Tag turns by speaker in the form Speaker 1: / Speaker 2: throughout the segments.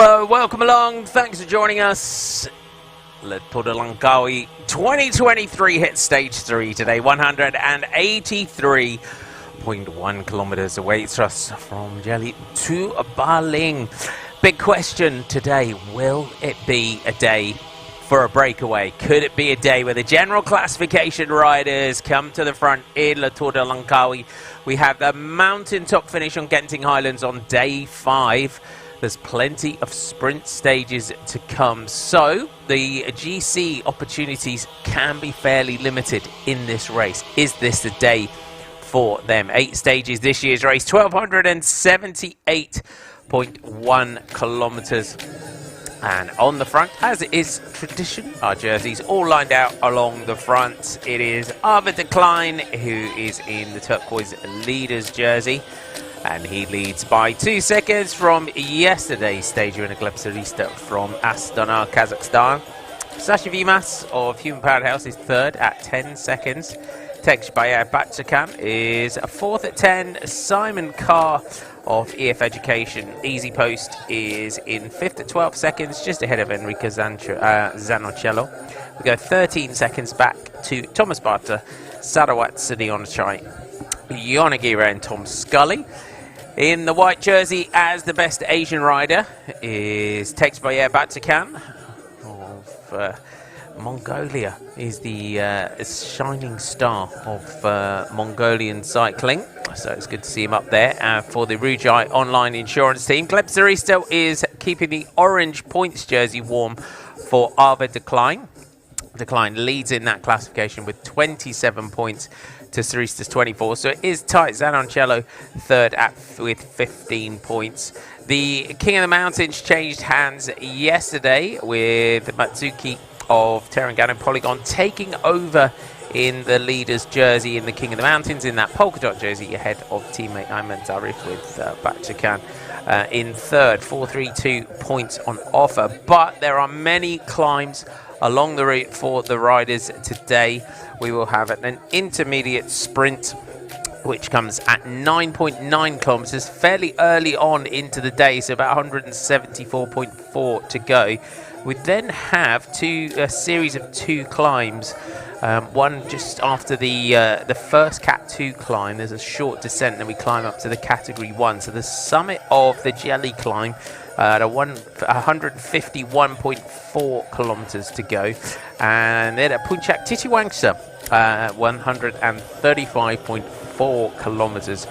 Speaker 1: Hello, welcome along. Thanks for joining us. LANGKAWI 2023 hit stage 3 today. 183.1 kilometers awaits us from Delhi to Baling. Big question today, will it be a day for a breakaway? Could it be a day where the general classification riders come to the front in LANGKAWI? We have the mountaintop finish on Genting Highlands on day 5. There's plenty of sprint stages to come, so the GC opportunities can be fairly limited in this race. Is this the day for them? 8 stages this year's race, 1,278.1 kilometers. And on the front, as it is tradition, our jerseys all lined out along the front. It is Arvid de Klein, who is in the turquoise leader's jersey. And he leads by 2 seconds from yesterday's stage winner Glebserista from Astana, Kazakhstan. Sasha Vimas of Human Powerhouse is third at 10 seconds. Tekshbaya Batchakan is fourth at 10. Simon Carr of EF Education Easy Post is in fifth at 12 seconds, just ahead of Enrico Zanocello. We go 13 seconds back to Thomas Barta, Sarawat Sidionachai, Yonagira and Tom Scully. In the white jersey as the best Asian rider is Tekshbaya Batchakan of Mongolia. Is the shining star of Mongolian cycling. So it's good to see him up there for the Rujai online insurance team. Glebserista is keeping the orange points jersey warm for Arvid de Klein. De Klein leads in that classification with 27 points to Sarista's 24, so it is tight. Zanoncello third with 15 points. The King of the Mountains changed hands yesterday with Matsuki of Terengganu Polygon taking over in the leader's jersey in the King of the Mountains, in that polka dot jersey ahead of teammate Ayman Zarif with Batchakan in third. 432 points on offer, but there are many climbs along the route for the riders today. We will have an intermediate sprint which comes at 9.9 kilometers fairly early on into the day, so about 174.4 to go. We then have a series of 2 climbs. One just after the first Cat 2 climb, there's a short descent, and we climb up to the Category 1. So the summit of the Jelly climb at 151.4 kilometers to go. And then at Puncak Titiwangsa, 135.4 kilometers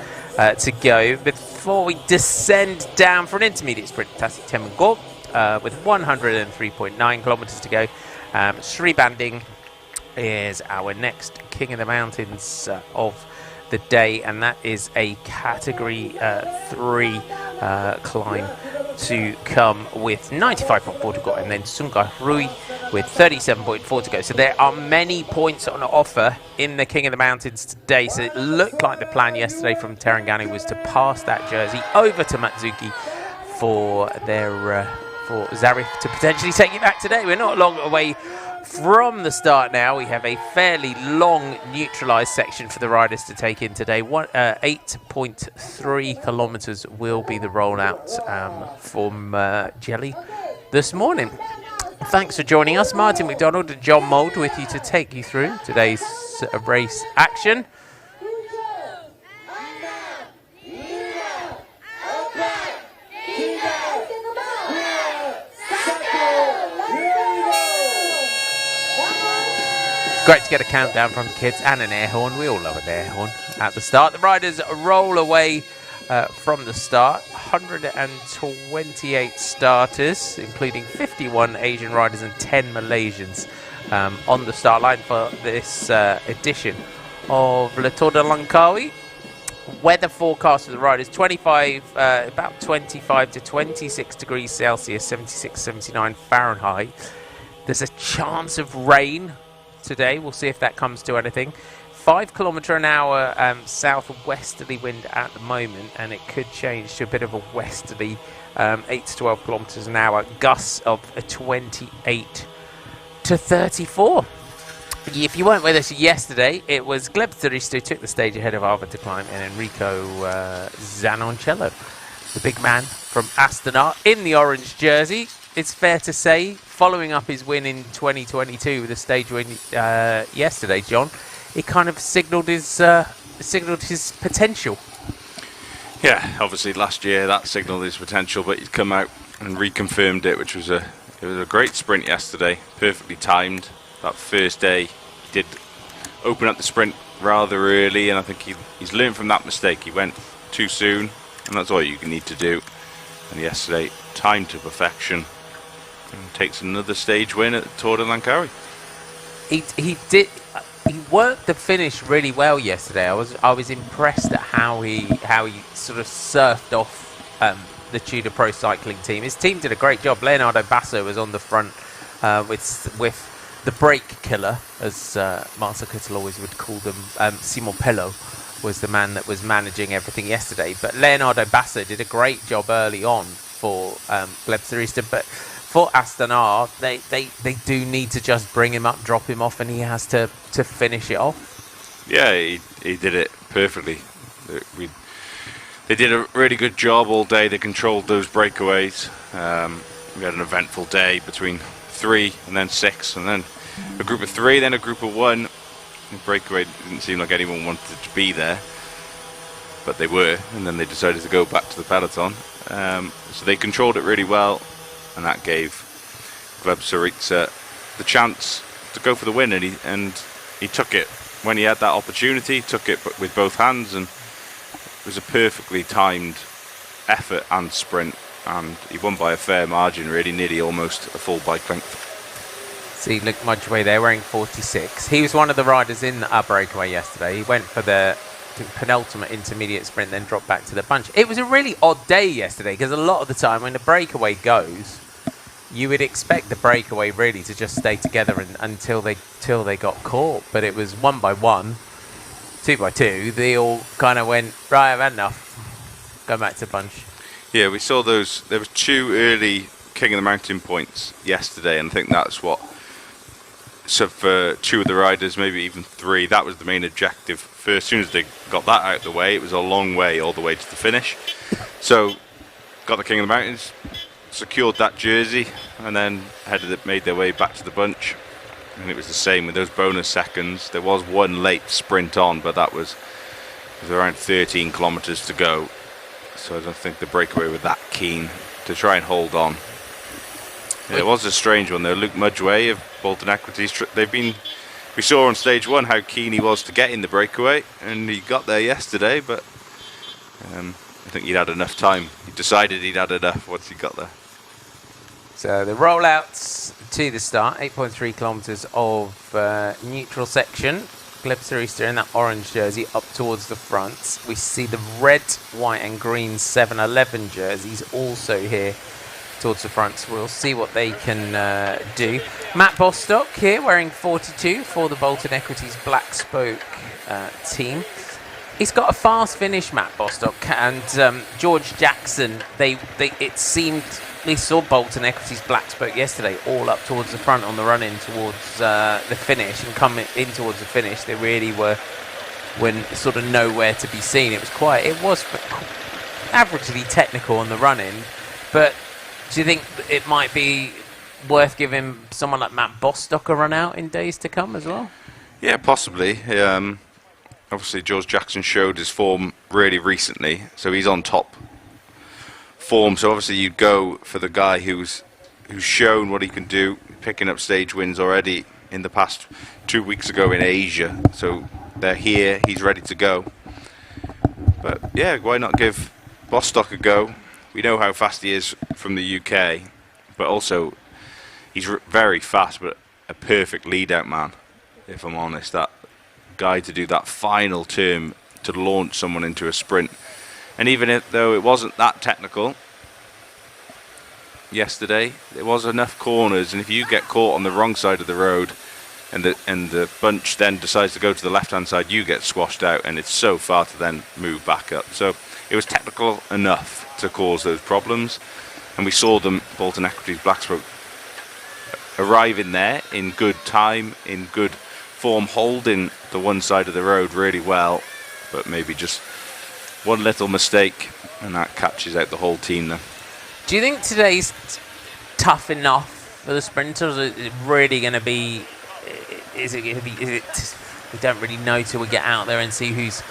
Speaker 1: to go before we descend down for an intermediate sprint. Tasik Temengor with 103.9 kilometers to go. Sri Banding is our next King of the Mountains of the day, and that is a Category 3 climb to come with 95.4 to go, and then Sungai Rui with 37.4 to go. So there are many points on offer in the King of the Mountains today. So it looked like the plan yesterday from Terengganu was to pass that jersey over to Matsuki for their for Zarif to potentially take it back today. We're not long away from the start now. We have a fairly long neutralised section for the riders to take in today. 8.3 kilometres will be the rollout from Jelly this morning. Thanks for joining us. Martin McDonald and John Mould with you to take you through today's race action. Great to get a countdown from the kids and an air horn. We all love an air horn at the start. The riders roll away from the start. 128 starters, including 51 Asian riders and 10 Malaysians on the start line for this edition of LANGKAWI. Weather forecast for the riders, about 25 to 26 degrees Celsius, 76, 79 Fahrenheit. There's a chance of rain today. We'll see if that comes to anything. 5 km/h southwesterly wind at the moment, and it could change to a bit of a westerly 8 to 12 km/h. Gusts of 28 to 34. If you weren't with us yesterday, it was Glebserista who took the stage ahead of Arvid de Klein and Enrico Zanoncello. The big man from Astana in the orange jersey. It's fair to say, following up his win in 2022 with a stage win yesterday, John, it kind of signalled his potential.
Speaker 2: Yeah, obviously last year that signalled his potential, but he's come out and reconfirmed it, which was a great sprint yesterday, perfectly timed. That first day, he did open up the sprint rather early, and I think he's learned from that mistake. He went too soon, and that's all you need to do. And yesterday, timed to perfection, and takes another stage win at the Tour de LANGKAWI.
Speaker 1: He worked the finish really well yesterday. I was impressed at how he sort of surfed off the Tudor Pro Cycling team. His team did a great job. Leonardo Basso was on the front with the brake killer, as Marcel Kittel always would call them. Simon Pello was the man that was managing everything yesterday. But Leonardo Basso did a great job early on for Glebserista. But for Astana, they do need to just bring him up, drop him off, and he has to finish it off.
Speaker 2: Yeah, he did it perfectly. They did a really good job all day. They controlled those breakaways. We had an eventful day between 3 and then 6, and then a group of 3, then a group of 1. The breakaway didn't seem like anyone wanted to be there, but they were, and then they decided to go back to the peloton. So they controlled it really well, and that gave Glebserista the chance to go for the win, and he took it when he had that opportunity. Took it with both hands, and it was a perfectly timed effort and sprint, and he won by a fair margin, really, nearly almost a full bike length.
Speaker 1: See Luke Mudgeway there wearing 46. He was one of the riders in our breakaway yesterday. He went for the penultimate intermediate sprint, then dropped back to the bunch. It was a really odd day yesterday, because a lot of the time when the breakaway goes, you would expect the breakaway really to just stay together until they got caught. But it was 1 by 1, 2 by 2. They all kind of went, right, I've had enough. Go back to bunch.
Speaker 2: Yeah, we saw those. There was 2 early King of the Mountain points yesterday, and I think that's what. So for 2 of the riders, maybe even 3, that was the main objective. As soon as they got that out of the way, it was a long way all the way to the finish. So got the King of the Mountains, secured that jersey, and then made their way back to the bunch. And it was the same with those bonus seconds. There was 1 late sprint on, but that was around 13 kilometers to go. So I don't think the breakaway were that keen to try and hold on. Yeah, it was a strange one though. Luke Mudgeway of Bolton Equities, we saw on stage 1 how keen he was to get in the breakaway, and he got there yesterday, but I think he'd had enough time. He decided he'd had enough once he got there.
Speaker 1: So the rollouts to the start, 8.3 kilometres of neutral section. Glebserista in that orange jersey up towards the front. We see the red, white and green 7-11 jerseys also here towards the front. So we'll see what they can do. Matt Bostock here wearing 42 for the Bolton Equities Black Spoke team. He's got a fast finish, Matt Bostock, and George Jackson. It seemed they saw Bolton Equities Black Spoke yesterday, all up towards the front on the run in towards the finish, and coming in towards the finish, they really were sort of nowhere to be seen. It was averagely technical on the run in, but do you think it might be worth giving someone like Matt Bostock a run out in days to come as well?
Speaker 2: Yeah, possibly. Obviously, George Jackson showed his form really recently, so he's on top form. So obviously, you'd go for the guy who's shown what he can do, picking up stage wins already in the past 2 weeks ago in Asia. So they're here, he's ready to go. But yeah, why not give Bostock a go? We know how fast he is from the UK, but also he's very fast, but a perfect lead-out man, if I'm honest. That guy to do that final turn to launch someone into a sprint. And even though it wasn't that technical yesterday, there was enough corners, and if you get caught on the wrong side of the road and the bunch then decides to go to the left-hand side, you get squashed out, and it's so far to then move back up. So it was technical enough to cause those problems, and we saw them, Bolton Equities Black Spoke, arriving there in good time, in good form, holding the one side of the road really well, but maybe just one little mistake, and that catches out the whole team then.
Speaker 1: Do you think today's tough enough for the sprinters? Is it really going to be? Is it going to be? Is it? We don't really know till we get out there and see who's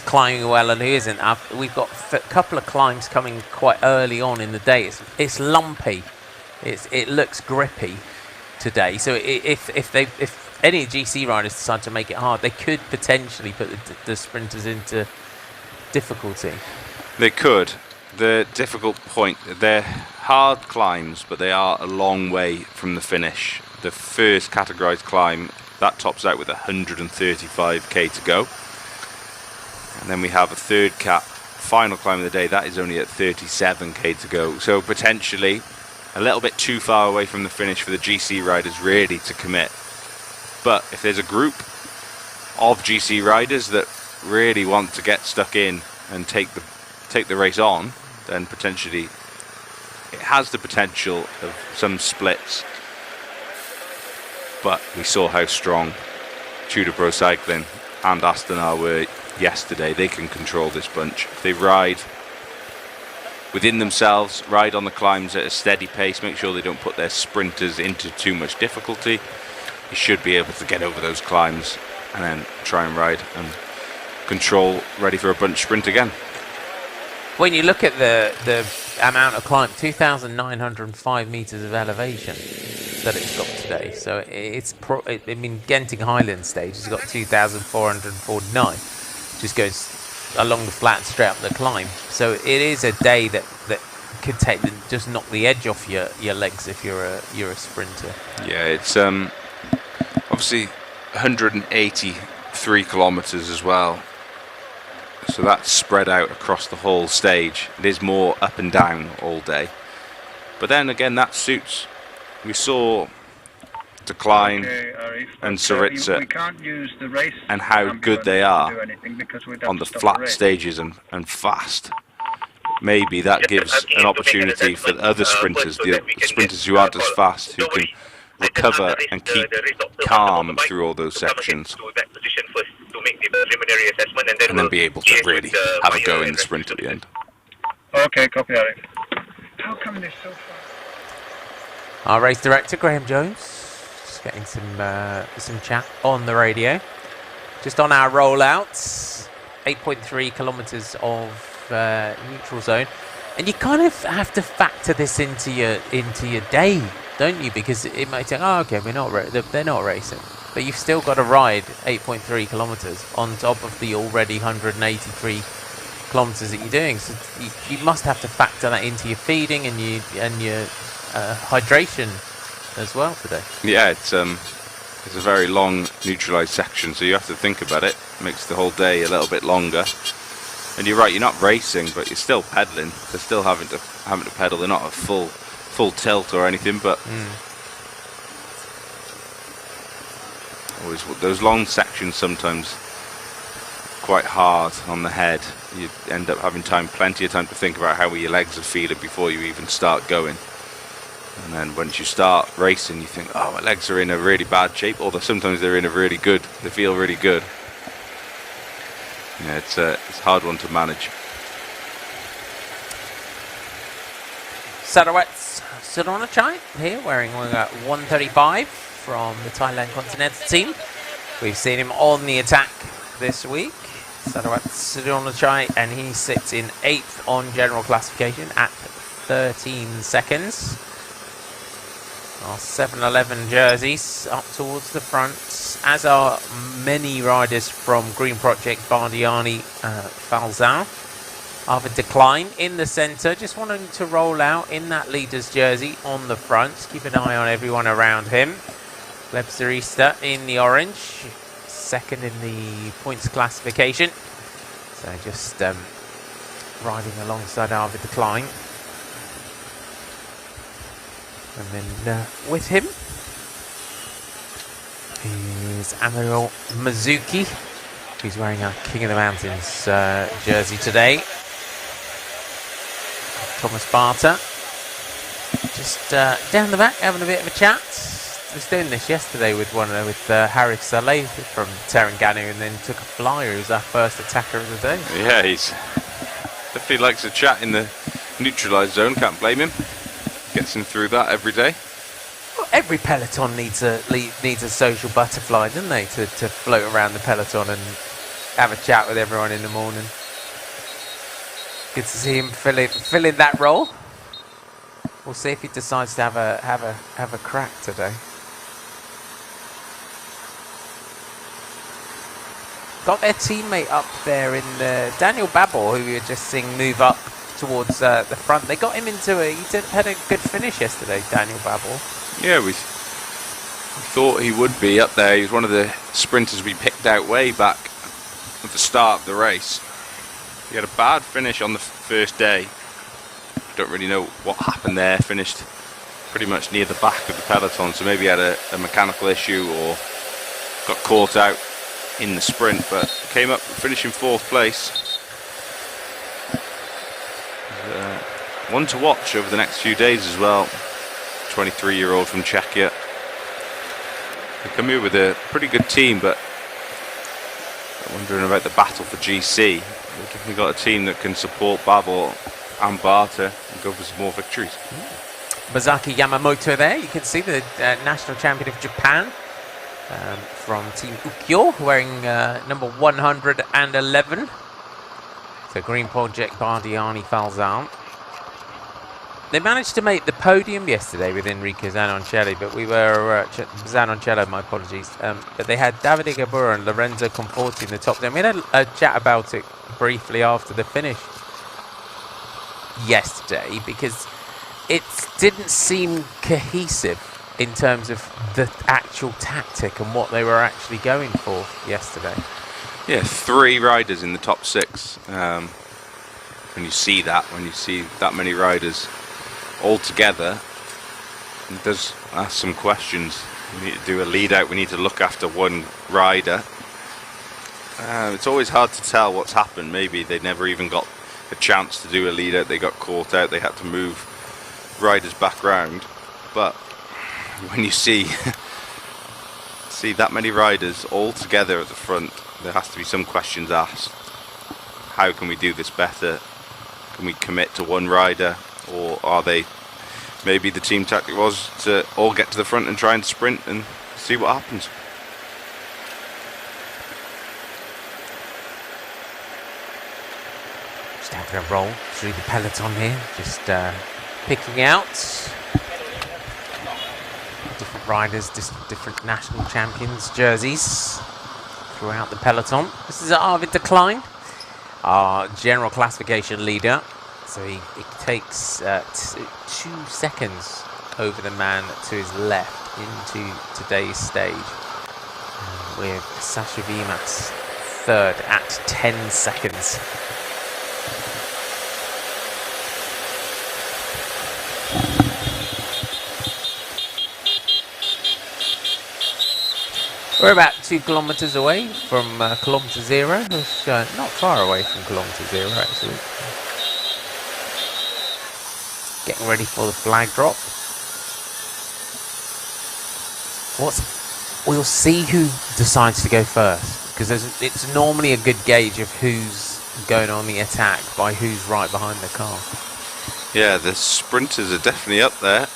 Speaker 1: climbing well and who isn't. We've got a couple of climbs coming quite early on in the day. It's lumpy. It looks grippy today. So if any GC riders decide to make it hard, they could potentially put the sprinters into difficulty.
Speaker 2: They could. The difficult point, they're hard climbs, but they are a long way from the finish. The first categorized climb, that tops out with 135k to go. And then we have a third final climb of the day, that is only at 37k to go. So potentially a little bit too far away from the finish for the GC riders really to commit. But if there's a group of GC riders that really want to get stuck in and take the race on, then potentially it has the potential of some splits. But we saw how strong Tudor Pro Cycling and Astana were yesterday. They can control this bunch. If they ride within themselves, ride on the climbs at a steady pace, make sure they don't put their sprinters into too much difficulty, you should be able to get over those climbs and then try and ride and control, ready for a bunch sprint again.
Speaker 1: When you look at the amount of climb, 2,905 meters of elevation that it's got today. So it's I mean, Genting Highland stage has got 2,449, just goes along the flat straight up the climb. So it is a day that could just knock the edge off your legs if you're a sprinter. Yeah,
Speaker 2: it's obviously 183 kilometers as well. So that's spread out across the whole stage. It is more up and down all day. But then again, that suits. We saw Decline and Saritsa and how good they are on the flat stages and fast. Maybe that gives an opportunity for other sprinters, the sprinters who aren't as fast, who can recover and keep calm through all those sections, and then be able to really have a go in the sprint at the end.
Speaker 3: Okay, copy that. How come they're so fast?
Speaker 1: Our race director, Graham Jones, just getting some chat on the radio. Just on our rollouts, 8.3 kilometres of neutral zone. And you kind of have to factor this into your day, don't you? Because it might say, oh, okay, they're not racing. But you've still got to ride 8.3 kilometres on top of the already 183 kilometres that you're doing. So you must have to factor that into your feeding and your hydration as well today.
Speaker 2: Yeah, it's a very long neutralised section, so you have to think about it. It makes the whole day a little bit longer. And you're right, you're not racing, but you're still pedalling. They're still having to pedal. They're not a full tilt or anything, but always those long sections sometimes quite hard on the head. You end up having plenty of time to think about how your legs are feeling before you even start going. And then once you start racing, you think, oh, my legs are in a really bad shape, although sometimes they feel really good. Yeah, it's a hard one to manage.
Speaker 1: Sarawat's Suronachai here, wearing 135 from the Thailand Continental team. We've seen him on the attack this week. Sarawat Suronachai, and he sits in 8th on general classification at 13 seconds. Our 7-11 jerseys up towards the front, as are many riders from Green Project, Bardiani, Falzao. Arvid Decline in the centre, just wanting to roll out in that leader's jersey on the front. Keep an eye on everyone around him. Lebzarista in the orange, second in the points classification. So just riding alongside Arvid Decline. And then with him is Amiro Mizuki, who's wearing our King of the Mountains jersey today. Thomas Barter, just down the back, having a bit of a chat. I was doing this yesterday with Harry Saleh from Terengganu, and then took a flyer. He was our first attacker of the day.
Speaker 2: Yeah, he's definitely likes to chat in the neutralised zone, can't blame him. Gets him through that every day.
Speaker 1: Well, every peloton needs a social butterfly, doesn't they, to float around the peloton and have a chat with everyone in the morning. Good to see him filling that role. We'll see if he decides to have a crack today. Got their teammate up there in Daniel Babel, who we were just seeing move up towards the front. They got him into had a good finish yesterday, Daniel Babel.
Speaker 2: Yeah, we thought he would be up there. He was one of the sprinters we picked out way back at the start of the race. He had a bad finish on the first day. Don't really know what happened there. Finished pretty much near the back of the peloton, so maybe he had a mechanical issue or got caught out in the sprint, but came up finishing 4th place. One to watch over the next few days as well. 23-year-old from Czechia. They come here with a pretty good team, but I'm wondering about the battle for GC. We've got a team that can support Babel and Barta and go for some more victories.
Speaker 1: Masaki Yamamoto there. You can see the national champion of Japan from Team Ukyo, wearing number 111. So Green Project Bardiani Falzan. They managed to make the podium yesterday with Enrico Zanoncelli, but we were Zanoncello, my apologies. But they had Davide Gabur and Lorenzo Conforti in the top 10. We had a chat about it briefly after the finish yesterday, because it didn't seem cohesive in terms of the actual tactic and what they were actually going for yesterday.
Speaker 2: Yeah, 3 riders in the top 6. When you see that many riders all together, it does ask some questions. We need to do a lead out, we need to look after one rider. It's always hard to tell what's happened. Maybe they never even got a chance to do a lead out, they got caught out, they had to move riders back round. But when you see that many riders all together at the front, there has to be some questions asked. How can we do this better? Can we commit to one rider? Or are they, maybe the team tactic was to all get to the front and try and sprint and see what happens.
Speaker 1: Just having a roll through the peloton here, just picking out different riders, different national champions jerseys throughout the peloton. This is Arvid de Klein, our general classification leader. So he takes 2 seconds over the man to his left into today's stage, with Sasha Vimas 3rd at 10 seconds. We're about 2 kilometers away from kilometer 0. It's not far away from kilometer 0 actually. Getting ready for the flag drop. We'll see who decides to go first, because it's normally a good gauge of who's going on the attack by who's right behind the car.
Speaker 2: Yeah, the sprinters are definitely up there. I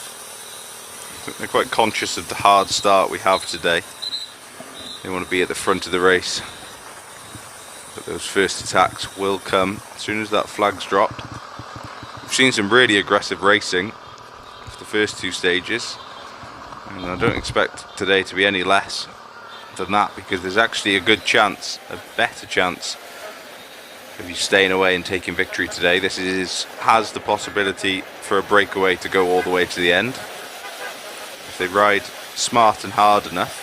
Speaker 2: think they're quite conscious of the hard start we have today. They want to be at the front of the race. But those first attacks will come as soon as that flag's dropped. We've seen some really aggressive racing for the first 2 stages, and I don't expect today to be any less than that, because there's actually a good chance, a better chance, of you staying away and taking victory today. This has the possibility for a breakaway to go all the way to the end. If they ride smart and hard enough,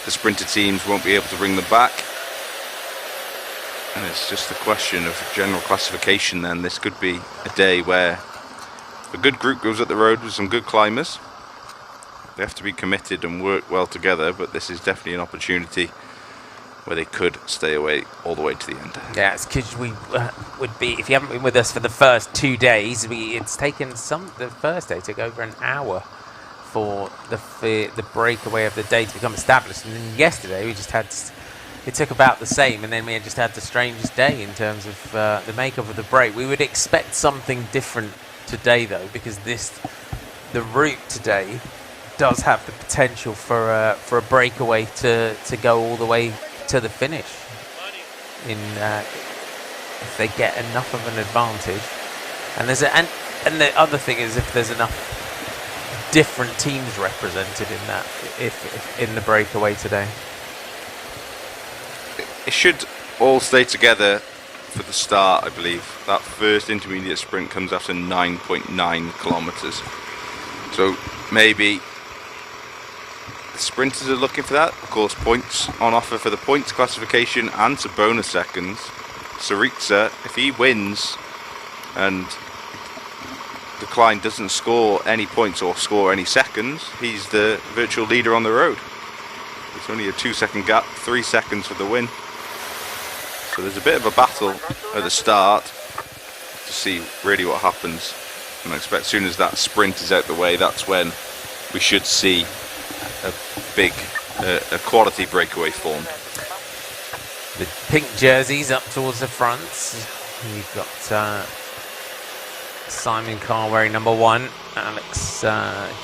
Speaker 2: the sprinter teams won't be able to bring them back. And it's just a question of general classification then. This could be a day where a good group goes up the road with some good climbers. They have to be committed and work well together, but this is definitely an opportunity where they could stay away all the way to the end.
Speaker 1: Yeah, it's because we would be, if you haven't been with us for the first 2 days, it's taken the first day took over an hour for the breakaway of the day to become established. And then yesterday we just had it took about the same, and then we just had the strangest day in terms of the makeup of the break. We would expect something different today, though, because the route today does have the potential for a breakaway to go all the way to the finish. If they get enough of an advantage, and the other thing is if there's enough different teams represented in that, if in the breakaway today.
Speaker 2: It should all stay together for the start, I believe. That first intermediate sprint comes after 9.9 kilometers. So maybe the sprinters are looking for that. Of course, points on offer for the points classification and some bonus seconds. Saritsa, if he wins and the Klein doesn't score any points or score any seconds, he's the virtual leader on the road. It's only a 2-second gap, 3 seconds for the win. So there's a bit of a battle at the start to see really what happens. And I expect as soon as that sprint is out the way, that's when we should see a big, a quality breakaway formed.
Speaker 1: The pink jerseys up towards the front. You've got Simon Carr wearing number 1, Alex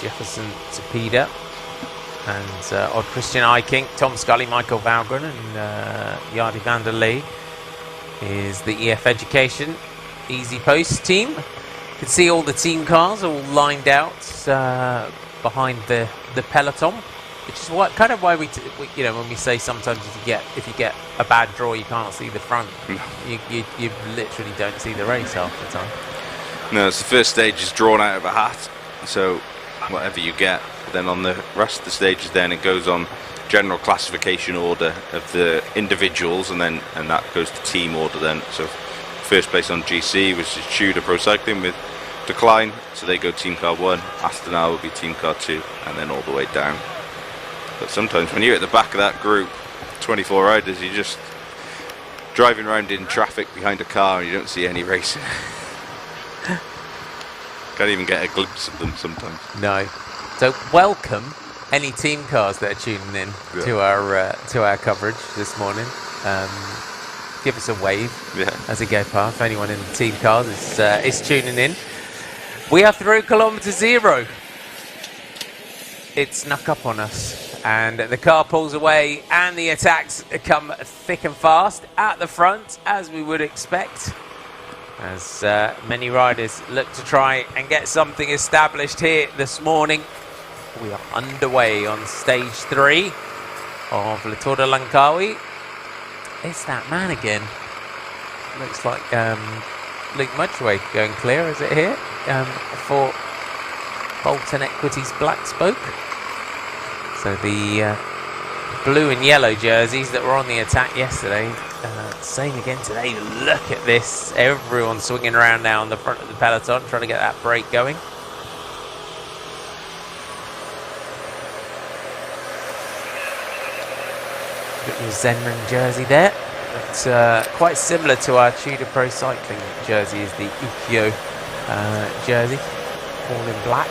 Speaker 1: Jefferson Tapida, and Odd Christian Eiking, Tom Scully, Michael Valgren, and Yardi van der Lee is the EF Education Easy Post team. You can see all the team cars all lined out behind the peloton, which is why we you know, when we say sometimes if you get a bad draw you can't see the front. You literally don't see the race half the time.
Speaker 2: No, it's the first stage is drawn out of a hat, so whatever you get. Then on the rest of the stages, then it goes on general classification order of the individuals, and that goes to team order then. So first place on GC, which is Tudor Pro Cycling with Decline, so they go team car 1. Astana will be team car 2, and then all the way down. But sometimes when you're at the back of that group, 24 riders, you're just driving around in traffic behind a car and you don't see any racing. Can't even get a glimpse of them sometimes.
Speaker 1: No. So welcome any team cars that are tuning in to our coverage this morning. Give us a wave as we go past. If anyone in the team cars is tuning in. We are through kilometre 0. It snuck up on us, and the car pulls away, and the attacks come thick and fast at the front, as we would expect, as many riders look to try and get something established here this morning. We are underway on stage 3 of Le Tour de Langkawi. It's that man again. Looks like Luke Mudgeway going clear, is it here? For Bolton Equities Black Spoke. So the blue and yellow jerseys that were on the attack yesterday, same again today. Look at this. Everyone swinging around now on the front of the peloton, trying to get that break going. Got your Zenman jersey there. But, quite similar to our Tudor Pro Cycling jersey is the Ukyo jersey, all in black.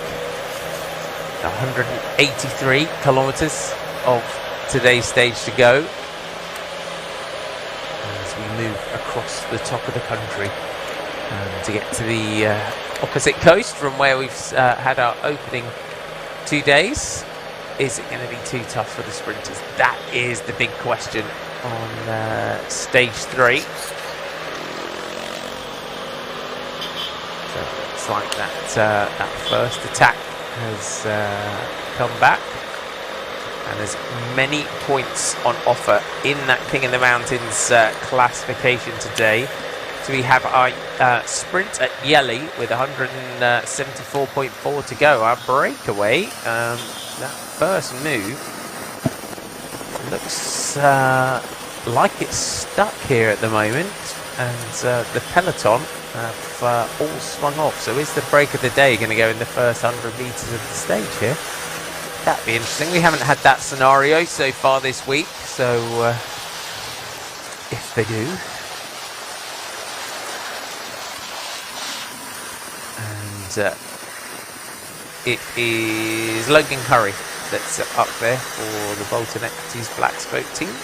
Speaker 1: 183 kilometres of today's stage to go as we move across the top of the country to get to the opposite coast from where we've had our opening 2 days. Is it going to be too tough for the sprinters? That is the big question on stage 3. So it looks like that first attack has come back, and there's many points on offer in that King of the Mountains classification today. So we have our sprint at Yelly with 174.4 to go. Our breakaway, that first move looks like it's stuck here at the moment, and the peloton have all swung off. So is the break of the day going to go in the first 100 metres of the stage here? That'd be interesting. We haven't had that scenario so far this week, so if they do. And it is Logan Curry that's up there for the Bolton Equities Black Spoke team.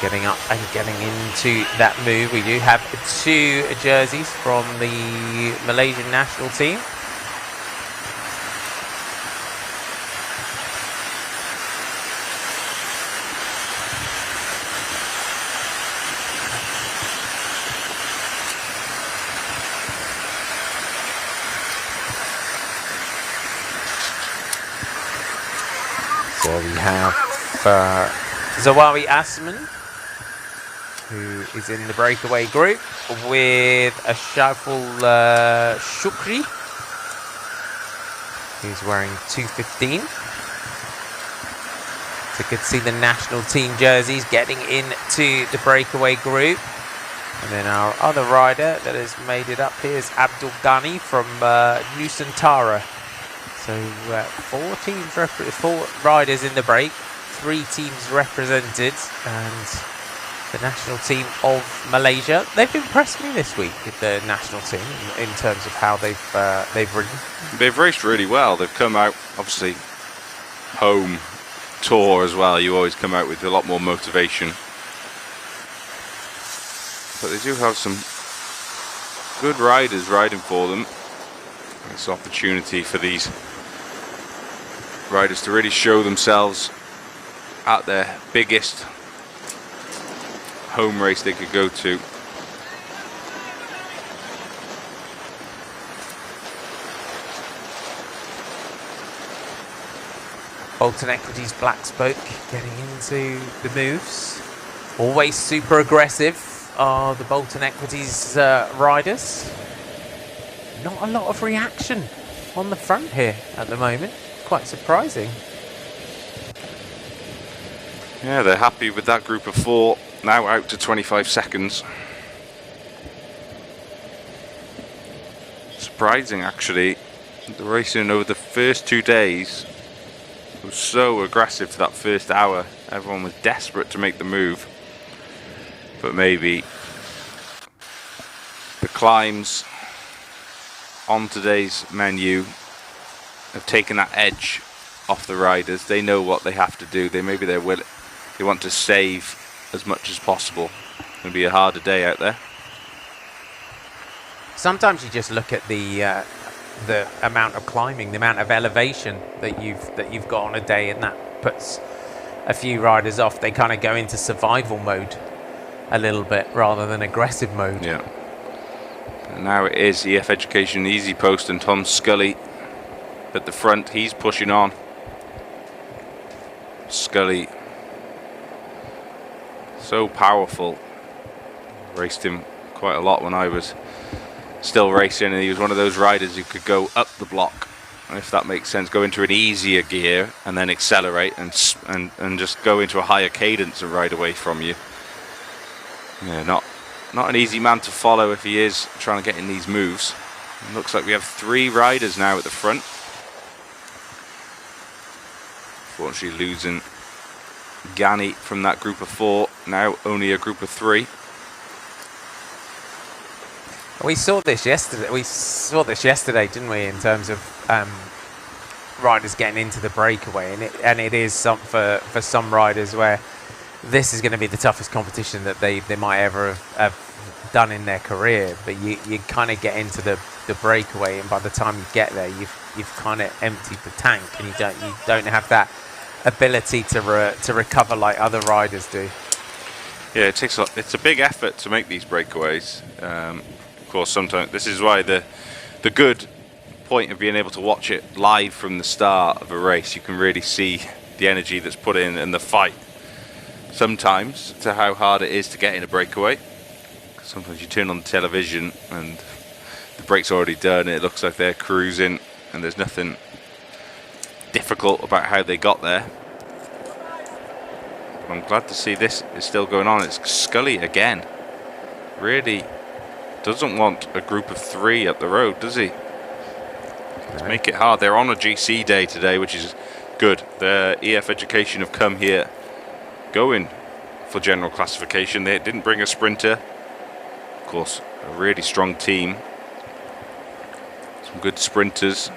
Speaker 1: getting up and getting into that move. We do have 2 jerseys from the Malaysian national team. So we have Zawawi Asman, who is in the breakaway group, with Ashaful Shukri, who's wearing 215. So good to see the national team jerseys getting into the breakaway group. And then our other rider that has made it up here is Abdul Ghani from Nusantara. So 4 riders in the break, 3 teams represented, and the national team of Malaysia. They've impressed me this week with the national team in terms of how they've ridden.
Speaker 2: They've raced really well. They've come out, obviously, home tour as well. You always come out with a lot more motivation. But they do have some good riders riding for them. It's an opportunity for these riders to really show themselves at their biggest home race they could go to.
Speaker 1: Bolton Equities Black Spoke getting into the moves. Always super aggressive are the Bolton Equities riders. Not a lot of reaction on the front here at the moment. Quite surprising.
Speaker 2: Yeah, they're happy with that group of 4, now out to 25 seconds. Surprising, actually. The racing over the first 2 days was so aggressive for that first hour. Everyone was desperate to make the move. But maybe the climbs on today's menu have taken that edge off the riders. They know what they have to do. They want to save as much as possible. It's going to be a harder day out there.
Speaker 1: Sometimes you just look at the amount of climbing, the amount of elevation that you've got on a day, and that puts a few riders off. They kind of go into survival mode a little bit rather than aggressive mode.
Speaker 2: Yeah. And now it is EF Education, Easy Post, and Tom Scully at the front. He's pushing on. Scully, so powerful. Raced him quite a lot when I was still racing, and he was one of those riders who could go up the block, if that makes sense, go into an easier gear and then accelerate and just go into a higher cadence and ride away from you. Yeah, not an easy man to follow if he is trying to get in these moves. It looks like we have 3 riders now at the front. Unfortunately losing Ghani from that group of 4, now only a group of 3.
Speaker 1: We saw this yesterday, didn't we? In terms of riders getting into the breakaway, and it is for some riders where this is going to be the toughest competition that they might ever have done in their career. But you kind of get into the breakaway, and by the time you get there, you've kind of emptied the tank, and you don't have that ability to recover like other riders do.
Speaker 2: Yeah, it's a big effort to make these breakaways. Of course, sometimes this is why the good point of being able to watch it live from the start of a race, you can really see the energy that's put in and the fight sometimes to how hard it is to get in a breakaway. Sometimes you turn on the television and the brake's already done and it looks like they're cruising and there's nothing difficult about how they got there. But I'm glad to see this is still going on. It's Scully again. Really doesn't want a group of 3 up the road, does he? To make it hard. They're on a GC day today, which is good. The EF Education have come here going for general classification. They didn't bring a sprinter. Of course, a really strong team. Some good sprinters.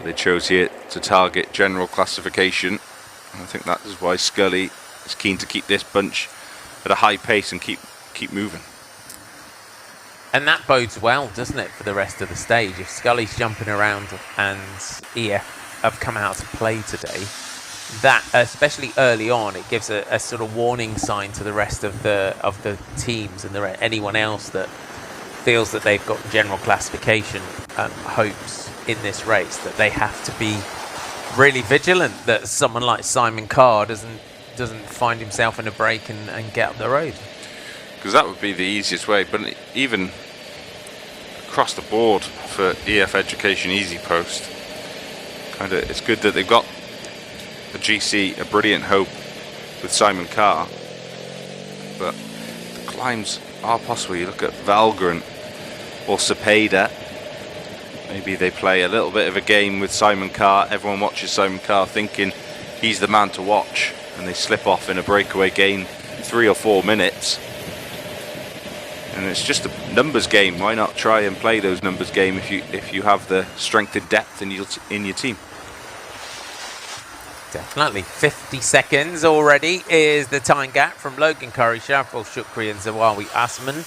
Speaker 2: They chose here to target general classification. And I think that is why Scully is keen to keep this bunch at a high pace and keep moving.
Speaker 1: And that bodes well, doesn't it, for the rest of the stage? If Scully's jumping around and EF have come out to play today, that, especially early on, it gives a sort of warning sign to the rest of the teams and anyone else that feels that they've got general classification hopes in this race, that they have to be really vigilant that someone like Simon Carr doesn't find himself in a break and get up the road.
Speaker 2: Because that would be the easiest way, but even across the board for EF Education Easy Post, it's good that they've got a GC, a Brilliant Hope with Simon Carr, but the climbs are possible. You look at Valgrant or Cepeda, maybe they play a little bit of a game with Simon Carr. Everyone watches Simon Carr thinking he's the man to watch, and they slip off in a breakaway gain 3 or 4 minutes. And it's just a numbers game. Why not try and play those numbers game if you have the strength and depth in your team?
Speaker 1: Definitely. 50 seconds already is the time gap from Logan Curry, Sharaful Shukri and Zawawi Asman.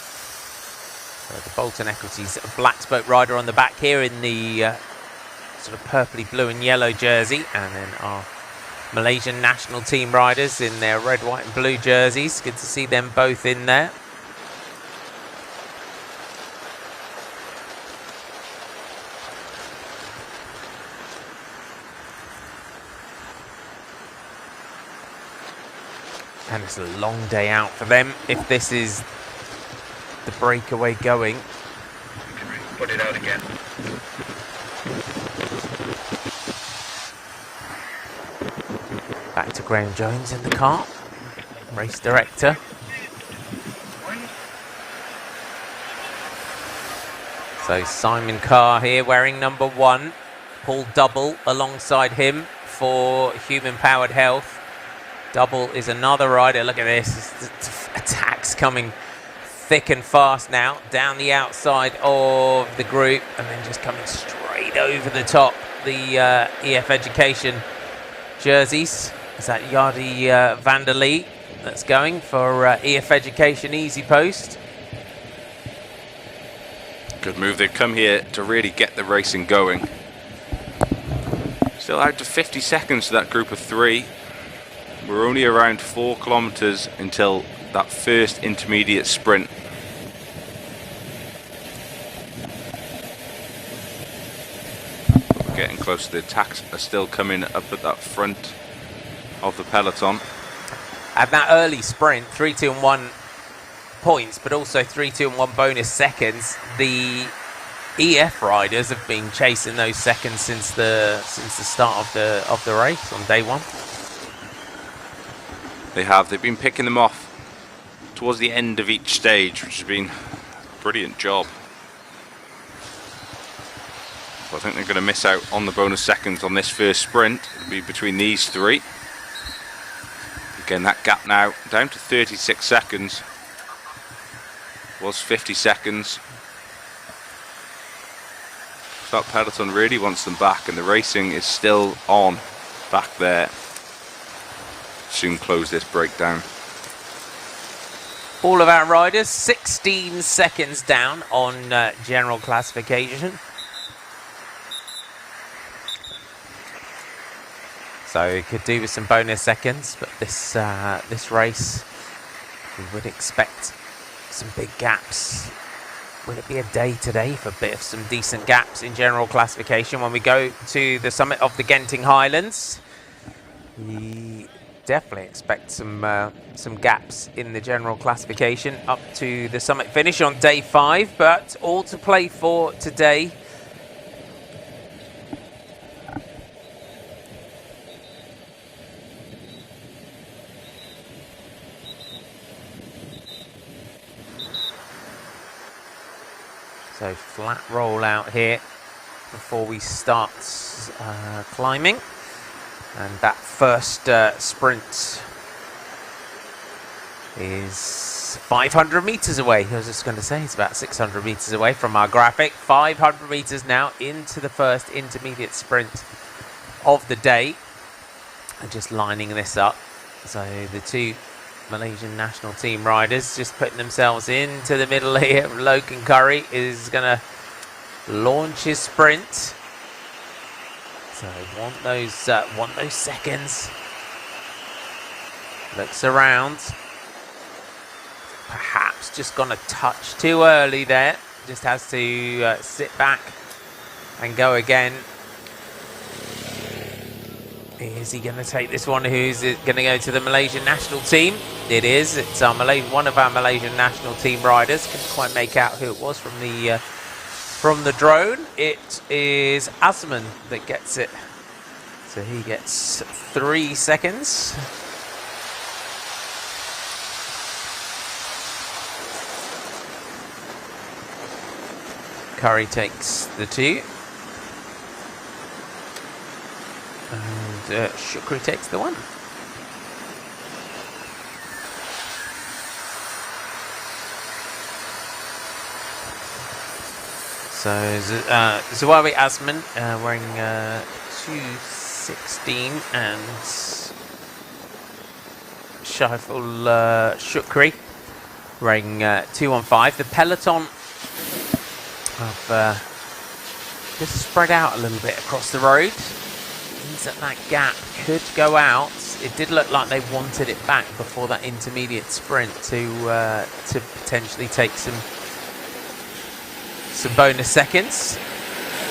Speaker 1: So the Bolton Equities black spoke rider on the back here in the sort of purpley blue and yellow jersey, and then our Malaysian national team riders in their red, white and blue jerseys. Good to see them both in there. And it's a long day out for them if this is the breakaway going.
Speaker 3: Put it out again.
Speaker 1: Back to Graham Jones in the car, race director. So Simon Carr here wearing number 1. Paul Double alongside him for Human Powered Health. Double is another rider. Look at this. Attacks coming thick and fast now down the outside of the group, and then just coming straight over the top. The EF Education jerseys. Is that Yardi van der Lee that's going for EF Education Easy Post?
Speaker 2: Good move. They've come here to really get the racing going. Still out to 50 seconds to that group of 3. We're only around 4 kilometers until that first intermediate sprint. We're getting close. The attacks are still coming up at that front of the peloton.
Speaker 1: At that early sprint, 3, 2 and 1 points, but also 3, 2 and 1 bonus seconds. The EF riders have been chasing those seconds since the start of the race on day 1.
Speaker 2: They've been picking them off towards the end of each stage, which has been a brilliant job. But I think they're going to miss out on the bonus seconds on this first sprint. It'll be between these 3. Again, that gap now down to 36 seconds. Was 50 seconds. That peloton really wants them back, and the racing is still on back there. Soon close this breakdown.
Speaker 1: All of our riders 16 seconds down on general classification. So could do with some bonus seconds, but this race we would expect some big gaps. Will it be a day today for a bit of some decent gaps in general classification when we go to the summit of the Genting Highlands? We definitely expect some gaps in the general classification up to the summit finish on day 5, but all to play for today. So flat roll out here before we start climbing. And that first sprint is 500 meters away. I was just going to say it's about 600 meters away from our graphic. 500 meters now into the first intermediate sprint of the day. And just lining this up So the two Malaysian national team riders just putting themselves into the middle here. Logan Curry is going to launch his sprint. So want those seconds. Looks around. Perhaps just gone a touch too early there. Just has to sit back and go again. Is he going to take this one? Who's going to go to the Malaysian national team? It is. It's our one of our Malaysian national team riders. Couldn't quite make out who it was from the drone. It is Asman that gets it. So he gets 3 seconds. Curry takes the 2. And Shukri takes the 1. So Zawawi Asman wearing 216 and Shaiful Shukri wearing 215. The peloton have just spread out a little bit across the road. Means that gap could go out. It did look like they wanted it back before that intermediate sprint to potentially take some bonus seconds.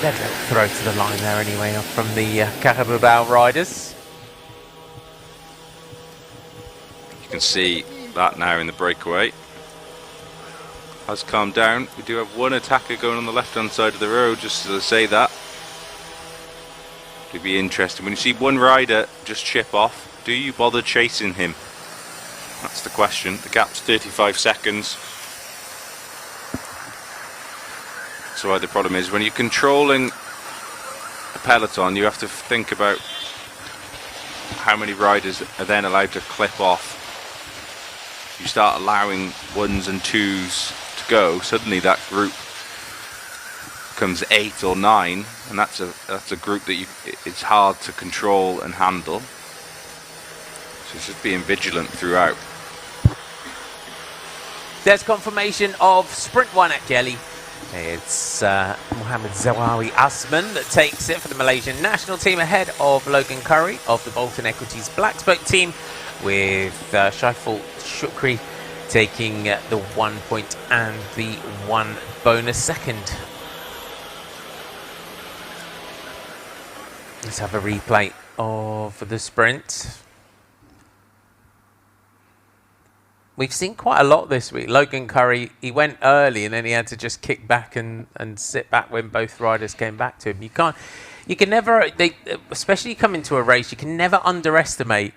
Speaker 1: They'd throw to the line there anyway from the Carabao riders.
Speaker 2: You can see that now in the breakaway. Has calmed down. We do have one attacker going on the left-hand side of the road, just as I say that. It'd be interesting. When you see one rider just chip off, do you bother chasing him? That's the question. The gap's 35 seconds. So the problem is when you're controlling a peloton, you have to think about how many riders are then allowed to clip off. You start allowing 1s and 2s to go, suddenly that group becomes 8 or 9, and that's a group that it's hard to control and handle. So it's just being vigilant throughout.
Speaker 1: There's confirmation of sprint 1 at Jelly. It's Mohammed Zawawi Asman that takes it for the Malaysian national team ahead of Logan Curry of the Bolton Equities Black Spoke team, with Shaiful Shukri taking the 1 point and the 1 bonus second. Let's have a replay of the sprint. We've seen quite a lot this week. Logan Curry, he went early and then he had to just kick back and sit back when both riders came back to him. You can never, especially come into a race, you can never underestimate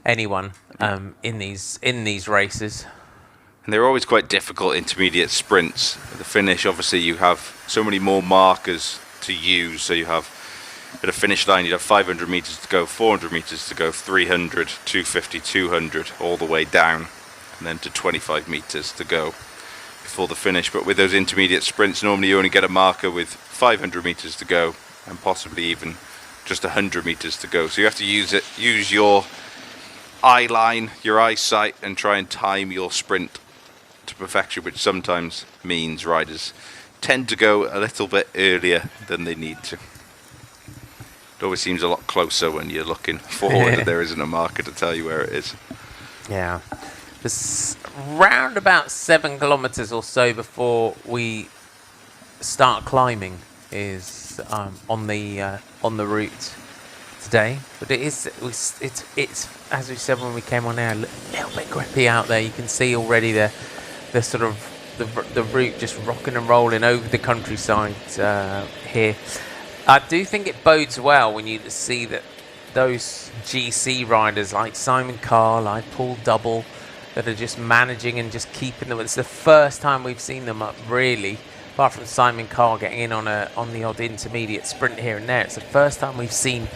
Speaker 1: anyone in these races.
Speaker 2: And they're always quite difficult intermediate sprints. At the finish, obviously, you have so many more markers to use. So you have, at a finish line, you'd have 500 meters to go, 400 meters to go, 300, 250, 200, all the way down, and then to 25 meters to go before the finish. But with those intermediate sprints, normally you only get a marker with 500 meters to go and possibly even just 100 meters to go. So you have to use your eye line, your eyesight, and try and time your sprint to perfection, which sometimes means riders tend to go a little bit earlier than they need to. It always seems a lot closer when you're looking forward and there isn't a marker to tell you where it is.
Speaker 1: Yeah. There's round about 7 kilometers or so before we start climbing is on the route today, but it's as we said when we came on air, a little bit grippy out there. You can see already the sort of the route just rocking and rolling over the countryside here. I do think it bodes well when you see that those GC riders like Simon Carr, like Paul Double, that are just managing and just keeping them. It's the first time we've seen them up, really, apart from Simon Carr getting in on the odd intermediate sprint here and there. It's the first time we've seen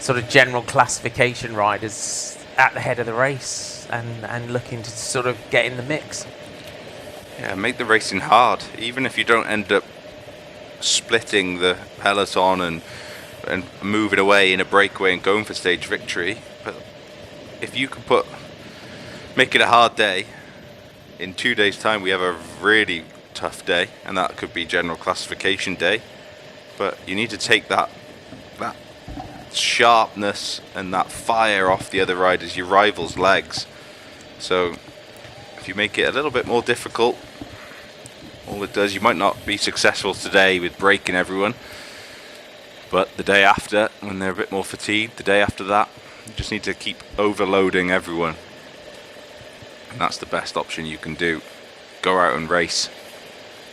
Speaker 1: sort of general classification riders at the head of the race and looking to sort of get in the mix.
Speaker 2: Yeah, make the racing hard, even if you don't end up splitting the peloton and moving away in a breakaway and going for stage victory. But if you can make it a hard day, in 2 days' time we have a really tough day, and that could be general classification day. But you need to take that sharpness and that fire off the other riders, your rivals' legs. So if you make it a little bit more difficult, all it does, you might not be successful today with breaking everyone, but the day after, when they're a bit more fatigued, the day after that, you just need to keep overloading everyone. And that's the best option you can do. Go out and race.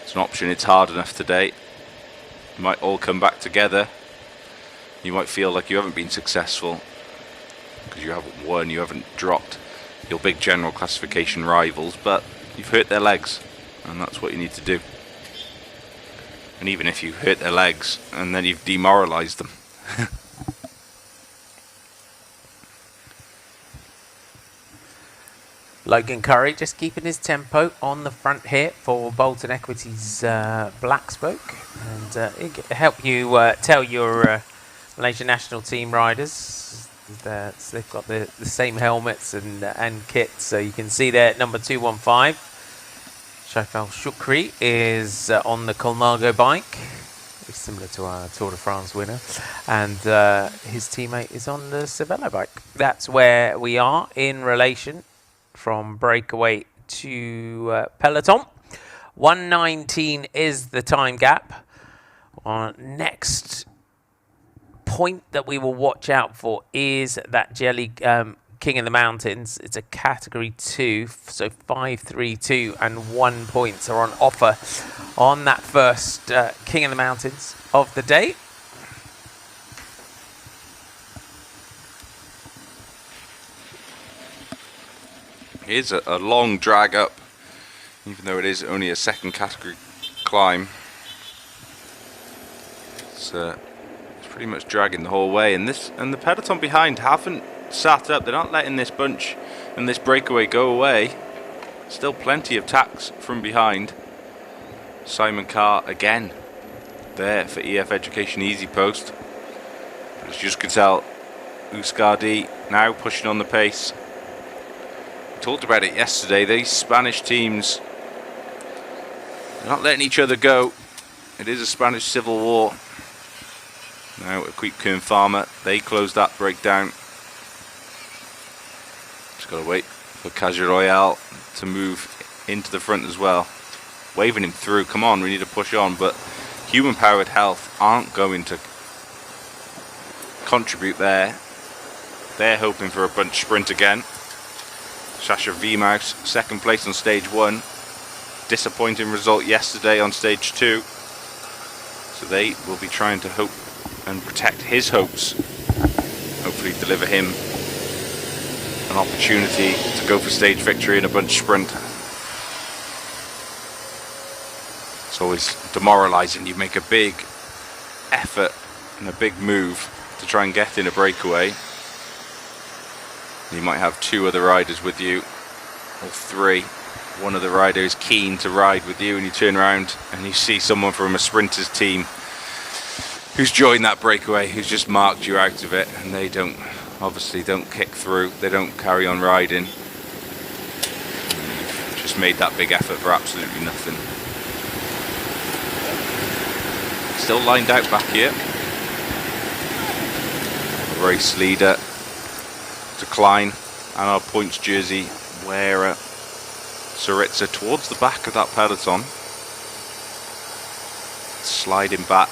Speaker 2: It's an option. It's hard enough today. You might all come back together. You might feel like you haven't been successful because you haven't won, you haven't dropped your big general classification rivals, but you've hurt their legs, and that's what you need to do. And even if you hurt their legs and then you've demoralized them.
Speaker 1: Logan Curry just keeping his tempo on the front here for Bolton Equities Black Spoke, and it can help you tell your Malaysian national team riders that they've got the same helmets and kits. So you can see there number 215, Shaifal Shukri, is on the Colnago bike, very similar to our Tour de France winner, and his teammate is on the Cervelo bike. That's where we are in relation from breakaway to peloton. 1:19 is the time gap. Next point that we will watch out for is that Jelly King of the Mountains. It's a category 2, so 5.32 and 1 points are on offer on that first King of the Mountains of the day.
Speaker 2: It is a long drag up, even though it is only a second category climb. It's pretty much dragging the whole way, and the peloton behind haven't sat up. They're not letting this bunch and this breakaway go away. Still plenty of tacks from behind. Simon Carr again there for EF Education Easy Post. As you just could tell, Euskardi now pushing on the pace. We talked about it yesterday. These Spanish teams, they're not letting each other go. It is a Spanish civil war. Now Equipe Kern Farmer, they closed that breakdown. Just got to wait for Caja Royale to move into the front as well. Waving him through, come on, we need to push on, but Human Powered Health aren't going to contribute there. They're hoping for a bunch sprint again. Sasha V-Mouse, second place on stage 1. Disappointing result yesterday on stage 2. So they will be trying to hope and protect his hopes. Hopefully deliver him an opportunity to go for stage victory in a bunch sprint. It's always demoralizing. You make a big effort and a big move to try and get in a breakaway. You might have 2 other riders with you, or 3. One of the riders keen to ride with you, and you turn around and you see someone from a sprinter's team who's joined that breakaway, who's just marked you out of it, and they obviously don't kick through, they don't carry on riding. You've just made that big effort for absolutely nothing. Still lined out back here. Race leader Decline, and our points jersey wearer Saritza towards the back of that peloton, sliding back.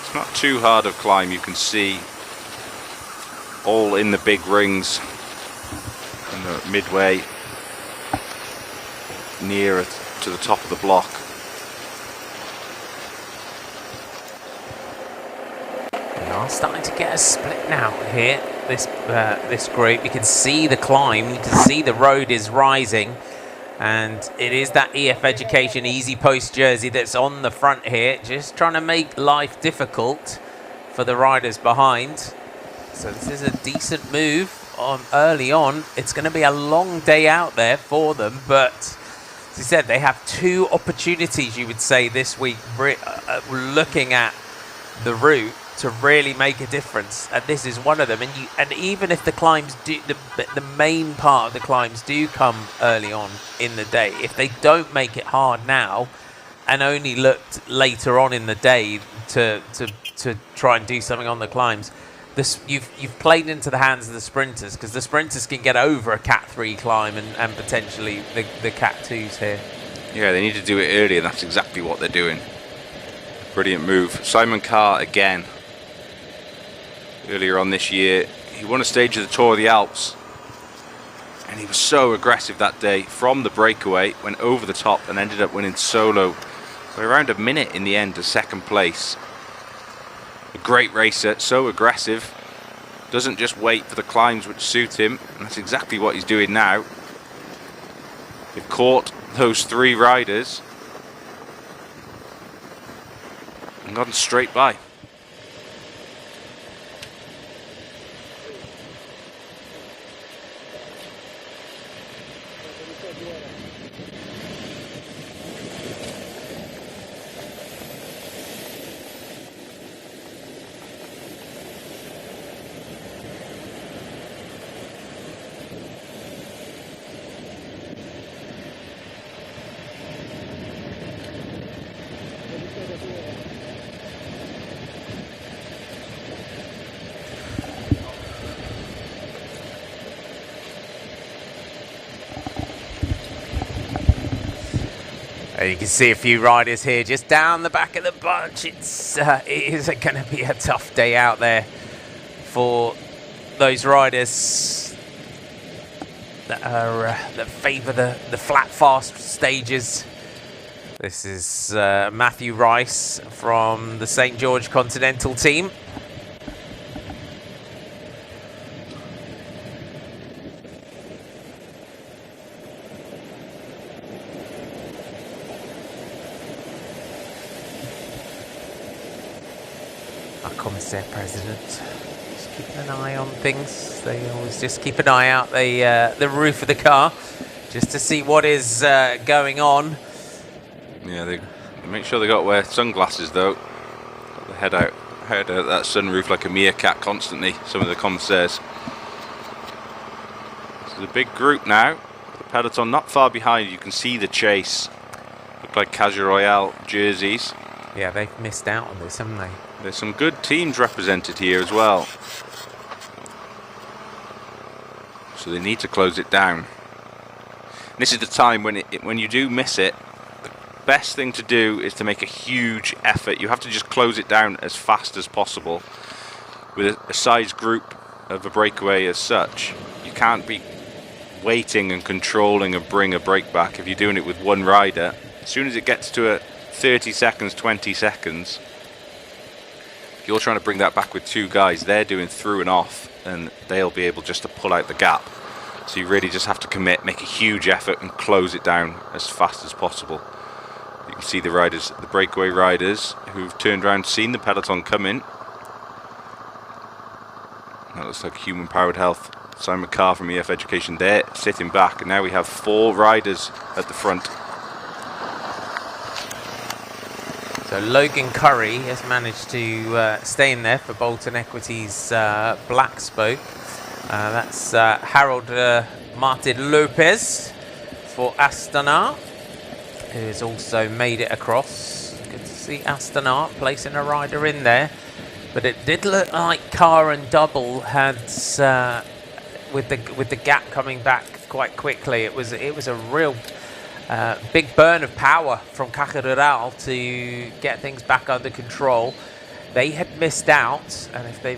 Speaker 2: It's not too hard of climb. You can see all in the big rings in the midway nearer to the top of the block.
Speaker 1: Starting to get a split now here, this group. You can see the climb, you can see the road is rising, and it is that EF Education Easy Post jersey that's on the front here, just trying to make life difficult for the riders behind. So this is a decent move early on. It's going to be a long day out there for them, but as you said, they have 2 opportunities, you would say, this week, looking at the route to really make a difference, and this is one of them. And even if the climbs do, the main part of the climbs do come early on in the day, if they don't make it hard now and only looked later on in the day to try and do something on the climbs, you've played into the hands of the sprinters, because the sprinters can get over a Cat 3 climb and potentially the Cat 2s here.
Speaker 2: Yeah, they need to do it early, and that's exactly what they're doing. Brilliant move. Simon Carr again. Earlier on this year, he won a stage of the Tour of the Alps, and he was so aggressive that day from the breakaway, went over the top and ended up winning solo by around a minute in the end to second place. A great racer, so aggressive, doesn't just wait for the climbs which suit him, and that's exactly what he's doing now. They've caught those 3 riders and gone straight by.
Speaker 1: You can see a few riders here just down the back of the bunch. It is going to be a tough day out there for those riders that favour the flat, fast stages. This is Matthew Rice from the St. George Continental team. Commissaire President, just keeping an eye on things. They always just keep an eye out the roof of the car just to see what is going on.
Speaker 2: Yeah, they make sure they got to wear sunglasses though. Got the head out that sunroof like a meerkat constantly, some of the commissaires. This is a big group now. The peloton not far behind. You can see the chase. Look like Casa Royale jerseys.
Speaker 1: Yeah, they've missed out on this, haven't they?
Speaker 2: There's some good teams represented here as well. So they need to close it down. This is the time when you do miss it, the best thing to do is to make a huge effort. You have to just close it down as fast as possible. With a size group of a breakaway as such, you can't be waiting and controlling and bring a break back if you're doing it with one rider. As soon as it gets to a 30 seconds, 20 seconds, you're trying to bring that back with 2 guys. They're doing through and off, and they'll be able just to pull out the gap. So you really just have to commit, make a huge effort, and close it down as fast as possible. You can see the riders, the breakaway riders, who've turned around, seen the peloton come in. That looks like Human Powered Health. Simon Carr from EF Education there, sitting back, and now we have 4 riders at the front.
Speaker 1: So Logan Curry has managed to stay in there for Bolton Equities Black Spoke. That's Harold Martin Lopez for Astana, who has also made it across. Good to see Astana placing a rider in there. But it did look like Carr and Double had, with the gap coming back quite quickly, it was a real big burn of power from Caja Rural to get things back under control. They had missed out, and if they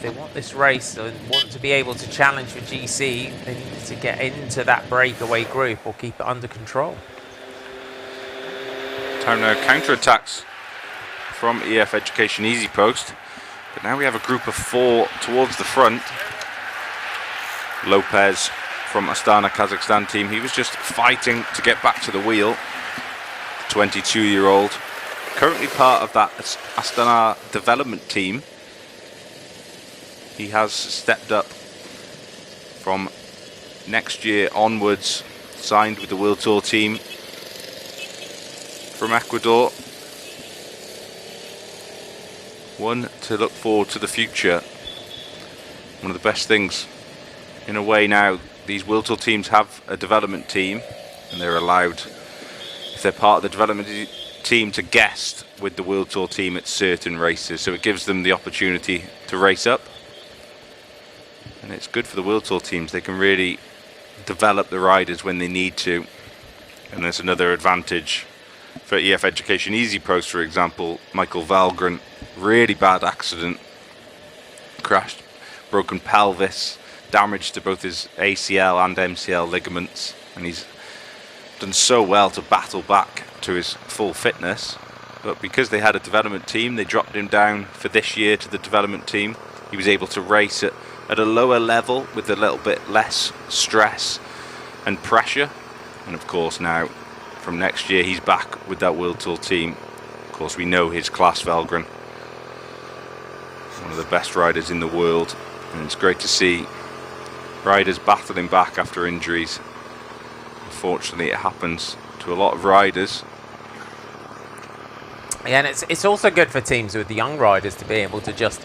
Speaker 1: want this race and want to be able to challenge for GC, they need to get into that breakaway group or keep it under control.
Speaker 2: Time now, counter-attacks from EF Education Easy Post. But now we have a group of 4 towards the front. Lopez from Astana Kazakhstan team, he was just fighting to get back to the wheel. 22-year-old, currently part of that Astana development team. He has stepped up from next year onwards, signed with the World Tour team from Ecuador. one to look forward to the future. One of the best things, in a way now, these World Tour teams have a development team, and they're allowed, if they're part of the development team, to guest with the World Tour team at certain races. So it gives them the opportunity to race up. And it's good for the World Tour teams. They can really develop the riders when they need to. And there's another advantage for EF Education Easy Post, for example. Michael Valgren, really bad accident, crashed, broken pelvis, damage to both his ACL and MCL ligaments, and he's done so well to battle back to his full fitness. But because they had a development team, they dropped him down for this year to the development team. He was able to race at a lower level with a little bit less stress and pressure. And of course now, from next year, he's back with that World Tour team. Of course, we know his class, Valgren, one of the best riders in the world. And it's great to see riders battling back after injuries. Unfortunately, it happens to a lot of riders.
Speaker 1: Yeah, and it's also good for teams with the young riders to be able to just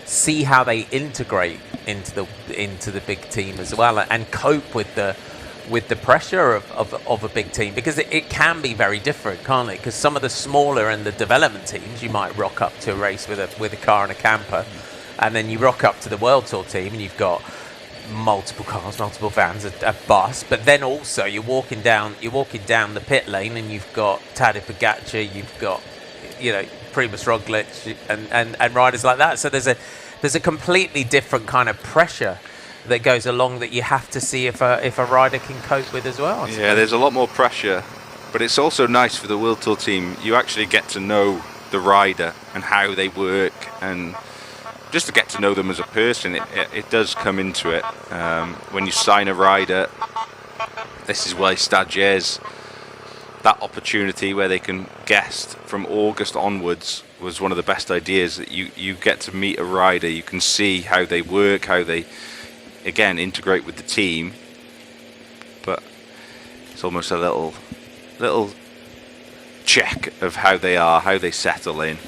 Speaker 1: see how they integrate into the big team as well, and cope with the pressure of a big team, because it can be very different, can't it? Because some of the smaller and the development teams, you might rock up to a race with a car and a camper, and then you rock up to the World Tour team and you've got multiple cars, multiple vans, a bus, but then also you're walking down the pit lane and you've got Tadej Pogačar, you've got, you know, Primož Roglič and riders like that. So there's a completely different kind of pressure that goes along that you have to see if a rider can cope with as well.
Speaker 2: Yeah, there's a lot more pressure, but it's also nice for the World Tour team. You actually get to know the rider and how they work, and just to get to know them as a person. It does come into it. When you sign a rider, this is why stagiaires, that opportunity where they can guest from August onwards, was one of the best ideas. That you get to meet a rider, you can see how they work, how they, again, integrate with the team. But it's almost a little check of how they are, how they settle in.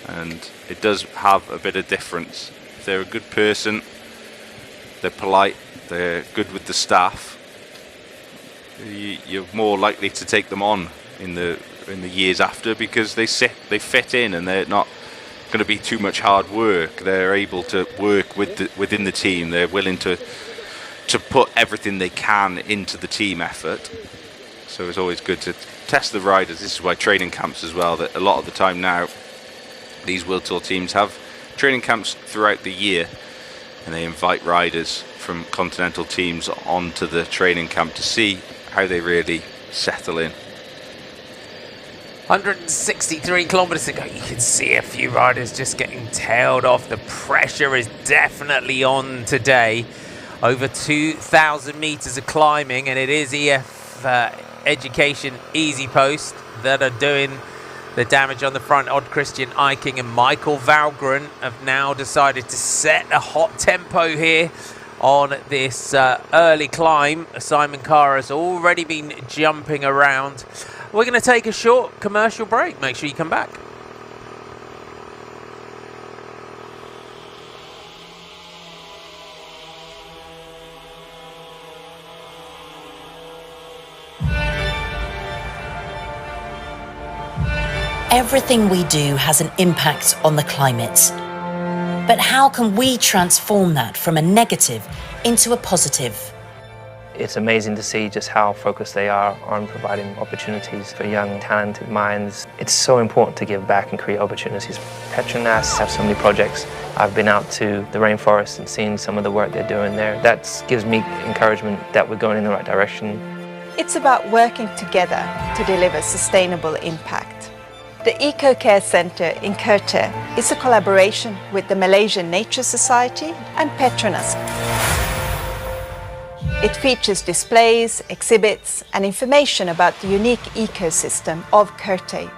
Speaker 2: And it does have a bit of difference. If they're a good person, they're polite, they're good with the staff, you're more likely to take them on in the years after, because they fit in and they're not going to be too much hard work. They're able to work within the team. They're willing to put everything they can into the team effort. So it's always good to test the riders. This is why training camps as well, that a lot of the time now these World Tour teams have training camps throughout the year, and they invite riders from continental teams onto the training camp to see how they really settle in.
Speaker 1: 163 kilometers to go. You can see a few riders just getting tailed off. The pressure is definitely on today. Over 2,000 meters of climbing, and it is EF Education Easy Post that are doing the damage on the front. Odd Christian Eiking and Michael Valgren have now decided to set a hot tempo here on this early climb. Simon Carr has already been jumping around. We're going to take a short commercial break. Make sure you come back.
Speaker 4: Everything we do has an impact on the climate. But how can we transform that from a negative into a positive?
Speaker 5: It's amazing to see just how focused they are on providing opportunities for young, talented minds. It's so important to give back and create opportunities. PETRONAS have so many projects. I've been out to the rainforest and seen some of the work they're doing there. That gives me encouragement that we're going in the right direction.
Speaker 6: It's about working together to deliver sustainable impact. The Eco Care Centre in Kerteh is a collaboration with the Malaysian Nature Society and PETRONAS. It features displays, exhibits and information about the unique ecosystem of Kerteh.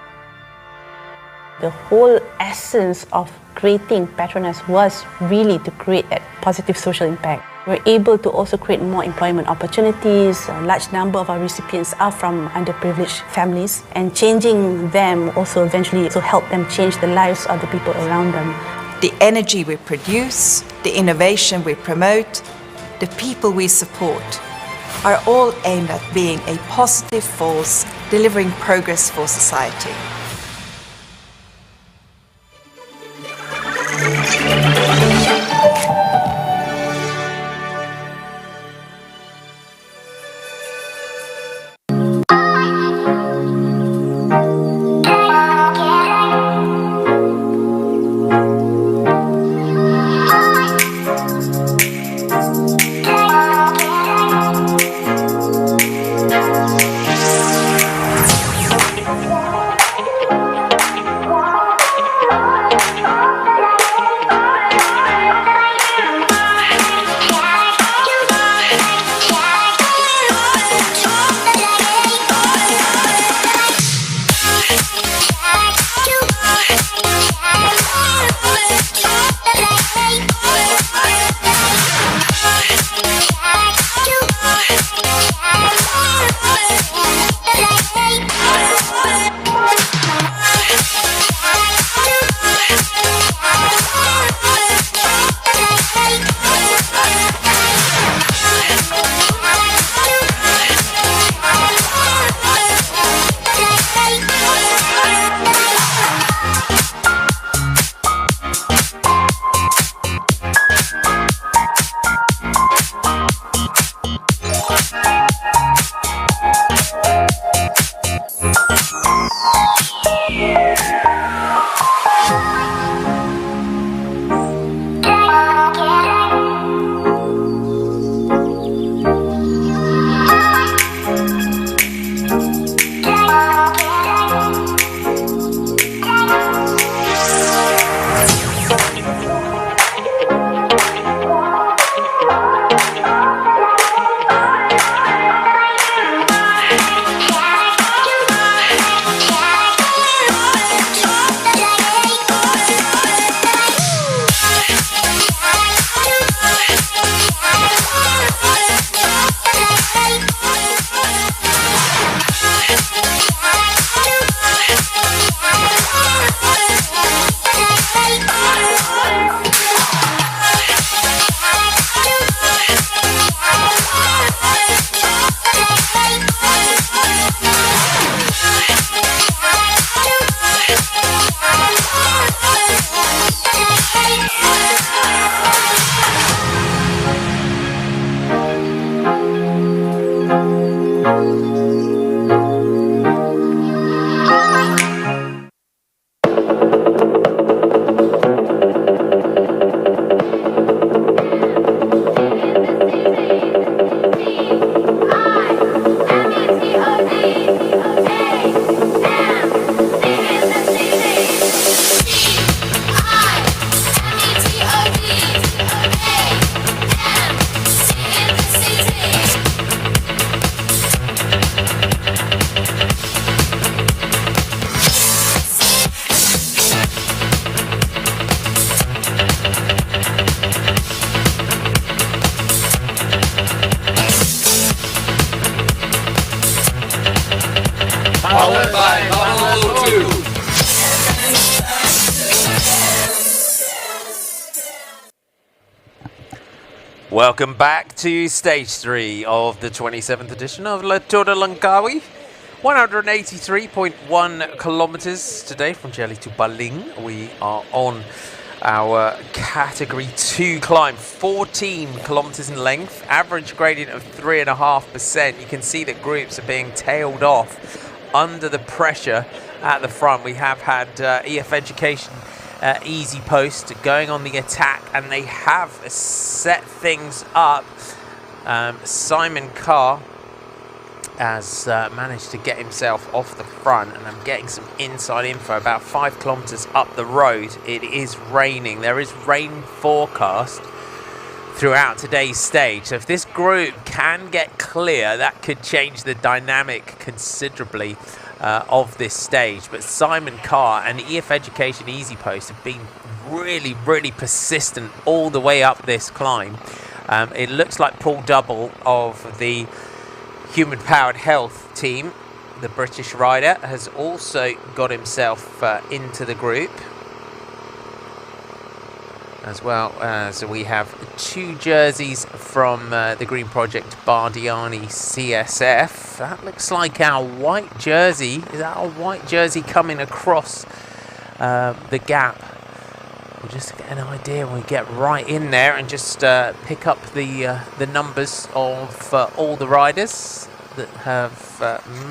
Speaker 7: The whole essence of creating PETRONAS was really to create a positive social impact. We're able to also create more employment opportunities. A large number of our recipients are from underprivileged families, and changing them also eventually to help them change the lives of the people around them.
Speaker 6: The energy we produce, the innovation we promote, the people we support are all aimed at being a positive force, delivering progress for society.
Speaker 8: Powered by Bubble 2.
Speaker 1: Welcome back to stage 3 of the 27th edition of La Tour de Langkawi. 183.1 kilometers today from Jelly to Baling. We are on our category 2 climb, 14 kilometers in length, average gradient of 3.5%. You can see that groups are being tailed off under the pressure at the front. We have had EF Education Easy Post going on the attack, and they have set things up. Simon Carr has managed to get himself off the front, and I'm getting some inside info. About 5 kilometers up the road, it is raining. There is rain forecast throughout today's stage, so if this group can get clear, that could change the dynamic considerably of this stage. But Simon Carr and EF Education Easy Post have been really persistent all the way up this climb. It looks like Paul Double of the Human Powered Health team, the British rider, has also got himself into the group. As well as we have 2 jerseys from the Green Project Bardiani CSF. That looks like our white jersey. Is that our white jersey coming across the gap? We'll just get an idea when we get right in there and just pick up the numbers of all the riders that have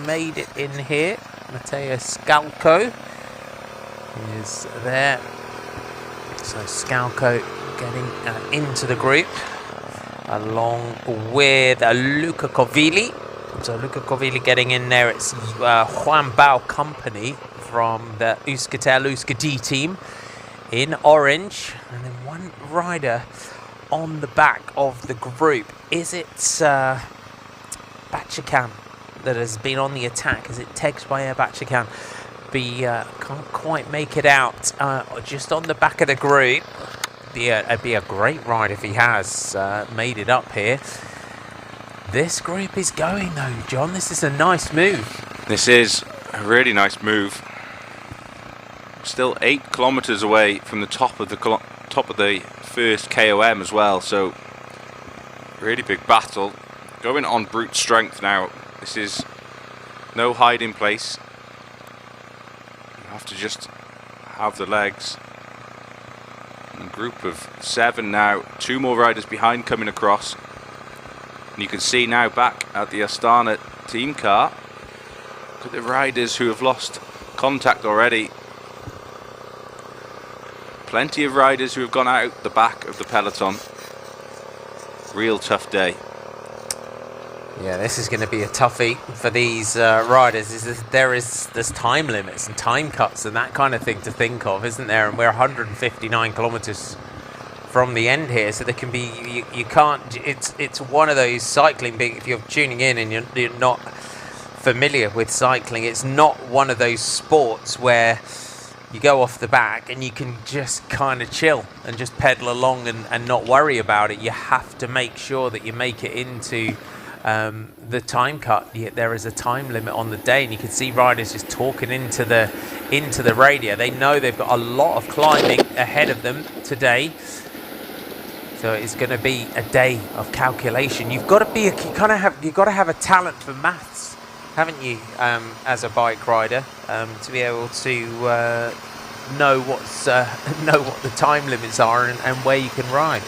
Speaker 1: made it in here. Matteo Scalco is there. So Scalco getting into the group along with Luca Covilli. So Luca Covilli getting in there. It's Juan Bao Company from the Euskaltel-Euskadi team in orange. And then one rider on the back of the group. Is it Bachakan that has been on the attack? Is it Tegsbayer Bachakan? Can't quite make it out. Just on the back of the group. It'd be a great ride if he has made it up here. This group is going though, John. This is a nice move.
Speaker 2: This is a really nice move. Still 8 kilometers away from the top of the first KOM as well. So really big battle. Going on brute strength now. This is no hiding place. You have to just have the legs. And a group of 7 now. 2 more riders behind coming across. And you can see now back at the Astana team car. Look at the riders who have lost contact already. Plenty of riders who have gone out the back of the peloton. Real tough day.
Speaker 1: Yeah, this is going to be a toughie for these riders. There's time limits and time cuts and that kind of thing to think of, isn't there? And we're 159 kilometers from the end here, so there can be you can't. It's one of those cycling. If you're tuning in and you're not familiar with cycling, it's not one of those sports where you go off the back and you can just kind of chill and just pedal along and not worry about it. You have to make sure that you make it into the time cut. There is a time limit on the day, and you can see riders just talking into the radio. They know they've got a lot of climbing ahead of them today, so it's going to be a day of calculation. You've got to have a talent for maths, haven't you, as a bike rider, to be able to know what the time limits are and where you can ride.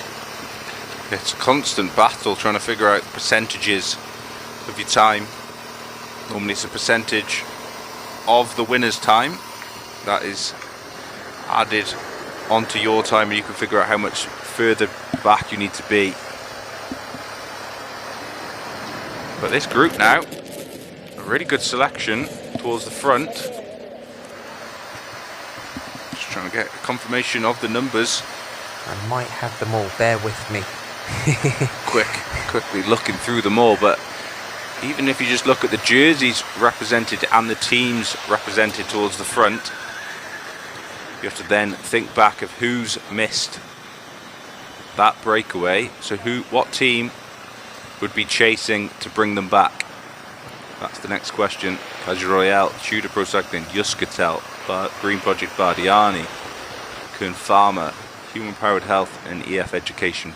Speaker 2: It's a constant battle trying to figure out percentages of your time. Normally it's a percentage of the winner's time that is added onto your time, and you can figure out how much further back you need to be. But this group now, a really good selection towards the front. Just trying to get confirmation of the numbers.
Speaker 1: I might have them all, bear with me.
Speaker 2: Quickly looking through them all, but even if you just look at the jerseys represented and the teams represented towards the front, you have to then think back of who's missed that breakaway. So what team would be chasing to bring them back? That's the next question. Casa Royale, Tudor Pro Cycling, Euskaltel, Green Project Bardiani, Kern Pharma, Human Powered Health and EF Education.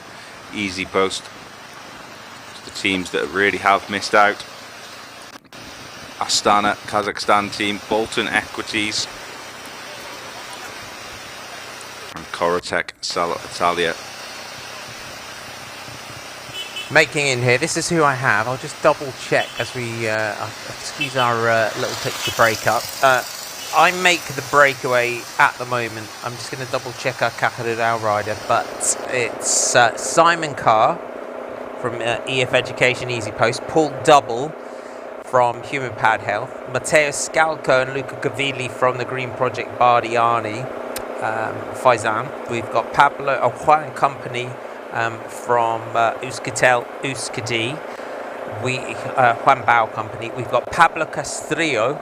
Speaker 2: Easy Post. It's the teams that really have missed out. Astana, Kazakhstan team, Bolton Equities, and Korotec Italia.
Speaker 1: Making in here, this is who I have. I'll just double check as we excuse our little picture breakup. I make the breakaway at the moment. I'm just going to double check our Caja rider, but it's Simon Carr from EF Education Easy Post, Paul Double from Human Powered Health, Matteo Scalco and Luca Gavilli from the Green Project Bardiani, Faizan. We've got Pablo Juan Company from Euskaltel-Euskadi. Juan Bao Company. We've got Pablo Castrillo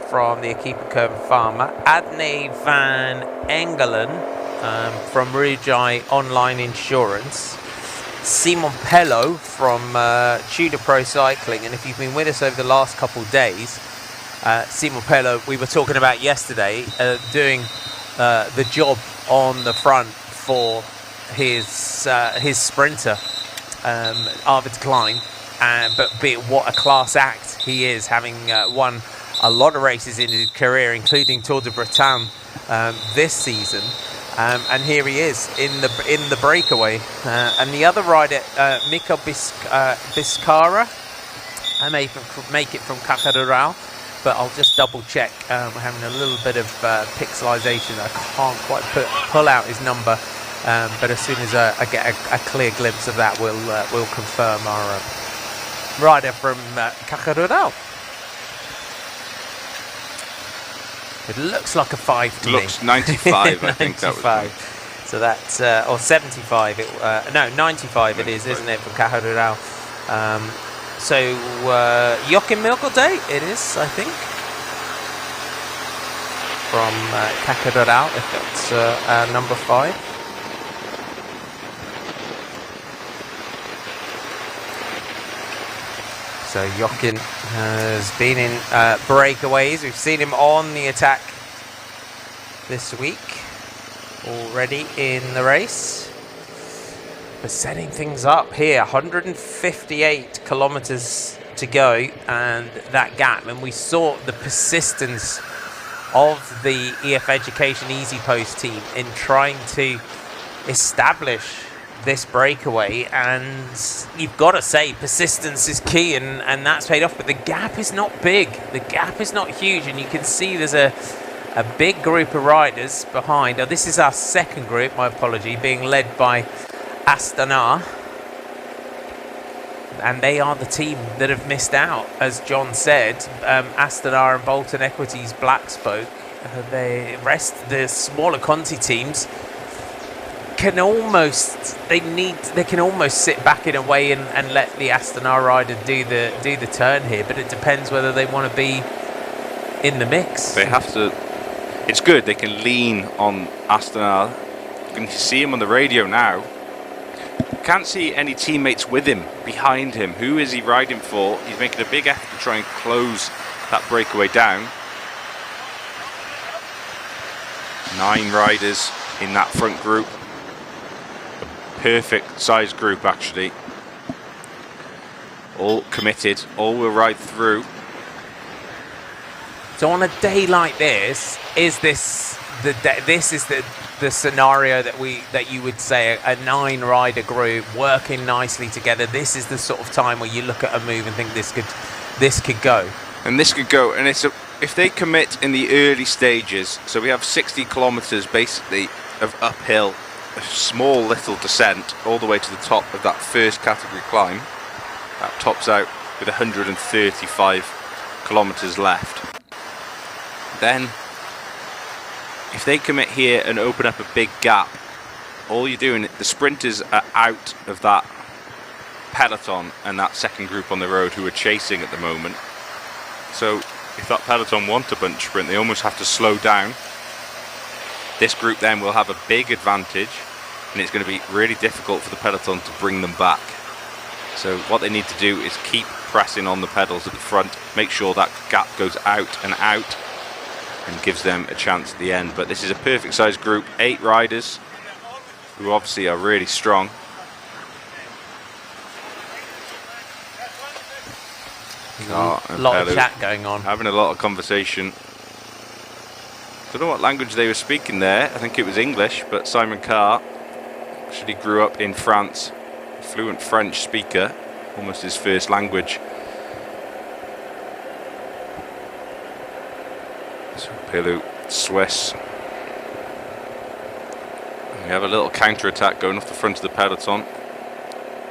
Speaker 1: from the Equipa Kern Pharma, Adne van Engelen from Rujai Online Insurance, Simon Pello from Tudor Pro Cycling. And if you've been with us over the last couple of days, Simon Pello, we were talking about yesterday, doing the job on the front for his sprinter, Arvid Klein. But what a class act he is, having won a lot of races in his career, including Tour de Bretagne this season. And here he is in the breakaway. And the other rider, Mika Biscara, I may make it from Cajarural, but I'll just double check. We're having a little bit of pixelization. I can't quite pull out his number, but as soon as I get a clear glimpse of that, we'll confirm our rider from Cajarural. It looks like a 5 to me.
Speaker 2: Looks 95, I think that was.
Speaker 1: So that's, or 75, no, 95 it is, isn't it, from Cajarural. So, Joachim Milkelde, it is, I think, from Cajarural, if that's number 5. So Jochen has been in breakaways. We've seen him on the attack this week already in the race. We're setting things up here. 158 kilometers to go, and that gap. And we saw the persistence of the EF Education Easy Post team in trying to establish this breakaway, and you've got to say persistence is key, and that's paid off. But the gap is not big, the gap is not huge, and you can see there's a big group of riders behind. Now, this is our second group, my apology, being led by Astana, and they are the team that have missed out, as John said. Astana and Bolton Equities Black Spoke, the smaller Conti teams can almost sit back in a way and let the Astana rider do the turn here, but it depends whether they want to be in the mix.
Speaker 2: They have to. It's good they can lean on Astana. You can see him on the radio now. Can't see any teammates with him, behind him. Who is he riding for? He's making a big effort to try and close that breakaway down. 9 riders in that front group. Perfect size group, actually. All committed, all will ride through.
Speaker 1: So on a day like this, is this the scenario that you would say a 9 rider group working nicely together? This is the sort of time where you look at a move and think this could go.
Speaker 2: And this could go, and if they commit in the early stages, so we have 60 kilometers basically of uphill, a small little descent all the way to the top of that first category climb. That tops out with 135 kilometers left. Then if they commit here and open up a big gap, all you're doing, the sprinters are out of that peloton and that second group on the road who are chasing at the moment. So if that peloton want a bunch sprint, they almost have to slow down. This group then will have a big advantage, and it's going to be really difficult for the peloton to bring them back. So what they need to do is keep pressing on the pedals at the front, make sure that gap goes out and out, and gives them a chance at the end. But this is a perfect size group, 8 riders, who obviously are really strong.
Speaker 1: A lot of chat going on.
Speaker 2: Having a lot of conversation. Don't know what language they were speaking there. I think it was English, but Simon Carr actually grew up in France, fluent French speaker, almost his first language. So Pelou, Swiss. We have a little counter-attack going off the front of the peloton.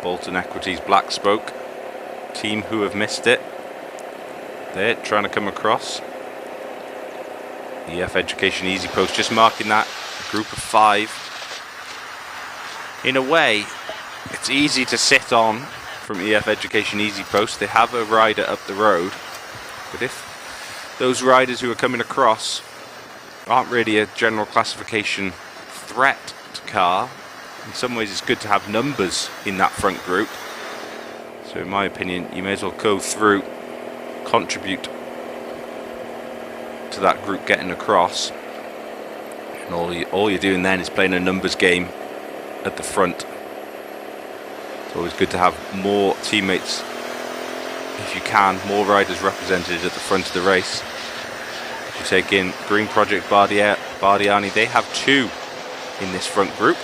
Speaker 2: Bolton Equities Black Spoke, team who have missed it. They're trying to come across. EF Education Easy Post just marking that group of 5. In a way, it's easy to sit on from EF Education Easy Post. They have a rider up the road, but if those riders who are coming across aren't really a general classification threat to Carr, In some ways, it's good to have numbers in that front group. So in my opinion, you may as well go through, contribute to that group getting across. And all you're doing then is playing a numbers game at the front. It's always good to have more teammates, if you can, more riders represented at the front of the race. If you take in Green Project Bardiani, they have 2 in this front group.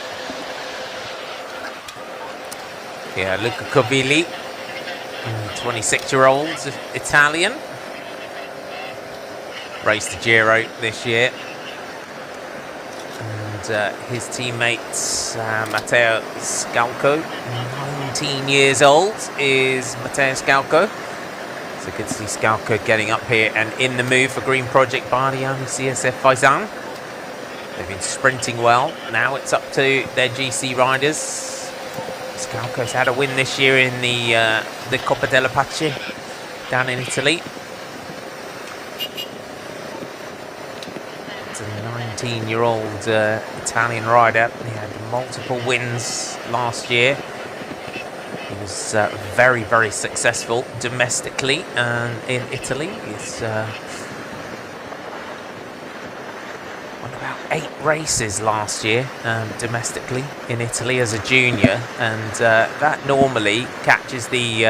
Speaker 1: Yeah, Luca Covilli, 26-year-old Italian. Raced the Giro this year. And his teammates, Matteo Scalco, 19 years old, is Matteo Scalco. So good to see Scalco getting up here and in the move for Green Project Bardiani CSF Faizan. They've been sprinting well. Now it's up to their GC riders. Scalco's had a win this year in the Coppa della Pace down in Italy. It's a 19-year-old Italian rider. He had multiple wins last year. He was very, very successful domestically and in Italy. He's won about 8 races last year domestically in Italy as a junior, and that normally catches the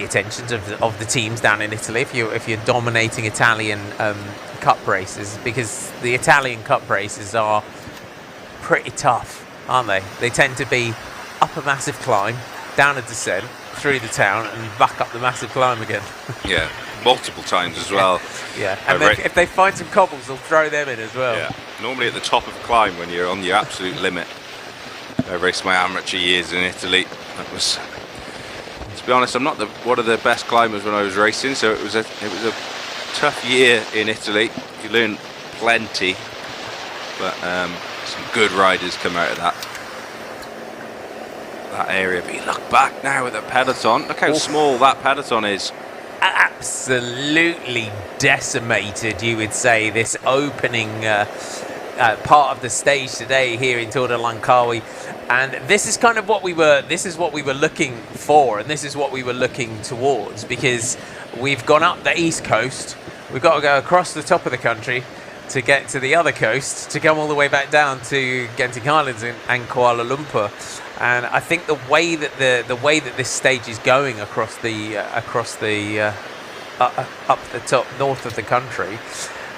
Speaker 1: attentions of the teams down in Italy if you're dominating Italian Cup races, because the Italian Cup races are pretty tough, aren't they? They tend to be up a massive climb, down a descent, through the town, and back up the massive climb again.
Speaker 2: Yeah, multiple times as well.
Speaker 1: Yeah, and if they find some cobbles, they'll throw them in as well.
Speaker 2: Yeah, normally at the top of a climb when you're on your absolute limit. I raced my amateur years in Italy. That was, to be honest, I'm not one of the best climbers when I was racing, so it was a tough year in Italy. You learn plenty, but some good riders come out of that area. But you look back now at the peloton, look how small that peloton is.
Speaker 1: Absolutely decimated, you would say, this opening part of the stage today here in Tour de Langkawi. And this is kind of what we were looking for, and this is what we were looking towards, because we've gone up the east coast, we've got to go across the top of the country to get to the other coast, to come all the way back down to Genting Highlands and Kuala Lumpur. And I think the way that this stage is going across the up the top north of the country,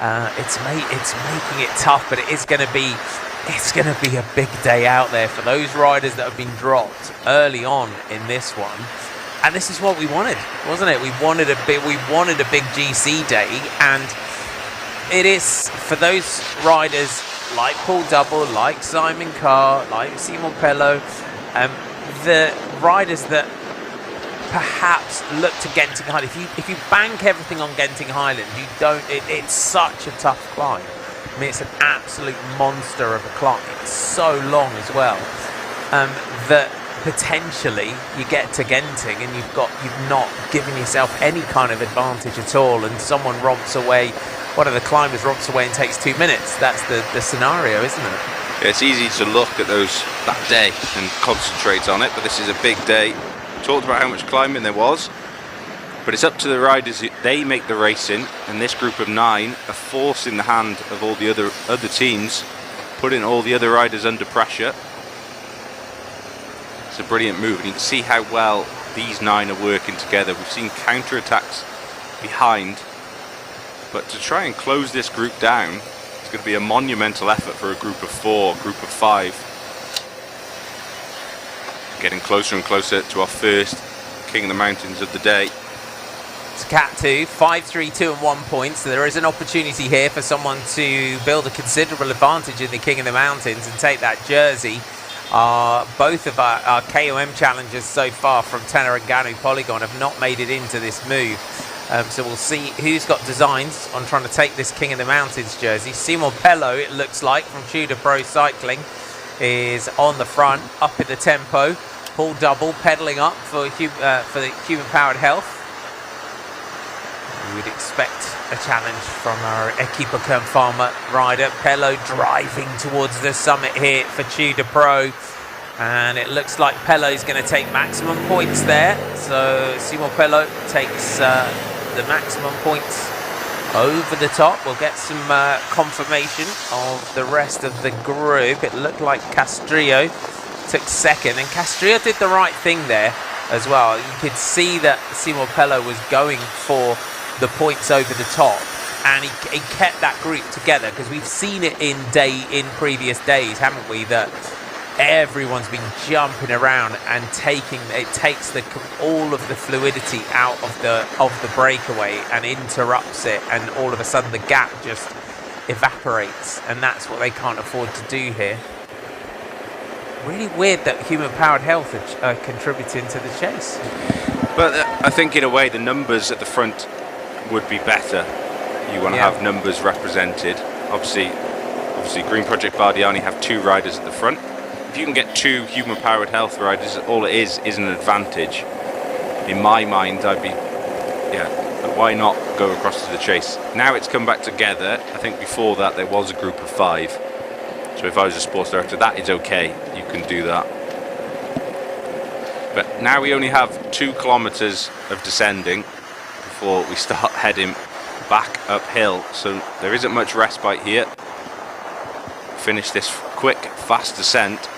Speaker 1: it's making it tough. But it's going to be a big day out there for those riders that have been dropped early on in this one. And this is what we wanted, wasn't it? We wanted a big GC day, and it is for those riders like Paul Double, like Simon Carr, like Simon Pello, the riders that perhaps look to Genting Highland. If you bank everything on Genting Highland, you don't. It's such a tough climb. I mean, it's an absolute monster of a climb. It's so long as well that potentially you get to Genting and you've not given yourself any kind of advantage at all, and someone romps away. One of the climbers romps away and takes 2 minutes. That's the scenario, isn't it?
Speaker 2: Yeah, it's easy to look at that day and concentrate on it, but this is a big day. Talked about how much climbing there was, but it's up to the riders. They make the racing, and this group of 9 are forcing the hand of all the other teams, putting all the other riders under pressure. It's a brilliant move, and you can see how well these 9 are working together. We've seen counter-attacks behind, but to try and close this group down, it's going to be a monumental effort for a group of 4, group of 5. Getting closer and closer to our first King of the Mountains of the day.
Speaker 1: It's Cat 2, 5, 3, 2 and 1 points. So there is an opportunity here for someone to build a considerable advantage in the King of the Mountains and take that jersey. Both of our KOM challengers so far from Tenerifano Polygon have not made it into this move. So we'll see who's got designs on trying to take this King of the Mountains jersey. Simon Pello, it looks like, from Tudor Pro Cycling, is on the front, up in the tempo. Paul Double pedalling up for the human-powered health. we'd expect a challenge from our Equipa Farmer rider. Pello driving towards the summit here for Tudor Pro. And it looks like Pello's going to take maximum points there. So Simo Pello takes the maximum points over the top. We'll get some confirmation of the rest of the group. It looked like Castrillo took second, and Castrillo did the right thing there as well. You could see that Simo Pello was going for the points over the top, and he kept that group together, because we've seen it in previous days, haven't we, that everyone's been jumping around and it takes all of the fluidity out of the breakaway and interrupts it, and all of a sudden the gap just evaporates, and that's what they can't afford to do here. Really weird that human powered health are contributing to the chase.
Speaker 2: But I think in a way the numbers at the front would be better. You want to have numbers represented. Obviously Green Project Bardiani have 2 riders at the front. If you can get 2 human powered health riders, all it is an advantage. In my mind, I'd be, why not go across to the chase? Now it's come back together. I think before that there was a group of 5. So if I was a sports director, that is okay. You can do that. But now we only have 2 kilometers of descending before we start heading back uphill. So there isn't much respite here. Finish this quick, fast descent,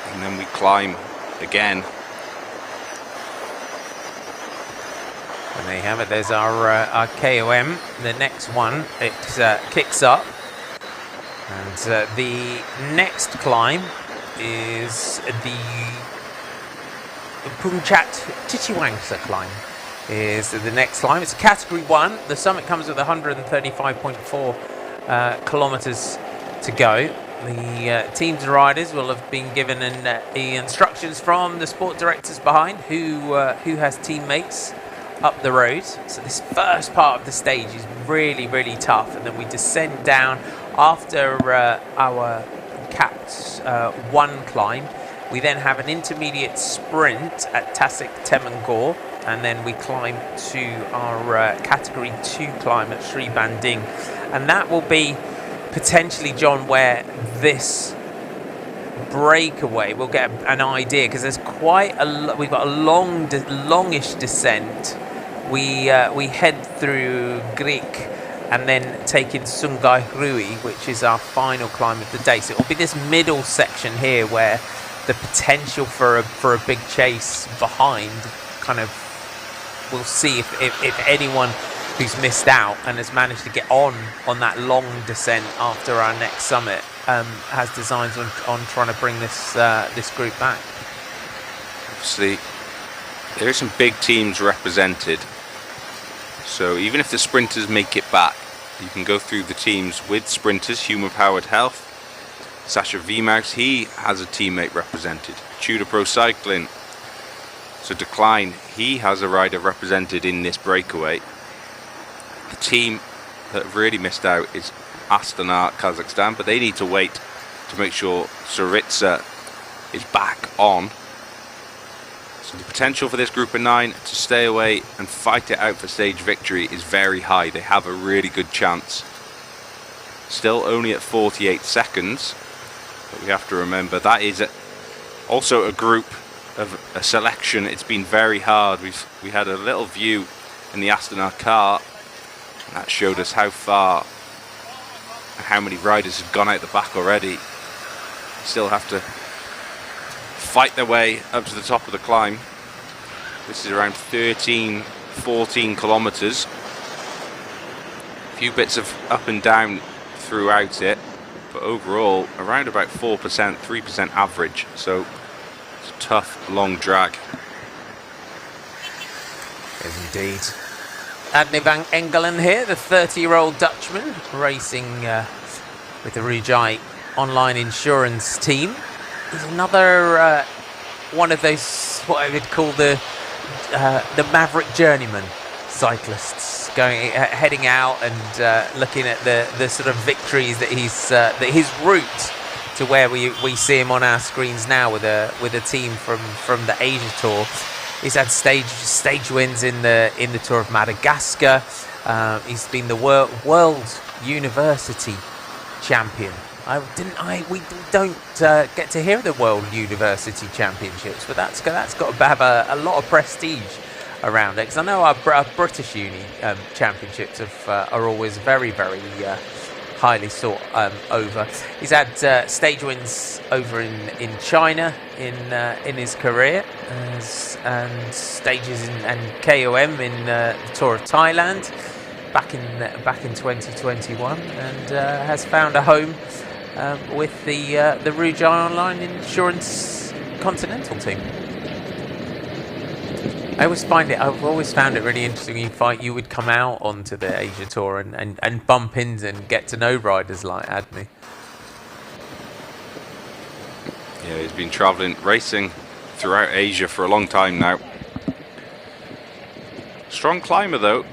Speaker 2: and then we climb again.
Speaker 1: And there you have it. There's our KOM. The next one, it kicks up. And the next climb is the Punchat Chichiwangsa climb. Is the next climb. It's a category 1. The summit comes with 135.4 kilometers to go. The teams and riders will have been given the instructions from the sport directors behind, who has teammates up the road. So this first part of the stage is really, really tough, and then we descend down after our capped 1 climb. We then have an intermediate sprint at Tasik Temangor, and then we climb to our category 2 climb at Sri Banding, and that will be potentially, John, where this breakaway we'll get an idea, because there's quite a we've got a longish descent. We head through Greek and then take in Sungai Rui, which is our final climb of the day. So it will be this middle section here where the potential for a big chase behind, kind of, we'll see if anyone who's missed out and has managed to get on that long descent after our next summit has designs on trying to bring this group back.
Speaker 2: Obviously, there are some big teams represented, so even if the sprinters make it back, you can go through the teams with sprinters. Human Powered Health, Sasha Vmax, he has a teammate represented. Tudor Pro Cycling, so Decline, he has a rider represented in this breakaway. The team that have really missed out is Astana, Kazakhstan, but they need to wait to make sure Saritsa is back on. So the potential for this group of 9 to stay away and fight it out for stage victory is very high. They have a really good chance. Still only at 48 seconds, but we have to remember that is also a group of a selection. It's been very hard. We had a little view in the Astana car, and that showed us how far and how many riders have gone out the back already. Still have to fight their way up to the top of the climb. This is around 13, 14 kilometers. A few bits of up and down throughout it, but overall around about 4%, 3% average. So it's a tough, long drag.
Speaker 1: Yes, indeed. Adne van Engelen here, the 30-year-old Dutchman, racing with the Rujai online insurance team. He's another one of those, what I would call the maverick journeyman cyclists, heading out and looking at the sort of victories that his route to where we see him on our screens now with a team from the Asia Tour. He's had stage wins in the Tour of Madagascar. He's been the world university champion. We don't get to hear the World University Championships, but that's got to have a lot of prestige around it. Because I know our British uni championships are always very, very highly sought over. He's had stage wins over in China in his career, and stages and KOM in the Tour of Thailand back in 2021, and has found a home with the Rouge Online Insurance Continental team. I've always found it really interesting. You would come out onto the Asia Tour and bump into and get to know riders like Admi.
Speaker 2: Yeah, he's been racing throughout Asia for a long time now. Strong climber though.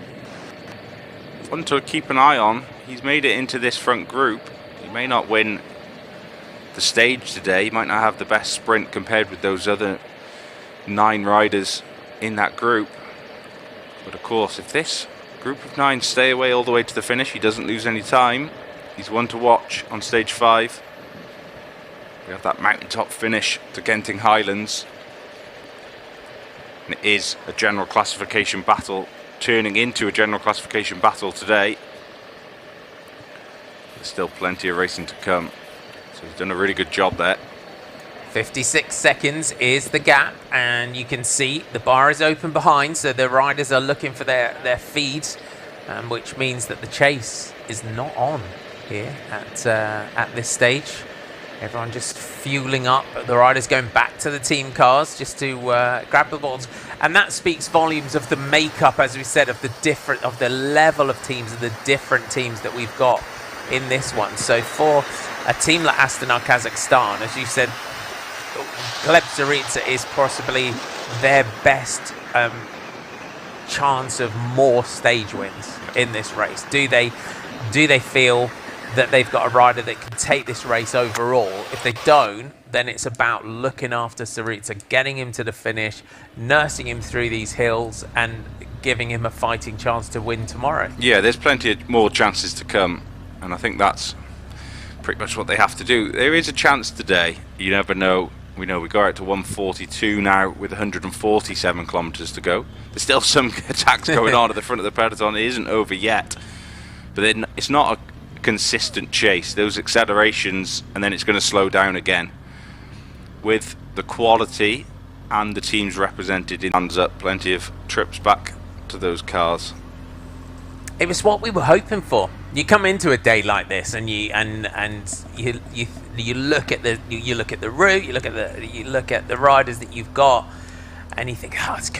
Speaker 2: One to keep an eye on. He's made it into this front group. He may not win the stage today. He might not have the best sprint compared with those other 9 riders in that group, but of course if this group of 9 stay away all the way to the finish, he doesn't lose any time. He's one to watch on stage 5. We have that mountaintop finish to Genting Highlands, and it is a general classification battle turning into a general classification battle today. There's still plenty of racing to come, so he's done a really good job there.
Speaker 1: 56 seconds is the gap, and you can see the bar is open behind, so the riders are looking for their feeds, which means that the chase is not on here at this stage. Everyone just fueling up. The riders going back to the team cars just to grab the boards, and that speaks volumes of the makeup, as we said, of the level of teams and the different teams that we've got in this one. So for a team like Astana Kazakhstan, as you said, Gleb Syriza is possibly their best chance of more stage wins in this race. Do they feel that they've got a rider that can take this race overall? If they don't, then it's about looking after Syriza, getting him to the finish, nursing him through these hills, and giving him a fighting chance to win tomorrow. Yeah,
Speaker 2: there's plenty of more chances to come, and I think that's pretty much what they have to do. There is a chance today. You never know. We know we got out to 142 now with 147 kilometers to go. There's still some attacks going on at the front of the peloton. It isn't over yet, but then it's not a consistent chase. Those accelerations, and then it's going to slow down again. With the quality and the teams represented in hands up, plenty of trips back to those cars.
Speaker 1: It was what we were hoping for. You come into a day like this, and you look at the route, you look at the riders that you've got, and you think, oh, this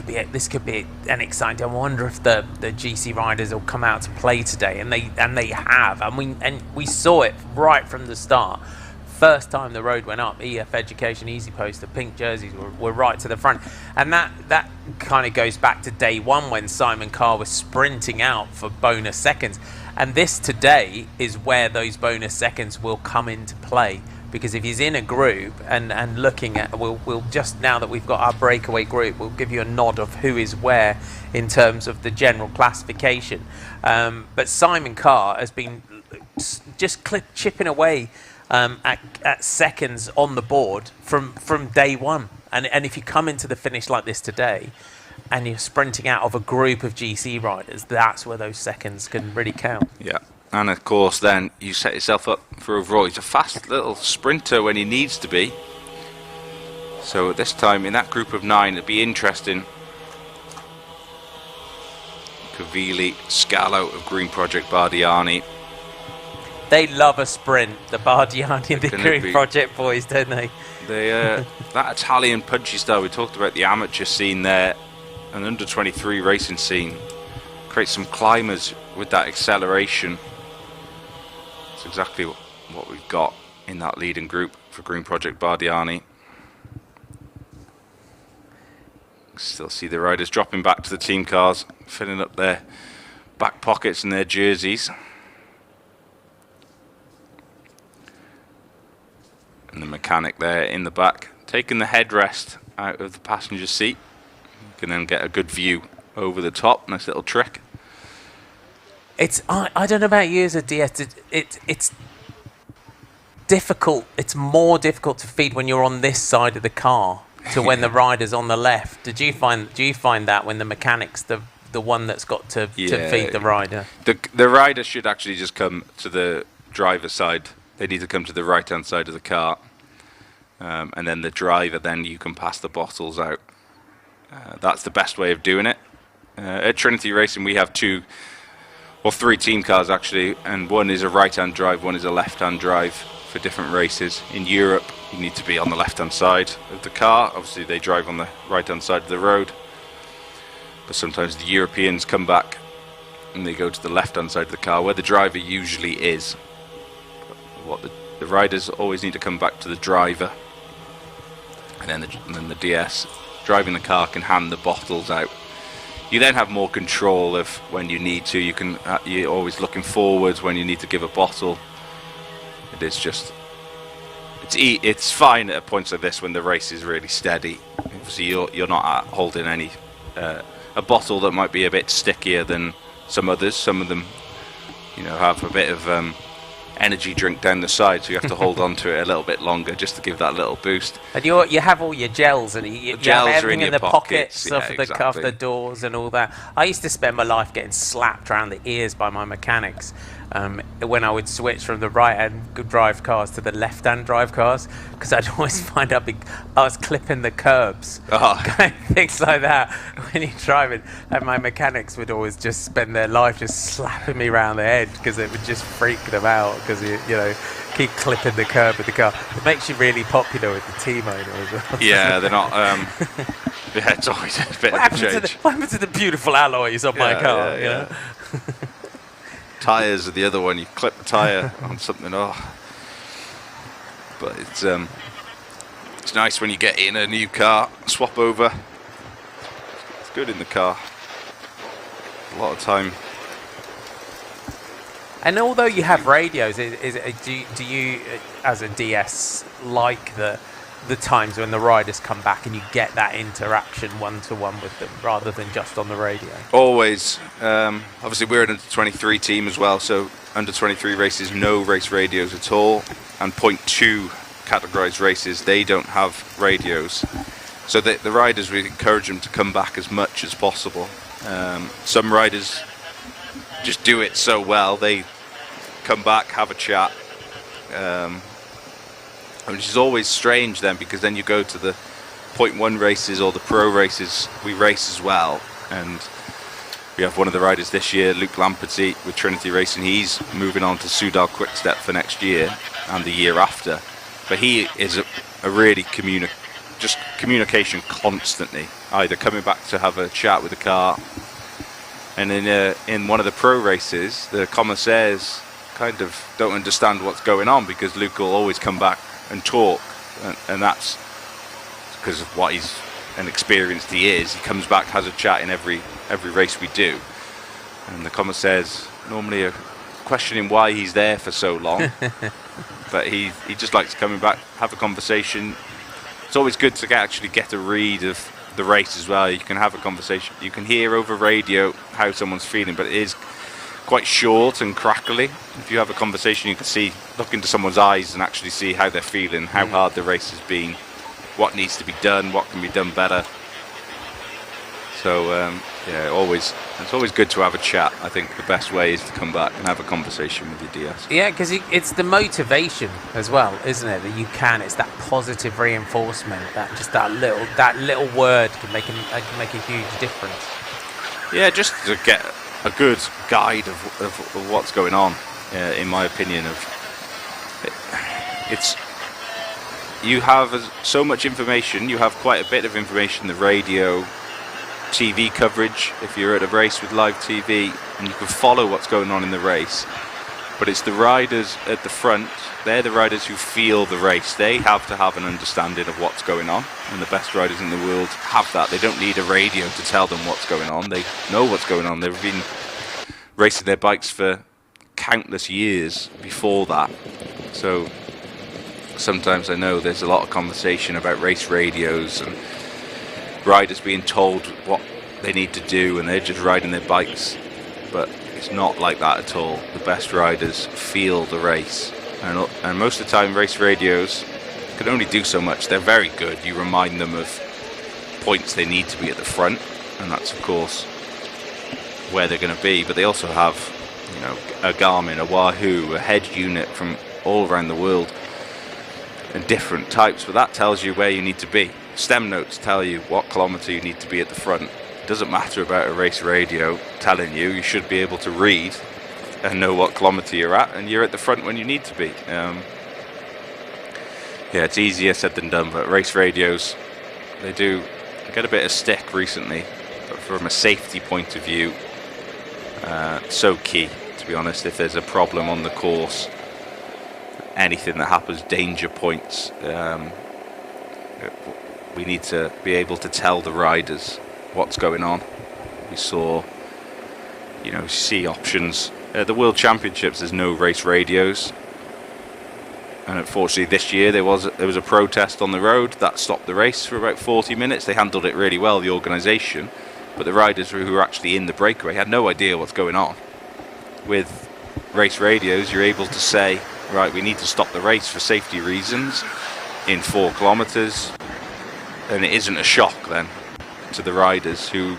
Speaker 1: could be an exciting. I wonder if the GC riders will come out to play today, and they have, and we saw it right from the start. First time the road went up, EF Education Easy Post, the pink jerseys were right to the front, and that kind of goes back to day one when Simon Carr was sprinting out for bonus seconds, and this today is where those bonus seconds will come into play, because if he's in a group and looking at, we'll just, now that we've got our breakaway group, we'll give you a nod of who is where in terms of the general classification, but Simon Carr has been just chipping away at seconds on the board from day one, and if you come into the finish like this today and you're sprinting out of a group of GC riders, that's where those seconds can really count.
Speaker 2: Yeah, and of course then you set yourself up for overall. He's a fast little sprinter when he needs to be, so at this time in that group of 9 it'd be interesting. Kavili, Scalo of Green Project Bardiani.
Speaker 1: They love a sprint, the Bardiani and the Green Project boys, don't they?
Speaker 2: That Italian punchy style, we talked about the amateur scene there, an under-23 racing scene. Create some climbers with that acceleration. It's exactly what we've got in that leading group for Green Project Bardiani. Still see the riders dropping back to the team cars, filling up their back pockets and their jerseys. And the mechanic there in the back, taking the headrest out of the passenger seat. You can then get a good view over the top. Nice little trick.
Speaker 1: I don't know about you as a DS. It's difficult. It's more difficult to feed when you're on this side of the car to when the rider's on the left. Do you find that when the mechanic's the one that's got to feed the rider?
Speaker 2: The rider should actually just come to the driver's side. They need to come to the right-hand side of the car. And then the driver, then you can pass the bottles out. That's the best way of doing it. At Trinity Racing, we have 3 team cars actually, and one is a right-hand drive, one is a left-hand drive for different races. In Europe, you need to be on the left-hand side of the car. Obviously, they drive on the right-hand side of the road. But sometimes the Europeans come back and they go to the left-hand side of the car, where the driver usually is. What the riders always need to come back to the driver, and then the DS driving the car can hand the bottles out. You then have more control of when you need to. You're always looking forwards when you need to give a bottle. It is just it's fine at points like this when the race is really steady. Obviously, you're not holding any a bottle that might be a bit stickier than some others. Some of them, have a bit of energy drink down the side, so you have to hold on to it a little bit longer just to give that little boost.
Speaker 1: And you have all your gels, and you have everything in the pockets of the doors and all that. I used to spend my life getting slapped around the ears by my mechanics when I would switch from the right-hand drive cars to the left-hand drive cars, because I'd always find I was clipping the curbs, things like that when you're driving, and my mechanics would always just spend their life just slapping me around the head because it would just freak them out, because keep clipping the curb with the car. It makes you really popular with the team owner as well.
Speaker 2: Yeah, they're not. Yeah, it's always a bit of a change.
Speaker 1: What happened to the beautiful alloys on my car?
Speaker 2: Yeah. Tyres are the other one. You clip the tyre on something. But it's nice when you get in a new car, swap over. It's good in the car. A lot of time.
Speaker 1: And although you have radios, do you, as a DS, like the times when the riders come back and you get that interaction one-to-one with them, rather than just on the radio?
Speaker 2: Always. Obviously, we're an under-23 team as well, so under-23 races, no race radios at all. And point 2 categorised races, they don't have radios. So the riders, we encourage them to come back as much as possible. Some riders just do it so well, they come back, have a chat, which is always strange then, because then you go to the 0.1 races or the pro races, we race as well, and we have one of the riders this year, Luke Lamperty with Trinity Racing. He's moving on to Soudal Quickstep for next year and the year after, but he is a really communication constantly, either coming back to have a chat with the car. And in one of the pro races, the commissaires kind of don't understand what's going on, because Luke will always come back and talk, and that's because of what he's and experienced he is. He comes back, has a chat in every race we do, and the commissaires normally are questioning why he's there for so long. But he just likes coming back, have a conversation. It's always good to actually get a read of the race as well. You can have a conversation, you can hear over radio how someone's feeling, but it is quite short and crackly. If you have a conversation, you can look into someone's eyes and actually see how they're feeling, how hard the race has been, what needs to be done, what can be done better. So it's always good to have a chat. I think the best way is to come back and have a conversation with your DS.
Speaker 1: Yeah, because it's the motivation as well, isn't it? That it's that positive reinforcement, that little word can make a huge difference.
Speaker 2: Yeah, just to get a good guide of what's going on, in my opinion. You have so much information. You have quite a bit of information, the radio, TV coverage, if you're at a race with live TV, and you can follow what's going on in the race. But it's the riders at the front, they're the riders who feel the race. They have to have an understanding of what's going on, and the best riders in the world have that. They don't need a radio to tell them what's going on. They know what's going on. They've been racing their bikes for countless years before that. So sometimes I know there's a lot of conversation about race radios and riders being told what they need to do and they're just riding their bikes. But it's not like that at all. The best riders feel the race, and most of the time race radios can only do so much. They're very good. You remind them of points they need to be at the front, and that's of course where they're going to be. But they also have, you know, a Garmin, a Wahoo, a head unit from all around the world and different types, but that tells you where you need to be. Stem notes tell you what kilometre you need to be at the front. It doesn't matter about a race radio telling you. You should be able to read and know what kilometre you're at, and you're at the front when you need to be. Yeah, it's easier said than done, but race radios, they get a bit of stick recently, but from a safety point of view, so key, to be honest. If there's a problem on the course, anything that happens, danger points, we need to be able to tell the riders what's going on. We saw, you know, C options. The World Championships, there's no race radios, and unfortunately this year there was a protest on the road that stopped the race for about 40 minutes. They handled it really well, the organisation, but the riders who were actually in the breakaway had no idea what's going on. With race radios, you're able to say, right, we need to stop the race for safety reasons in 4 kilometres, and it isn't a shock then to the riders who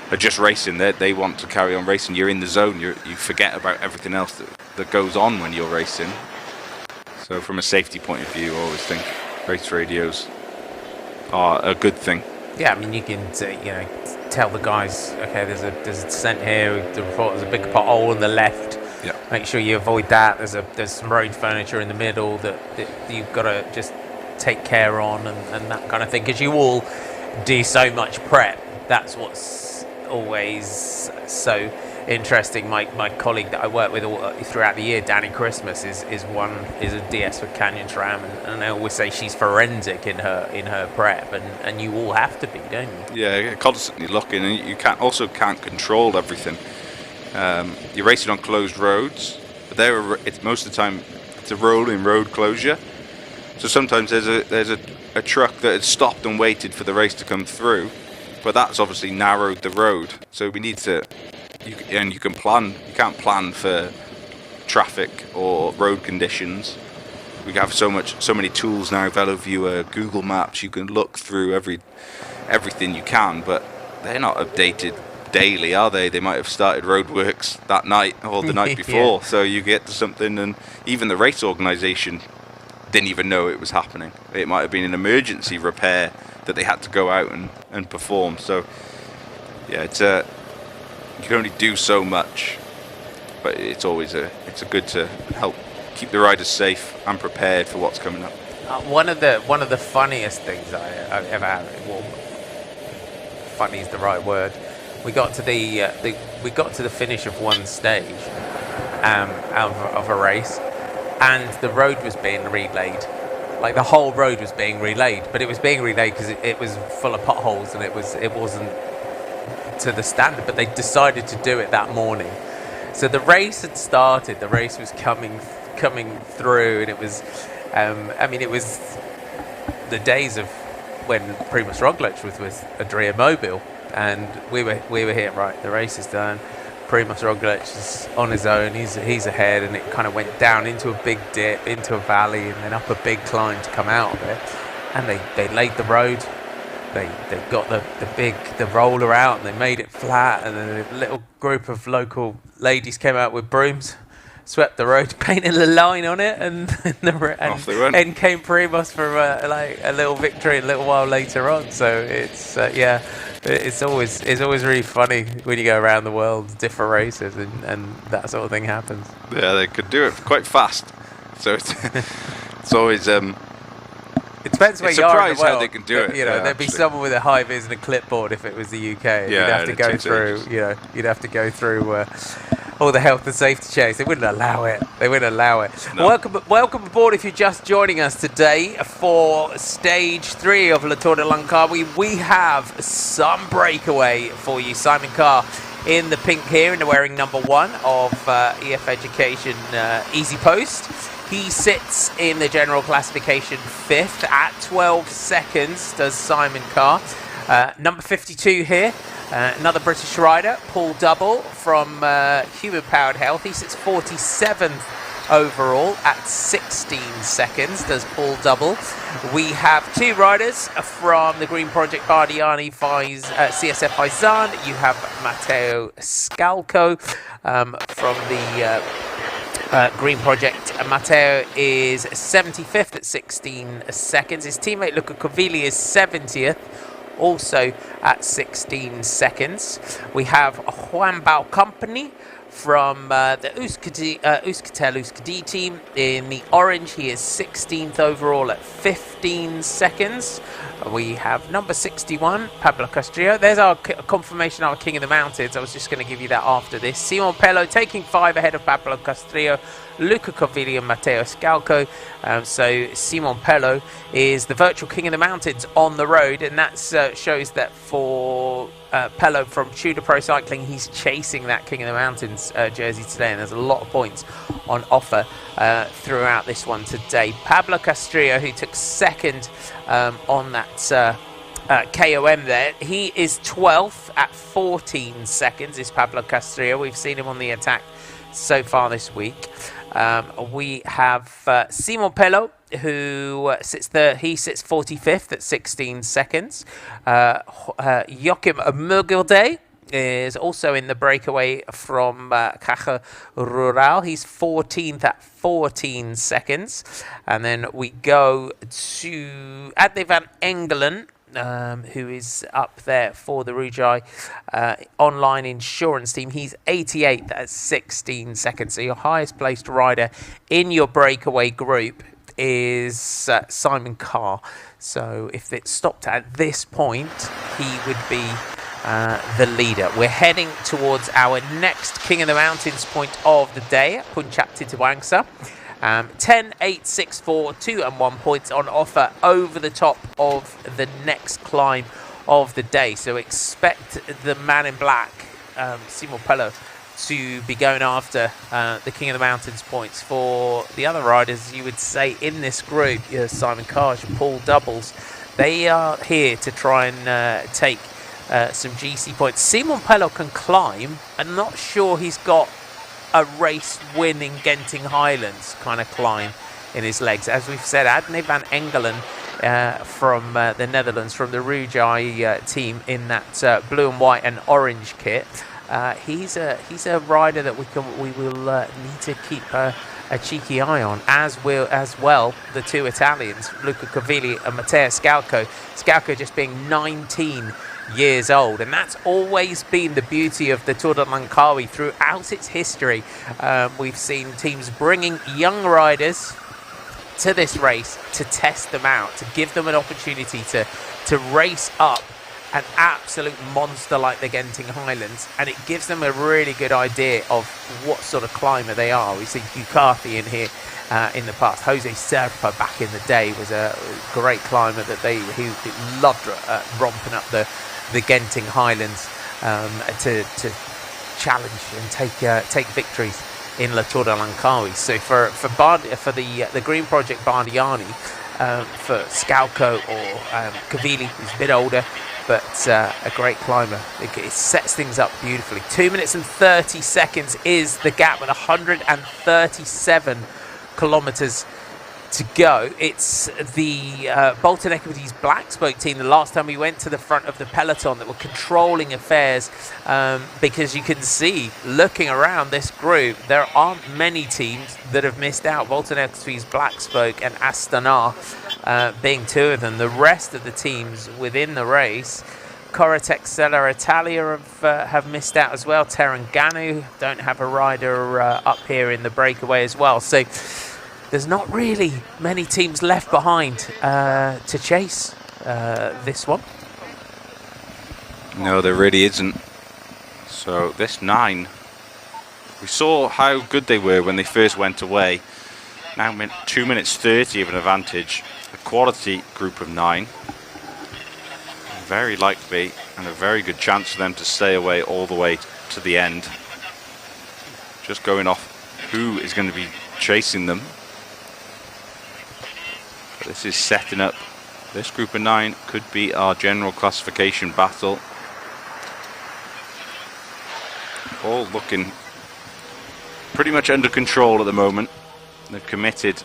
Speaker 2: are just racing. They want to carry on racing. You're in the zone. You forget about everything else that goes on when you're racing. So from a safety point of view, I always think race radios are a good thing.
Speaker 1: Yeah, I mean, you can tell the guys, okay, there's a descent here. The report there's a big pothole on the left.
Speaker 2: Yeah.
Speaker 1: Make sure you avoid that. There's some road furniture in the middle that you've got to just take care on and that kind of thing, because you all do so much prep. That's what's always so interesting. My colleague that I work with throughout the year, Danny Christmas, is a DS for Canyon SRAM, and I always say she's forensic in her prep, and you all have to be, don't you?
Speaker 2: Yeah, constantly looking, and you can't control everything. You're racing on closed roads, but it's most of the time it's a rolling road closure. So sometimes there's a truck that had stopped and waited for the race to come through, but that's obviously narrowed the road. So we need to, you can plan. You can't plan for traffic or road conditions. We have so many tools now, VeloViewer, Google Maps. You can look through everything you can, but they're not updated daily, are they? They might have started roadworks that night or the night before. Yeah. So you get to something, and even the race organisation didn't even know it was happening. It might have been an emergency repair that they had to go out and perform. So yeah, you can only do so much, but it's good to help keep the riders safe and prepared for what's coming up.
Speaker 1: One of the funniest things I've ever had. Well, funny is the right word. We got to the finish of one stage of a race, and the road was being relayed. Like the whole road was being relayed, but it was being relayed because it was full of potholes and it wasn't to the standard. But they decided to do it that morning. So the race had started. The race was coming through, and it was. It was the days of when Primož Roglič was with Adria Mobile, and we were here. Right, the race is done. Primož Roglič is on his own. He's ahead, and it kind of went down into a big dip, into a valley, and then up a big climb to come out of it. And they laid the road. They got the roller out, and they made it flat. And then a little group of local ladies came out with brooms, swept the road, painted a line on it, and
Speaker 2: off they went.
Speaker 1: And came Primož for a little victory a little while later on. So it's it's always really funny when you go around the world, different races, and that sort of thing happens.
Speaker 2: Yeah, they could do it quite fast. So it's always
Speaker 1: it depends where you are in the world.
Speaker 2: How they can do it.
Speaker 1: There'd be someone with a high vis and a clipboard if it was the UK.
Speaker 2: Yeah,
Speaker 1: you'd have to go through. You'd have to go through all the health and safety checks. They wouldn't allow it. No. Welcome aboard if you're just joining us today for stage 3 of Le Tour de LANGKAWI. We have some breakaway for you. Simon Carr in the pink here, and wearing number 1 of EF Education Easy Post. He sits in the general classification 5th at 12 seconds, does Simon Carr. Number 52 here, another British rider, Paul Double from Human Powered Health. He sits 47th overall at 16 seconds, does Paul Double. We have 2 riders from the Green Project Bardiani CSF Faizan. You have Matteo Scalco from the Green Project. Matteo is 75th at 16 seconds. His teammate Luca Covilli is 70th, also at 16 seconds. We have Juan Bao Company from the Euskaltel-Euskadi team in the orange. He is 16th overall at 15 seconds. We have number 61, Pablo Castrillo. There's our confirmation of our King of the Mountains. I was just going to give you that after this. Simon Pello taking 5 ahead of Pablo Castrillo, Luca Covilli and Matteo Scalco. So Simon Pello is the virtual King of the Mountains on the road, and that shows that for Pello from Tudor Pro Cycling, he's chasing that King of the Mountains jersey today, and there's a lot of points on offer throughout this one today. Pablo Castrillo, who took 2nd on that KOM there, he is 12th at 14 seconds, is Pablo Castrillo. We've seen him on the attack so far this week. We have Simon Pello, who sits 45th at 16 seconds. Joachim Mugilde is also in the breakaway from Caja Rural. He's 14th at 14 seconds. And then we go to Adne van Engelen, who is up there for the Rujai online insurance team. He's 88th at 16 seconds. So your highest placed rider in your breakaway group is Simon Carr. So if it stopped at this point, he would be the leader. We're heading towards our next King of the Mountains point of the day, Puncak Titiwangsa. 10, 8, 6, 4, 2 and 1 points on offer over the top of the next climb of the day. So expect the man in black, Simon Pello, to be going after the King of the Mountains points. For the other riders, you would say in this group, Simon Carr, Paul Doubles, they are here to try and take some GC points. Simon Pello can climb. I'm not sure he's got a race winning Genting Highlands kind of climb in his legs. As we've said, Adne van Engelen from the Netherlands, from the Rujai team in that blue and white and orange kit. He's a rider that we will need to keep a cheeky eye on, as well the 2 Italians, Luca Covilli and Matteo Scalco. Scalco just being 19 years old, and that's always been the beauty of the Tour de Langkawi throughout its history. We've seen teams bringing young riders to this race to test them out, to give them an opportunity to race up an absolute monster like the Genting Highlands, and it gives them a really good idea of what sort of climber they are. We've seen Hugh Carthy in here in the past. Jose Serpa back in the day was a great climber who loved romping up the Genting Highlands to challenge and take victories in La Tour de Langkawi. So for the Green Project Bardiani, for Scalco or Covilli, who's a bit older, but a great climber. It sets things up beautifully. 2 minutes and 30 seconds is the gap with 137 kilometers to go. It's the Bolton Equities Black Spoke team, the last time we went to the front of the peloton, that were controlling affairs, because you can see, looking around this group, there aren't many teams that have missed out. Bolton Equities Black Spoke and Astana being 2 of them. The rest of the teams within the race, Corratec Sella Italia have missed out as well. Teranganu don't have a rider up here in the breakaway as well. So there's not really many teams left behind to chase this one.
Speaker 2: No, there really isn't. So this 9, we saw how good they were when they first went away. Now 2 minutes 30 of an advantage. A quality group of 9. Very likely and a very good chance for them to stay away all the way to the end. Just going off who is going to be chasing them. This is setting up This group of 9 could be our general classification battle. All looking pretty much under control at the moment. They've committed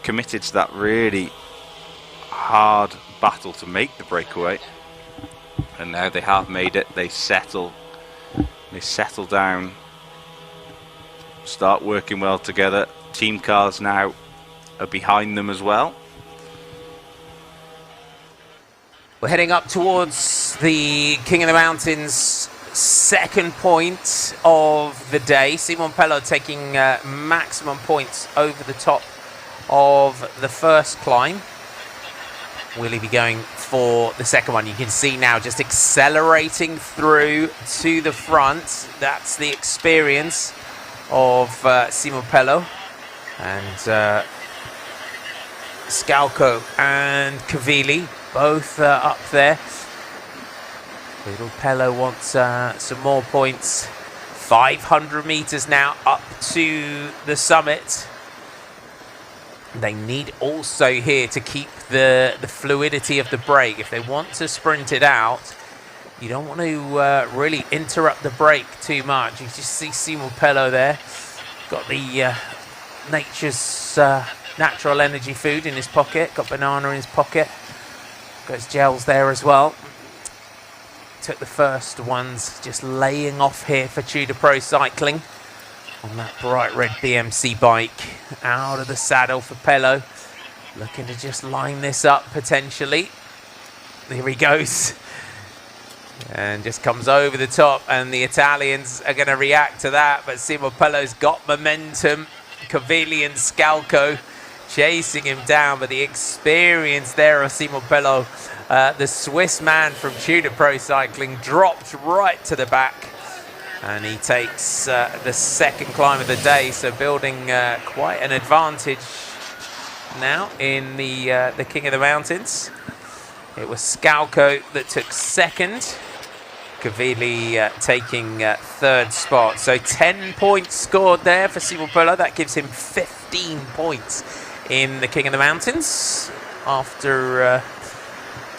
Speaker 2: to that really hard battle to make the breakaway, and now they have made it. They settle down, start working well together. Team cars now are behind them as well.
Speaker 1: We're heading up towards the King of the Mountains second point of the day. Simon Pello taking maximum points over the top of the first climb. Will he be going for the second one? You can see now just accelerating through to the front. That's the experience of Simon Pello. And Scalco and Cavilli both up there. Little Pello wants some more points. 500 meters now up to the summit. They need also here to keep the fluidity of the brake. If they want to sprint it out, you don't want to really interrupt the brake too much. You just see Simon Pello there. Got the nature's natural energy food in his pocket. Got banana in his pocket. Got his gels there as well. Took the first ones, just laying off here for Tudor Pro Cycling on that bright red BMC bike. Out of the saddle for Pello, looking to just line this up potentially. There he goes, and just comes over the top, and the Italians are going to react to that, but Simon Pello's got momentum. Cavilli and Scalco chasing him down, but the experience there of Simon Pello, the Swiss man from Tudor Pro Cycling, dropped right to the back, and he takes the second climb of the day, so building quite an advantage now in the King of the Mountains. It was Scalco that took second, Cavilli taking third spot. So 10 points scored there for Simon Pello. That gives him 15 points in the King of the Mountains after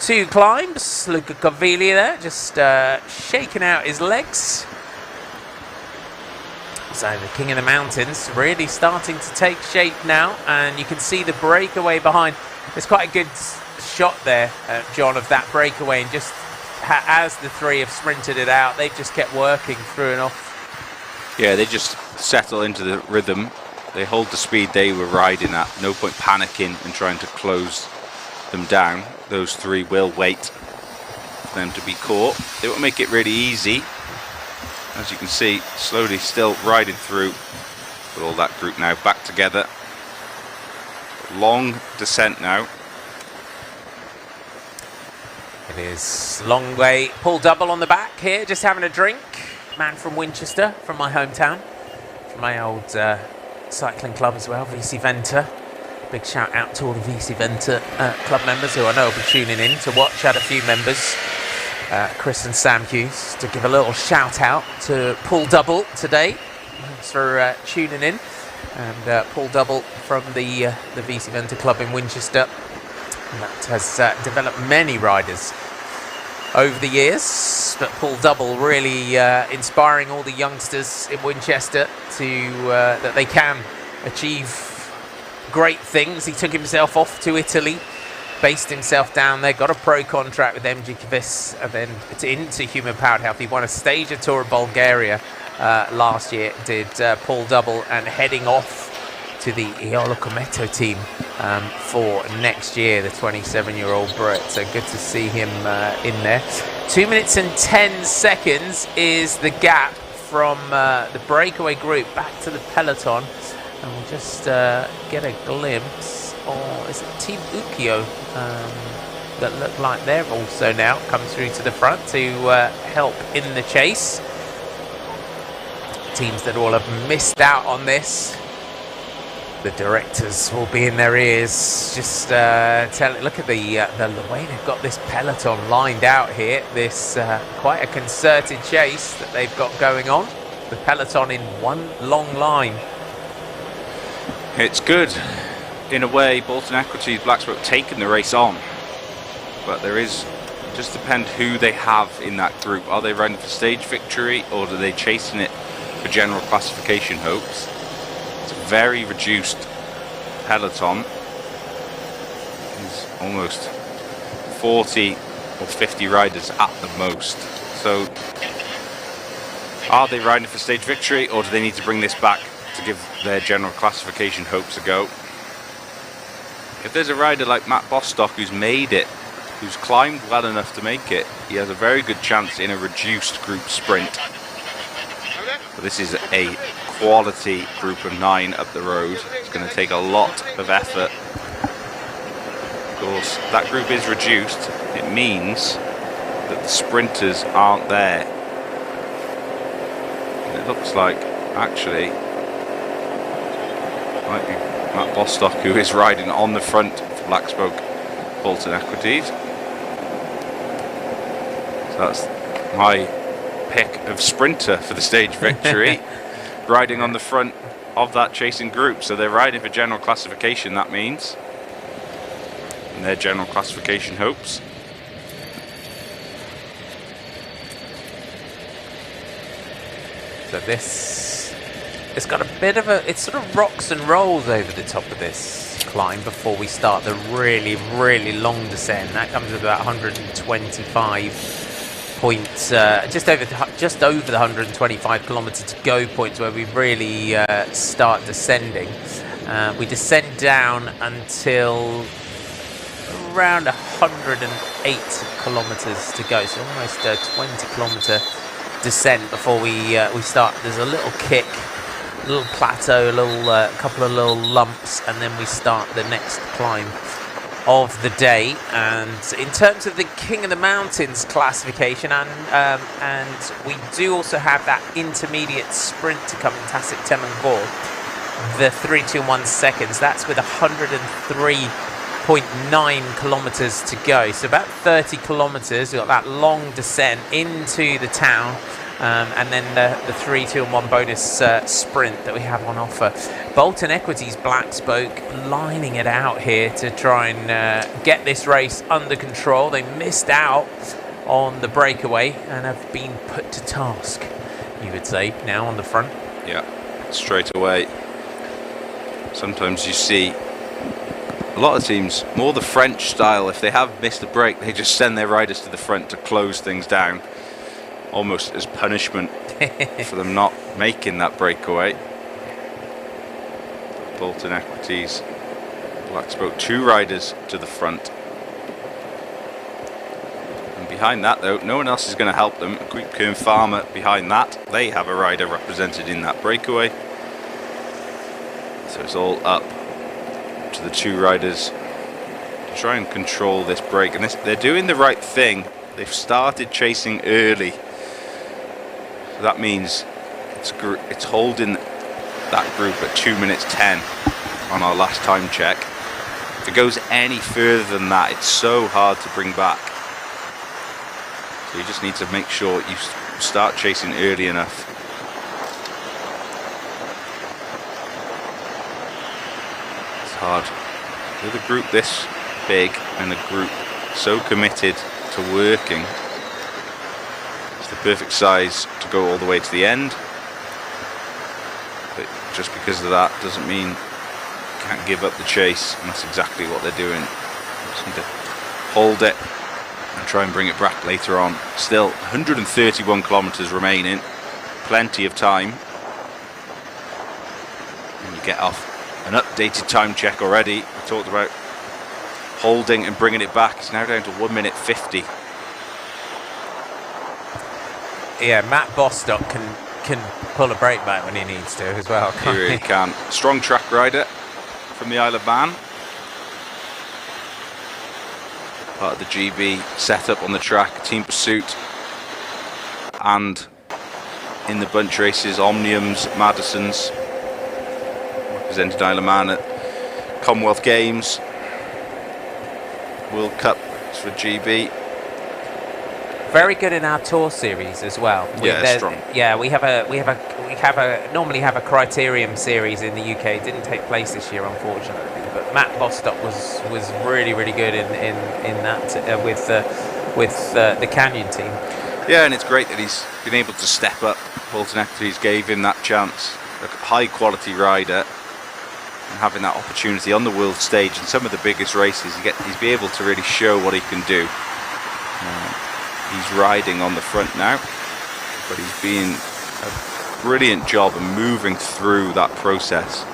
Speaker 1: 2 climbs. Luca Cavilli there, just shaking out his legs. So the King of the Mountains really starting to take shape now, and you can see the breakaway behind. There's quite a good shot there, John, of that breakaway, and just as the three have sprinted it out, they've just kept working through and off.
Speaker 2: Yeah, they just settle into the rhythm. They hold the speed they were riding at. No point panicking and trying to close them down. Those three will wait for them to be caught. They won't make it really easy. As you can see, slowly still riding through. But all that group now back together. Long descent now.
Speaker 1: It is long way. Paul Double on the back here, just having a drink. Man from Winchester, from my hometown. From my old cycling club as well, VC Venter. Big shout out to all the VC Venter club members who I know will be tuning in to watch. Had a few members, Chris and Sam Hughes, to give a little shout out to Paul Double today. Thanks for tuning in. And Paul Double from the VC Venter club in Winchester. And that has developed many riders over the years, but Paul Double really inspiring all the youngsters in Winchester to that they can achieve great things. He took himself off to Italy, based himself down there, got a pro contract with MG Kvis, and then into Human Powered Health. He won a stage of Tour of Bulgaria last year, did Paul Double, and heading off to the Iolo Cometo team for next year, the 27-year-old Brit. So good to see him in there. 2 minutes and 10 seconds is the gap from the breakaway group back to the peloton. And we'll just get a glimpse of, is it Team Ukio that look like they've also now come through to the front to help in the chase. Teams that all have missed out on this, the directors will be in their ears, just look at the way they've got this peloton lined out here. This quite a concerted chase that they've got going on. The peloton in one long line.
Speaker 2: It's good. in a way, Bolton Equities, Blacksburg taking the race on. But there is, just depend who they have in that group. Are they riding for stage victory, or are they chasing it for general classification hopes? It's a very reduced peloton. It's almost 40 or 50 riders at the most. So are they riding for stage victory, or do they need to bring this back to give their general classification hopes a go? If there's a rider like Matt Bostock who's made it, who's climbed well enough to make it, he has a very good chance in a reduced group sprint. But this is a quality group of 9 up the road. It's going to take a lot of effort. Of course, that group is reduced. It means that the sprinters aren't there. And it looks like, actually, might be Matt Bostock who is riding on the front for Blacksburg Bolton Equities. So that's my pick of sprinter for the stage victory, riding on the front of that chasing group. So they're riding for general classification, that means, and their general classification hopes.
Speaker 1: So this, it's got a bit of a, it sort of rocks and rolls over the top of this climb before we start the really, really long descent. That comes with about 125 points, just over the 125 kilometre to go points where we really start descending. We descend down until around 108 kilometres to go, so almost a 20 kilometre descent before we start. There's a little kick, a little plateau, a little couple of little lumps, and then we start the next climb of the day. And in terms of the King of the Mountains classification, and we do also have that intermediate sprint to come in Tasik Temangor, the 3, 2, 1 seconds. That's with 103.9 kilometers to go, so about 30 kilometers. We've got that long descent into the town, and then the 3, 2, and 1 bonus sprint that we have on offer. Bolton Equities Blacksburg lining it out here to try and get this race under control. They missed out on the breakaway and have been put to task, you would say, now on the front.
Speaker 2: Yeah, straight away. Sometimes you see a lot of teams, more the French style, if they have missed a break, they just send their riders to the front to close things down, almost as punishment for them not making that breakaway. Bolton Equities, Blacksburg, 2 riders to the front. And behind that, though, no one else is going to help them. Kern Farmer behind that, they have a rider represented in that breakaway. So it's all up to the 2 riders to try and control this break, and they're doing the right thing. They've started chasing early, so that means it's holding that group at 2 minutes 10 on our last time check. If it goes any further than that, it's so hard to bring back. So you just need to make sure you start chasing early enough. Hard with a group this big and a group so committed to working. It's the perfect size to go all the way to the end, but just because of that doesn't mean you can't give up the chase, and that's exactly what they're doing. Just need to hold it and try and bring it back later on. Still 131 kilometers remaining, plenty of time, and you get off an updated time check already. We talked about holding and bringing it back. It's now down to 1 minute 50.
Speaker 1: Yeah, Matt Bostock can pull a brake back when he needs to as well.
Speaker 2: He really can. Strong track rider from the Isle of Man. Part of the GB setup on the track, team pursuit, and in the bunch races, Omniums, Madison's. Represented Isle of Man at Commonwealth Games, World Cup for GB.
Speaker 1: Very good in our tour series as well.
Speaker 2: Strong.
Speaker 1: Yeah, we normally have a criterium series in the UK. It didn't take place this year, unfortunately, but Matt Bostock was really good in that with the Canyon team.
Speaker 2: Yeah, and it's great that he's been able to step up. Bolton Equities gave him that chance. A high quality rider, and having that opportunity on the world stage in some of the biggest races, he's be able to really show what he can do. He's riding on the front now, but he's been a brilliant job of moving through that process.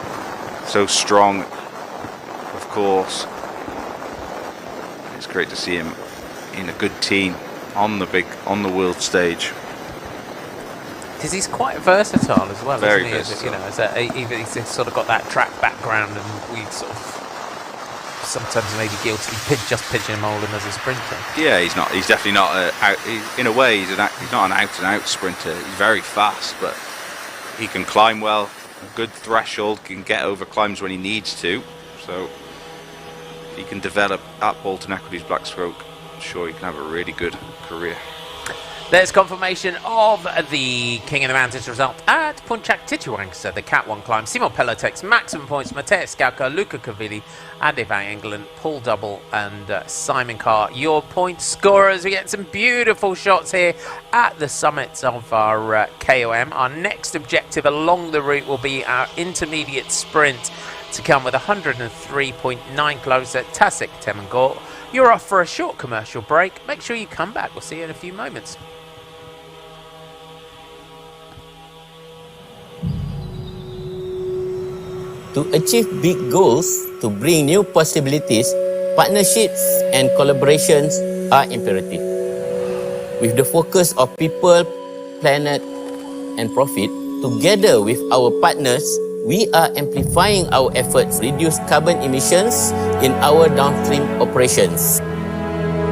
Speaker 2: So strong, of course. It's great to see him in a good team on the world stage.
Speaker 1: Because he's quite versatile as well.
Speaker 2: Very
Speaker 1: isn't he?
Speaker 2: versatile.
Speaker 1: He's sort of got that track background, and we sort of sometimes maybe guilty just pigeonhole him as a sprinter.
Speaker 2: Yeah, he's not. He's definitely not. In a way, he's not an out-and-out sprinter. He's very fast, but he can climb well. A good threshold, can get over climbs when he needs to. So he can develop at Bolton Equities Blackstroke. I'm sure he can have a really good career.
Speaker 1: There's confirmation of the King of the Mountains result at Puncak Titiwangsa, the Cat 1 climb. Simon Pello takes maximum points. Mateus Skalka, Luca Cavilli, Andy Van Engelen, Paul Double, and Simon Carr. Your point scorers. We get some beautiful shots here at the summits of our KOM. Our next objective along the route will be our intermediate sprint to come with 103.9 kilometers at Tasik Temangor. You're off for a short commercial break. Make sure you come back. We'll see you in a few moments.
Speaker 9: To achieve big goals, to bring new possibilities, partnerships and collaborations are imperative. With the focus of people, planet, and profit, together with our partners, we are amplifying our efforts to reduce carbon emissions in our downstream operations.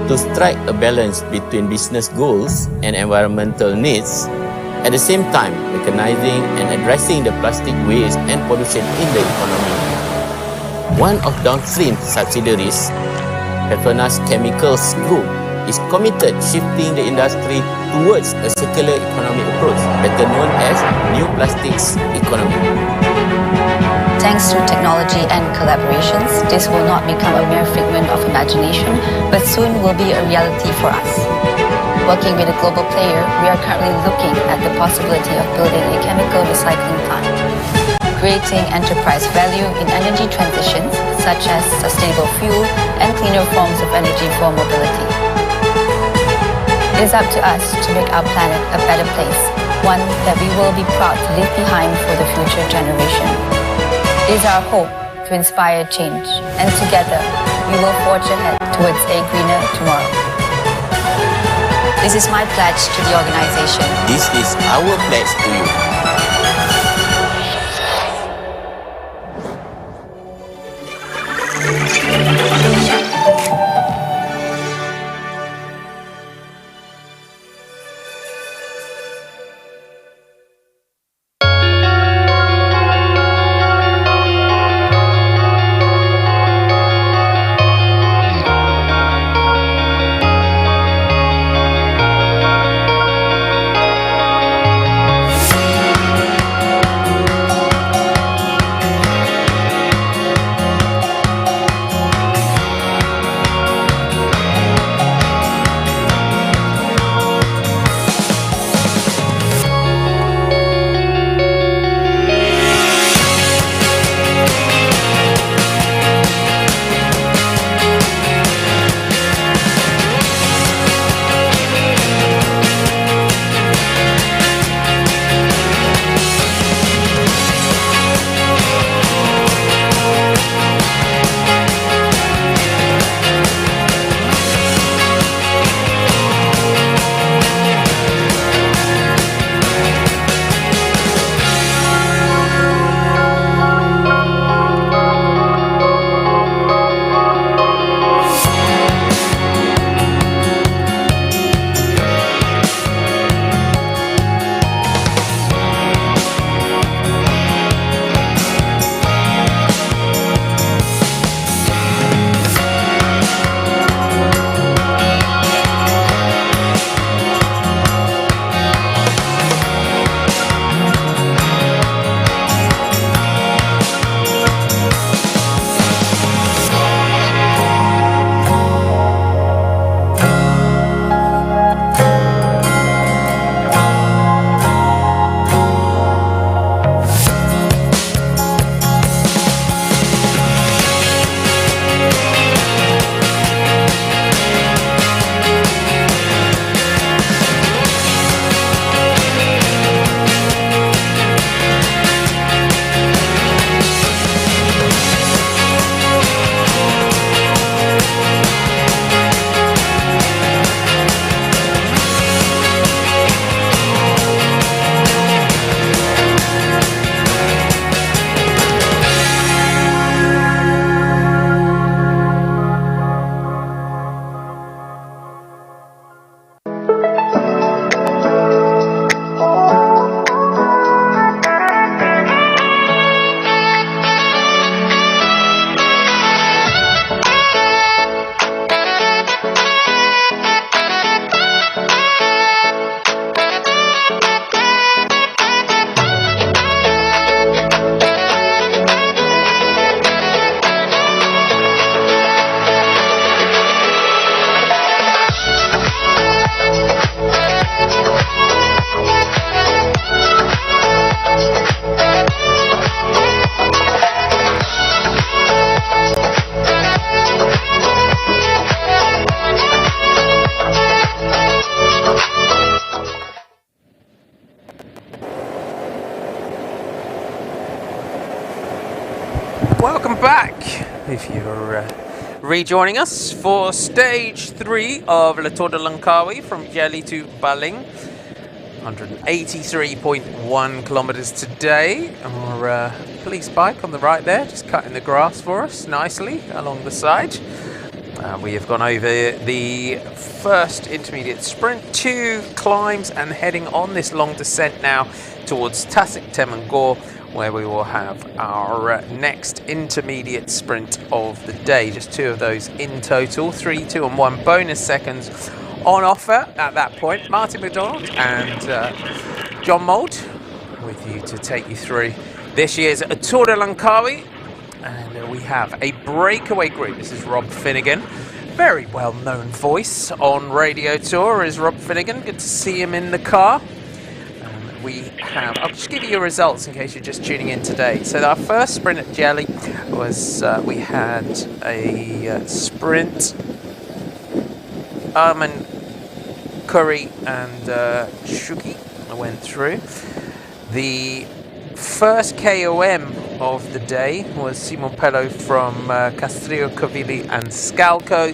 Speaker 9: To strike a balance between business goals and environmental needs, at the same time recognizing and addressing the plastic waste and pollution in the economy. One of downstream subsidiaries, PETRONAS Chemicals Group, is committed shifting the industry towards a circular economy approach, better known as New Plastics Economy.
Speaker 10: Thanks to technology and collaborations, this will not become a mere figment of imagination, but soon will be a reality for us. Working with a global player, we are currently looking at the possibility of building a chemical recycling plant, creating enterprise value in energy transitions such as sustainable fuel and cleaner forms of energy for mobility. It is up to us to make our planet a better place, one that we will be proud to leave behind for the future generation. It is our hope to inspire change, and together we will forge ahead towards a greener tomorrow. This is my pledge to the organization.
Speaker 9: This is our pledge to you.
Speaker 1: back. If you're rejoining us for stage 3 of Le Tour de Langkawi from Jelly to Baling. 183.1 kilometers today. Our police bike on the right there, just cutting the grass for us nicely along the side. We have gone over the first intermediate sprint, 2 climbs, and heading on this long descent now towards Tasik Temangor, where we will have our next intermediate sprint of the day. Just 2 of those in total, 3, 2 and 1 bonus seconds on offer at that point. Martin McDonald and John Mould with you to take you through this year's Tour de Langkawi. And we have a breakaway group. This is Rob Finnegan. Very well-known voice on Radio Tour is Rob Finnegan. Good to see him in the car. We have, I'll just give you your results in case you're just tuning in today. So our first sprint at Jelly was, we had a sprint. Armin Curry and Shuki went through. The first KOM of the day was Simon Pello from Castrillo, Covili and Scalco.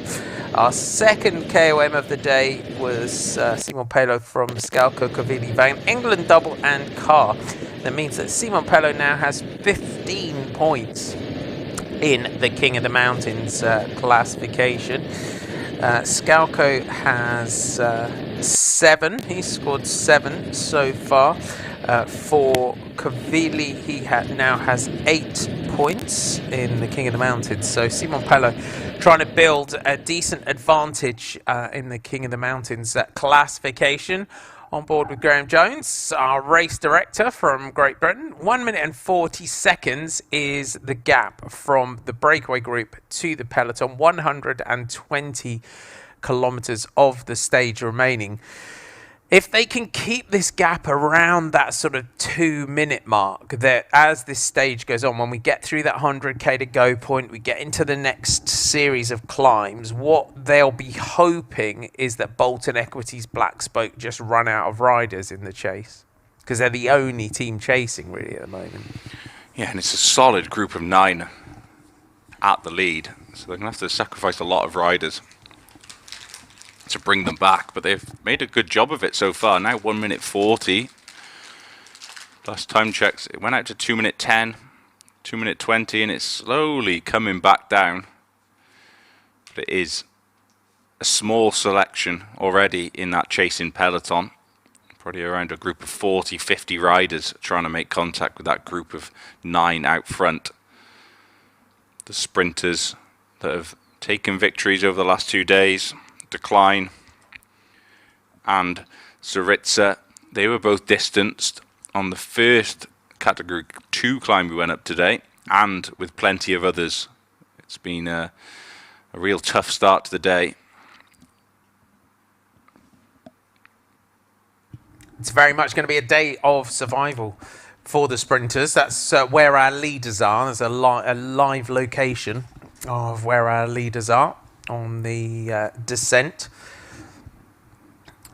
Speaker 1: Our second KOM of the day was Simon Pello from Scalco, Covili, Van England double and car. That means that Simon Pello now has 15 points in the King of the Mountains classification. Scalco has 7. He scored 7 so far. For Covili, he now has 8 points in the King of the Mountains. So Simon Pello trying to build a decent advantage in the King of the Mountains classification. On board with Graham Jones, our race director from Great Britain. 1 minute and 40 seconds is the gap from the breakaway group to the peloton. 120 kilometers of the stage remaining. If they can keep this gap around that sort of 2-minute mark, that as this stage goes on, when we get through that 100k to go point, we get into the next series of climbs, what they'll be hoping is that Bolton Equities Black Spoke just run out of riders in the chase, because they're the only team chasing really at the moment.
Speaker 2: Yeah, and it's a solid group of 9 at the lead, so they're going to have to sacrifice a lot of riders to bring them back, but they've made a good job of it so far. Now 1 minute 40. Last time checks, it went out to 2 minute 10, 2 minute 20, and it's slowly coming back down. But it is a small selection already in that chasing peloton. Probably around a group of 40, 50 riders trying to make contact with that group of 9 out front. The sprinters that have taken victories over the last 2 days, Decline and Zaritza, they were both distanced on the first category 2 climb we went up today, and with plenty of others. It's been a real tough start to the day.
Speaker 1: It's very much going to be a day of survival for the sprinters. That's where our leaders are. There's a live location of where our leaders are on the descent.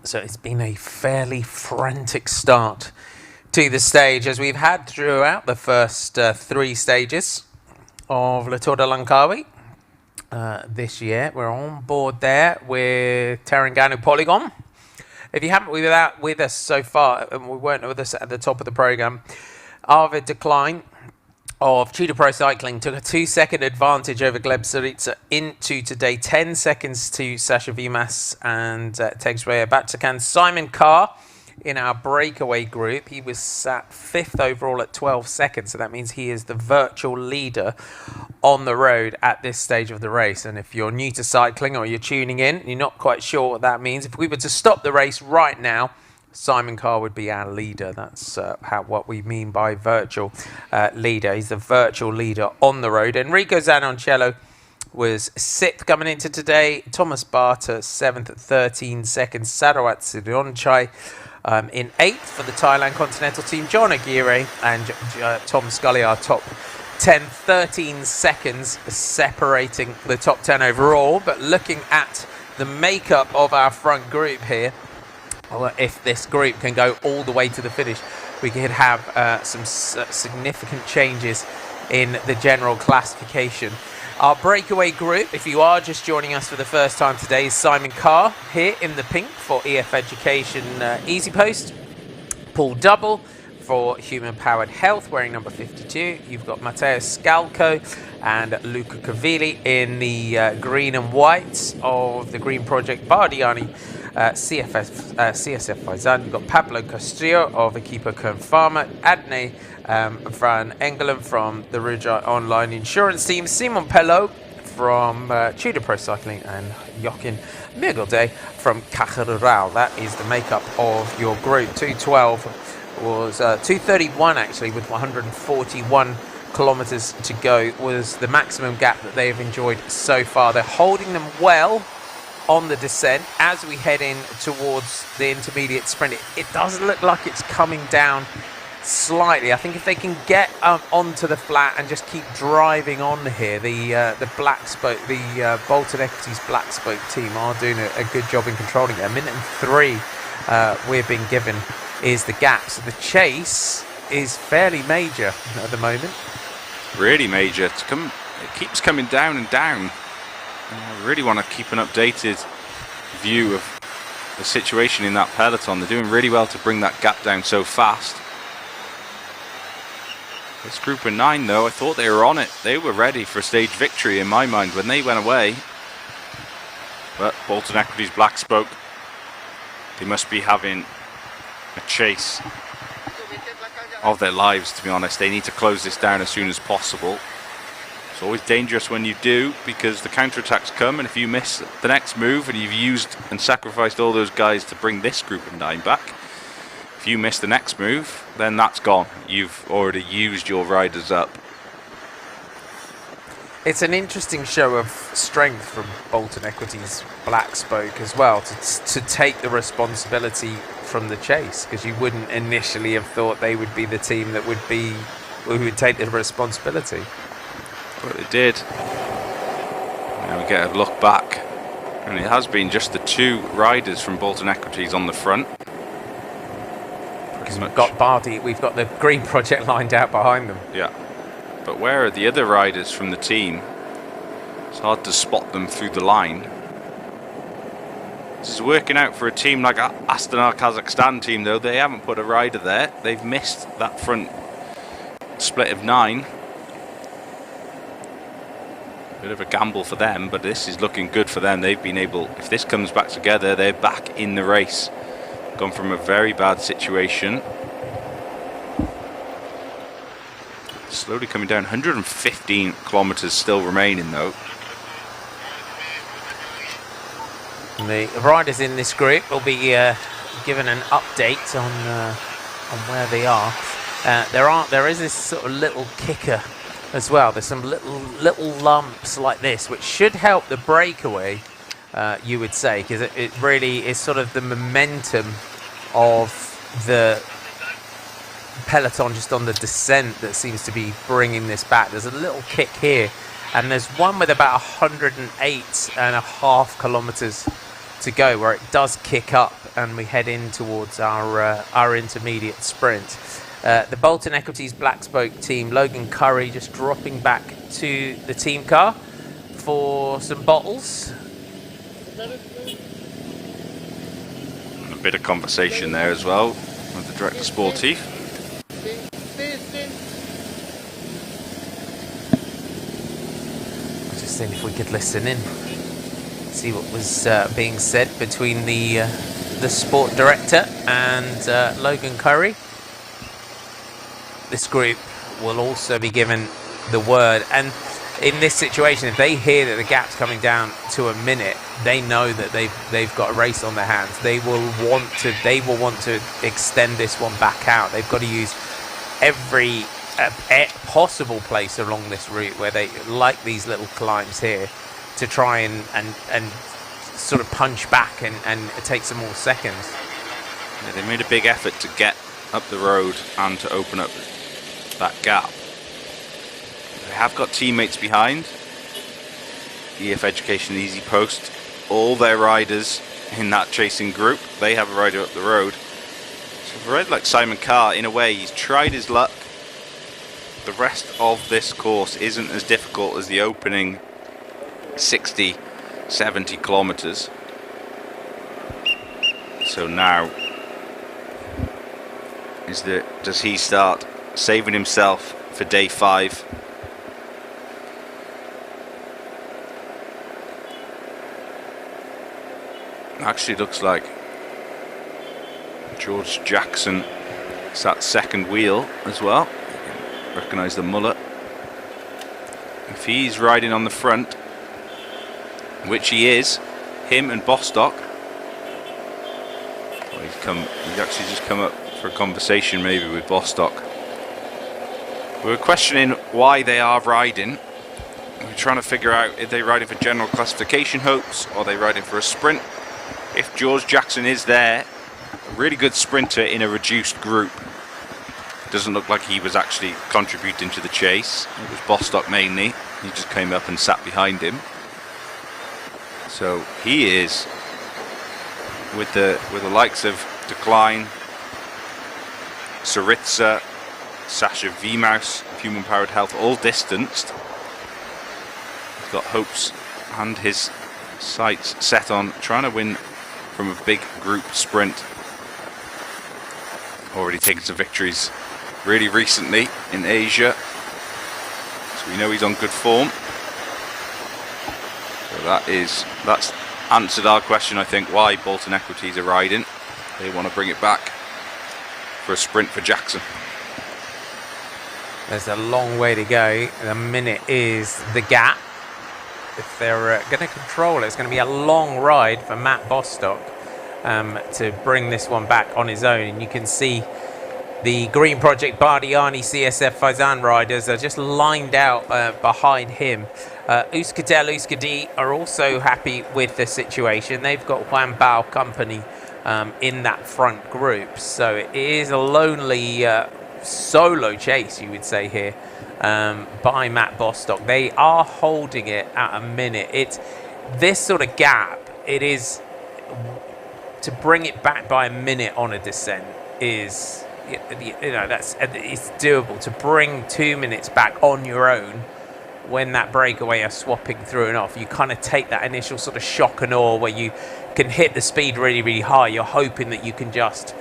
Speaker 1: So it's been a fairly frantic start to the stage, as we've had throughout the first 3 stages of Le Tour de Langkawi this year. We're on board there with Terengganu Polygon. If you haven't been with us so far, and we weren't with us at the top of the programme, Arvid Decline of Tudor Pro Cycling took a 2-second advantage over Gleb Zaritza into today. 10 seconds to Sasha Vimas and Tegswaya Batsakan. Simon Carr in our breakaway group, he was sat 5th overall at 12 seconds. So that means he is the virtual leader on the road at this stage of the race. And if you're new to cycling or you're tuning in, you're not quite sure what that means. If we were to stop the race right now, Simon Carr would be our leader. That's what we mean by virtual leader. He's the virtual leader on the road. Enrico Zanoncello was 6th coming into today. Thomas Barter 7th at 13 seconds. Sarawat Sirionchai in 8th for the Thailand Continental Team. John Aguirre and Tom Scully are top 10, 13 seconds separating the top 10 overall. But looking at the makeup of our front group here, if this group can go all the way to the finish, we could have some significant changes in the general classification. Our breakaway group, if you are just joining us for the first time today, is Simon Carr here in the pink for EF Education Easy Post. Paul Double for Human Powered Health, wearing number 52. You've got Matteo Scalco and Luca Cavilli in the green and white of the Green Project Bardiani CSF Faizan. You've got Pablo Castillo of Equipo Kern Pharma, Adne Van Engelen from the Ruja Online Insurance Team, Simon Pello from Tudor Pro Cycling, and Joachim Mirgelde from Caja Rural. That is the makeup of your group. 212 was 231 actually, with 141 kilometers to go was the maximum gap that they have enjoyed so far. They're holding them well on the descent as we head in towards the intermediate sprint. It does look like it's coming down slightly. I think if they can get onto the flat and just keep driving on here, the Black Spoke, the Bolton Equities Black Spoke team are doing a good job in controlling it. 1 minute and 3 we're being given is the gap. So the chase is fairly major at the moment.
Speaker 2: Really major. It keeps coming down and down. I really want to keep an updated view of the situation in that peloton. They're doing really well to bring that gap down so fast. This group of 9 though, I thought they were on it. They were ready for a stage victory in my mind when they went away. But Bolton Equities Black Spoke, they must be having a chase of their lives, to be honest. They need to close this down as soon as possible. It's always dangerous when you do, because the counterattacks come, and if you miss the next move and you've used and sacrificed all those guys to bring this group of 9 back, if you miss the next move, then that's gone. You've already used your riders up.
Speaker 1: It's an interesting show of strength from Bolton Equities Black Spoke as well, to take the responsibility from the chase, because you wouldn't initially have thought they would be the team that would take the responsibility.
Speaker 2: But it did. Now we get a look back, and it has been just the 2 riders from Bolton Equities on the front.
Speaker 1: Because we've got Bardi, we've got the Green Project lined out behind them.
Speaker 2: Yeah. But where are the other riders from the team? It's hard to spot them through the line. This is working out for a team like Astana Kazakhstan team though. They haven't put a rider there. They've missed that front split of 9. Bit of a gamble for them, but this is looking good for them. They've been able, if this comes back together, they're back in the race. Gone from a very bad situation. Slowly coming down. 115 kilometers still remaining though.
Speaker 1: The riders in this group will be given an update on where they are. There is this sort of little kicker as well. There's some little lumps like this, which should help the breakaway, you would say, because it really is sort of the momentum of the peloton just on the descent that seems to be bringing this back. There's a little kick here, and there's one with about 108.5 kilometers to go where it does kick up, and we head in towards our intermediate sprint. The Bolton Equities Black Spoke team, Logan Curry just dropping back to the team car for some bottles.
Speaker 2: And a bit of conversation there as well with the director sportif.
Speaker 1: Just seeing if we could listen in, see what was being said between the sport director and Logan Curry. This group will also be given the word, and in this situation, if they hear that the gap's coming down to a minute, they know that they've got a race on their hands. They will want to extend this one back out. They've got to use every possible place along this route where they, like these little climbs here, to try and sort of punch back and take some more seconds.
Speaker 2: Yeah, they made a big effort to get up the road and to open up that gap. They have got teammates behind. EF Education Easy Post, all their riders in that chasing group, they have a rider up the road. So for a rider like Simon Carr, in a way, he's tried his luck. the rest of this course isn't as difficult as the opening 60, 70 kilometers. So now, does he start saving himself for day 5? Actually looks like George Jackson is that second wheel as well. Recognise the mullet. If he's riding on the front, which he is, him and Bostock. Well, he's actually just come up for a conversation maybe with Bostock. We were questioning why they are riding. We're trying to figure out if they're riding for general classification hopes or they're riding for a sprint. If George Jackson is there, a really good sprinter in a reduced group. Doesn't look like he was actually contributing to the chase. It was Bostock mainly. He just came up and sat behind him. So he is with the likes of Decline, Saritza, Sasha Vmouse, Human Powered Health, all distanced. He's got hopes and his sights set on trying to win from a big group sprint. Already taken some victories really recently in Asia, so we know he's on good form. So that's answered our question, I think, why Bolton Equities are riding. They want to bring it back for a sprint for Jackson.
Speaker 1: There's a long way to go. A minute is the gap. If they're going to control it, it's going to be a long ride for Matt Bostock to bring this one back on his own. And you can see the Green Project Bardiani CSF Faizan riders are just lined out behind him. Euskadel Euskadi are also happy with the situation. They've got Juan Bao company in that front group. So it is a lonely solo chase, you would say here, by Matt Bostock. They are holding it at a minute. It's this sort of gap. It is to bring it back by a minute on a descent is, it's doable. To bring 2 minutes back on your own when that breakaway are swapping through and off, you kind of take that initial sort of shock and awe where you can hit the speed really, really high. You're hoping that you can just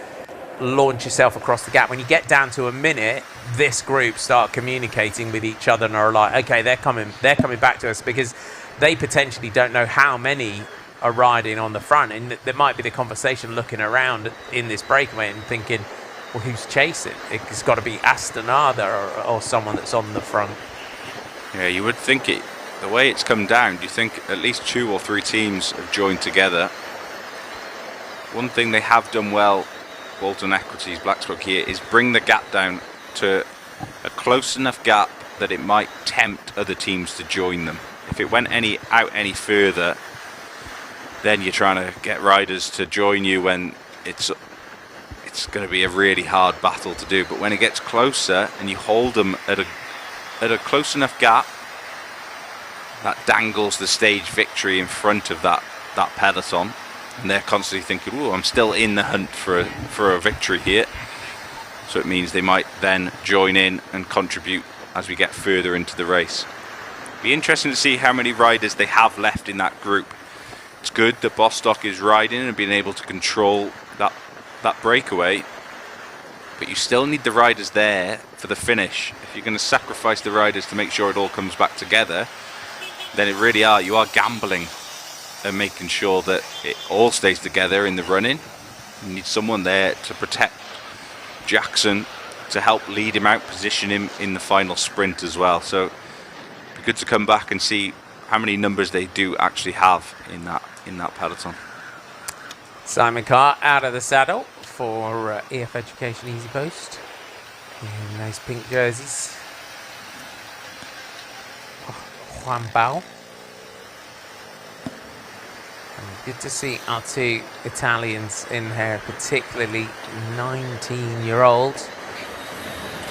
Speaker 1: launch yourself across the gap. When you get down to a minute, this group start communicating with each other and are like, okay, they're coming back to us, because they potentially don't know how many are riding on the front, and there might be the conversation looking around in this breakaway and thinking, well, who's chasing? It's got to be Astonada or someone that's on the front.
Speaker 2: Yeah, you would think it. The way it's come down, do you think at least 2 or 3 teams have joined together? One thing they have done well, Bolton Equities, Blacksburg here, is bring the gap down to a close enough gap that it might tempt other teams to join them. If it went any further, then you're trying to get riders to join you when it's going to be a really hard battle to do. But when it gets closer and you hold them at a close enough gap, that dangles the stage victory in front of that peloton, and they're constantly thinking, "Oh, I'm still in the hunt for a victory here." So it means they might then join in and contribute as we get further into the race. Be interesting to see how many riders they have left in that group. It's good that Bostock is riding and being able to control that breakaway, but you still need the riders there for the finish. If you're going to sacrifice the riders to make sure it all comes back together, then you are gambling and making sure that it all stays together in the running. You need someone there to protect Jackson, to help lead him out, position him in the final sprint as well. So it'd be good to come back and see how many numbers they do actually have in that peloton.
Speaker 1: Simon Carr out of the saddle for EF Education Easy Post in those pink jerseys. Juan Bao. And good to see our 2 Italians in there, particularly 19-year-old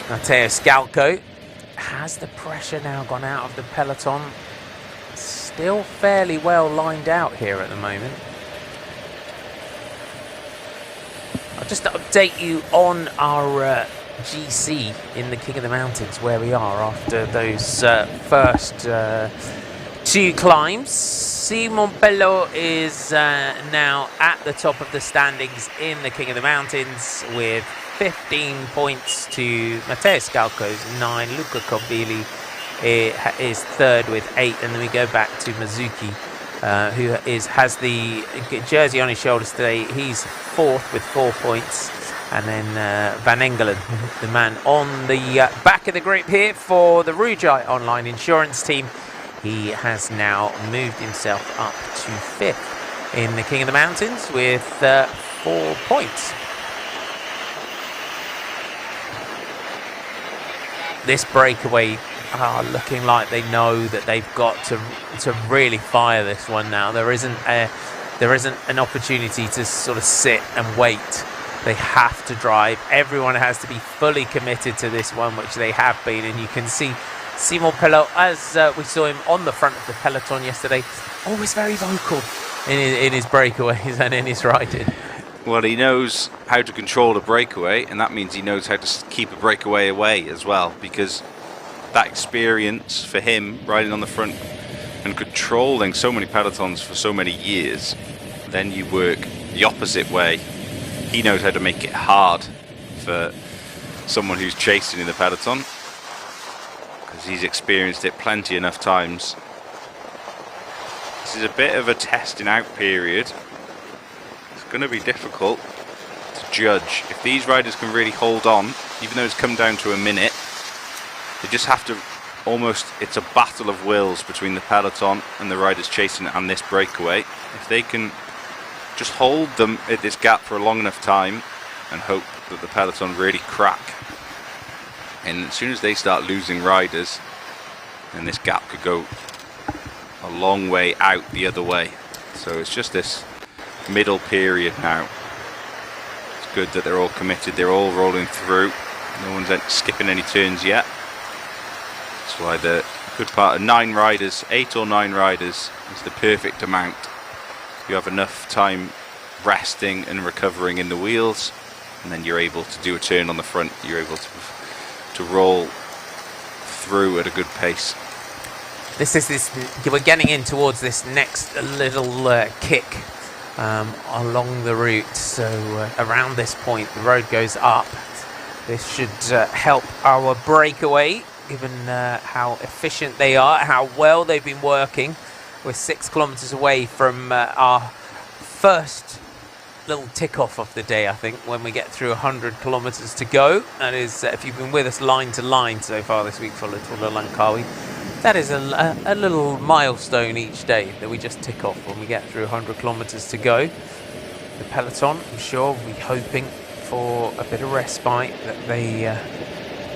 Speaker 1: Matteo Scalco. Has the pressure now gone out of the peloton? Still fairly well lined out here at the moment. I'll just update you on our GC in the King of the Mountains, where we are after those first 2 climbs. Simon Pello is now at the top of the standings in the King of the Mountains with 15 points to Mateusz Galko's 9. Luca Kobili is third with 8, and then we go back to Mizuki, who has the jersey on his shoulders today. He's fourth with 4 points. And then Van Engelen, the man on the back of the group here for the Rujai Online Insurance team. He has now moved himself up to 5th in the King of the Mountains with 4 points. This breakaway are looking like they know that they've got to really fire this one now. There isn't an opportunity to sort of sit and wait. They have to drive. Everyone has to be fully committed to this one, which they have been. And you can see Simon Pello, as we saw him on the front of the peloton yesterday, always very vocal in his breakaways and in his riding.
Speaker 2: Well, he knows how to control the breakaway, and that means he knows how to keep a breakaway away as well, because that experience for him riding on the front and controlling so many pelotons for so many years, then you work the opposite way. He knows how to make it hard for someone who's chasing in the peloton, because he's experienced it plenty enough times. This is a bit of a testing out period. It's going to be difficult to judge. If these riders can really hold on, even though it's come down to a minute, they just have to almost, it's a battle of wills between the peloton and the riders chasing it and this breakaway. If they can just hold them at this gap for a long enough time and hope that the peloton really crack, and as soon as they start losing riders, then this gap could go a long way out the other way. So it's just this middle period now. It's good that they're all committed, they're all rolling through, no one's skipping any turns yet. That's why the good part of 9 riders, 8 or 9 riders is the perfect amount. You have enough time resting and recovering in the wheels, and then you're able to do a turn on the front. You're able to roll through at a good pace.
Speaker 1: We're getting in towards this next little kick along the route. So around this point, the road goes up. This should help our breakaway, given how efficient they are, how well they've been working. We're 6 kilometers away from our first little tick-off of the day, I think, when we get through 100 kilometers to go. That is, if you've been with us line to line so far this week for Little LANGKAWI, that is a little milestone each day that we just tick off when we get through 100 kilometers to go. The peloton, I'm sure, will be hoping for a bit of respite, that the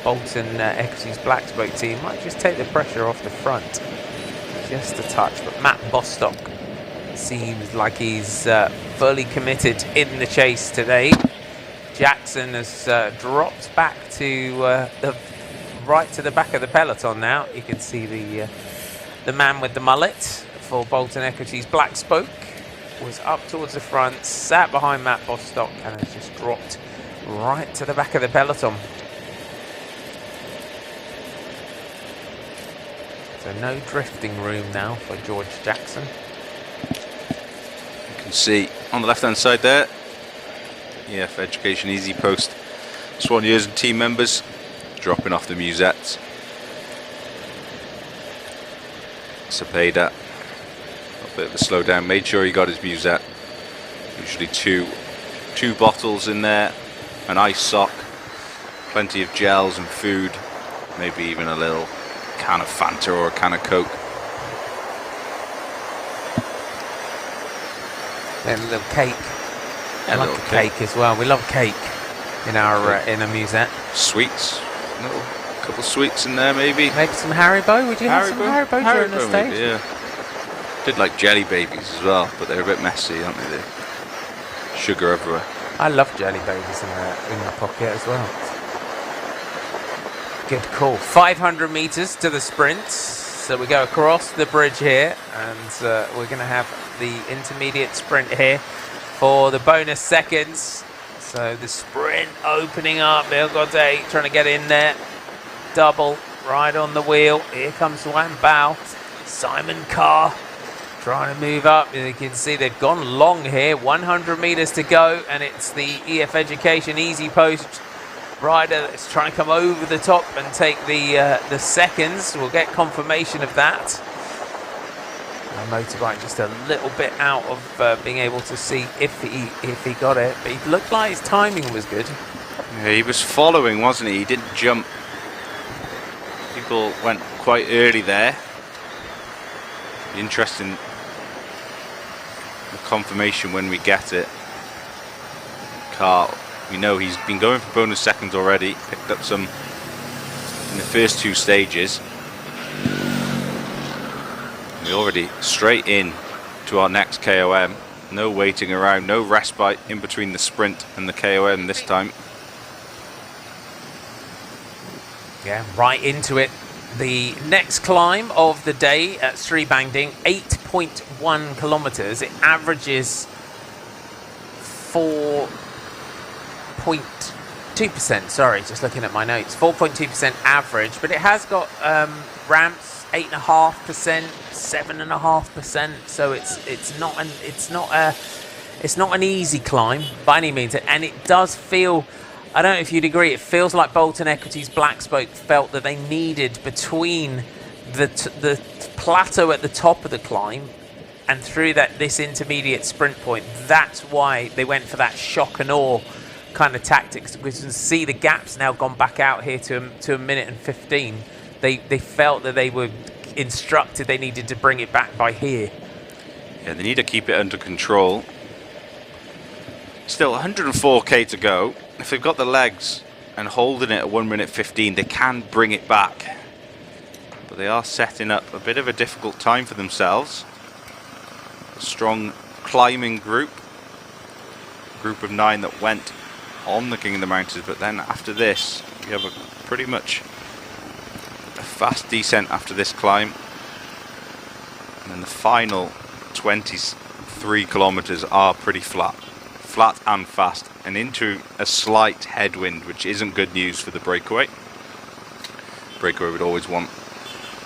Speaker 1: Bolton Equities Black Spoke team might just take the pressure off the front. Just a touch, but Matt Bostock seems like he's fully committed in the chase today. Jackson has dropped back to right to the back of the peloton now. You can see the man with the mullet for Bolton Equities Black Spoke was up towards the front, sat behind Matt Bostock, and has just dropped right to the back of the peloton. So no drifting room now for George Jackson.
Speaker 2: You can see on the left hand side there, EF Education Easy Post Swan Years and team members dropping off the musettes. Cepeda, a bit of a slowdown, made sure he got his musette. Usually two bottles in there, an ice sock, plenty of gels and food, maybe even a little can of Fanta or a can of Coke.
Speaker 1: Then a little cake. I like a cake as well. We love cake in a musette.
Speaker 2: Sweets, a couple of sweets in there maybe.
Speaker 1: Maybe some Haribo. Would you have some Haribo during the stage?
Speaker 2: Maybe, yeah. Did like jelly babies as well, but they're a bit messy, aren't they? They're sugar everywhere.
Speaker 1: I love jelly babies in the pocket as well. Good call. 500 meters to the sprint. So we go across the bridge here, and we're going to have the intermediate sprint here for the bonus seconds. So the sprint opening up. Bilgote trying to get in there. Double right on the wheel. Here comes Wan Bao. Simon Carr trying to move up. You can see they've gone long here. 100 meters to go, and it's the EF Education Easy Post rider that's trying to come over the top and take the seconds. We'll get confirmation of that. Motorbike just a little bit out of being able to see if he got it, but he looked like his timing was good.
Speaker 2: Yeah, he was following, wasn't he? He didn't jump. People went quite early there. Interesting, the confirmation when we get it. Carl, we know he's been going for bonus seconds already, picked up some in the first 2 stages. We're already straight in to our next KOM. No waiting around, no respite in between the sprint and the KOM this time.
Speaker 1: Yeah, right into it. The next climb of the day at Sri Bangding, 8.1 kilometers. It averages 4.2%. Sorry, just looking at my notes. 4.2% average, but it has got ramps. 8.5%, 7.5%. So it's not an easy climb by any means, and it does feel. I don't know if you'd agree. It feels like Bolton Equities Black Spoke felt that they needed between the plateau at the top of the climb and through this intermediate sprint point. That's why they went for that shock and awe kind of tactics. We can see the gaps now gone back out here to a minute and 15. They felt that they were instructed they needed to bring it back by here.
Speaker 2: Yeah, they need to keep it under control. Still 104k to go. If they've got the legs and holding it at 1 minute 15, they can bring it back. But they are setting up a bit of a difficult time for themselves. A strong climbing group of 9 that went on the King of the Mountains, but then after this, we have a pretty much a fast descent after this climb. And then the final 23 kilometers are pretty flat and fast, and into a slight headwind, which isn't good news for the breakaway. Breakaway would always want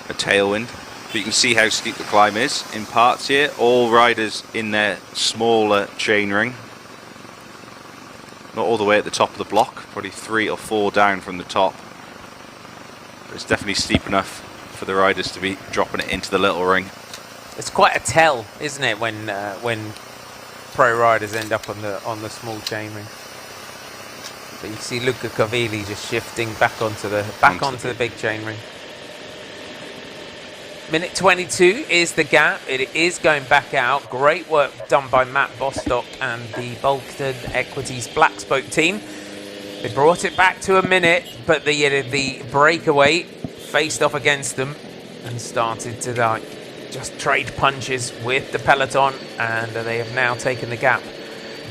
Speaker 2: a tailwind, but you can see how steep the climb is in parts here. All riders in their smaller chainring, not all the way at the top of the block, probably 3 or 4 down from the top, but it's definitely steep enough for the riders to be dropping it into the little ring.
Speaker 1: It's quite a tell, isn't it, when pro riders end up on the small chainring. But you see Luca Cavili just shifting back onto the big chainring. Minute 22 is the gap. It is going back out. Great work done by Matt Bostock and the Bolton Equities Black Spoke team. They brought it back to a minute, but the breakaway faced off against them and started to just trade punches with the peloton, and they have now taken the gap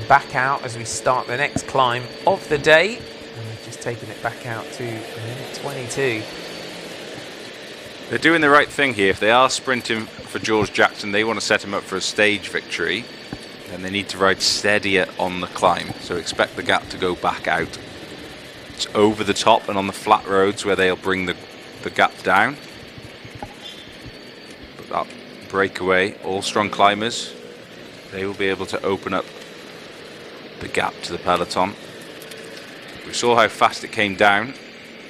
Speaker 1: back out as we start the next climb of the day. And we've just taken it back out to minute 22.
Speaker 2: They're doing the right thing here. If they are sprinting for George Jackson, they want to set him up for a stage victory, and they need to ride steadier on the climb. So expect the gap to go back out. It's over the top and on the flat roads where they'll bring the gap down. But that breakaway, all strong climbers, they will be able to open up the gap to the peloton. We saw how fast it came down,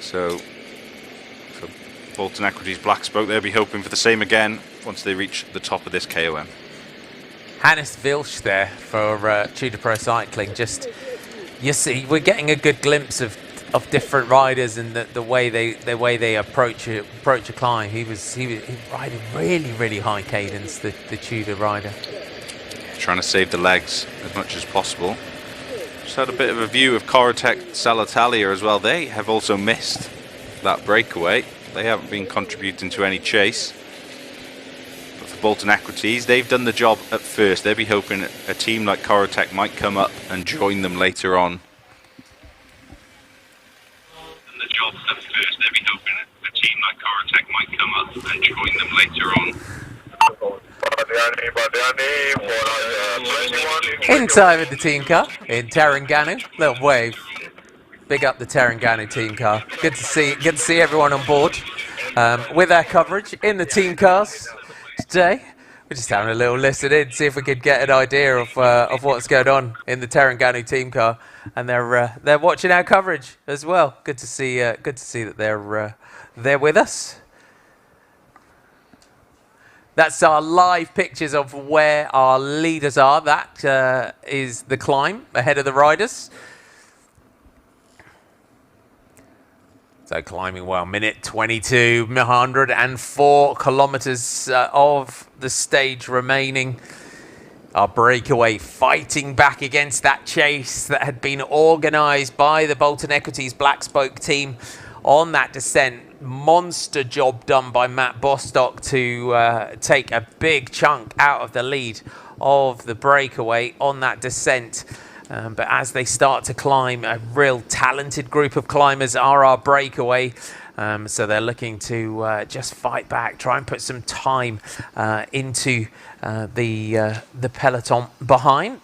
Speaker 2: so for Bolton Equities Black Spoke, they'll be hoping for the same again once they reach the top of this KOM.
Speaker 1: Hannes Vilsch there for Tudor Pro Cycling. Just, you see, we're getting a good glimpse of different riders and the way they approach a climb. He was riding really high cadence, the Tudor rider.
Speaker 2: Trying to save the legs as much as possible. Just had a bit of a view of Corotec Salatalia as well. They have also missed that breakaway. They haven't been contributing to any chase. But for Bolton Equities, they've done the job at first. They'll be hoping a team like Corotec might come up and join them later on. They'll be hoping a team like Corotec might come up and join them later on.
Speaker 1: Inside with the team car in Terengganu. Little wave. Big up the Terengganu team car. Good to see everyone on board with our coverage in the team cars today. We're just having a little listen in, see if we could get an idea of what's going on in the Terengganu team car, and they're watching our coverage as well. Good to see that they're with us. That's our live pictures of where our leaders are. That is the climb ahead of the riders. So climbing well, minute 22, 104 kilometers of the stage remaining. Our breakaway fighting back against that chase that had been organised by the Bolton Equities Black Spoke team on that descent. Monster job done by Matt Bostock to take a big chunk out of the lead of the breakaway on that descent. But as they start to climb, a real talented group of climbers are our breakaway. So they're looking to just fight back, try and put some time into the peloton behind.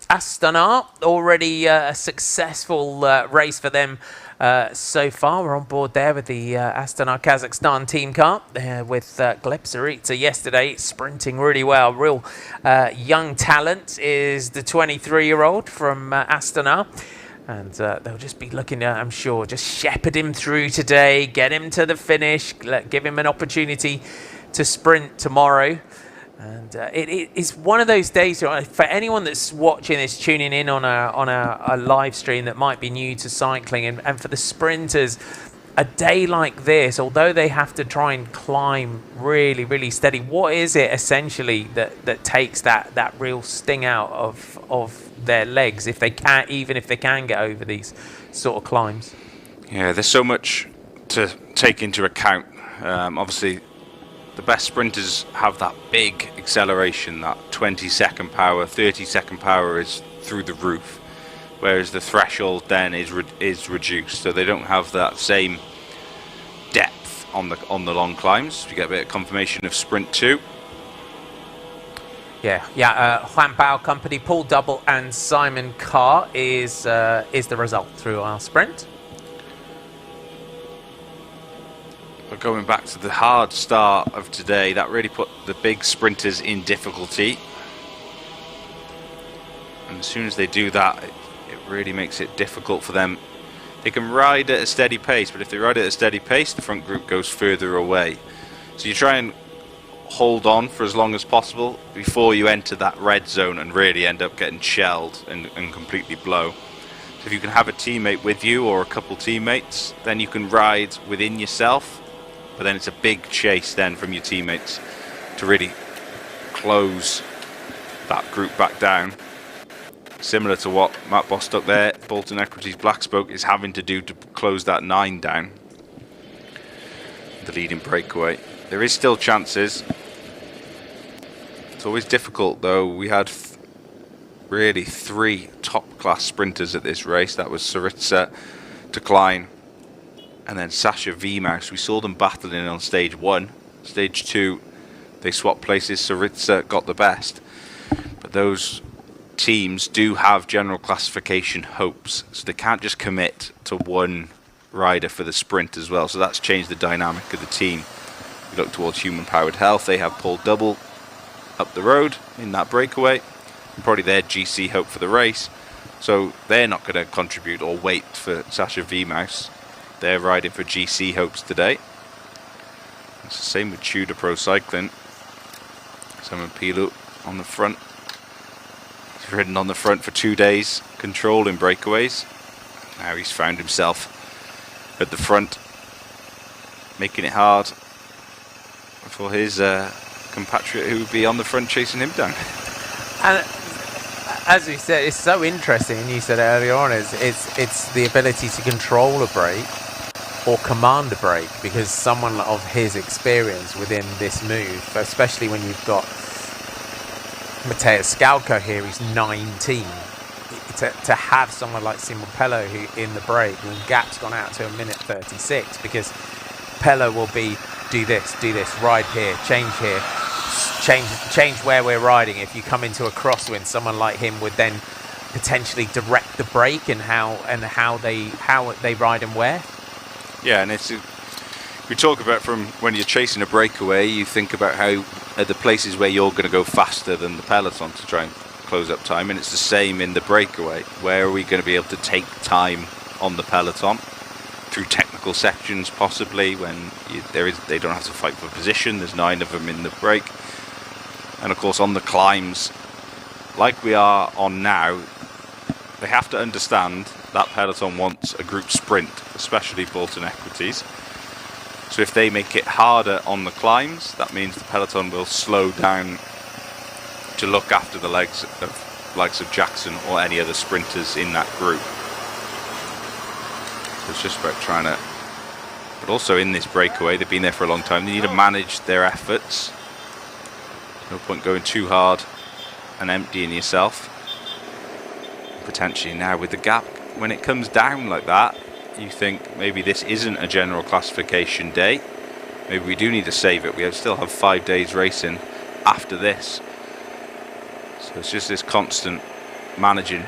Speaker 1: Astana, already a successful race for them so far. We're on board there with the Astana Kazakhstan team car with Gleb Syriza yesterday, sprinting really well. Real young talent is the 23-year-old from Astana. And they'll just be looking at, I'm sure, just shepherd him through today, get him to the finish, give him an opportunity to sprint tomorrow. And it is one of those days for anyone that's watching this, tuning in on a live stream that might be new to cycling, and for the sprinters, a day like this, although they have to try and climb really, really steady, what is it essentially that takes that real sting out of their legs if they can, even if they can get over these sort of climbs?
Speaker 2: Yeah, there's so much to take into account. Obviously, the best sprinters have that big acceleration, that 20-second power, 30-second power is through the roof, whereas the threshold then is reduced, so they don't have that same depth on the long climbs. You get a bit of confirmation of sprint 2.
Speaker 1: Yeah. Juan Bao Company, Paul Double and Simon Carr is the result through our sprint.
Speaker 2: But going back to the hard start of today, that really put the big sprinters in difficulty. And as soon as they do that, it really makes it difficult for them. They can ride at a steady pace, but if they ride at a steady pace, the front group goes further away. So you try and hold on for as long as possible before you enter that red zone and really end up getting shelled and completely blow. So if you can have a teammate with you or a couple teammates, then you can ride within yourself. But then it's a big chase then from your teammates to really close that group back down. Similar to what Matt Bostock there, Bolton Equities Black Spoke, is having to do to close that 9 down. The leading breakaway. There is still chances. It's always difficult though. We had really 3 top-class sprinters at this race. That was Syriza, Decline, and then Sasha V-Mouse. We saw them battling on stage 1. Stage 2, they swapped places. Syriza got the best. But those teams do have general classification hopes, so they can't just commit to one rider for the sprint as well. So that's changed the dynamic of the team. We look towards Human Powered Health. They have Paul Double up the road in that breakaway. Probably their GC hope for the race. So they're not going to contribute or wait for Sasha V-Mouse. They're riding for GC hopes today. It's the same with Tudor Pro Cycling. Simon Pilu on the front. He's ridden on the front for 2 days, controlling breakaways. Now he's found himself at the front, making it hard for his compatriot who would be on the front chasing him down.
Speaker 1: And as we said, it's so interesting, and you said it earlier on, it's the ability to control a break or command a break, because someone of his experience within this move, especially when you've got Mateusz Skalko here, he's 19. To have someone like Simon Pello who in the break, when gap's gone out to a minute 36, because Pello will be do this, ride here, change here, change where we're riding. If you come into a crosswind, someone like him would then potentially direct the brake and how they ride and where.
Speaker 2: Yeah, and we talk about from when you're chasing a breakaway, you think about how the places where you're going to go faster than the peloton to try and close up time, and it's the same in the breakaway. Where are we going to be able to take time on the peloton? Through technical sections, possibly, when they don't have to fight for position. There's 9 of them in the break, and of course on the climbs, like we are on now, they have to understand that peloton wants a group sprint, especially Bolton Equities. So if they make it harder on the climbs, that means the peloton will slow down to look after the legs of Jackson or any other sprinters in that group. So it's just about trying to, but also in this breakaway, they've been there for a long time, they need to manage their efforts. No point going too hard and emptying yourself. Potentially now with the gap, when it comes down like that, you think maybe this isn't a general classification day. Maybe we do need to save it. We still have 5 days racing after this. So it's just this constant managing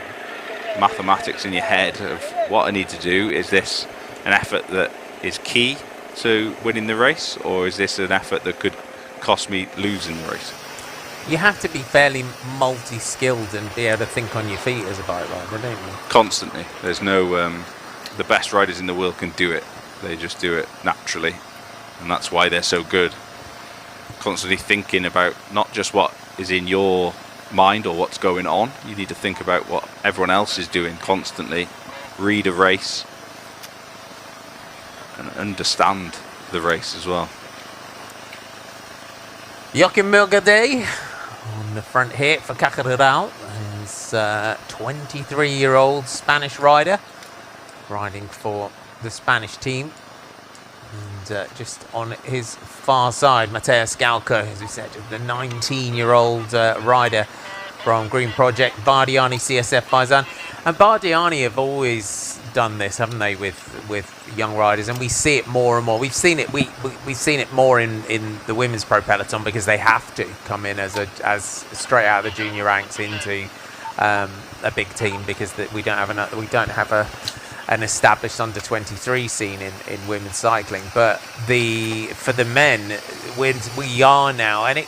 Speaker 2: mathematics in your head of what I need to do. Is this an effort that is key to winning the race, or is this an effort that could cost me losing the race?
Speaker 1: You have to be fairly multi-skilled and be able to think on your feet as a bike rider, don't you?
Speaker 2: Constantly. There's no the best riders in the world can do it. They just do it naturally, and that's why they're so good. Constantly thinking about not just what is in your mind or what's going on. You need to think about what everyone else is doing constantly. Read a race and understand the race as well.
Speaker 1: Joachim Milgade on the front here for Cacarral is 23-year-old Spanish rider riding for the Spanish team. And just on his far side, Mateus Galco, as we said, the 19-year-old rider from Green Project, Bardiani CSF Faizan. And Bardiani have always done this, haven't they, with young riders, and we see it more and more. We've seen it we've seen it more in the women's pro peloton, because they have to come in as straight out of the junior ranks into a big team, because we don't have an established under-23 scene in women's cycling. But for the men, we are now, and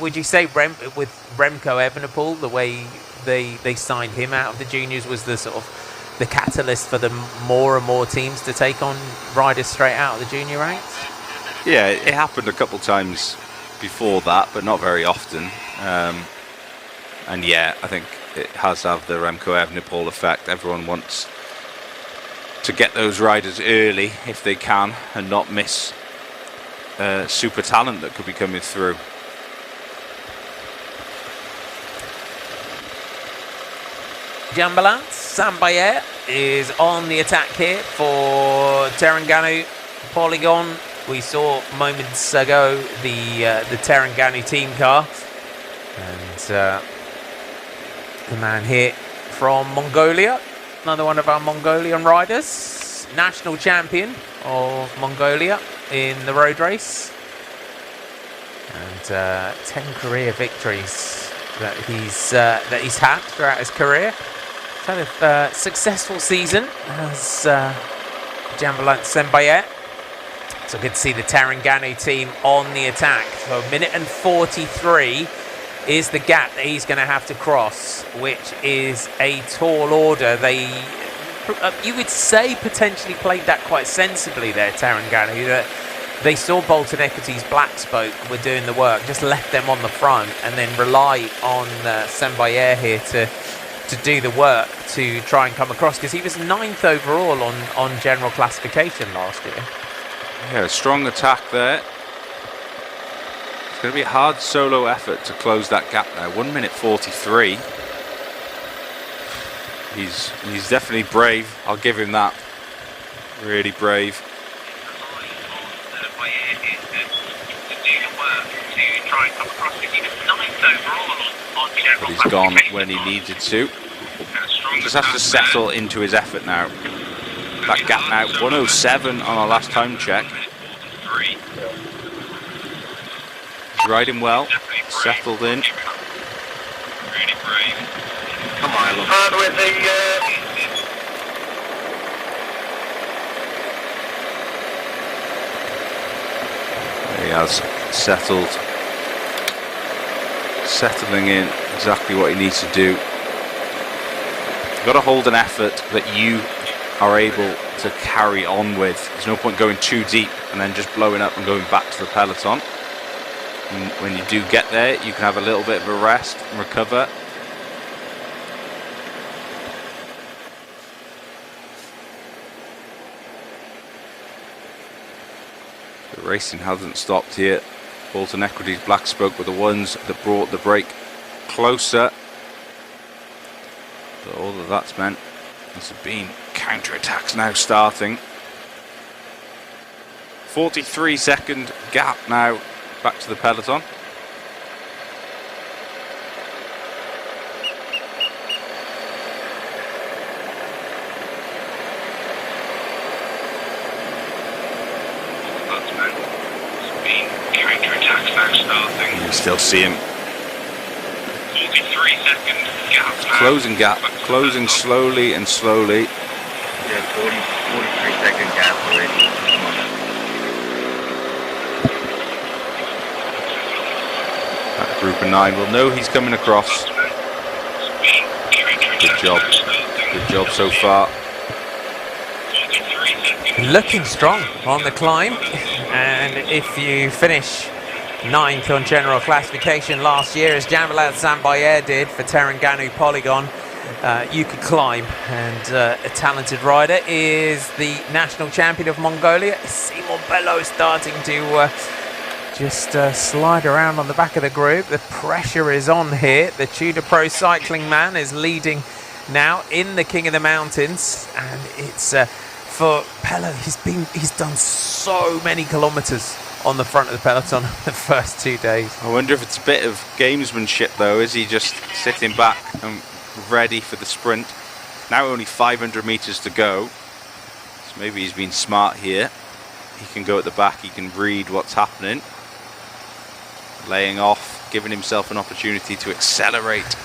Speaker 1: would you say with Remco Evenepoel, the way they signed him out of the juniors was the sort of the catalyst for the more and more teams to take on riders straight out of the junior ranks?
Speaker 2: Yeah, it happened a couple times before that, but not very often. And yeah, I think it has had the Remco Evenepoel effect. Everyone wants to get those riders early if they can, and not miss super talent that could be coming through.
Speaker 1: Jambalan Sambayer is on the attack here for Terengganu Polygon. We saw moments ago the Terengganu team car, and the man here from Mongolia, another one of our Mongolian riders, national champion of Mongolia in the road race, and 10 career victories that he's had throughout his career. He's had a successful season as Jambalan Sembaye. So good to see the Terengganu team on the attack. So 1 minute and 43 is the gap that he's going to have to cross, which is a tall order. They, you would say, potentially played that quite sensibly there, Terengganu. They saw Bolton Equities Black Spoke were doing the work, just left them on the front, and then rely on Sembaye here to do the work to try and come across, because he was 9th overall on general classification last year.
Speaker 2: Yeah, a strong attack there. It's going to be a hard solo effort to close that gap now. 1 minute 43. He's definitely brave. I'll give him that. Really brave. But he's gone when he needed to. Just has to settle into his effort now. That gap now, 107 on our last time check. riding well, settled in.
Speaker 3: Really brave. Come on, hard with the...
Speaker 2: He has settled, settling in exactly what he needs to do. You've got to hold an effort that you are able to carry on with. There's no point going too deep and then just blowing up and going back to the peloton. And when you do get there, you can have a little bit of a rest and recover. The racing hasn't stopped here. Bolton Equities Black Spoke were the ones that brought the break closer. But all that that's meant has been counter-attacks now starting. 43-second gap now back to the peloton. You still see him.
Speaker 3: 43-second gap.
Speaker 2: Closing gap, closing slowly and slowly.
Speaker 3: Yeah, 43-second gap already.
Speaker 2: That group of 9 will know he's coming across. Good job. Good job so far.
Speaker 1: Looking strong on the climb, and if you finish 9th on general classification last year, as Jambalad Sambayer did for Terengganu Polygon, you could climb. And a talented rider is the national champion of Mongolia, Simon Bello, starting to just slide around on the back of the group. The pressure is on here. The Tudor Pro Cycling man is leading now in the King of the Mountains, and it's for Pello. He's done so many kilometers on the front of the peloton the first 2 days.
Speaker 2: I wonder if it's a bit of gamesmanship though. Is he just sitting back and ready for the sprint? Now only 500 meters to go, so maybe he's been smart here. He can go at the back, he can read what's happening, laying off, giving himself an opportunity to accelerate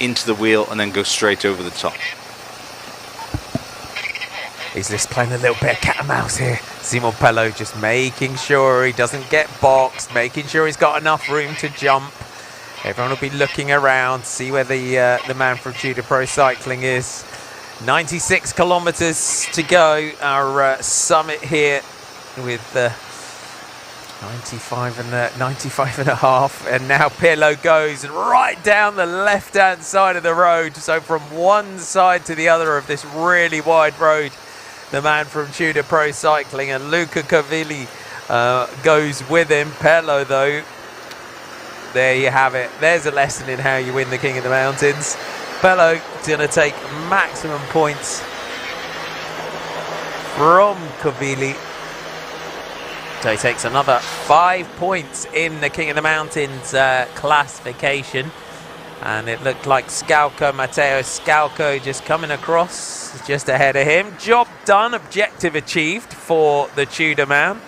Speaker 2: into the wheel and then go straight over the top.
Speaker 1: He's just playing a little bit of cat and mouse here. Simon Pello just making sure he doesn't get boxed, making sure he's got enough room to jump. Everyone will be looking around, see where the man from Tudor Pro Cycling is. 96 kilometers to go, our summit here with 95 and a half, and now Pello goes right down the left-hand side of the road. So from one side to the other of this really wide road, the man from Tudor Pro Cycling, and Luca Cavilli goes with him. Pello, though, there you have it. There's a lesson in how you win the King of the Mountains. Pello going to take maximum points from Cavilli. So he takes another 5 points in the King of the Mountains classification. And it looked like Matteo Scalco just coming across just ahead of him. Job done, objective achieved for the Tudor man.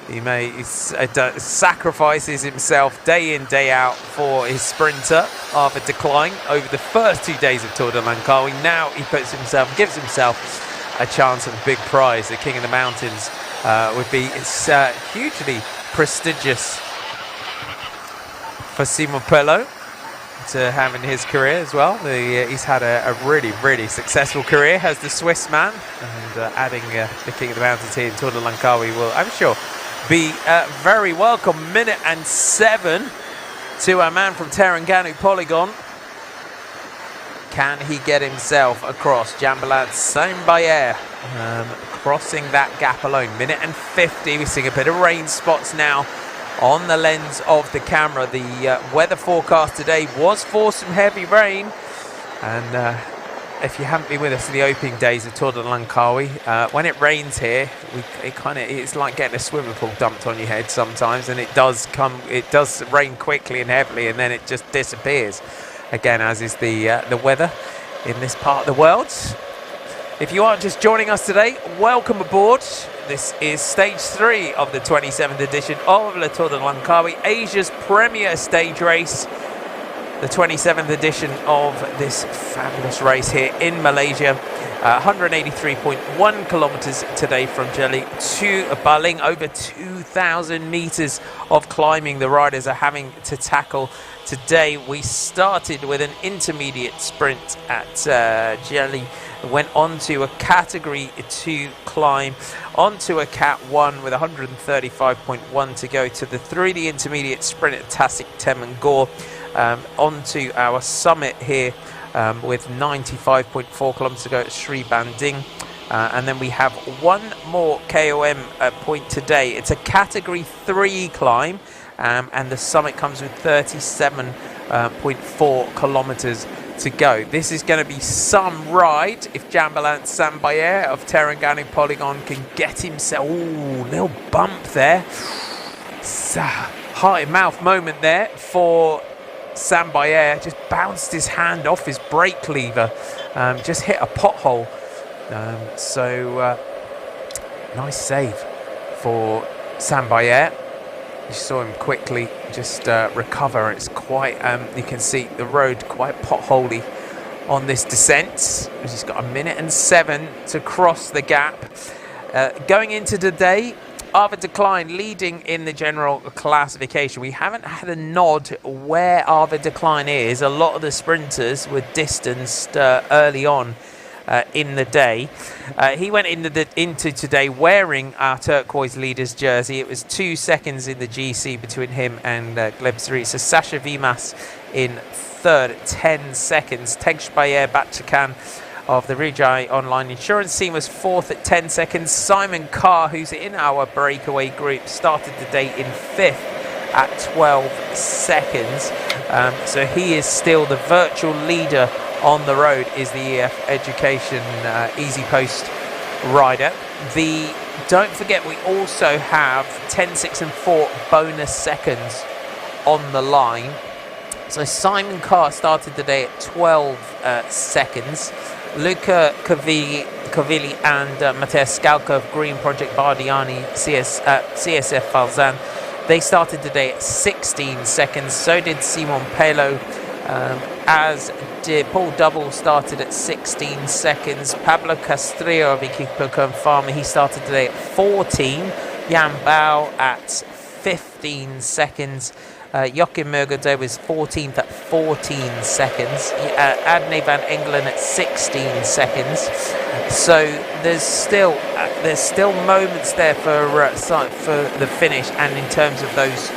Speaker 1: He sacrifices himself day in, day out for his sprinter after decline over the first 2 days of Tour de Langkawi. Now he gives himself a chance at the big prize. The King of the Mountains would be hugely prestigious for Simon Pello to have in his career as well. He's had a really, really successful career as the Swiss man, and adding the King of the Mountains here in Tour de Langkawi will, I'm sure, be very welcome. 1:07 to our man from Terengganu Polygon. Can he get himself across? Jambalad Sambayer crossing that gap alone. 1:50. We're seeing a bit of rain spots now on the lens of the camera. The weather forecast today was for some heavy rain, and if you haven't been with us in the opening days of Tour de Langkawi, when it rains here, it's like getting a swimming pool dumped on your head sometimes, and it does rain quickly and heavily, and then it just disappears again, as is the weather in this part of the world. If you are just joining us today, welcome aboard. This is stage 3 of the 27th edition of Le Tour de Langkawi, Asia's premier stage race. The 27th edition of this fabulous race here in Malaysia. 183.1 kilometers today from Jeli to Baling. Over 2,000 meters of climbing the riders are having to tackle today. We started with an intermediate sprint at Jeli, went on to a category 2 climb, onto a cat 1 with 135.1 to go, to the 3D intermediate sprint at Tasik Temenggur, onto our summit here with 95.4 kilometers to go at Sri Banding. And then we have one more KOM point today. It's a category 3 climb, and the summit comes with 37.4 kilometers to go. This is going to be some ride if Jambalan Sambayer of Terengganu Polygon can get himself. Ooh, little bump there. Heart in mouth moment there for Sambayer. Just bounced his hand off his brake lever, just hit a pothole. Nice save for Sambayer. You saw him quickly just recover. It's quite, you can see the road quite potholey on this descent. He's got 1 minute and 7 to cross the gap. Going into today, Arvid de Klein leading in the general classification. We haven't had a nod where Arvid de Klein is. A lot of the sprinters were distanced early on in the day. He went into today wearing our turquoise leader's jersey. It was 2 seconds in the GC between him and Gleb Sri. So Sasha Vimas in third, 10 seconds. Tegshbayer Batchakan of the Rijai Online Insurance Team was fourth at 10 seconds. Simon Carr, who's in our breakaway group, started the day in fifth at 12 seconds. So he is still the virtual leader on the road, is the EF Education Easy Post rider. Don't forget, we also have 10, 6 and 4 bonus seconds on the line. So Simon Carr started the day at 12 seconds. Luca Cavilli and Mateus Skalka of Green Project Bardiani CSF Falzan, they started the day at 16 seconds. So did Simon Pelo, as did Paul Double, started at 16 seconds. Pablo Castrillo of Equipo Confirma, he started today at 14. Jan Bao at 15 seconds. Joachim Mergado was 14th at 14 seconds. Adne van Engelen at 16 seconds. So there's still moments there for the finish, and in terms of those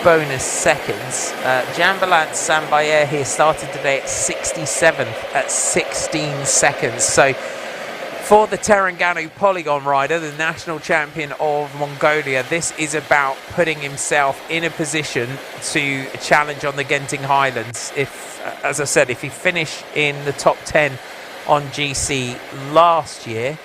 Speaker 1: bonus seconds, Jambalan Sambayer here started today at 67th at 16 seconds. So for the Terengganu Polygon rider, the national champion of Mongolia, this is about putting himself in a position to challenge on the Genting Highlands. If, as I said, if he finished in the top 10 on GC last year,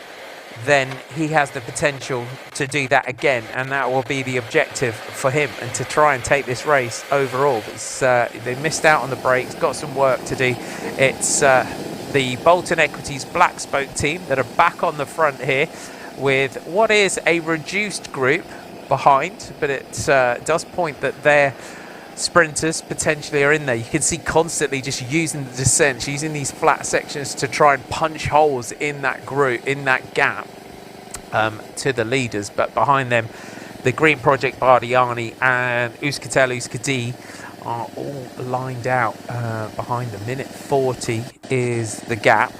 Speaker 1: then he has the potential to do that again, and that will be the objective for him, and to try and take this race overall. They missed out on the brakes, got some work to do. It's the Bolton Equities Black Spoke team that are back on the front here with what is a reduced group behind, but it does point that their sprinters potentially are in there. You can see constantly just using the descents, using these flat sections to try and punch holes in that group, in that gap to the leaders. But behind them, the Green Project Bardiani and Euskatel Euskadi are all lined out behind them. Minute 40 is the gap.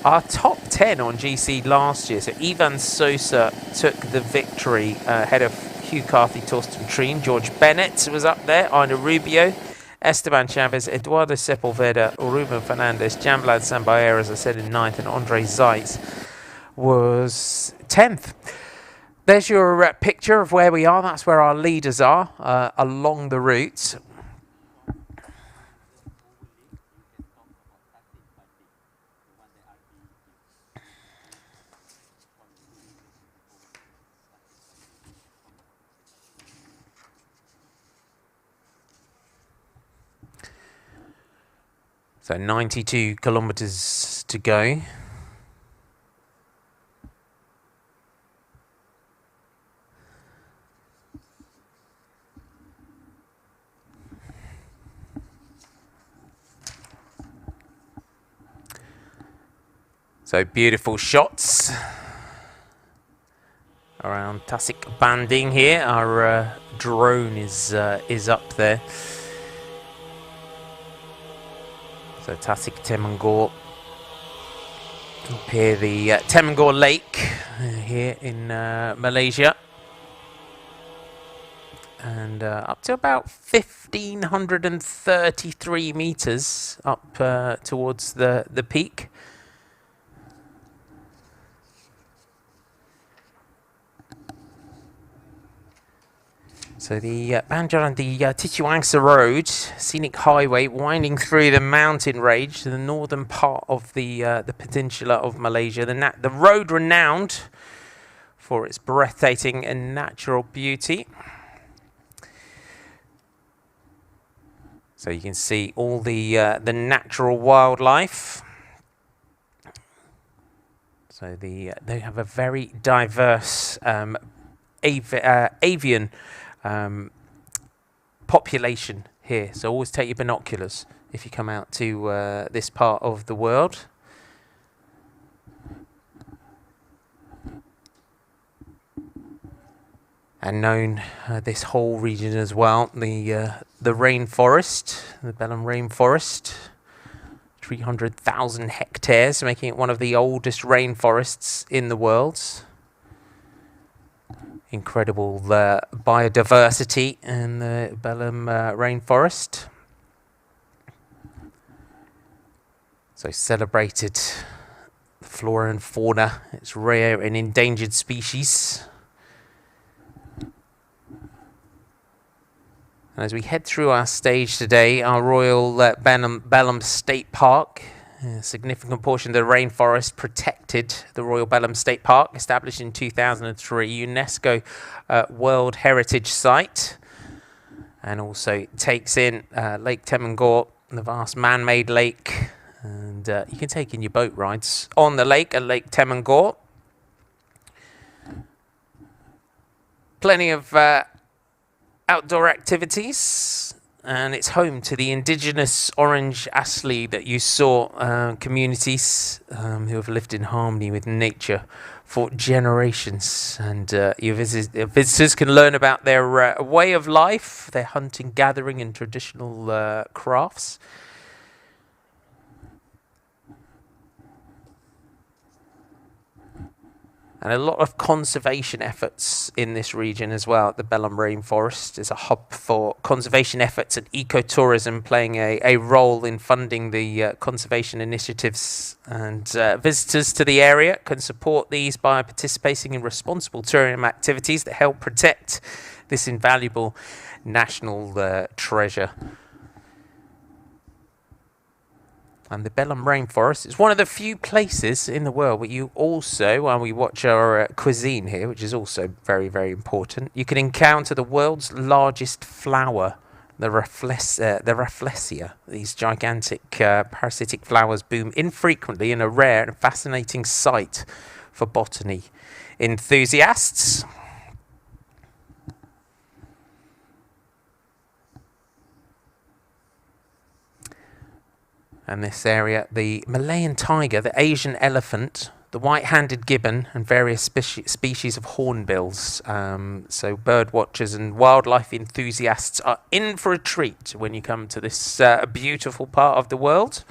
Speaker 1: Our top 10 on GC last year, so Ivan Sosa took the victory ahead of Hugh Carthy, Torsten Treen. George Bennett was up there, Ina Rubio, Esteban Chavez, Eduardo Sepulveda, Ruben Fernandez, Jambalan Sambayer, as I said, in 9th, and Andre Zeitz was 10th. There's your picture of where we are. That's where our leaders are along the route. So 92 kilometers to go. So beautiful shots around Tasik Banding here. Our drone is up there. So Tasik Temangor. Up here, the Temangor Lake here in Malaysia. And up to about 1,533 meters up towards the peak. So the Banjar and the Titiwangsa Road, scenic highway winding through the mountain range to the northern part of the peninsula of Malaysia. The road renowned for its breathtaking and natural beauty. So you can see all the natural wildlife. So they have a very diverse avian population here. So always take your binoculars if you come out to this part of the world. And known this whole region as well, the rainforest, the Belem rainforest, 300,000 hectares, making it one of the oldest rainforests in the world. Incredible biodiversity in the Belem rainforest. So celebrated the flora and fauna, its rare and endangered species. And as we head through our stage today, our Royal Belem State Park, a significant portion of the rainforest protected. The Royal Belem State Park, established in 2003, UNESCO World Heritage Site, and also takes in Lake Temangor, the vast man-made lake, and you can take in your boat rides on the lake at Lake Temangor. Plenty of outdoor activities, and it's home to the indigenous Orange Asli that you saw, communities who have lived in harmony with nature for generations. And your visitors can learn about their way of life, their hunting, gathering and traditional crafts. And a lot of conservation efforts in this region as well. The Belem Rainforest is a hub for conservation efforts and ecotourism, playing a role in funding the conservation initiatives. And visitors to the area can support these by participating in responsible tourism activities that help protect this invaluable national treasure. And the Belem Rainforest is one of the few places in the world where you also, while we watch our cuisine here, which is also very, very important, you can encounter the world's largest flower, the Rafflesia. These gigantic parasitic flowers bloom infrequently in a rare and fascinating sight for botany enthusiasts. And this area, the Malayan tiger, the Asian elephant, the white-handed gibbon, and various species of hornbills. So bird watchers and wildlife enthusiasts are in for a treat when you come to this beautiful part of the world.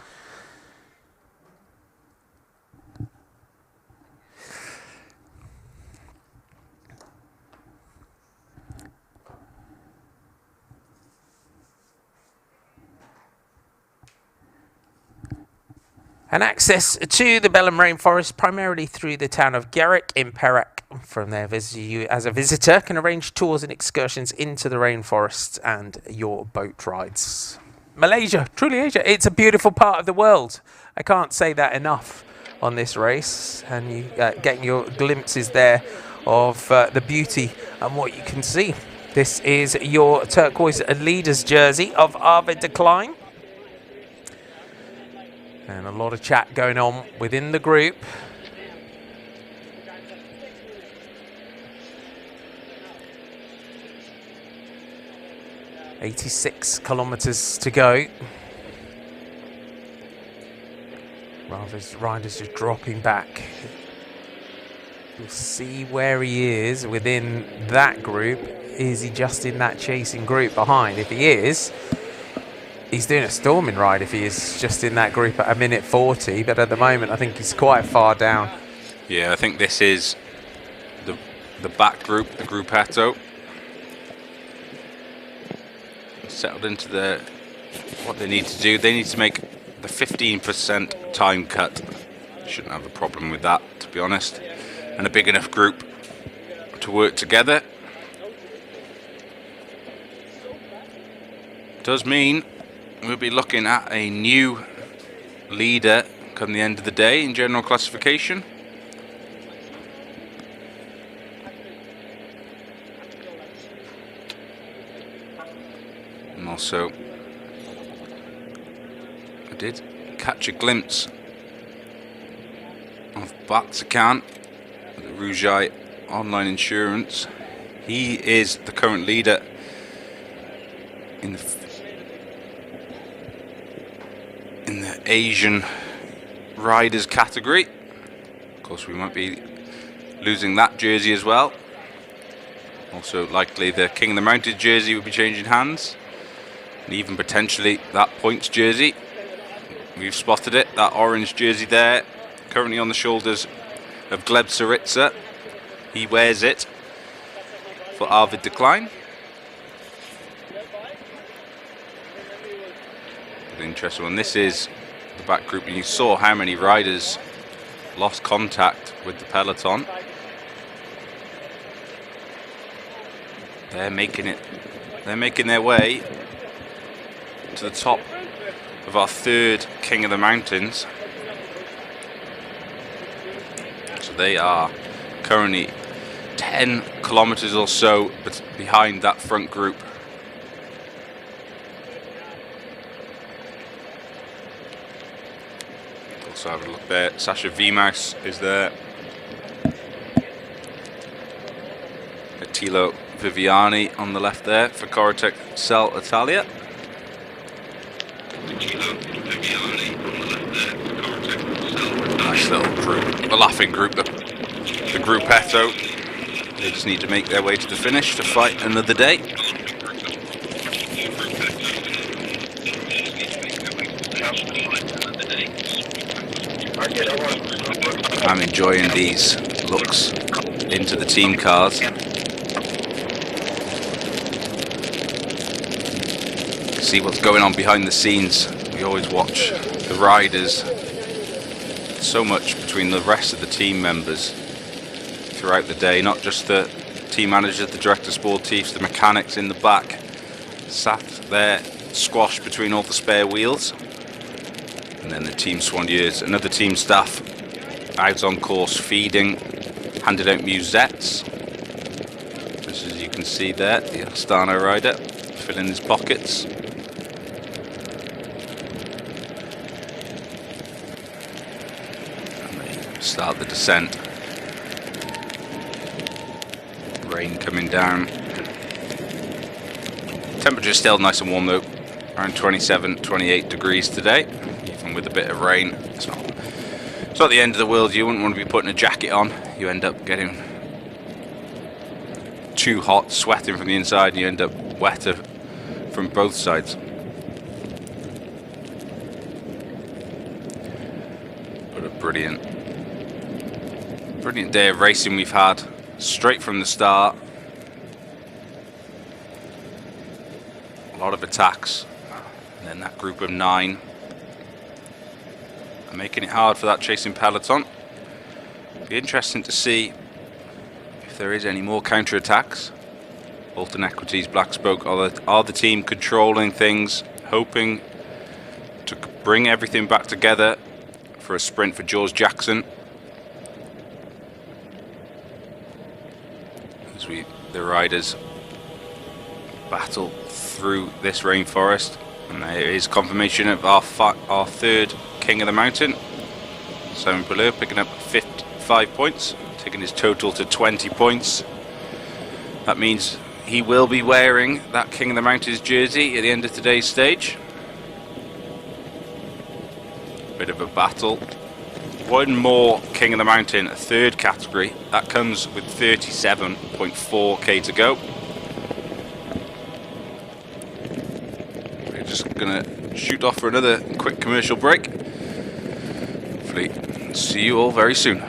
Speaker 1: And access to the Belem Rainforest primarily through the town of Gerak in Perak. From there, you as a visitor can arrange tours and excursions into the rainforest and your boat rides. Malaysia, truly Asia, it's a beautiful part of the world. I can't say that enough on this race, and you getting your glimpses there of the beauty and what you can see. This is your turquoise leaders jersey of Arvid de Klein. And a lot of chat going on within the group. ...86 kilometres to go. Rather of his riders just dropping back. We'll see where he is within that group. Is he just in that chasing group behind? If he is, he's doing a storming ride if he is just in that group at 1:40, but at the moment I think he's quite far down.
Speaker 2: Yeah, I think this is the back group, the Gruppetto. Settled into what they need to do. They need to make the 15% time cut. Shouldn't have a problem with that, to be honest. And a big enough group to work together. Does mean we'll be looking at a new leader come the end of the day in general classification. And also, I did catch a glimpse of Batsakan, the Rujai Online Insurance. He is the current leader in the Asian riders category. Of course, we might be losing that jersey as well. Also, likely the King of the Mountain jersey will be changing hands, and even potentially that points jersey. We've spotted it, that orange jersey there, currently on the shoulders of Gleb Saritsa. He wears it for Arvid Decline. Interesting one. This is the back group, and you saw how many riders lost contact with the peloton. They're making their way to the top of our third King of the Mountains. So they are currently 10 kilometers or so behind that front group. So have a look there. Sasha Vimaus is there. Attilo Viviani on the left there for Corotec Cell Italia. Nice little group, a laughing group, the Gruppetto. They just need to make their way to the finish to fight another day. I'm enjoying these looks into the team cars. See what's going on behind the scenes. We always watch the riders. So much between the rest of the team members throughout the day, not just the team managers, the director sportifs, the mechanics in the back, sat there squashed between all the spare wheels. And then the team soigneurs and other team staff out on course feeding, handed out musettes. Just as you can see there, the Astana rider filling his pockets. And they start the descent. Rain coming down. Temperature still nice and warm though, around 27, 28 degrees today. Even with a bit of rain, it's not the end of the world. You wouldn't want to be putting a jacket on. You end up getting too hot, sweating from the inside, and you end up wetter from both sides. But a brilliant day of racing we've had straight from the start. A lot of attacks, and then that group of 9 are making it hard for that chasing peloton. Be interesting to see if there is any more counter-attacks. Bolton Equities, Black Spoke are the team controlling things, hoping to bring everything back together for a sprint for George Jackson. As the riders battle through this rainforest, and there is confirmation of our third King of the Mountain, Simon Pouleur, picking up 5 points, taking his total to 20 points. That means he will be wearing that King of the Mountains jersey at the end of today's stage. Bit of a battle one more King of the Mountain, third category. That comes with 37.4k to go. We're just gonna shoot off for another quick commercial break. Hopefully, see you all very soon.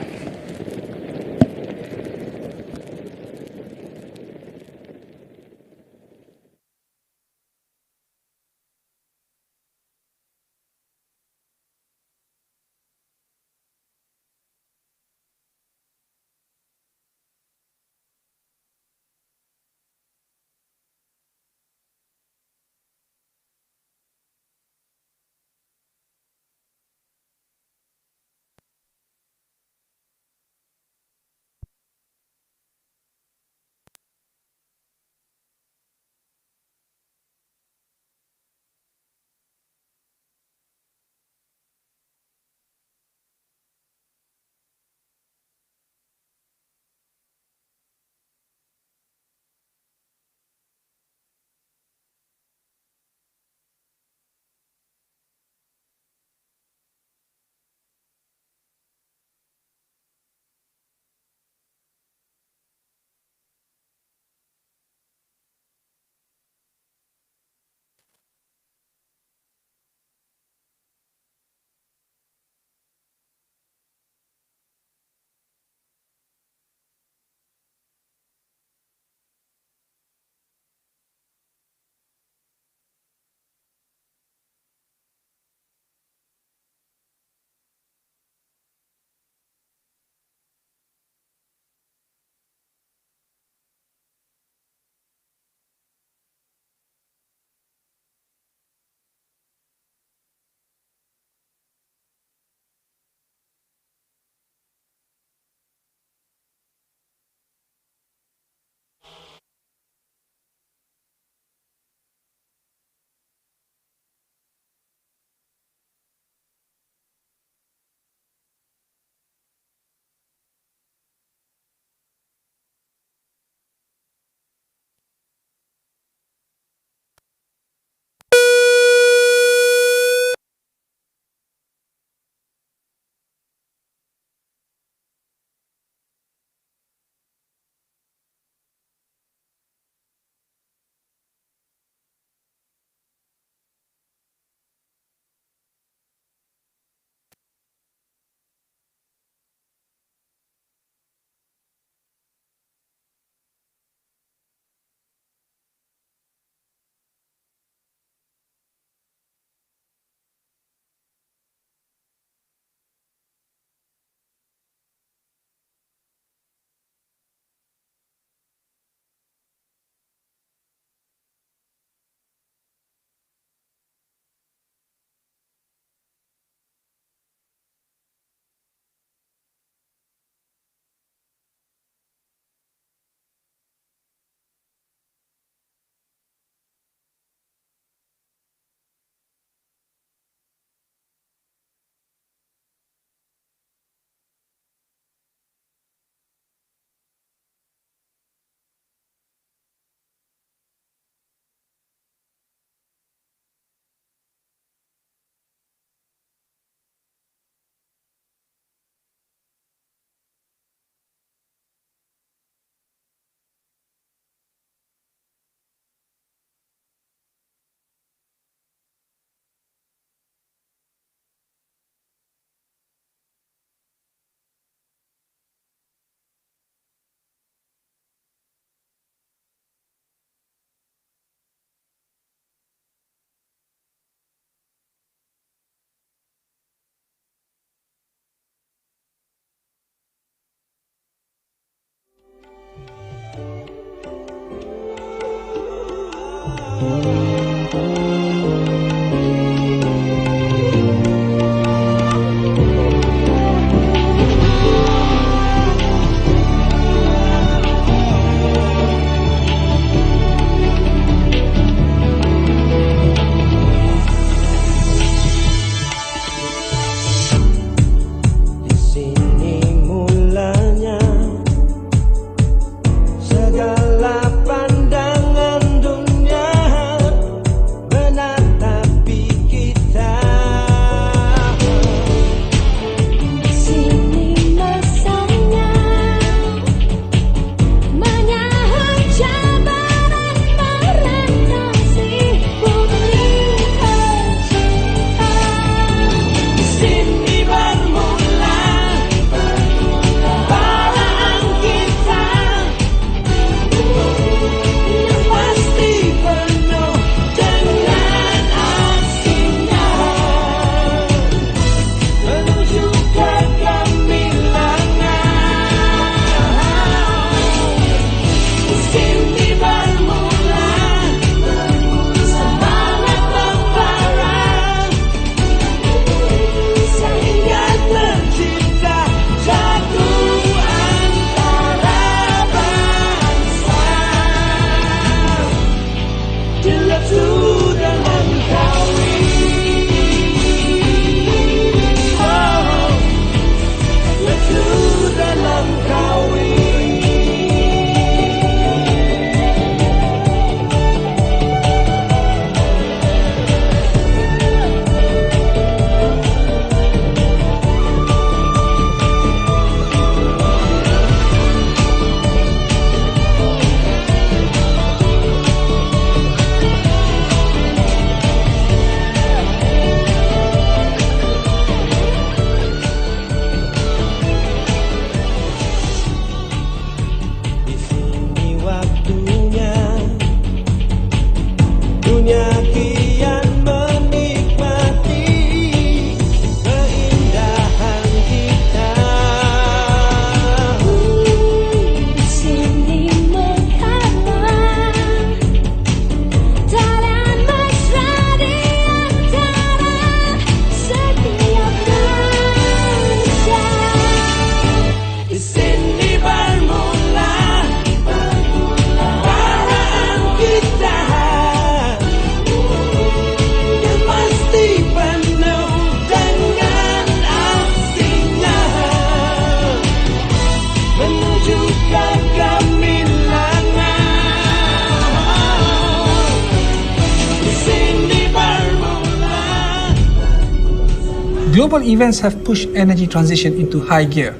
Speaker 11: Global events have pushed energy transition into high gear.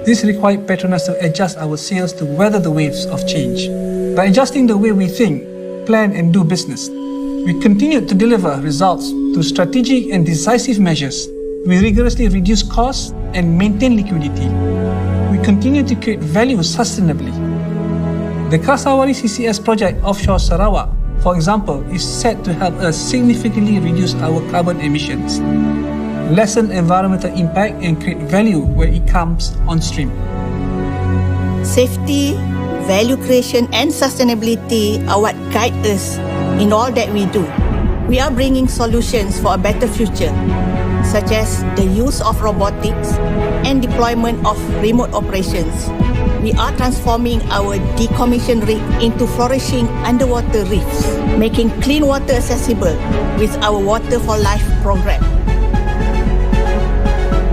Speaker 11: This required PETRONAS to adjust our sails to weather the waves of change. By adjusting the way we think, plan and do business, we continue to deliver results through strategic and decisive measures. We rigorously reduce costs and maintain liquidity. We continue to create value sustainably. The Kasawari CCS project offshore Sarawak, for example, is set to help us significantly reduce our carbon emissions, lessen environmental impact and create value where it comes on stream.
Speaker 12: Safety, value creation and sustainability are what guide us in all that we do. We are bringing solutions for a better future, such as the use of robotics and deployment of remote operations. We are transforming our decommissioned rig into flourishing underwater reefs, making clean water accessible with our Water for Life program.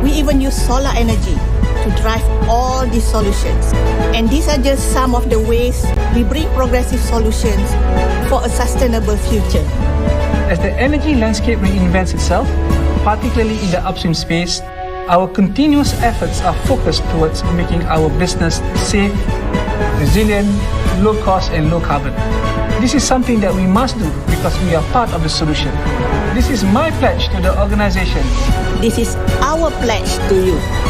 Speaker 12: We even use solar energy to drive all these solutions. And these are just some of the ways we bring progressive solutions for a sustainable future.
Speaker 11: As the energy landscape reinvents itself, particularly in the upstream space, our continuous efforts are focused towards making our business safe, resilient, low cost and low carbon. This is something that we must do because we are part of the solution. This is my pledge to the organization.
Speaker 12: This is our pledge to you.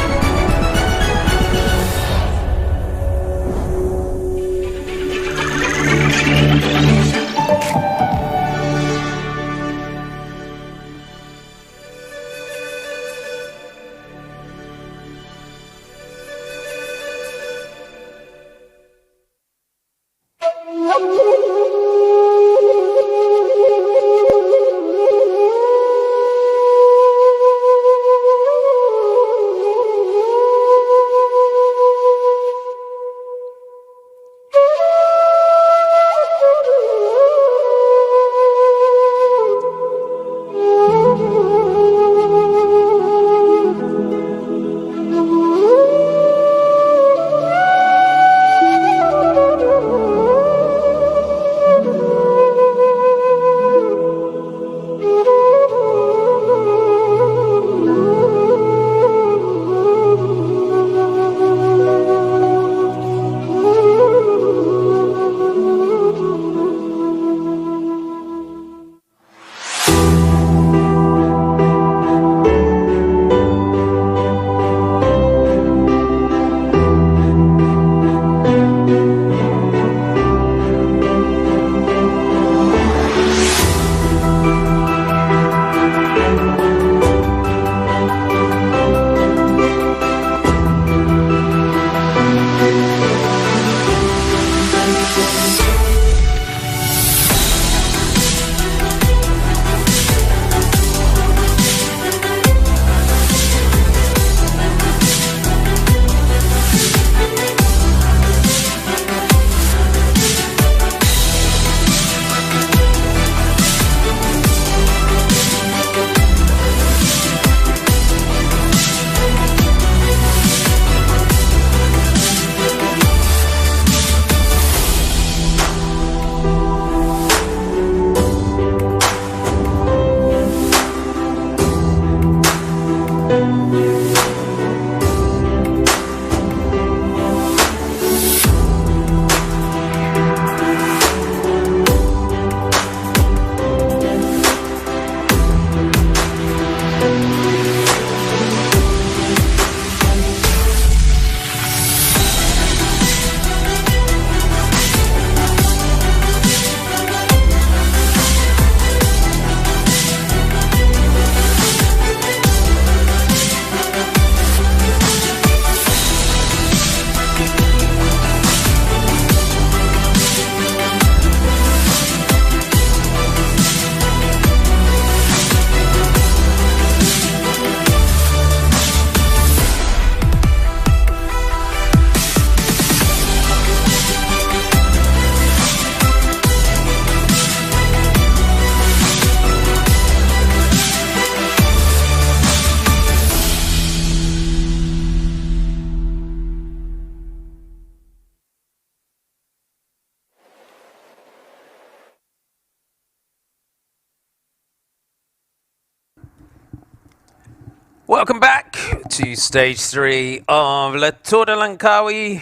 Speaker 1: Welcome back to stage 3 of Le Tour de LANGKAWI.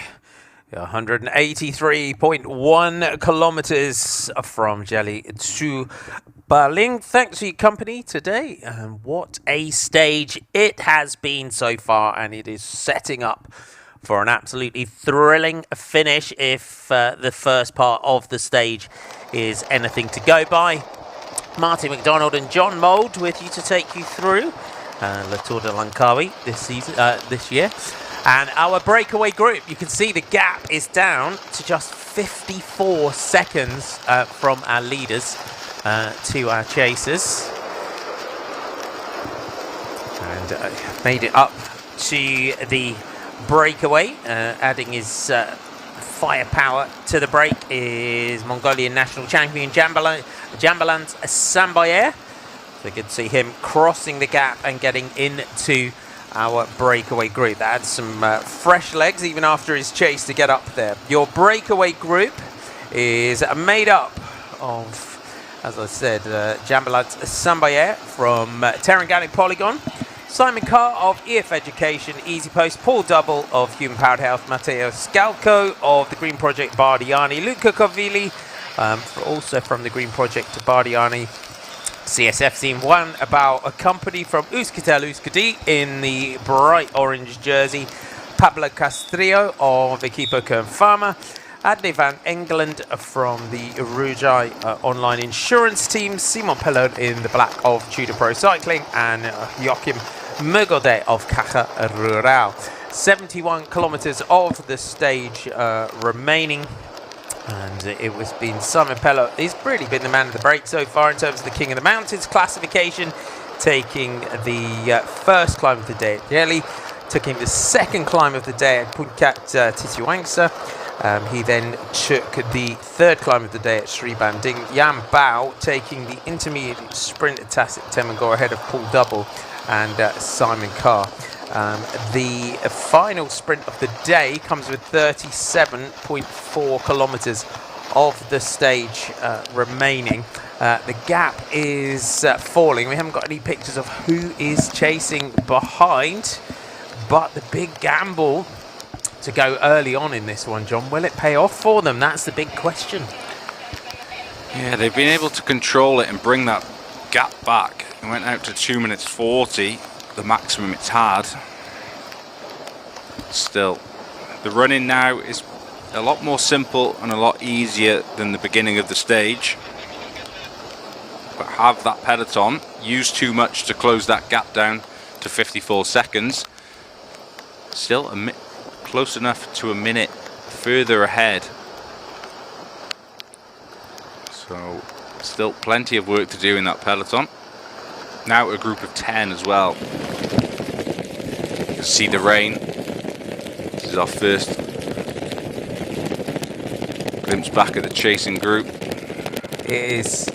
Speaker 1: 183.1 kilometers from Delhi to Berlin. Thanks for your company today. And what a stage it has been so far, and it is setting up for an absolutely thrilling finish if the first part of the stage is anything to go by. Martin McDonald and John Mould with you to take you through Le Tour de LANGKAWI this year. And our breakaway group, you can see the gap is down to just 54 seconds from our leaders to our chasers. And made it up to the breakaway, adding his firepower to the break is Mongolian national champion Jambaland Sambayer. So good to see him crossing the gap and getting into our breakaway group. That had some fresh legs even after his chase to get up there. Your breakaway group is made up of, as I said, Jambaland Sambayer from Terengganu Polygon, Simon Carr of EF Education, Easy Post, Paul Double of Human Powered Health, Matteo Scalco of the Green Project Bardiani, Luca Covili, also from the Green Project Bardiani, CSF Team 1, about a company from Euskaltel-Euskadi in the bright orange jersey, Pablo Castrillo of Equipo Kern Pharma, Adney van England from the Rujai online insurance team, Simon Pellot in the black of Tudor Pro Cycling, and Joachim Mergodet of Caja Rural. 71 kilometers of the stage remaining. And it was been Simon Pellot. He's really been the man of the break so far in terms of the King of the Mountains classification, taking the first climb of the day at Delhi, taking the second climb of the day at Puncak Titiwangsa. He then took the third climb of the day at Sri Banding. Yan Bao taking the intermediate sprint at Tassit Temangor ahead of Paul Double and Simon Carr. The final sprint of the day comes with 37.4 kilometers of the stage remaining. The gap is falling. We haven't got any pictures of who is chasing behind, but the big gamble to go early on in this one, John, will it pay off for them? That's the big question.
Speaker 2: Yeah, they've been able to control it and bring that gap back. It went out to 2 minutes 40. The maximum it's had. Still, the run-in now is a lot more simple and a lot easier than the beginning of the stage. But have that peloton use too much to close that gap down to 54 seconds. Still close enough to a minute further ahead. So still plenty of work to do in that peloton. Now a group of 10 as well. See the rain. This is our first glimpse back at the chasing group.
Speaker 1: It's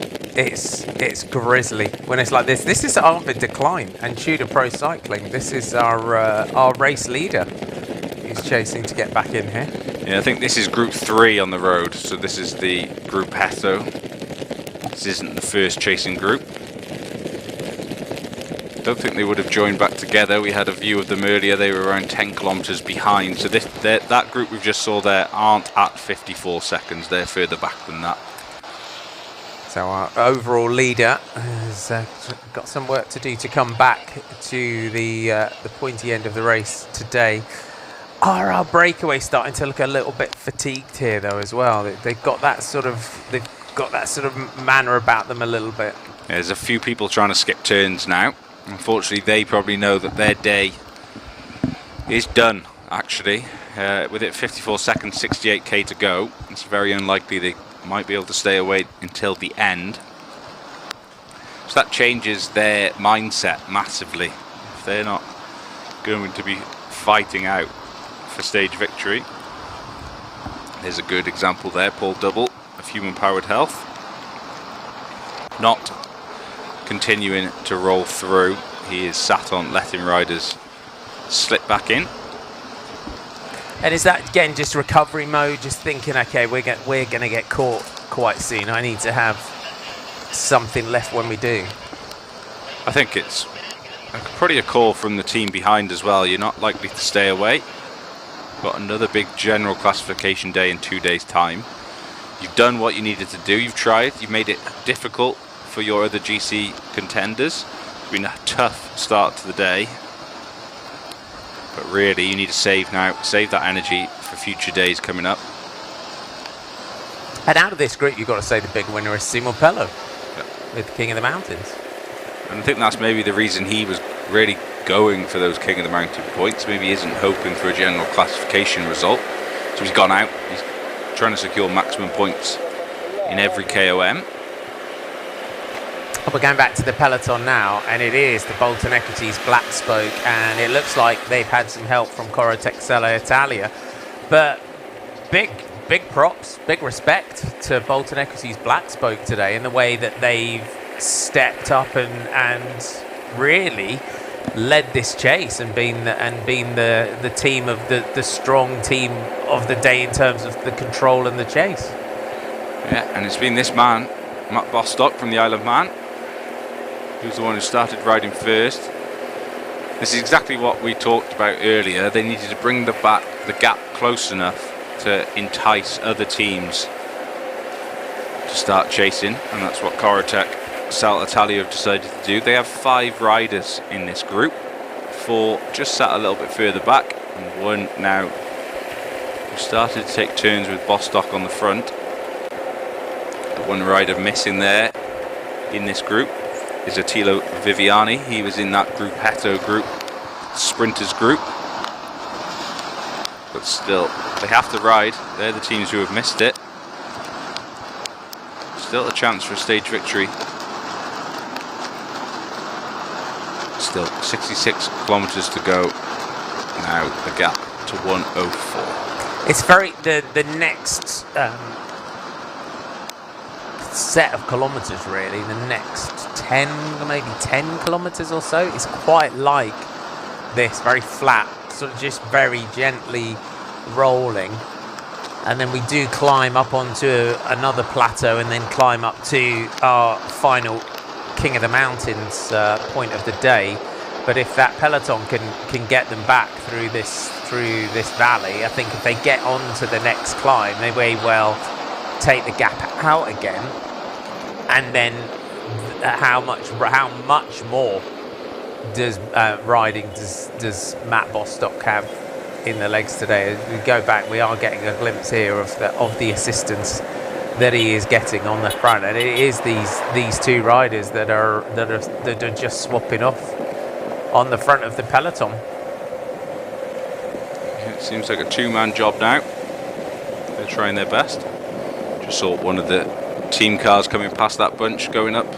Speaker 1: grisly when it's like this. This is Arvid Decline and Tudor Pro Cycling. This is our race leader who's chasing to get back in here.
Speaker 2: Yeah, I think this is group 3 on the road. So this is the Gruppetto. This isn't the first chasing group. Don't think they would have joined back together. We had a view of them earlier. They were around 10 kilometers behind. So that group we've just saw there aren't at 54 seconds. They're further back than that.
Speaker 1: So our overall leader has got some work to do to come back to the pointy end of the race today. Are our breakaways starting to look a little bit fatigued here though as well? They've got that sort of manner about them a little bit.
Speaker 2: Yeah, there's a few people trying to skip turns now. Unfortunately, they probably know that their day is done, actually. With it 54 seconds, 68k to go, it's very unlikely they might be able to stay away until the end. So that changes their mindset massively. If they're not going to be fighting out for stage victory. There's a good example there, Paul Double of Human Powered Health. Not continuing to roll through. He is sat on letting riders slip back in.
Speaker 1: And is that again just recovery mode, just thinking, okay, we're going to get caught quite soon, I need to have something left when we do?
Speaker 2: I think it's Probably a call from the team behind as well. You're not likely to stay away. Got another big general classification day in 2 days' time. You've done what you needed to do. You've tried. You've made it difficult for your other GC contenders. It's been a tough start to the day. But really, you need to save now. Save that energy for future days coming up.
Speaker 1: And out of this group, you've got to say the big winner is Simon Pello with King of the Mountains.
Speaker 2: And I think that's maybe the reason he was really going for those King of the Mountain points. Maybe he isn't hoping for a general classification result. So he's gone out. He's trying to secure maximum points in every KOM.
Speaker 1: We're going back to the peloton now, and it is the Bolton Equities Black Spoke, and it looks like they've had some help from Coro Texella Italia. But big props, big respect to Bolton Equities Black Spoke today in the way that they've stepped up and really led this chase and been the team of the strong team of the day in terms of the control and the chase.
Speaker 2: Yeah, and it's been this man, Matt Bostock from the Isle of Man, who's the one who started riding first. This is exactly what we talked about earlier. They needed to bring the gap close enough to entice other teams to start chasing, and that's what Corotec Sal Italia have decided to do. They have 5 riders in this group, 4 just sat a little bit further back, and 1 now who started to take turns with Bostock on the front. The 1 rider missing there in this group is Attilo Viviani. He was in that Gruppetto group, sprinters group. But still, they have to ride. They're the teams who have missed it. Still a chance for a stage victory. Still 66 kilometers to go. Now the gap to 1:04.
Speaker 1: It's very the next set of kilometers, really, the next 10, maybe 10 kilometers or so, is quite like this, very flat, sort of just very gently rolling, and then we do climb up onto another plateau and then climb up to our final King of the Mountains point of the day. But if that peloton can get them back through this valley, I think if they get on to the next climb, they may well take the gap out again. And then how much more does does Matt Bostock have in the legs today? As we go back, we are getting a glimpse here of the assistance that he is getting on the front, and it is these 2 riders that are just swapping off on the front of the peloton.
Speaker 2: It seems like a 2-man job now. They're trying their best. Just saw one of the team cars coming past that bunch, going up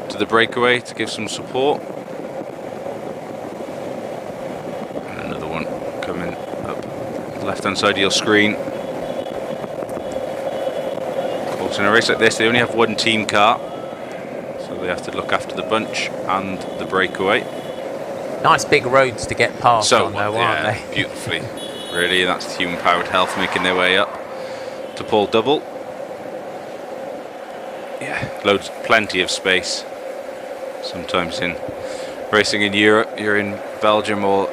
Speaker 2: to the breakaway to give some support. And another one coming up the left-hand side of your screen. Of course, in a race like this, they only have 1 team car, so they have to look after the bunch and the breakaway.
Speaker 1: Nice big roads to get past on though, aren't they?
Speaker 2: Beautifully, really. That's the human-powered health making their way up to Paul Double. Yeah, plenty of space. Sometimes in racing in Europe, you're in Belgium, or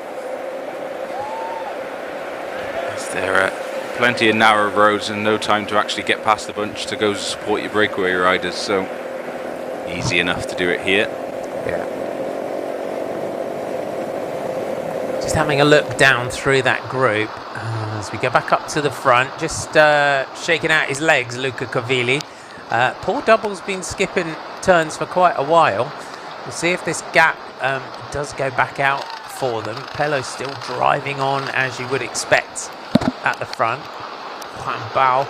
Speaker 2: there are plenty of narrow roads and no time to actually get past the bunch to go support your breakaway riders. So easy enough to do it here.
Speaker 1: Yeah. Just having a look down through that group as we go back up to the front, just shaking out his legs, Luca Cavilli. Paul Double's been skipping turns for quite a while. We'll see if this gap does go back out for them. Pello's still driving on, as you would expect, at the front. Juan Bao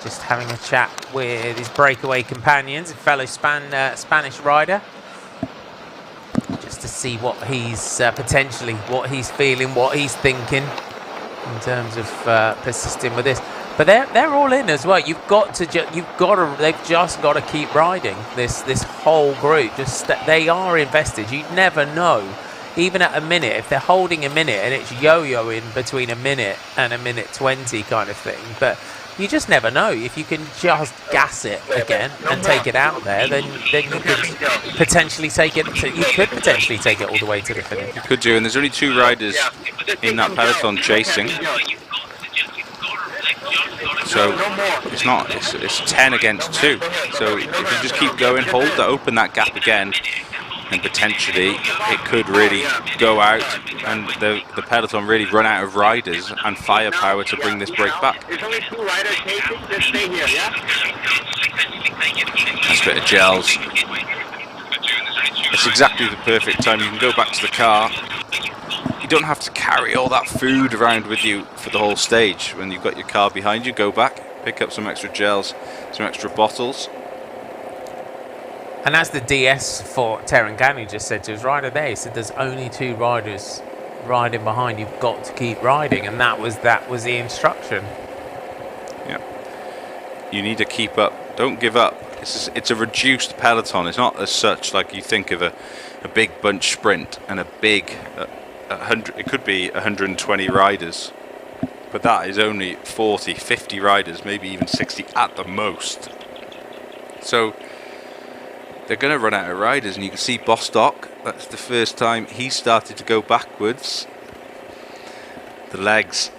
Speaker 1: just having a chat with his breakaway companions, a fellow Spanish rider, just to see what he's potentially, what he's feeling, what he's thinking in terms of persisting with this. But they're all in as well. They've just got to keep riding this whole group. They are invested. You never know even at a minute, if they're holding a minute and it's yo-yoing between a minute and a minute 20 kind of thing, but you just never know. If you can just gas it again and take it out there, then you could potentially take it. You could potentially take it all the way to the finish.
Speaker 2: Could do, and there's only 2 riders in that peloton chasing. So it's not. It's 10 against 2. So if you just keep going, open that gap again, and potentially it could really go out, and the peloton really run out of riders and firepower to bring this break back.
Speaker 3: There's only 2 riders chasing, just stay here, yeah?
Speaker 2: Nice bit of gels. It's exactly the perfect time. You can go back to the car. You don't have to carry all that food around with you for the whole stage. When you've got your car behind you, go back, pick up some extra gels, some extra bottles.
Speaker 1: And as the DS for Terengganu just said to his rider there, he said there's only 2 riders riding behind. You've got to keep riding, and that was the instruction.
Speaker 2: Yeah. You need to keep up. Don't give up. It's a reduced peloton. It's not as such like you think of a big bunch sprint and a big 100. It could be 120 riders, but that is only 40, 50 riders, maybe even 60 at the most. So they're going to run out of riders, and you can see Bostock. That's the first time he started to go backwards. The legs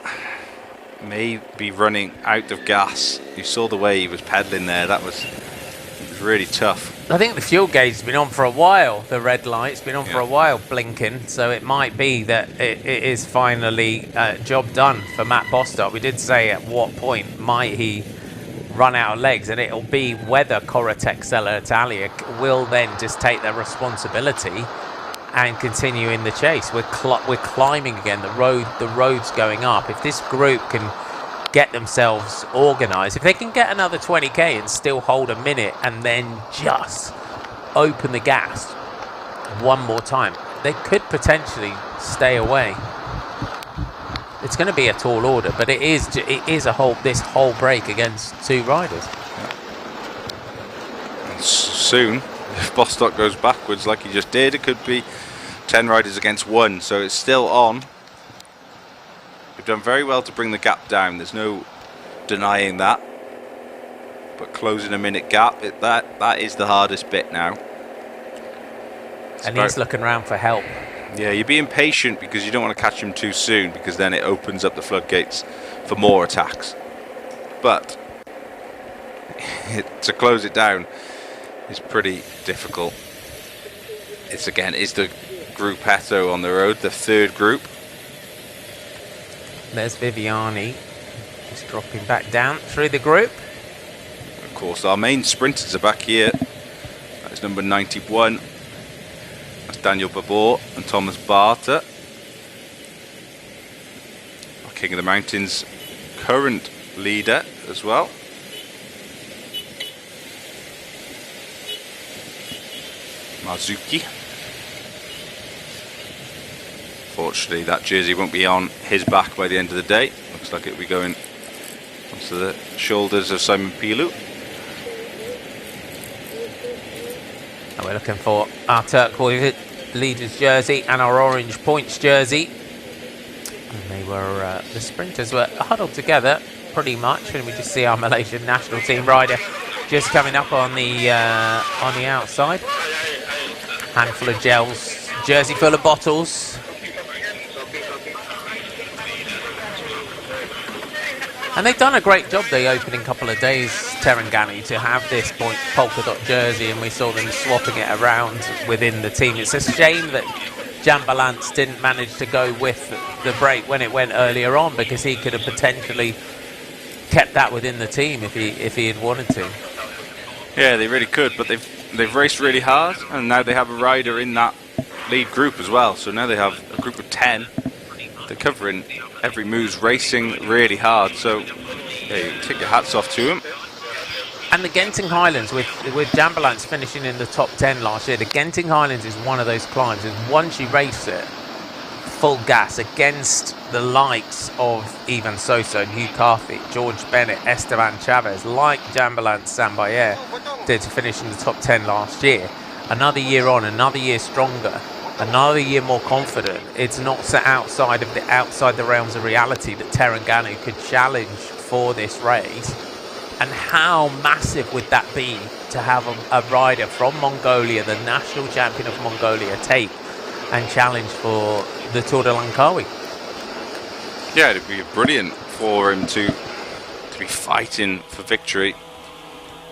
Speaker 2: may be running out of gas. You saw the way he was pedaling there. It was really tough.
Speaker 1: I think the fuel gauge has been on for a while. The red light's been on for a while, blinking. So it might be that it is finally job done for Matt Bostock. We did say at what point might he run out of legs, and it'll be whether Corratec Italia will then just take their responsibility and continue in the chase. We're climbing again. The road's going up. If this group can get themselves organised, if they can get another 20k and still hold a minute and then just open the gas one more time, they could potentially stay away. It's going to be a tall order, but it is this whole break against 2 riders.
Speaker 2: And soon, if Bostock goes backwards like he just did, it could be 10 riders against 1. So it's still on. They've done very well to bring the gap down. There's no denying that. But closing a minute gap, that is the hardest bit now.
Speaker 1: And he's looking around for help.
Speaker 2: Yeah, you're being patient because you don't want to catch him too soon, because then it opens up the floodgates for more attacks. But to close it down is pretty difficult. It's the Gruppetto on the road, the 3rd group.
Speaker 1: There's Viviani just dropping back down through the group.
Speaker 2: Of course, our main sprinters are back here. That's number 91. Daniel Babor and Thomas Barter. Our King of the Mountains current leader as well. Marzuki. Fortunately, that jersey won't be on his back by the end of the day. Looks like it'll be going onto the shoulders of Simon Pilu.
Speaker 1: And we're looking for our turquoise leaders jersey and our orange points jersey. And they were the sprinters were huddled together pretty much, and we just see our Malaysian national team rider just coming up on the outside. Handful of gels, jersey full of bottles. And they've done a great job the opening couple of days, Terengganu, to have this polka dot jersey, and we saw them swapping it around within the team. It's a shame that Jan Balance didn't manage to go with the break when it went earlier on, because he could have potentially kept that within the team if he had wanted to.
Speaker 2: Yeah, they really could, but they've raced really hard, and now they have a rider in that lead group as well. So now they have a group of 10. They're covering every move, racing really hard. So yeah, you take your hats off to them.
Speaker 1: And the Genting Highlands, with Jan Balance finishing in the top 10 last year, the Genting Highlands is one of those climbs, and once you race it full gas against the likes of Ivan Sosa, Hugh Carthy, George Bennett, Esteban Chavez, like Jan Balance Sambayer did to finish in the top 10 last year, another year on, another year stronger, another year more confident. It's not set outside the realms of reality that Terengganu could challenge for this race. And how massive would that be to have a rider from Mongolia, the national champion of Mongolia, take and challenge for the Tour de Langkawi?
Speaker 2: Yeah, it'd be brilliant for him to be fighting for victory.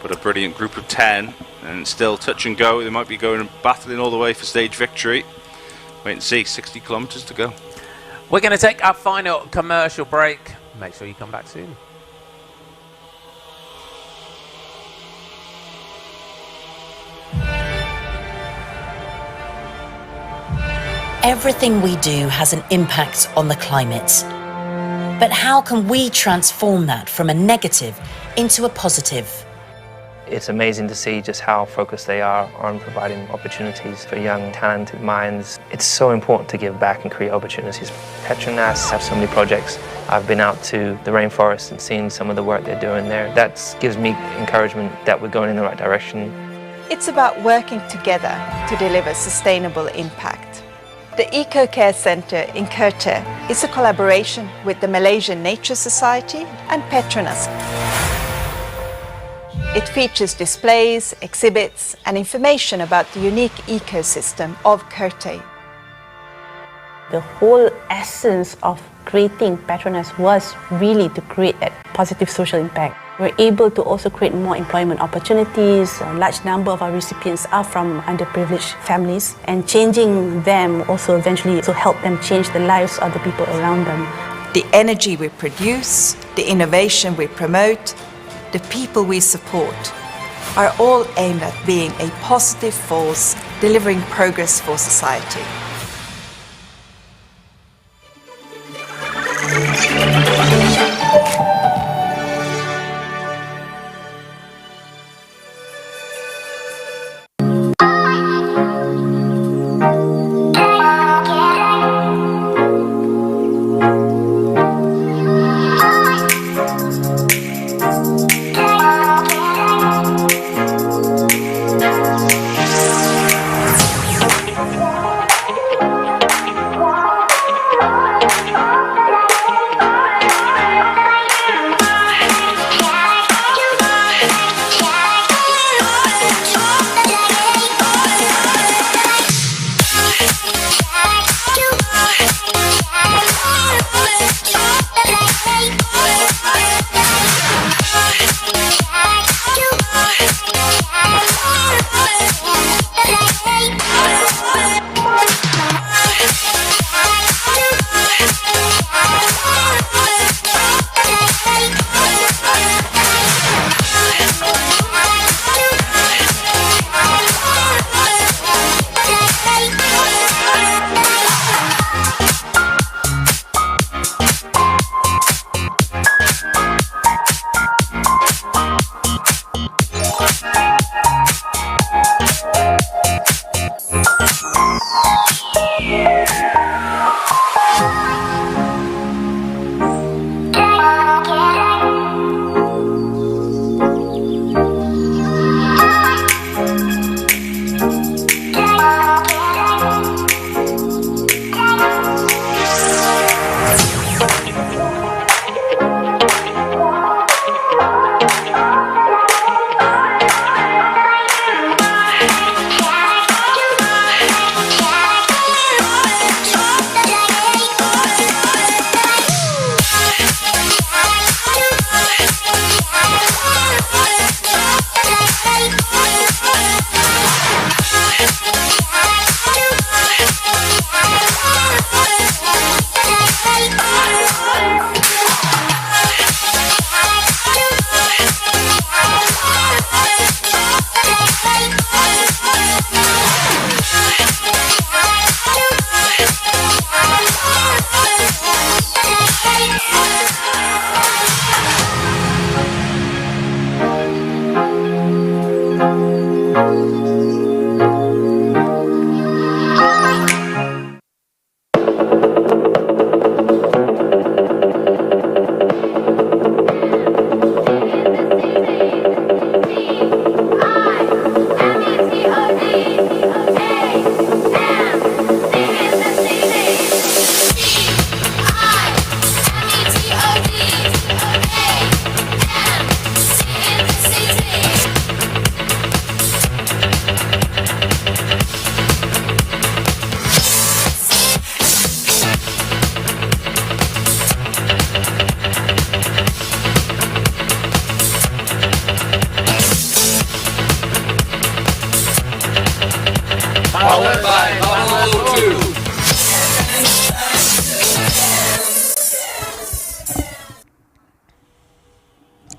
Speaker 2: But a brilliant group of 10 and still touch and go. They might be going and battling all the way for stage victory. Wait and see, 60 kilometers to go.
Speaker 1: We're going to take our final commercial break. Make sure you come back soon.
Speaker 4: Everything we do has an impact on the climate. But how can we transform that from a negative into a positive?
Speaker 5: It's amazing to see just how focused they are on providing opportunities for young, talented minds. It's so important to give back and create opportunities. PETRONAS have so many projects. I've been out to the rainforest and seen some of the work they're doing there. That gives me encouragement that we're going in the right direction.
Speaker 6: It's about working together to deliver sustainable impact. The Eco Care Centre in Kerteh is a collaboration with the Malaysian Nature Society and PETRONAS. It features displays, exhibits and information about the unique ecosystem of Kerteh.
Speaker 7: The whole essence of creating PETRONAS was really to create that positive social impact. We're able to also create more employment opportunities. A large number of our recipients are from underprivileged families, and changing them also eventually to help them change the lives of the people around them.
Speaker 6: The energy we produce, the innovation we promote, the people we support are all aimed at being a positive force, delivering progress for society.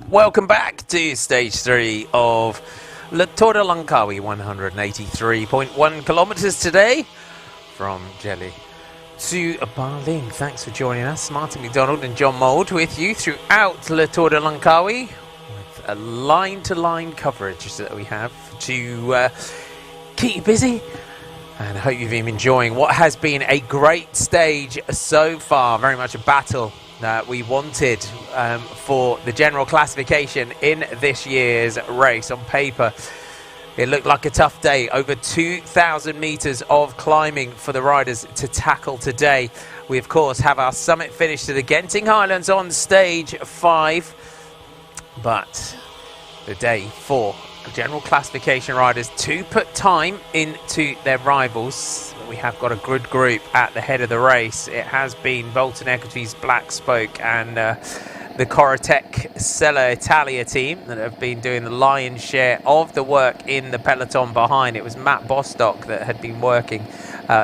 Speaker 1: Welcome back to stage 3 of Le Tour de Langkawi, 183.1 kilometers today from Jelly to Barling. Thanks for joining us. Martin McDonald and John Mould with you throughout Le Tour de Langkawi with a line-to-line coverage that we have to keep you busy. And I hope you've been enjoying what has been a great stage so far. Very much a battle that we wanted for the general classification in this year's race. On paper, it looked like a tough day. Over 2,000 meters of climbing for the riders to tackle today. We, of course, have our summit finish to the Genting Highlands on stage 5. But the day for general classification riders to put time into their rivals. We have got a good group at the head of the race. It has been Bolton Equities, Black Spoke and the Corotec Sella Italia team that have been doing the lion's share of the work in the peloton behind. It was Matt Bostock that had been working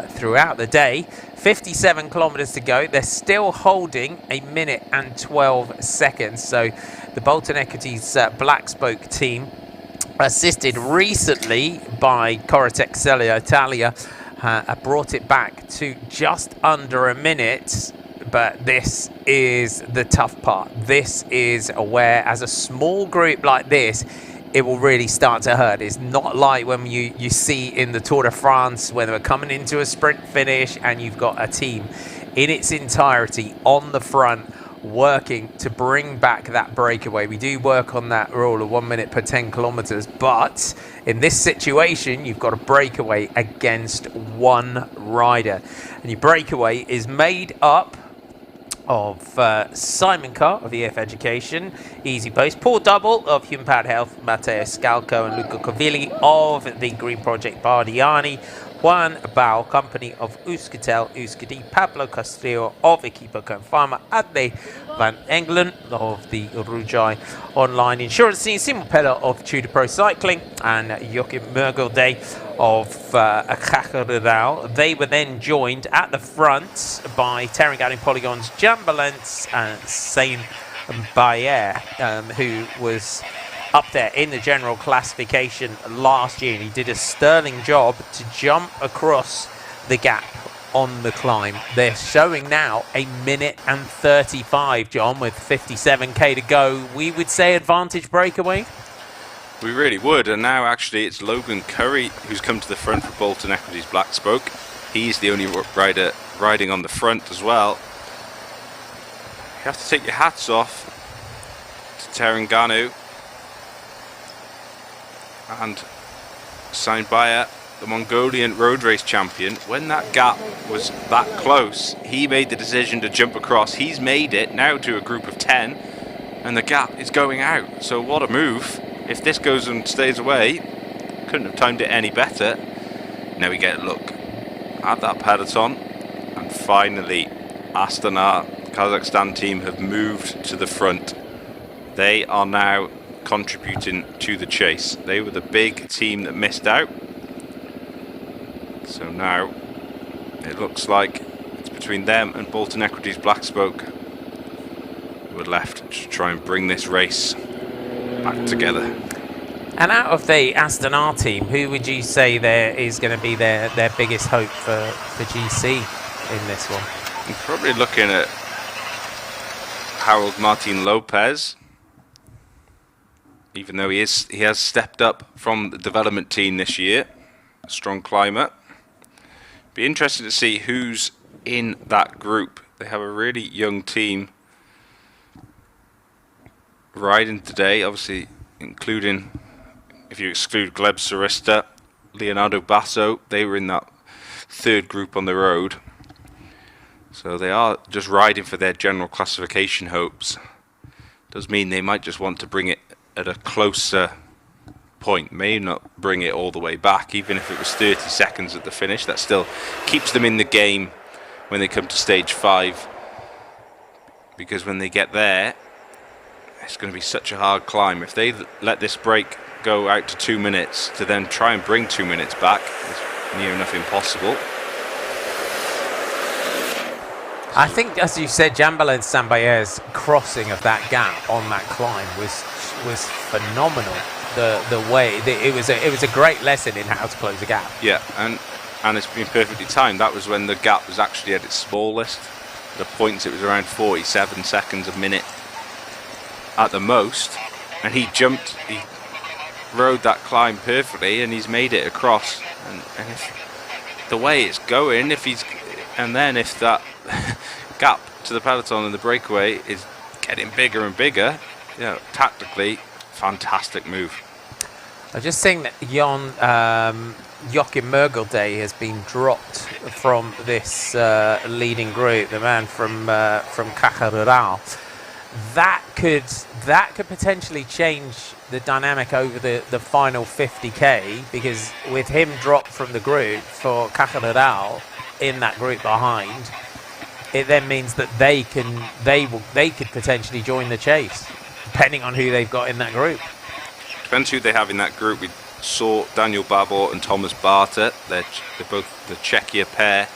Speaker 1: throughout the day. 57 kilometers to go. They're still holding 1 minute and 12 seconds. So the Bolton Equities Black Spoke team, assisted recently by Corotec Sella Italia, brought it back to just under 1 minute. But this is the tough part. This is where, as a small group like this, it will really start to hurt. It's not like when you see in the Tour de France when we're coming into a sprint finish and you've got a team in its entirety on the front working to bring back that breakaway. We do work on that rule of 1 minute per 10 kilometers, but in this situation you've got a breakaway against one rider, and your breakaway is made up of Simon Carr of EF Education, Easy Post, Paul Double of Human Powered Health, Matteo Scalco and Luca Covilli of the Green Project Bardiani, Juan Bao, company of Euskaltel Euskadi, Pablo Castillo of Equipo Confirma, Adley Van Engelen of the Rujai Online Insurance Team, Simon Pella of Tudor Pro Cycling, and Joachim Mergelde of Achacherau. They were then joined at the front by Terran Guiding Polygons, Jan Balance and Sain Bayer, who was up there in the general classification last year, and he did a sterling job to jump across the gap on the climb. They're showing now 1 minute and 35, John, with 57k to go. We would say advantage breakaway.
Speaker 2: We really would, and now actually it's Logan Curry who's come to the front for Bolton Equities Black Spoke. He's the only rider riding on the front as well. You have to take your hats off to Terenganu and Sain Bayer, the Mongolian road race champion. When that gap was that close, he made the decision to jump across. He's made it now to a group of 10, and the gap is going out. So what a move. If this goes and stays away, couldn't have timed it any better. Now we get a look at that peloton, and finally Astana, Kazakhstan team, have moved to the front. They are now contributing to the chase. They were the big team that missed out. So now it looks like it's between them and Bolton Equities Black Spoke who are left to try and bring this race back together.
Speaker 1: And out of the Astana team, who would you say there is going to be their biggest hope for GC in this one?
Speaker 2: I'm probably looking at Harold Martin Lopez, even though he has stepped up from the development team this year. A strong climber. Be interested to see who's in that group. They have a really young team riding today, obviously including, if you exclude Gleb Sarista, Leonardo Basso. They were in that third group on the road. So they are just riding for their general classification hopes. Does mean they might just want to bring it at a closer point, may not bring it all the way back. Even if it was 30 seconds at the finish, that still keeps them in the game when they come to stage 5, because when they get there it's going to be such a hard climb. If they let this break go out to 2 minutes, to then try and bring 2 minutes back is near enough impossible.
Speaker 1: I think, as you said, Jambal Sambayer's crossing of that gap on that climb was phenomenal. The way it was a great lesson in how to close a gap.
Speaker 2: Yeah, and it's been perfectly timed. That was when the gap was actually at its smallest. The points, it was around 47 seconds a minute at the most, and he rode that climb perfectly, and he's made it across. And if the way it's going, if that gap to the peloton and the breakaway is getting bigger and bigger, tactically, fantastic move.
Speaker 1: I just think that Joachim Mergelday has been dropped from this leading group, the man from Caja Rural. That could potentially change the dynamic over the final 50k, because with him dropped from the group for Caja Rural in that group behind, it then means that they could potentially join the chase, depending on who they've got in that group.
Speaker 2: Depends who they have in that group. We saw Daniel Babor and Thomas Barter. They're both the Czechia pair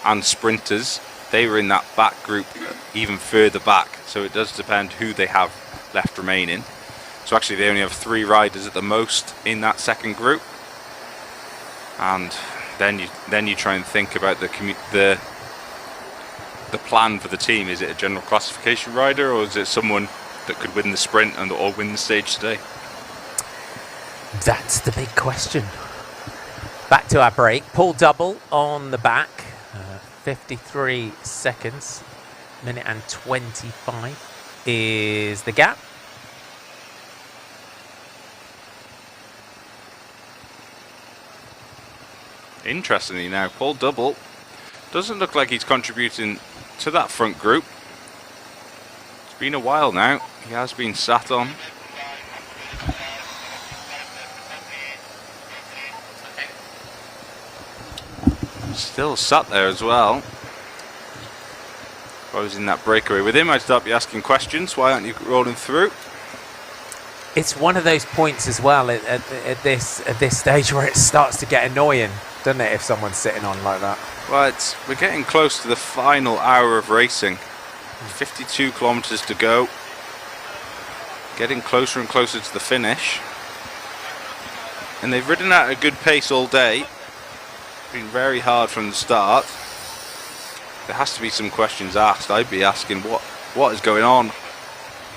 Speaker 2: and sprinters. They were in that back group, even further back. So it does depend who they have left remaining. So actually they only have 3 riders at the most in that second group. And then you try and think about the plan for the team. Is it a general classification rider, or is it someone that could win the sprint or win the stage today?
Speaker 1: That's the big question. Back to our break. Paul Double on the back. 53 seconds. Minute and 25 is the gap.
Speaker 2: Interestingly now, Paul Double doesn't look like he's contributing to that front group. It's been a while now. He has been sat on. Still sat there as well. If I was in that breakaway with him, I'd start be asking questions. Why aren't you rolling through?
Speaker 1: It's one of those points as well at this stage where it starts to get annoying, doesn't it, if someone's sitting on like that?
Speaker 2: Well, we're getting close to the final hour of racing. 52 kilometers to go. Getting closer and closer to the finish. And they've ridden at a good pace all day. Been very hard from the start. There has to be some questions asked. I'd be asking what is going on.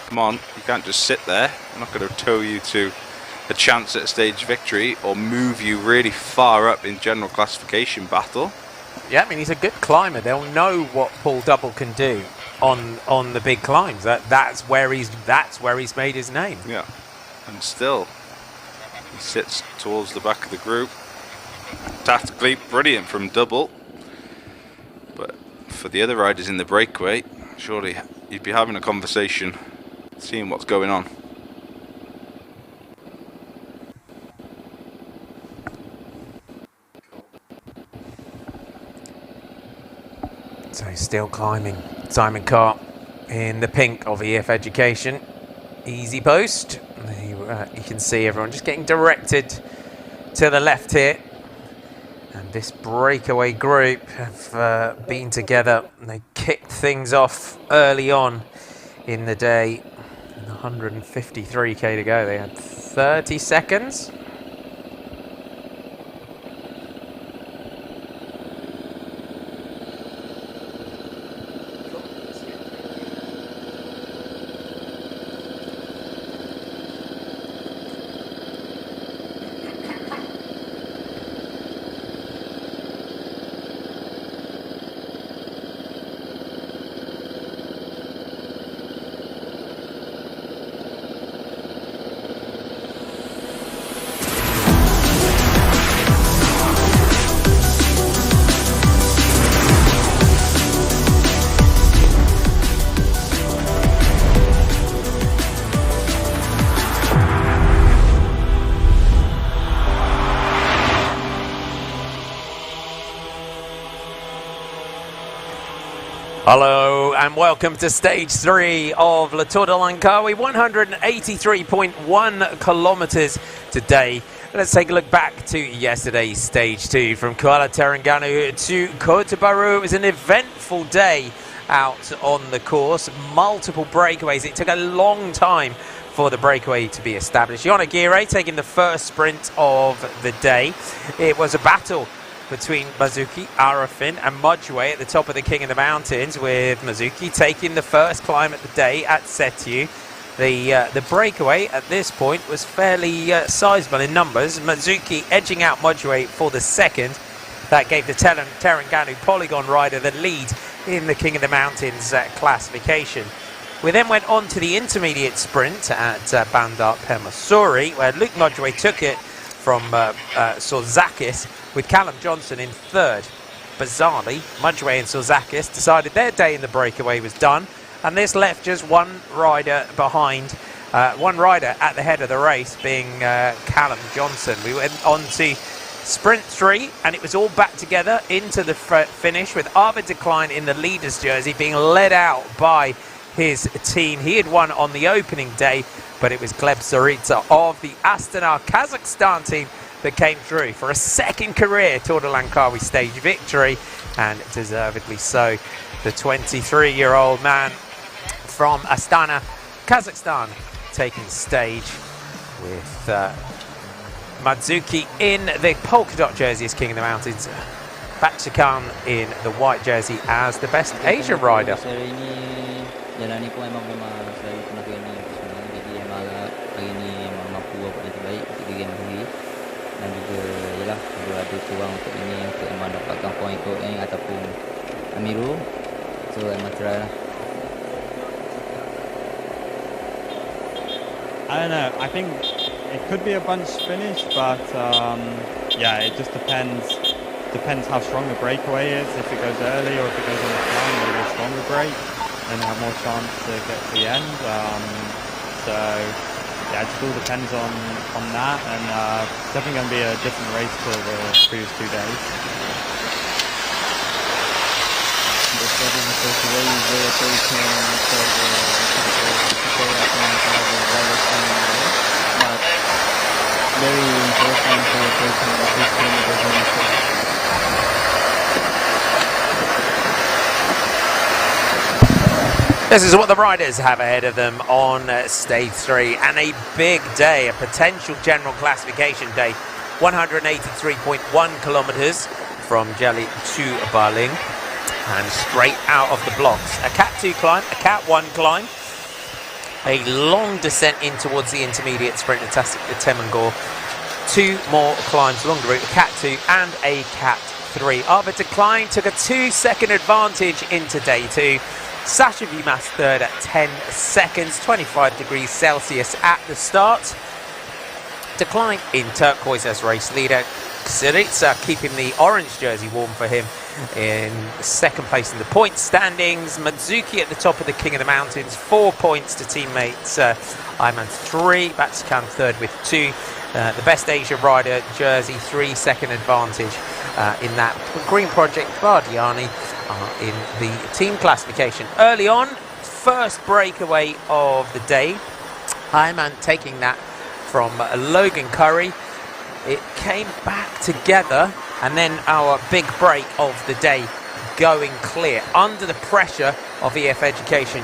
Speaker 2: Come on, you can't just sit there. I'm not going to tow you to a chance at a stage victory or move you really far up in general classification battle.
Speaker 1: Yeah, I mean, he's a good climber. They'll know what Paul Double can do on the big climbs. That's where he's made his name.
Speaker 2: Yeah, and still he sits towards the back of the group. Tactically brilliant from Double, but for the other riders in the breakaway, surely you'd be having a conversation, seeing what's going on.
Speaker 1: So he's still climbing. Simon Carr in the pink of EF Education. Easy post. You can see everyone just getting directed to the left here. And this breakaway group have been together. And they kicked things off early on in the day. 153k to go. They had 30 seconds. Hello and welcome to stage 3 of Le Tour de Langkawi, 183.1 kilometers today. Let's take a look back to yesterday's stage 2 from Kuala Terengganu to Kota Baru. It was an eventful day out on the course. Multiple breakaways. It took a long time for the breakaway to be established. Jon Aguirre taking the first sprint of the day. It was a battle between Mazuki, Arifin and Mudgeway at the top of the King of the Mountains, with Mazuki taking the first climb of the day at Setu. The breakaway at this point was fairly sizable in numbers. Mazuki edging out Mudgeway for the second. That gave the Terengganu Polygon rider the lead in the King of the Mountains classification. We then went on to the intermediate sprint at Bandar Permaisuri, where Luke Mudgeway took it from Sorzakis, with Callum Johnson in third. Bizarrely, Mudgeway and Sorzakis decided their day in the breakaway was done, and this left just one rider behind, one rider at the head of the race, being Callum Johnson. We went on to Sprint 3, and it was all back together into the finish, with Arvid de Klein in the leader's jersey being led out by his team. He had won on the opening day, but it was Gleb Zaritsa of the Astana, Kazakhstan team that came through for a second career Tour de Langkawi stage victory, and deservedly so. The 23-year-old man from Astana, Kazakhstan, taking the stage with Madzuki in the polka dot jersey as King of the Mountains, Batchikan in the white jersey as the best Asian rider.
Speaker 13: Jalani ko memang selalu pernah ini sebenarnya, jadi emang hari ini mampu buat yang terbaik untuk game hari, dan juga yalah perlu ada peluang untuk ini untuk emang dapatkan poin ikut yang ataupun Amiru, so emang try lah.
Speaker 14: I don't know, I think it could be a bunch finish, but yeah, it just depends how strong the breakaway is. If it goes early or if it goes on the fly, maybe a stronger break, then have more chance to get to the end. So yeah, it just all depends on that, and it's definitely going to be a different race to the previous 2 days.
Speaker 13: Very important for the person of
Speaker 1: This is what the riders have ahead of them on stage 3, and a big day, a potential general classification day. 183.1 kilometers from Jeli to Baling, and straight out of the blocks. A Cat 2 climb, a Cat 1 climb, a long descent in towards the intermediate sprint at Temangor. 2 more climbs along the route, a Cat 2 and a Cat 3. Arvid de Klein took a 2-second advantage into day 2. Sasha Vimas third at 10 seconds, 25 degrees Celsius at the start. De Klein in turquoise as race leader. Syriza keeping the orange jersey warm for him in second place in the points standings. Madzuki at the top of the King of the Mountains, 4 points to teammates Ayman 3, Batskan third with 2. The best Asian rider jersey, 3-second advantage in that Green Project Bardiani in the team classification. Early on, first breakaway of the day. Ayman taking that from Logan Curry. It came back together, and then our big break of the day going clear under the pressure of EF Education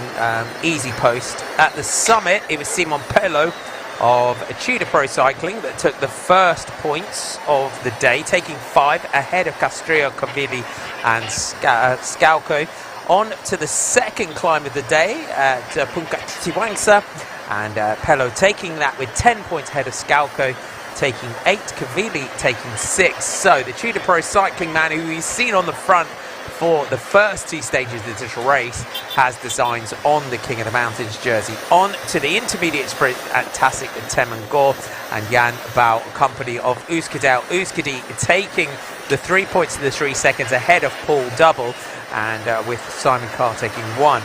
Speaker 1: Easy Post. At the summit, it was Simon Pello of Tudor Pro Cycling that took the first points of the day, taking 5 ahead of Castrillo, Cavili and Scalco. On to the second climb of the day at Puncak Tiwangsa, and Pello taking that with 10 points ahead of Scalco, taking 8, Cavili taking 6. So the Tudor Pro Cycling man, who we've seen on the front for the first 2 stages of this race, has designs on the King of the Mountains jersey. On to the intermediate sprint at Tasik and Temangor, and Jan Bao, company of Euskadel Euskadi, taking the 3 points to the 3 seconds ahead of Paul Double, and with Simon Carr taking 1.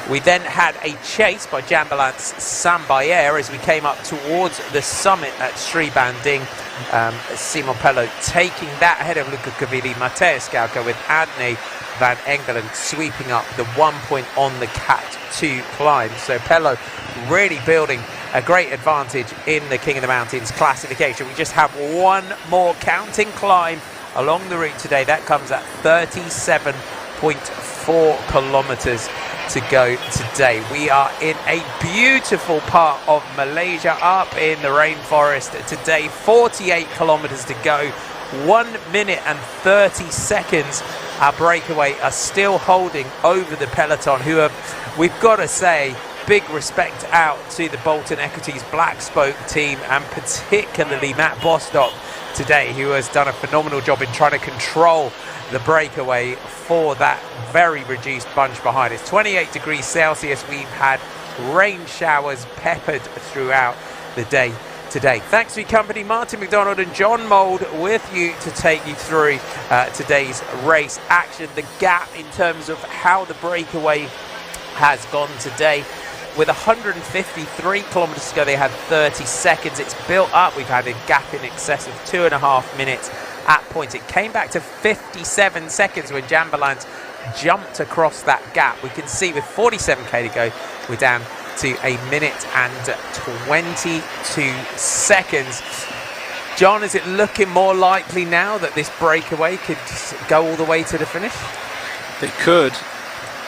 Speaker 1: We then had a chase by Jambalance Sambayer as we came up towards the summit at Sri Banding. Simon Pello taking that ahead of Luca Cavili, Mateus Scalco with Adne Van Engelen sweeping up the 1 point on the Cat 2 climb. So Pello really building a great advantage in the King of the Mountains classification. We just have one more counting climb along the route today. That comes at 37 6.4 kilometers to go today. We are in a beautiful part of Malaysia, up in the rainforest today. 48 kilometers to go. 1 minute and 30 seconds. Our breakaway are still holding over the peloton, who have, we've got to say, big respect out to the Bolton Equities Black Spoke team, and particularly Matt Bostock today, who has done a phenomenal job in trying to control the breakaway for that very reduced bunch behind. It's 28 degrees Celsius. We've had rain showers peppered throughout the day today. Thanks for your company. Martin McDonald and John Mould with you to take you through today's race action, the gap in terms of how the breakaway has gone today. With 153 kilometers to go, they had 30 seconds. It's built up. We've had a gap in excess of 2.5 minutes at points. It came back to 57 seconds when Jambalans jumped across that gap. We can see with 47k to go, we're down to 1 minute and 22 seconds. John, is it looking more likely now that this breakaway could go all the way to the finish?
Speaker 2: They could,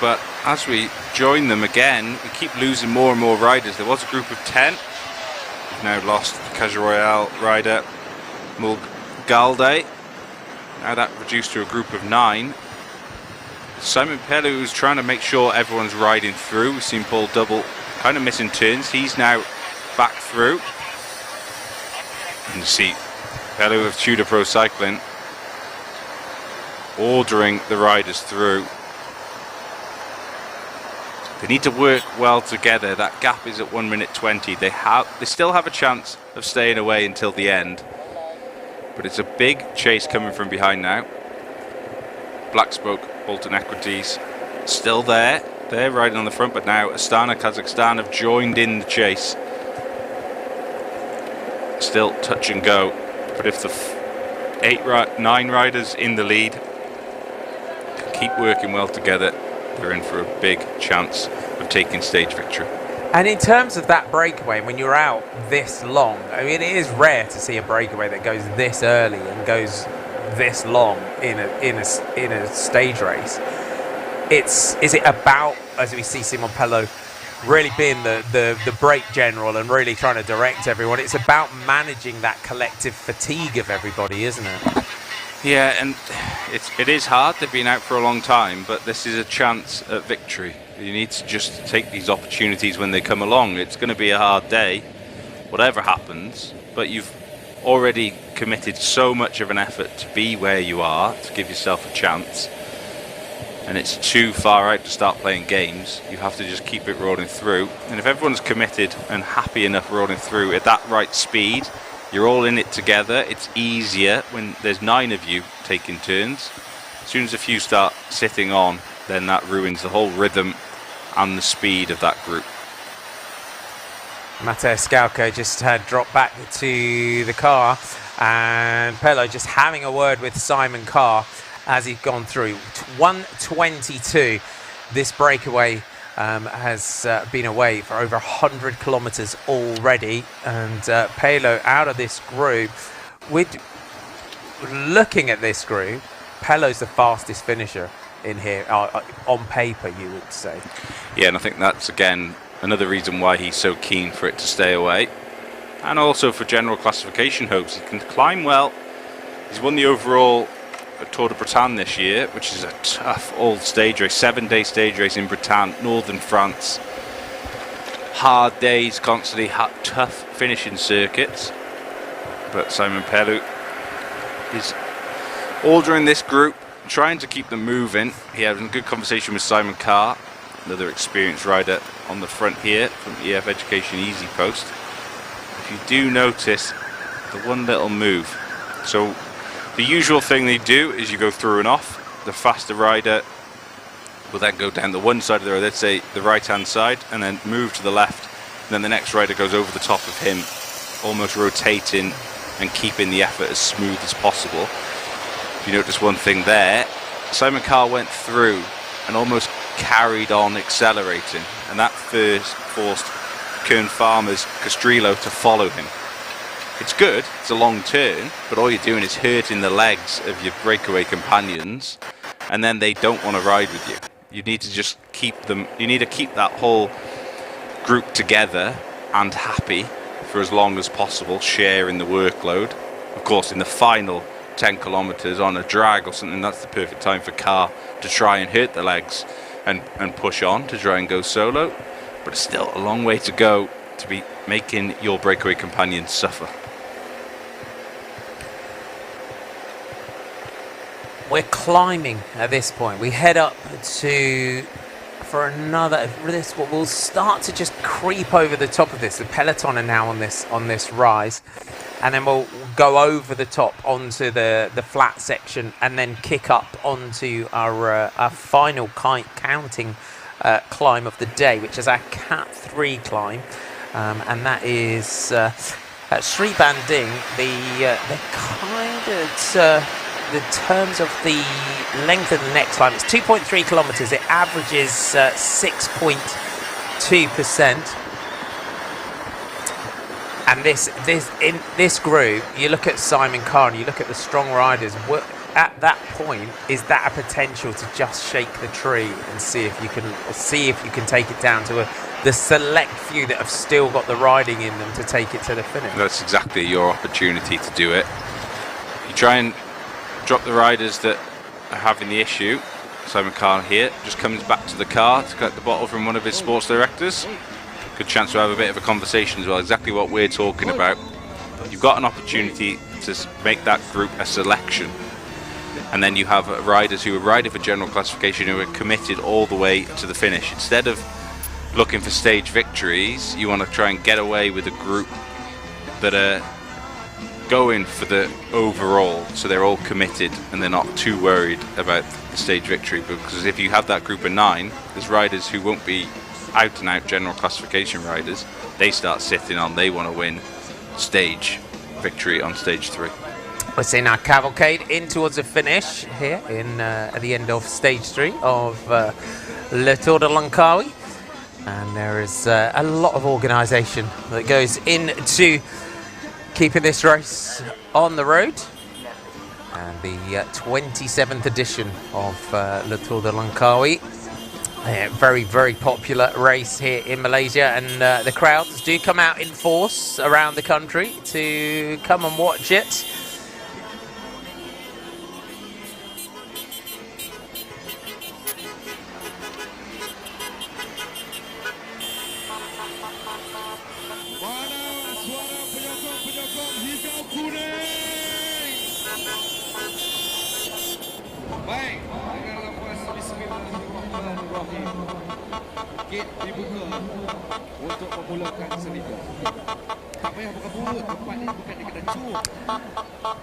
Speaker 2: but as we join them again, we keep losing more and more riders. There was a group of 10. We've now lost the Casa Royale rider, Mulgalde. Now that reduced to a group of 9. Simon Pelu is trying to make sure everyone's riding through. We've seen Paul Double kind of missing turns. He's now back through. And you see Pelu of Tudor Pro Cycling ordering the riders through. They need to work well together. That gap is at 1 minute 20. They still have a chance of staying away until the end, but it's a big chase coming from behind now. Black Spoke, Bolton Equities, still there. They're riding on the front, but now Astana, Kazakhstan have joined in the chase. Still touch and go, but if the 9 riders in the lead can keep working well together, they're in for a big chance of taking stage victory.
Speaker 1: And in terms of that breakaway, when you're out this long, I mean, it is rare to see a breakaway that goes this early and goes this long in a stage race. Is it about, as we see Simon Pello really being the break general and really trying to direct everyone, it's about managing that collective fatigue of everybody, isn't it?
Speaker 2: Yeah, and it is hard. They've been out for a long time, but this is a chance at victory. You need to just take these opportunities when they come along. It's going to be a hard day, whatever happens, but you've already committed so much of an effort to be where you are, to give yourself a chance, and it's too far out to start playing games. You have to just keep it rolling through, and if everyone's committed and happy enough rolling through at that right speed, you're all in it together. It's easier when there's 9 of you taking turns. As soon as a few start sitting on, then that ruins the whole rhythm and the speed of that group.
Speaker 1: Matej Skalko just had dropped back to the car, and Pello just having a word with Simon Carr as he's gone through. 1:22. This breakaway has been away for over 100 kilometers already, and Pello out of this group. Looking at this group, Pello's the fastest finisher in here, on paper, you would say.
Speaker 2: Yeah, and I think that's again another reason why he's so keen for it to stay away, and also for general classification hopes. He can climb well. He's won the overall Tour de Bretagne this year, which is a tough old stage race, 7-day stage race in Bretagne, northern France. Hard days, constantly tough finishing circuits. But Simon Pellu is ordering this group, trying to keep them moving. He had a good conversation with Simon Carr, another experienced rider on the front here from EF Education Easy Post. If you do notice the one little move, so the usual thing they do is you go through and off. The faster rider will then go down the one side of the road, let's say the right hand side, and then move to the left, and then the next rider goes over the top of him, almost rotating and keeping the effort as smooth as possible. If you notice one thing there, Simon Carr went through and almost carried on accelerating, and that first forced Kern Farmer's Castrillo to follow him. It's good, it's a long turn, but all you're doing is hurting the legs of your breakaway companions, and then they don't want to ride with you. You need to just keep them. You need to keep that whole group together and happy for as long as possible, sharing the workload. Of course, in the final 10 kilometers on a drag or something, that's the perfect time for car to try and hurt the legs and push on to try and go solo. But it's still a long way to go to be making your breakaway companions suffer.
Speaker 1: We're climbing at this point. We head up for another. We'll start to just creep over the top of this. The peloton are now on this rise, and then we'll go over the top onto the flat section, and then kick up onto our final counting climb of the day, which is our Cat 3 climb, and that is at Sri Banding. The terms of the length of the next climb, it's 2.3 kilometers. It averages 6.2%. And in this group, you look at Simon Carr and you look at the strong riders. At that point, is that a potential to just shake the tree and see if you can take it down to the select few that have still got the riding in them to take it to the finish?
Speaker 2: That's exactly your opportunity to do it. You try and drop the riders that are having the issue. Simon Carr here just comes back to the car to collect the bottle from one of his sports directors. Good chance to have a bit of a conversation as well, exactly what we're talking about. You've got an opportunity to make that group a selection, and then you have riders who are riding for general classification who are committed all the way to the finish. Instead of looking for stage victories, you want to try and get away with a group that are going for the overall, so they're all committed and they're not too worried about the stage victory. Because if you have that group of 9, there's riders who won't be out and out general classification riders. They start sitting on, they want to win stage victory on stage 3.
Speaker 1: We're seeing our cavalcade in towards the finish here at the end of stage 3 of Le Tour de Langkawi, and there is a lot of organisation that goes into keeping this race on the road. And the 27th edition of Le Tour de Langkawi, a very, very popular race here in Malaysia, and the crowds do come out in force around the country to come and watch it.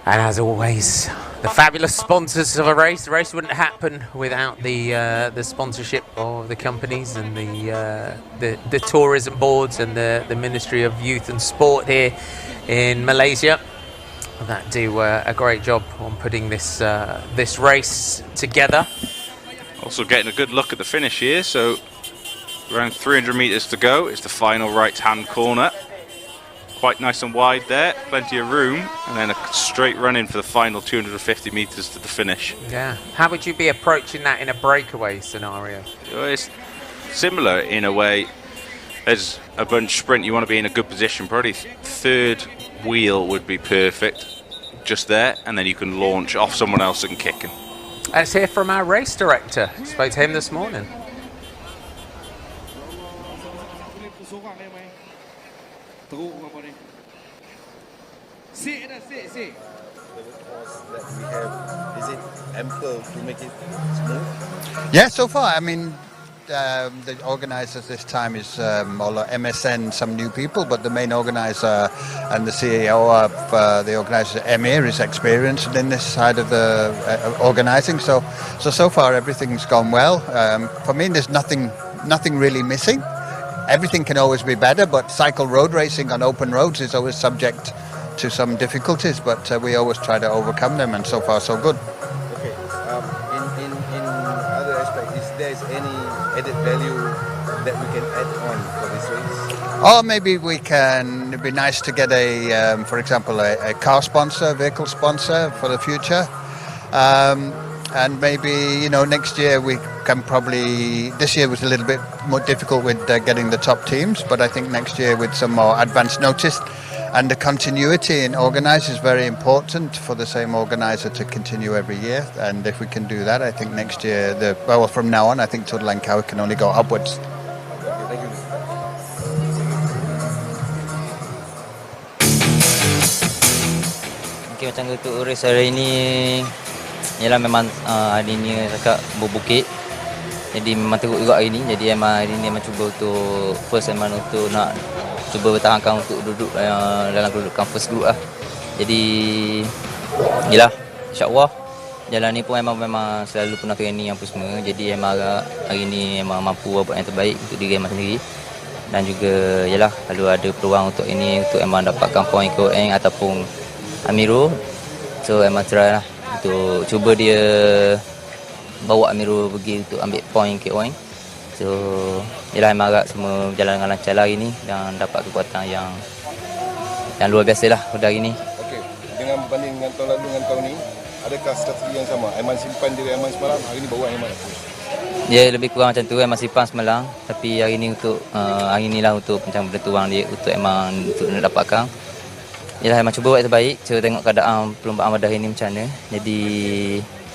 Speaker 1: And as always, the fabulous sponsors of a race. The race wouldn't happen without the sponsorship of the companies and the tourism boards and the Ministry of Youth and Sport here in Malaysia that do a great job on putting this race together.
Speaker 2: Also getting a good look at the finish here. So around 300 meters to go. It's the final right-hand corner. Quite nice and wide there, plenty of room, and then a straight run in for the final 250 meters to the finish.
Speaker 1: Yeah. How would you be approaching that in a breakaway scenario?
Speaker 2: It's similar in a way. As a bunch sprint, you want to be in a good position. Probably third wheel would be perfect, just there, and then you can launch off someone else and kick him.
Speaker 1: Let's hear from our race director. Spoke to him this morning.
Speaker 15: Is it ample to make it smooth?
Speaker 16: Yeah, so far, I mean, the organisers this time is all MSN, some new people, but the main organiser and the CEO of the organiser, Emir, is experienced in this side of the organising. So far everything's gone well. For me, there's nothing really missing. Everything can always be better, but cycle road racing on open roads is always subject to some difficulties, but we always try to overcome them, and so far so good.
Speaker 15: Okay, in other aspects, is there any added value that we can add on for this race?
Speaker 16: Or maybe we can, it'd be nice to get for example, a car sponsor, vehicle sponsor for the future. and maybe next year we can probably. This year was a little bit more difficult with getting the top teams, but I think next year with some more advance notice. And the continuity in organisers is very important for the same organiser to continue every year. And if we can do that, I think next year, from now on, I think Tour Langkawi can only go upwards.
Speaker 15: Thank you.
Speaker 13: Okay, macam untuk race hari ini, ialah memang hari ini cakap berbukit. Jadi memang teruk juga hari ini. Jadi emang hari ini memang cuba untuk first memang untuk nak cuba bertahankan untuk duduk dalam kedudukan first group lah. Jadi yalah, insya-Allah jalan ni pun memang selalu pernah training apa semua. Jadi emang hari ni memang mampu buat yang terbaik untuk diri memang sendiri. Dan juga yalah kalau ada peluang untuk ini untuk memang dapatkan poin KON ataupun Amiro. So memang try lah untuk cuba dia bawa Amiro pergi untuk ambil poin KON. So, ialah memang agak semua berjalan dengan lancar lah hari ni dan dapat kekuatan yang luar biasa lah pada hari ni.
Speaker 15: Okey, dengan berbanding dengan tahun lalu dengan tahun ni, adakah strategi yang sama? Aiman simpan diri Aiman semalam, hari ni bawa Aiman apa?
Speaker 13: Ya, lebih kurang macam tu, Aiman simpan semalam. Tapi hari ni untuk, hari ni lah untuk macam bertuang dia untuk Aiman untuk nak dapatkan. Ialah Aiman cuba buat yang terbaik, cuba tengok keadaan perlombaan pada hari ni macam mana. Jadi,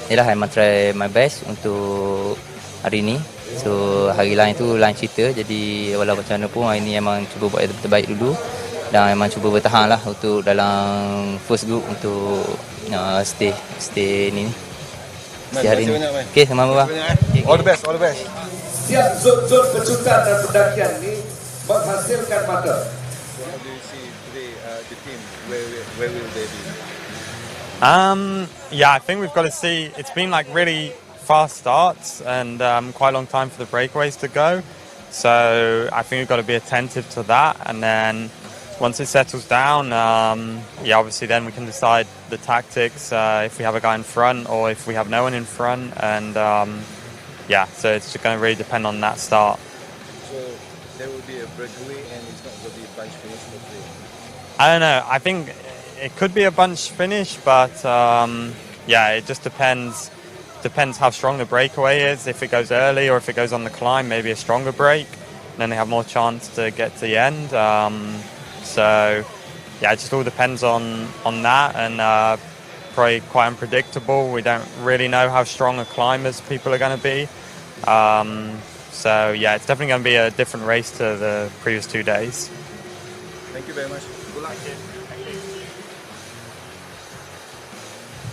Speaker 13: ialah Aiman try my best untuk hari ni. So hari lain tu lain cerita. Jadi walaupun macam mana pun hari ni memang cuba buat yang terbaik dulu. Dan memang cuba bertahan lah untuk dalam first group untuk stay ni. Stay hari ni. Okay, sama-sama bang.
Speaker 15: All the best, all the best.
Speaker 8: Siap zon-zon pecutan dan pendakian ni menghasilkan mata.
Speaker 15: How do you see today the team? Where will they be?
Speaker 14: Yeah, I think we've got to see. It's been like really fast starts and quite a long time for the breakaways to go. So I think we've got to be attentive to that. And then once it settles down, obviously then we can decide the tactics, if we have a guy in front or if we have no one in front. And so it's just going to really depend on that start.
Speaker 15: So there will be a breakaway and it's not going to be a bunch finish.
Speaker 14: I don't know. I think it could be a bunch finish, but it just depends. Depends how strong the breakaway is. If it goes early or if it goes on the climb, maybe a stronger break. Then they have more chance to get to the end. It just all depends on that, and probably quite unpredictable. We don't really know how strong a climbers people are going to be. It's definitely going to be a different race to the previous 2 days.
Speaker 15: Thank you very much. Good luck. Thank you.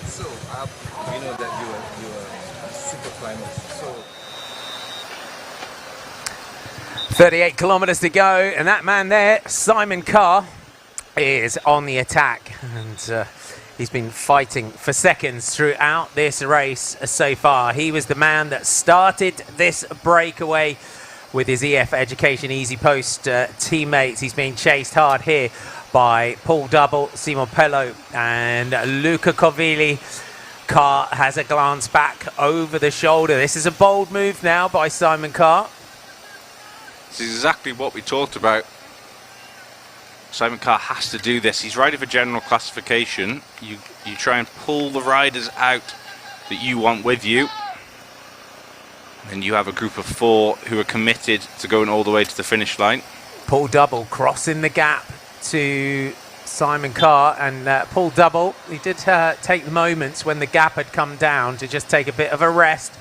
Speaker 15: So, we know that you are super climbers. So
Speaker 1: 38 kilometres to go, and that man there, Simon Carr, is on the attack, and he's been fighting for seconds throughout this race so far. He was the man that started this breakaway with his EF Education Easy Post teammates. He's being chased hard here by Paul Double, Simon Pello and Luca Corvilli. Carr has a glance back over the shoulder. This is a bold move now by Simon Carr.
Speaker 2: This is exactly what we talked about. Simon Carr has to do this. He's riding for general classification. You try and pull the riders out that you want with you. And you have a group of 4 who are committed to going all the way to the finish line.
Speaker 1: Paul Double crossing the gap to Simon Carr, and Paul Double, he did take the moments when the gap had come down to just take a bit of a rest.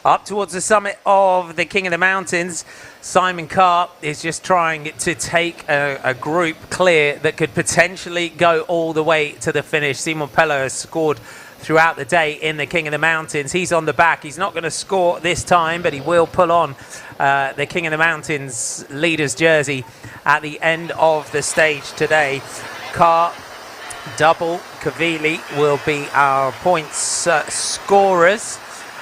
Speaker 1: Up towards the summit of the King of the Mountains, Simon Carr is just trying to take a group clear that could potentially go all the way to the finish. Simon Pello has scored throughout the day in the King of the Mountains. He's on the back. He's not going to score this time, but he will pull on the King of the Mountains leader's jersey at the end of the stage today. Carr, Double, Kavili will be our points scorers.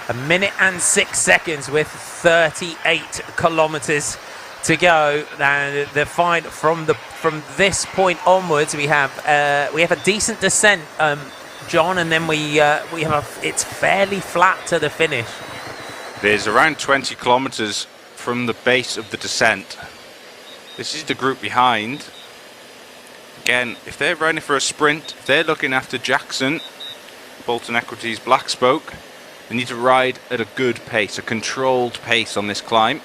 Speaker 1: 1 minute and 6 seconds with 38 kilometres to go. And the fight from this point onwards, we have a decent descent, John, and then we have it's fairly flat to the finish.
Speaker 2: There's around 20 kilometres from the base of the descent. This is the group behind. Again, if they're running for a sprint, if they're looking after Jackson, Bolton Equities Black Spoke, They need to ride at a good pace, a controlled pace on this climb.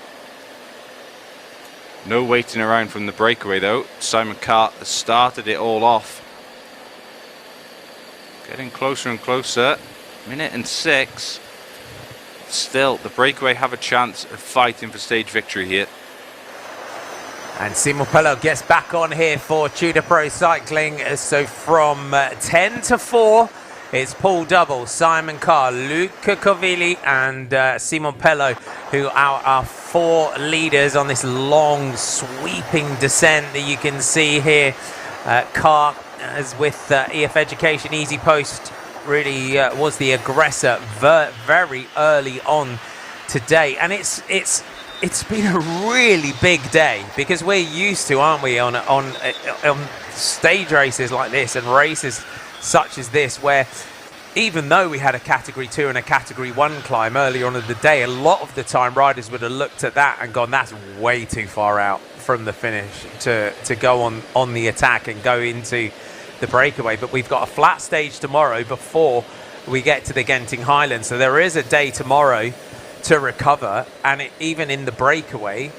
Speaker 2: No waiting around from the breakaway though. Simon Carr has started it all off. Getting closer and closer. Minute and 6. Still, the breakaway have a chance of fighting for stage victory here.
Speaker 1: And Simon Pello gets back on here for Tudor Pro Cycling. So from 10 to 4, it's Paul Double, Simon Carr, Luca Covilli and Simon Pello, who are our 4 leaders on this long sweeping descent that you can see here. Carr, as with EF Education, Easy Post, really was the aggressor very early on today. And it's been a really big day, because we're used to, aren't we, on stage races like this and races such as this, where even though we had a category 2 and a category 1 climb earlier on in the day, a lot of the time riders would have looked at that and gone, that's way too far out from the finish to go on the attack and go into the breakaway. But we've got a flat stage tomorrow before we get to the Genting Highlands, so there is a day tomorrow to recover. And even in the breakaway,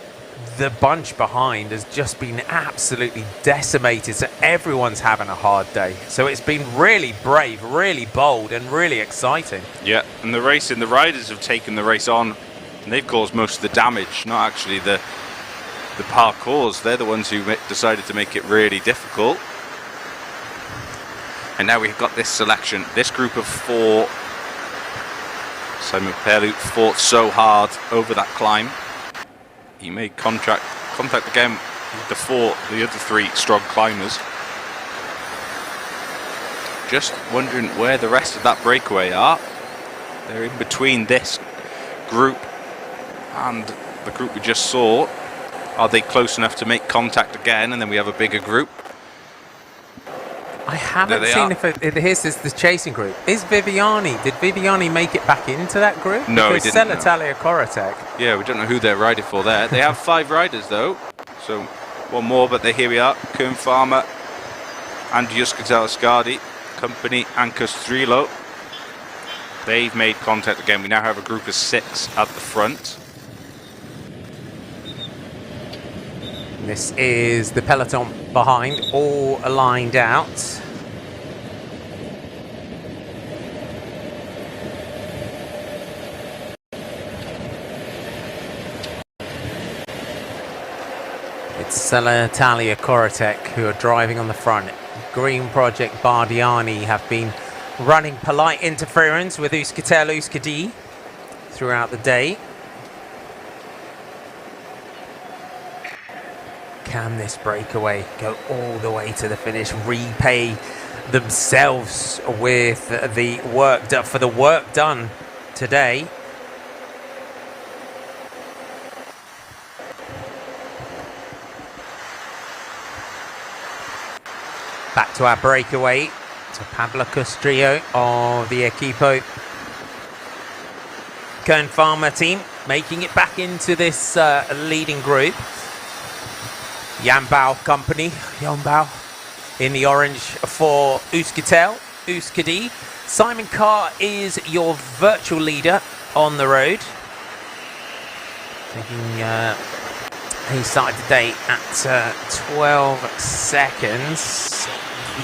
Speaker 1: the bunch behind has just been absolutely decimated, so everyone's having a hard day. So it's been really brave, really bold and really exciting.
Speaker 2: Yeah, and the riders have taken the race on, and they've caused most of the damage, not actually the parcours. They're the ones who decided to make it really difficult. And now we've got this selection, this group of 4. Simon Pello fought so hard over that climb. He made contact again with the other 3 strong climbers. Just wondering where the rest of that breakaway are. They're in between this group and the group we just saw. Are they close enough to make contact again, and then we have a bigger group?
Speaker 1: I haven't seen here's the chasing group. Did Viviani make it back into that group?
Speaker 2: No, he didn't.
Speaker 1: Natalia Korotek.
Speaker 2: Yeah, we don't know who they're riding for there. They have 5 riders though, so one more, but here we are. Kern Farmer and Yuskatel Ascardi, Company Anka Strilo. They've made contact again. We now have a group of 6 at the front.
Speaker 1: This is the peloton behind, all lined out. It's Natalia Korotek who are driving on the front. Green Project Bardiani have been running polite interference with Euskaltel Euskadi throughout the day. Can this breakaway go all the way to the finish, repay themselves with the work done today? Back to our breakaway, to Pablo Castrillo of the Equipo Kern Pharma team, making it back into this leading group. Jan Bao Company, Jan Bao in the orange for Euskaltel Euskadi. Simon Carr is your virtual leader on the road. He started the day at 12 seconds.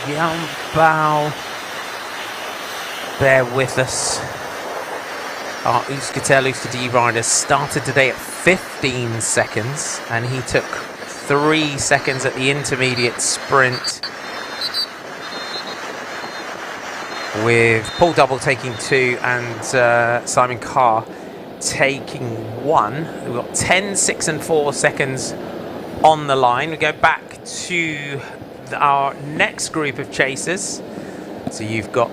Speaker 1: Jan Bao, bear with us. Our Euskaltel Euskadi rider started today at 15 seconds, and he took 3 seconds at the intermediate sprint, with Paul Double taking 2 and Simon Carr taking 1. We've got 10, 6 and 4 seconds on the line. We go back to our next group of chasers. So you've got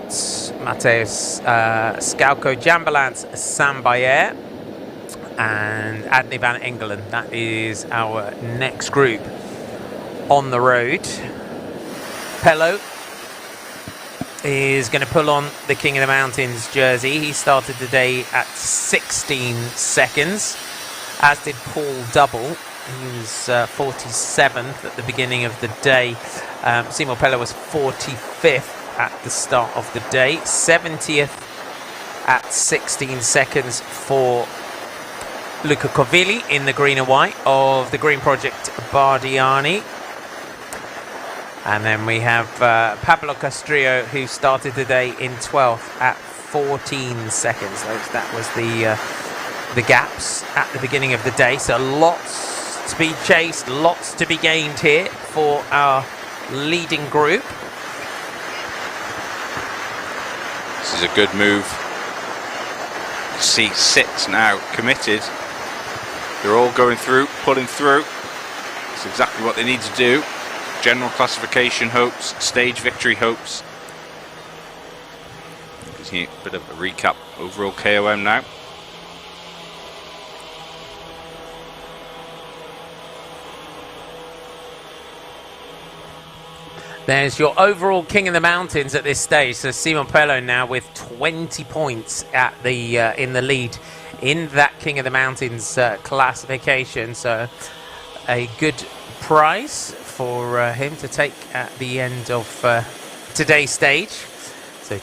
Speaker 1: Mateus Scalco, Jambalance Sambayer and Adney van Engelen. That is our next group on the road. Pello is going to pull on the King of the Mountains jersey. He started the day at 16 seconds, as did Paul Double. He was 47th at the beginning of the day. Simon Pello was 45th at the start of the day. 70th at 16 seconds for Luca Covilli in the green and white of the Green Project Bardiani. And then we have Pablo Castrillo, who started the day in 12th at 14 seconds. That was the gaps at the beginning of the day. So lots to be chased, lots to be gained here for our leading group.
Speaker 2: This is a good move. C6 now committed. They're all going through, pulling through. It's exactly what they need to do. General classification hopes, stage victory hopes. A bit of a recap. Overall KOM now.
Speaker 1: There's your overall King of the Mountains at this stage. So Simon Pello now with 20 points at the in the lead in that King of the Mountains classification. So a good prize for him to take at the end of today's stage. So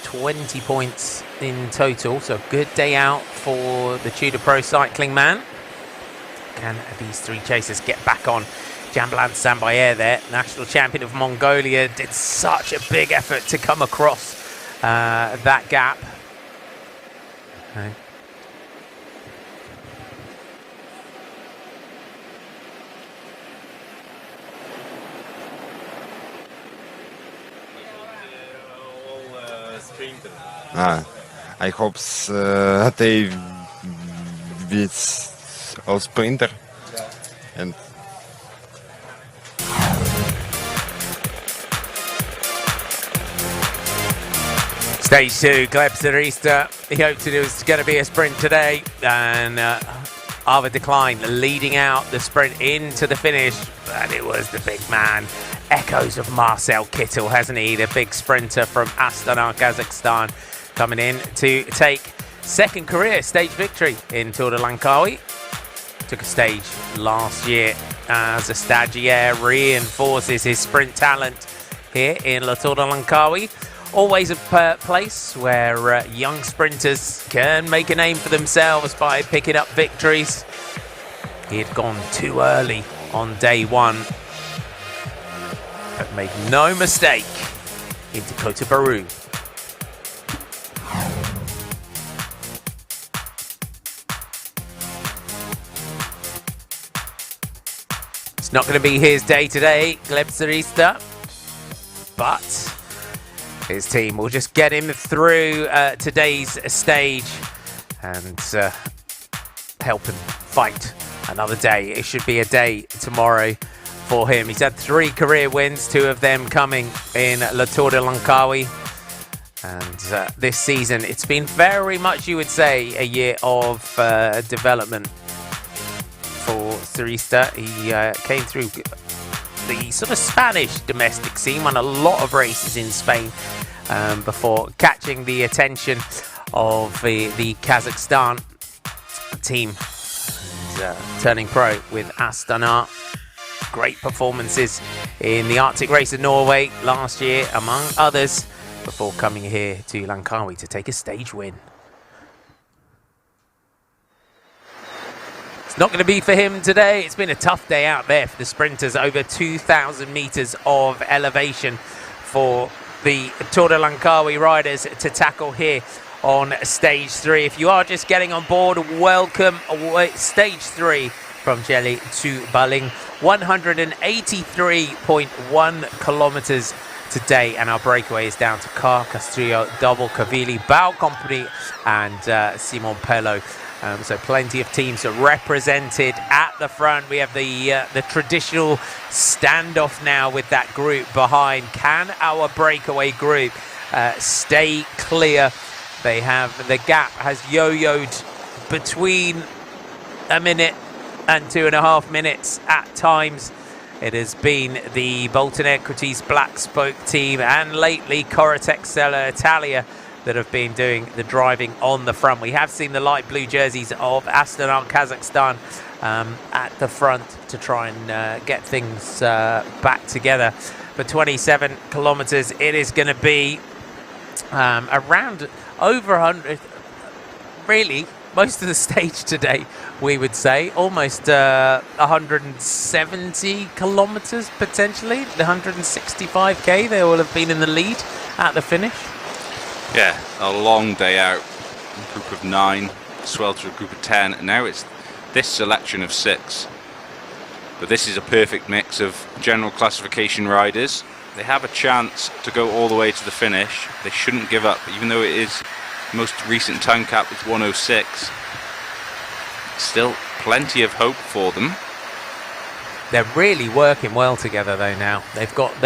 Speaker 1: 20 points in total. So good day out for the Tudor Pro cycling man. Can these three chasers get back on? Jambalan Sambayer there, national champion of Mongolia, did such a big effort to come across that gap. Okay.
Speaker 17: I hope they beat all sprinter. And
Speaker 1: Stage 2, Gleb Zarista. He hoped it was going to be a sprint today, and Arvid Decline leading out the sprint into the finish, but it was the big man. Echoes of Marcel Kittel, hasn't he? The big sprinter from Astana, Kazakhstan, coming in to take second career stage victory in Tour de Langkawi. Took a stage last year as a stagiaire, reinforces his sprint talent here in La Tour de Langkawi. Always a place where young sprinters can make a name for themselves by picking up victories. He had gone too early on day one, but made no mistake into Kota Baru. It's not going to be his day today, Gleb Zarista, but his team will just get him through today's stage and help him fight another day. It should be a day tomorrow for him. He's had 3 career wins, 2 of them coming in La Tour de Langkawi. And this season, it's been very much, you would say, a year of development for Zarista. He came through the sort of Spanish domestic scene, won a lot of races in Spain before catching the attention of the Kazakhstan team and turning pro with Astana. Great performances in the Arctic Race of Norway last year, among others, before coming here to Langkawi to take a stage win. Not going to be for him today. It's been a tough day out there for the sprinters. Over 2,000 meters of elevation for the Tour de Langkawi riders to tackle here on stage 3. If you are just getting on board, welcome. Stage 3 from Jeli to Baling. 183.1 kilometers today, and our breakaway is down to Car, Castrillo, Double, Cavilli, Bao Company, and Simon Pello. So plenty of teams are represented at the front. We have the traditional standoff now with that group behind. Can our breakaway group stay clear? They have, the gap has yo-yoed between a minute and 2.5 minutes at times. It has been the Bolton Equities Black Spoke team and lately Corotec Sella Italia that have been doing the driving on the front. We have seen the light blue jerseys of Astana, Kazakhstan at the front to try and get things back together. For 27 kilometers, it is going to be around over 100, really, most of the stage today, we would say, almost 170 kilometers potentially, the 165k, they will have been in the lead at the finish.
Speaker 2: Yeah, a long day out. A group of 9 swelled to a group of 10, and now it's this selection of 6. But this is a perfect mix of general classification riders. They have a chance to go all the way to the finish. They shouldn't give up, even though it is most recent time cap is 106. Still plenty of hope for them.
Speaker 1: They're really working well together though now. They've got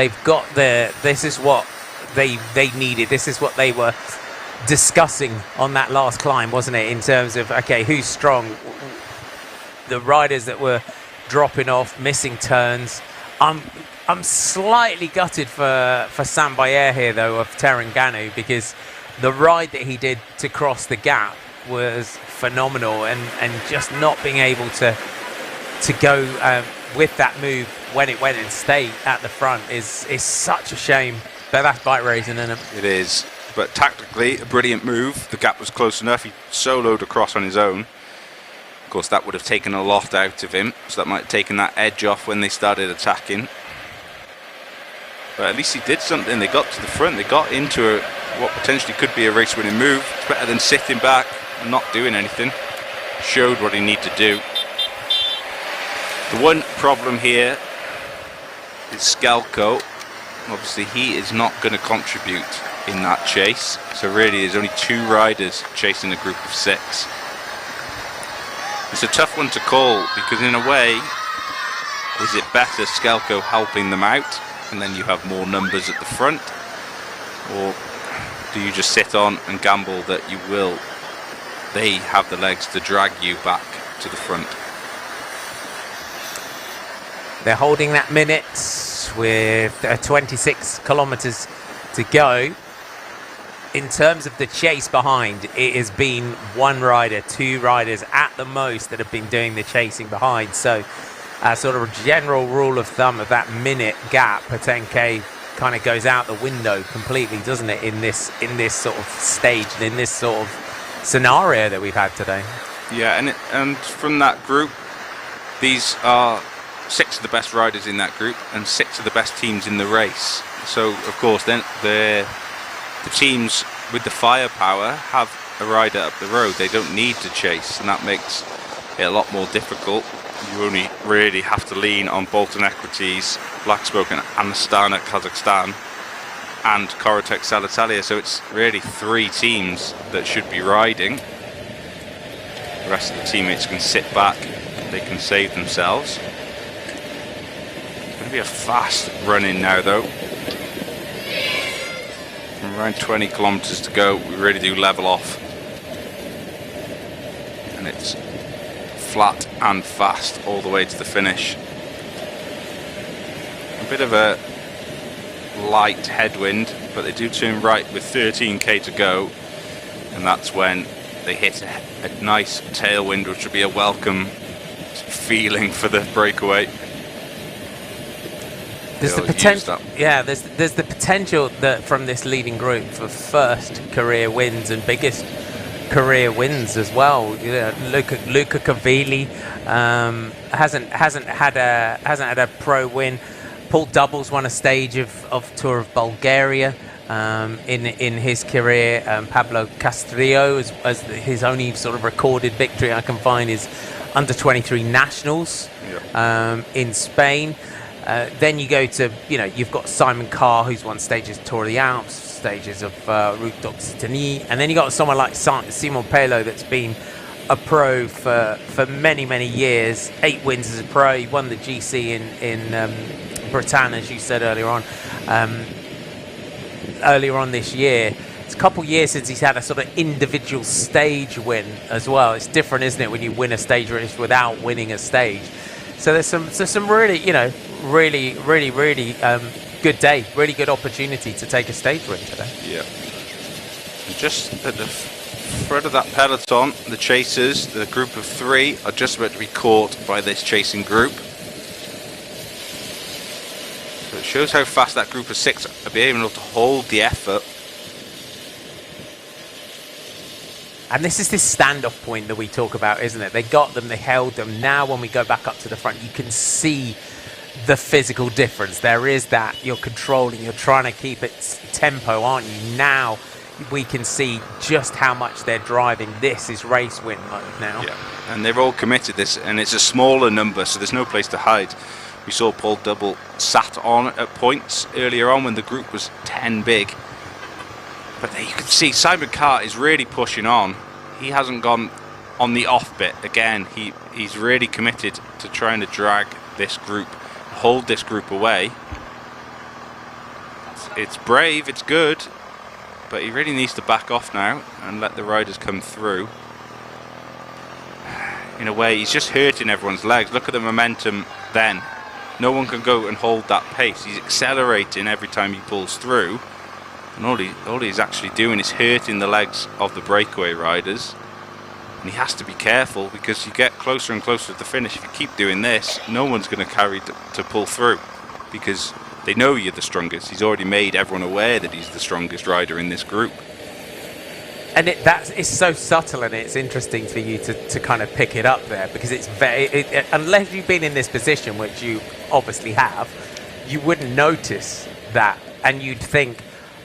Speaker 1: their, this is what they needed. This is what they were discussing on that last climb, wasn't it? In terms of, okay, who's strong? The riders that were dropping off, missing turns. I'm slightly gutted for Sam Bayer here though, of Terengganu, because the ride that he did to cross the gap was phenomenal, and just not being able to go with that move when it went and stayed at the front is such a shame. But that's bike racing, isn't it?
Speaker 2: It is, but tactically a brilliant move. The gap was close enough. He soloed across on his own. Of course, that would have taken a lot out of him, so that might have taken that edge off when they started attacking. But at least he did something. They got to the front. They got into what potentially could be a race-winning move. It's better than sitting back and not doing anything. Showed what he needed to do. The one problem here is Skelko. Obviously, he is not going to contribute in that chase. So really, there's only 2 riders chasing a group of 6. It's a tough one to call, because in a way, is it better Skelko helping them out, and then you have more numbers at the front, or do you just sit on and gamble that they have the legs to drag you back to the front?
Speaker 1: They're holding that minute with 26 kilometers to go. In terms of the chase behind, it has been 1 rider, 2 riders at the most that have been doing the chasing behind. So sort of a general rule of thumb of that minute gap per 10k kind of goes out the window completely, doesn't it, in this sort of stage and in this sort of scenario that we've had today.
Speaker 2: Yeah, and from that group, these are 6 of the best riders in that group and 6 of the best teams in the race. So of course then the teams with the firepower have a rider up the road. They don't need to chase, and that makes it a lot more difficult. You only really have to lean on Bolton Equities, Black Smoke and Astana Kazakhstan, and Corotec Salitalia. So it's really 3 teams that should be riding. The rest of the teammates can sit back, they can save themselves. It's going to be a fast run in now though. From around 20 kilometers to go, we really do level off. And it's flat and fast all the way to the finish. A bit of a light headwind, but they do turn right with 13k to go, and that's when they hit a nice tailwind, which will be a welcome feeling for the breakaway.
Speaker 1: There's the potential, yeah. There's the potential that from this leading group for first career wins and biggest career wins as well. You know, Luca Cavilli hasn't had a pro win. Paul Doubles won a stage of Tour of Bulgaria in his career. Pablo Castrillo, as his only sort of recorded victory I can find is under 23 nationals in Spain. Then you go to, you've got Simon Carr, who's won stages of Tour of the Alps, stages of Route d'Occitanie, and then you got someone like Simon Pello that's been a pro for many, many years. 8 wins as a pro. He won the GC in Bretagne, as you said earlier on this year. It's a couple years since he's had a sort of individual stage win as well. It's different, isn't it, when you win a stage race without winning a stage. So there's some really, really good day, really good opportunity to take a stage win today.
Speaker 2: Yeah. And just at the front of that peloton, the chasers, the group of 3, are just about to be caught by this chasing group. So it shows how fast that group of 6 are being able to hold the effort.
Speaker 1: And this is this standoff point that we talk about, isn't it? They got them, they held them. Now when we go back up to the front, you can see the physical difference. There is that, you're controlling, you're trying to keep its tempo, aren't you? Now we can see just how much they're driving. This is race win mode now.
Speaker 2: Yeah, and they're all committed this, and it's a smaller number, so there's no place to hide. We saw Paul Double sat on at points earlier on when the group was 10 big. But there you can see Simon Carr is really pushing on. He hasn't gone on the off bit. Again, he's really committed to trying to drag this group, hold this group away. It's brave, it's good, but he really needs to back off now and let the riders come through. In a way, he's just hurting everyone's legs. Look at the momentum then. No one can go and hold that pace. He's accelerating every time he pulls through. And all he's actually doing is hurting the legs of the breakaway riders. And he has to be careful, because you get closer and closer to the finish. If you keep doing this, no one's going to carry to pull through, because they know you're the strongest. He's already made everyone aware that he's the strongest rider in this group.
Speaker 1: And it's so subtle, and it's interesting for you to kind of pick it up there, because it's unless you've been in this position, which you obviously have, you wouldn't notice that, and you'd think,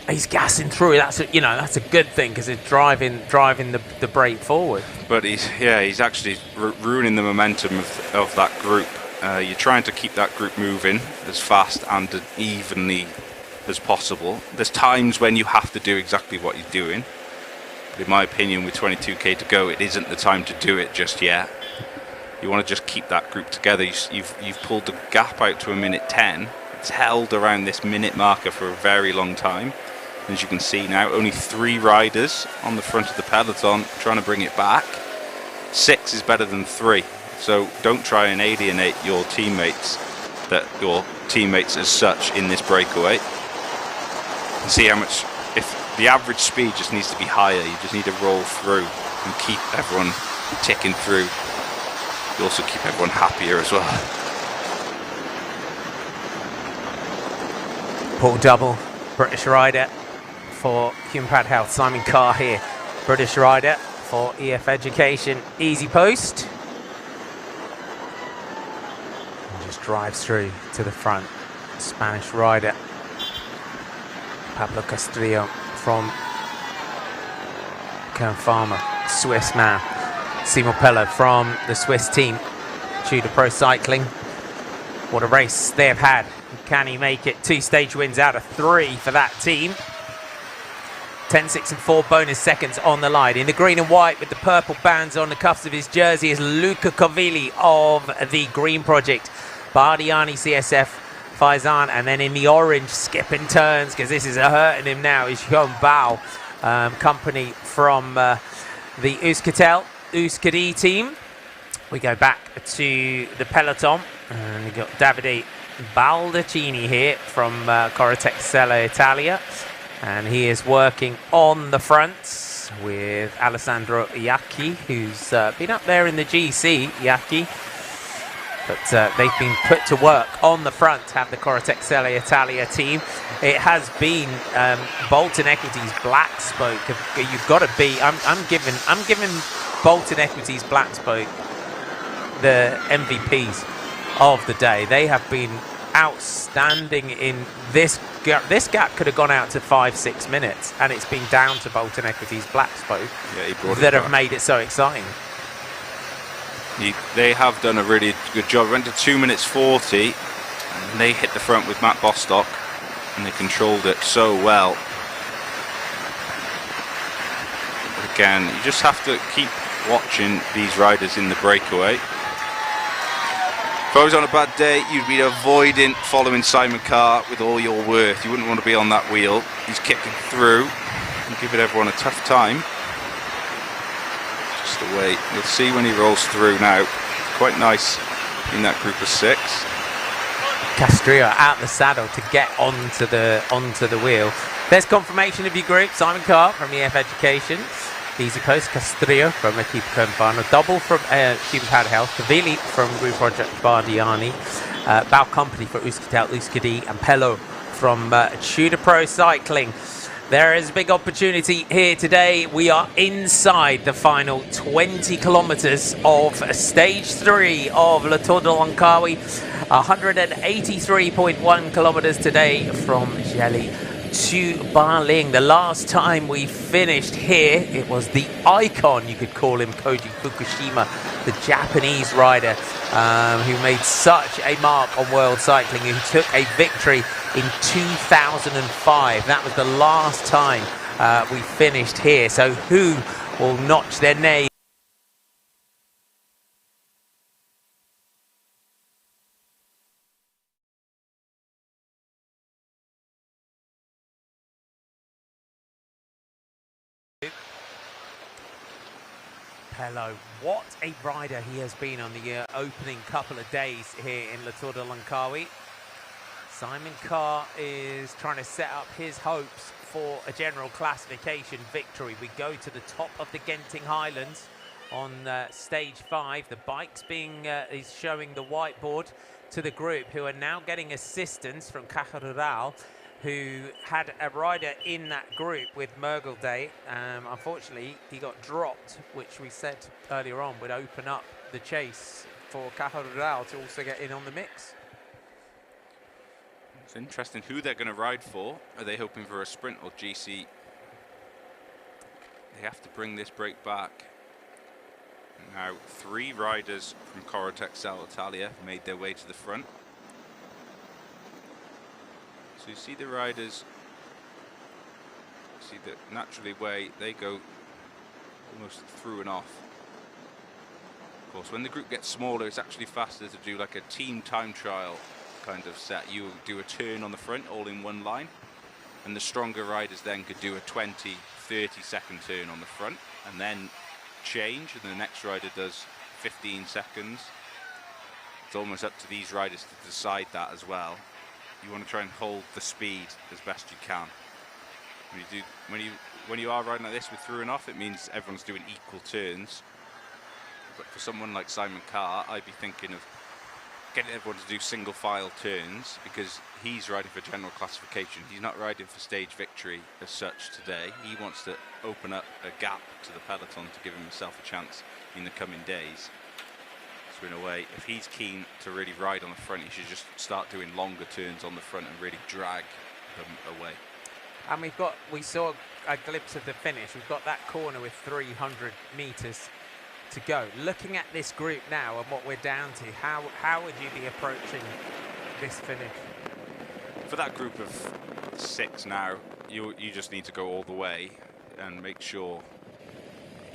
Speaker 1: he's gassing through. That's a good thing, because it's driving the brake forward.
Speaker 2: But he's actually ruining the momentum of that group. You're trying to keep that group moving as fast and as evenly as possible. There's times when you have to do exactly what you're doing. But in my opinion, with 22k to go, it isn't the time to do it just yet. You want to just keep that group together. You've pulled the gap out to a minute 10. It's held around this minute marker for a very long time. As you can see now, only 3 riders on the front of the peloton trying to bring it back. 6 is better than 3. So don't try and alienate your teammates as such in this breakaway. You see how much, if the average speed just needs to be higher, you just need to roll through and keep everyone ticking through. You also keep everyone happier as well.
Speaker 1: Paul Double, British rider for Human Pad Health. Simon Carr here, British rider for EF Education. Easy post. And just drives through to the front. Spanish rider Pablo Castillo from Kern Farmer. Swiss man Simo Pello from the Swiss team, Tudor Pro Cycling. What a race they have had. Can he make it? 2 stage wins out of 3 for that team. 10, 6 and 4 bonus seconds on the line. In the green and white with the purple bands on the cuffs of his jersey is Luca Covilli of the Green Project. Bardiani CSF Faizan, and then in the orange, skipping turns, because this is hurting him now, is Johan Bao, company from the Euskadi team. We go back to the peloton, and we've got Davide Baldacchini here from Corotexella Italia. And he is working on the front with Alessandro Iacchi, who's been up there in the GC, Iacchi. But they've been put to work on the front, have the Corotexella Italia team. It has been Bolton Equities Black Spoke. You've got to be. I'm giving Bolton Equities Black Spoke the MVPs of the day. They have been outstanding in this gap. This gap could have gone out to 5-6 minutes, and it's been down to Bolton Equities Black Spoke that have made it so exciting.
Speaker 2: They have done a really good job. It went to 2 minutes 40, and they hit the front with Matt Bostock, and they controlled it so well. But again, you just have to keep watching these riders in the breakaway. If I was on a bad day, you'd be avoiding following Simon Carr with all your worth. You wouldn't want to be on that wheel. He's kicking through and giving everyone a tough time. Just the way you'll see when he rolls through now. Quite nice in that group of 6.
Speaker 1: Castrillo out the saddle to get onto the wheel. There's confirmation of your group. Simon Carr from EF Education. Easy post, Castrillo from Equipe Kernfano, Double from Human Pad Health, Covilli from Green Project Bardiani, Bao Company for Euskadi, and Pello from Tudor Pro Cycling. There is a big opportunity here today. We are inside the final 20 kilometers of stage 3 of Le Tour de Langkawi. 183.1 kilometers today from Jeli to Baling. The last time we finished here, it was the icon, you could call him, Koji Fukushima, the Japanese rider who made such a mark on world cycling, who took a victory in 2005. That was the last time we finished here. So who will notch their name? Hello, what a rider he has been on the opening couple of days here in Le Tour de Langkawi. Simon Carr is trying to set up his hopes for a general classification victory. We go to the top of the Genting Highlands on stage 5. The bikes is showing the whiteboard to the group, who are now getting assistance from Caja Rural, who had a rider in that group with Mergelday. Unfortunately, he got dropped, which we said earlier on would open up the chase for Caja Rural to also get in on the mix.
Speaker 2: It's interesting who they're going to ride for. Are they hoping for a sprint or GC? They have to bring this break back. Now, 3 riders from Corotexal Italia made their way to the front. So you see the riders, see the naturally way they go almost through and off. Of course, when the group gets smaller, it's actually faster to do like a team time trial kind of set. You do a turn on the front all in one line, and the stronger riders then could do a 20-30 second turn on the front and then change, and the next rider does 15 seconds. It's almost up to these riders to decide that as well. You want to try and hold the speed as best you can. When you are riding like this with through and off, it means everyone's doing equal turns. But for someone like Simon Carr, I'd be thinking of getting everyone to do single file turns, because he's riding for general classification. He's not riding for stage victory as such today. He wants to open up a gap to the peloton to give himself a chance in the coming days. So in a way, if he's keen to really ride on the front, he should just start doing longer turns on the front and really drag them away.
Speaker 1: And we saw a glimpse of the finish. We've got that corner with 300 meters to go. Looking at this group now and what we're down to, how would you be approaching this finish?
Speaker 2: For that group of 6 now, you just need to go all the way and make sure,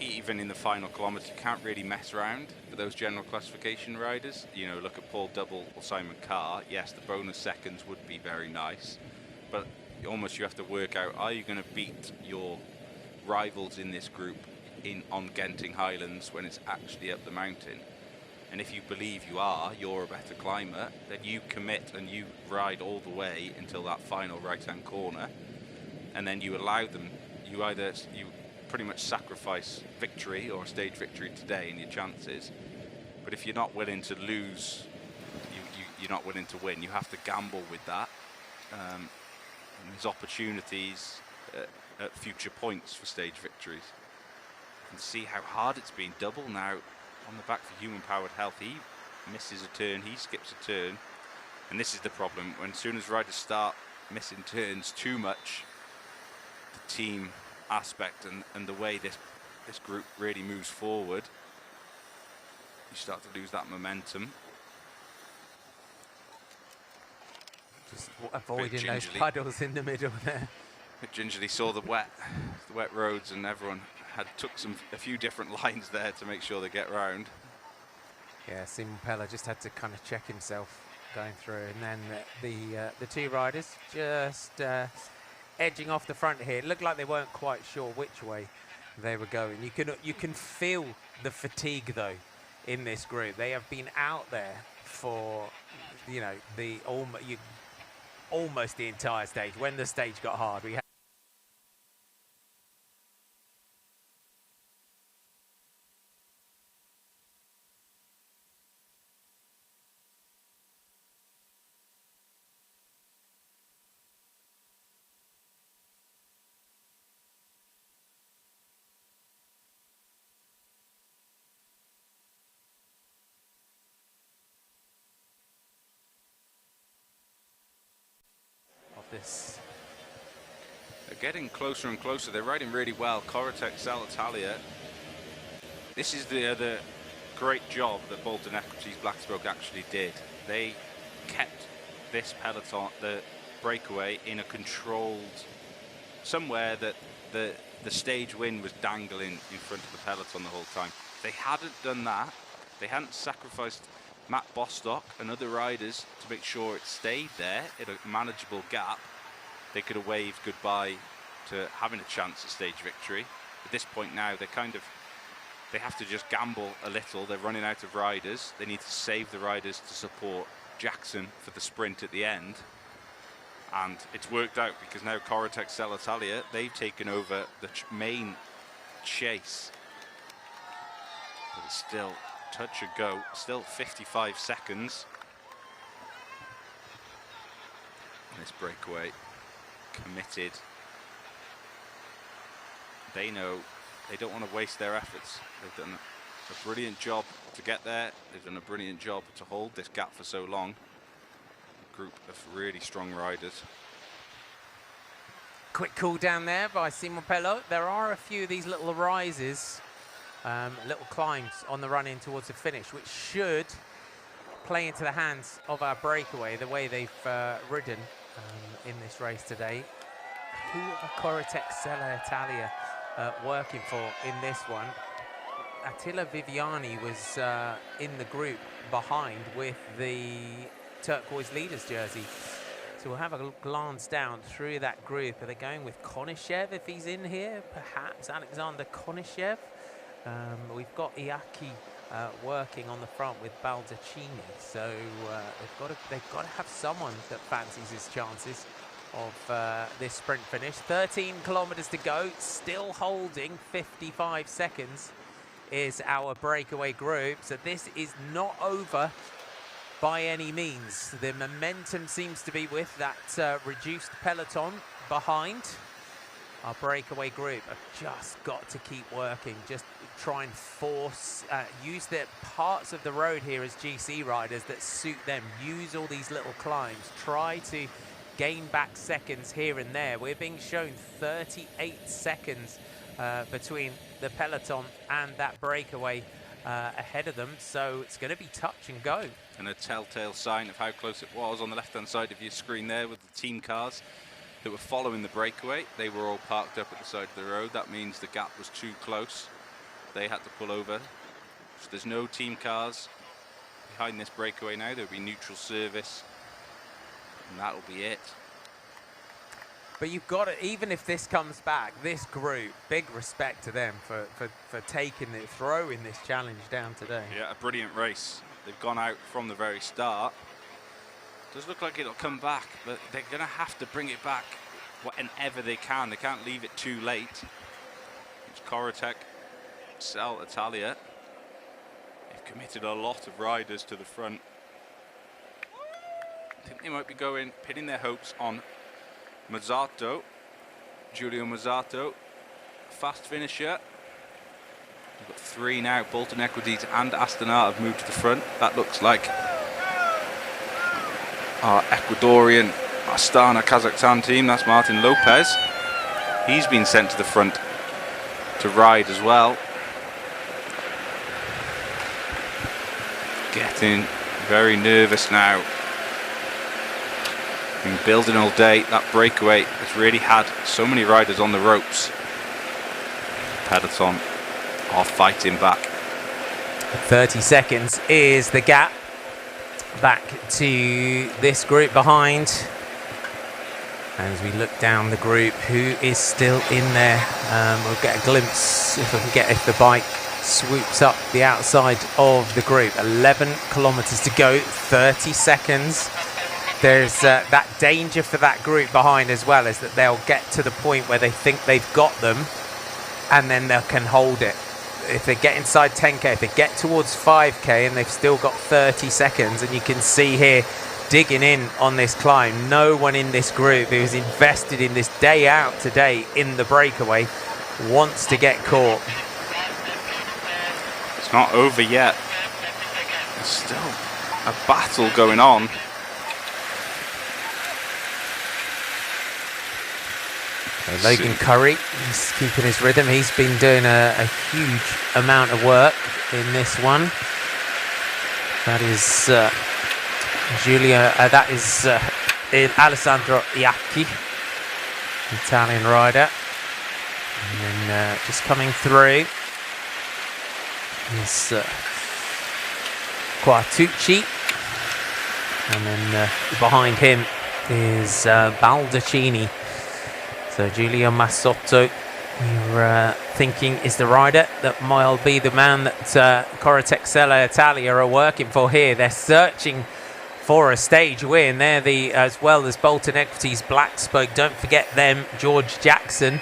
Speaker 2: even in the final kilometre, you can't really mess around for those general classification riders. You know, look at Paul Double or Simon Carr. Yes, the bonus seconds would be very nice, but almost you have to work out, are you going to beat your rivals in this group on Genting Highlands when it's actually up the mountain? And if you believe you're a better climber, then you commit and you ride all the way until that final right-hand corner, and then you allow them, you pretty much sacrifice victory or stage victory today in your chances. But if you're not willing to lose, you're not willing to win. You have to gamble with that. And there's opportunities at future points for stage victories. You can see how hard it's been. Double now on the back for Human Powered Health. He misses a turn, he skips a turn. And this is the problem. When soon as riders start missing turns too much, the team aspect and the way this group really moves forward, you start to lose that momentum.
Speaker 1: Just avoiding those puddles in the middle there.
Speaker 2: Gingerly saw the wet roads, and everyone took a few different lines there to make sure they get round.
Speaker 1: Yeah, Simon Pella just had to kind of check himself going through, and then the 2 riders just edging off the front here. It looked like they weren't quite sure which way they were going. You can feel the fatigue though in this group. They have been out there for almost the entire stage. When the stage got hard, we had this.
Speaker 2: They're getting closer and closer. They're riding really well. Corotech, Salitalia. This is the other great job that Bolton Equities Blackspoke actually did. They kept this peloton, the breakaway, in a controlled, somewhere that the stage win was dangling in front of the peloton the whole time. If they hadn't done that, they hadn't sacrificed Matt Bostock and other riders to make sure it stayed there at a manageable gap, they could have waved goodbye to having a chance at stage victory. At this point now, they have to just gamble a little. They're running out of riders. They need to save the riders to support Jackson for the sprint at the end. And it's worked out because now Corotech, Salitalia, they've taken over the main chase. But it's still touch and go, still 55 seconds. This breakaway, committed. They know they don't want to waste their efforts. They've done a brilliant job to get there. They've done a brilliant job to hold this gap for so long. A group of really strong riders.
Speaker 1: Quick cool down there by Simon Pello. There are a few of these little rises, little climbs on the run in towards the finish, which should play into the hands of our breakaway, the way they've ridden in this race today. Who are Corotech Salitalia working for in this one? Attila Viviani was in the group behind with the turquoise leaders jersey. So we'll have a glance down through that group. Are they going with Konishev if he's in here? Perhaps Alexander Konishev. We've got Iaki working on the front with Baldacchini. So they've got to have someone that fancies his chances of this sprint finish. 13 kilometers to go, still holding 55 seconds is our breakaway group. So this is not over by any means. The momentum seems to be with that reduced peloton behind. Our breakaway group have just got to keep working, just try and force, use the parts of the road here as GC riders that suit them. Use all these little climbs, try to gain back seconds here and there. We're being shown 38 seconds between the peloton and that breakaway ahead of them, so it's going to be touch and go.
Speaker 2: And a telltale sign of how close it was on the left-hand side of your screen there with the team cars that were following the breakaway. They were all parked up at the side of the road. That means the gap was too close. They had to pull over. So there's no team cars behind this breakaway now. There'll be neutral service, and that'll be it.
Speaker 1: But you've got to, even if this comes back, this group, big respect to them for taking it, throwing this challenge down today.
Speaker 2: Yeah, a brilliant race. They've gone out from the very start. Does look like it'll come back, but they're going to have to bring it back whenever they can. They can't leave it too late. It's Corotech, Salitalia. They've committed a lot of riders to the front. I think they might be pinning their hopes on Mazzato, Giulio Mazzato, fast finisher. We've got three now. Bolton Equities and Astana have moved to the front. That looks like our Ecuadorian Astana Kazakhstan team. That's Martin Lopez. He's been sent to the front to ride as well. Getting very nervous now. Been building all day. That breakaway has really had so many riders on the ropes. Peloton are fighting back.
Speaker 1: 30 seconds is the gap back to this group behind. As we look down the group, who is still in there? We'll get a glimpse if the bike swoops up the outside of the group. 11 kilometers to go, 30 seconds. There's that danger for that group behind as well, is that they'll get to the point where they think they've got them and then they can hold it. If they get inside 10k, if they get towards 5k and they've still got 30 seconds, and you can see here digging in on this climb, no one in this group who's invested in this day out today in the breakaway wants to get caught.
Speaker 2: It's not over yet. There's still a battle going on.
Speaker 1: So Logan Curry is keeping his rhythm. He's been doing a huge amount of work in this one. That is Alessandro Iacchi, Italian rider. And then just coming through is Quartucci. And then behind him is Baldacchini. So Giulio Massotto, you're thinking, is the rider that might be the man that Corotec Sella Italia are working for here. They're searching for a stage win. They're as well as Bolton Equities Black Spoke. Don't forget them. George Jackson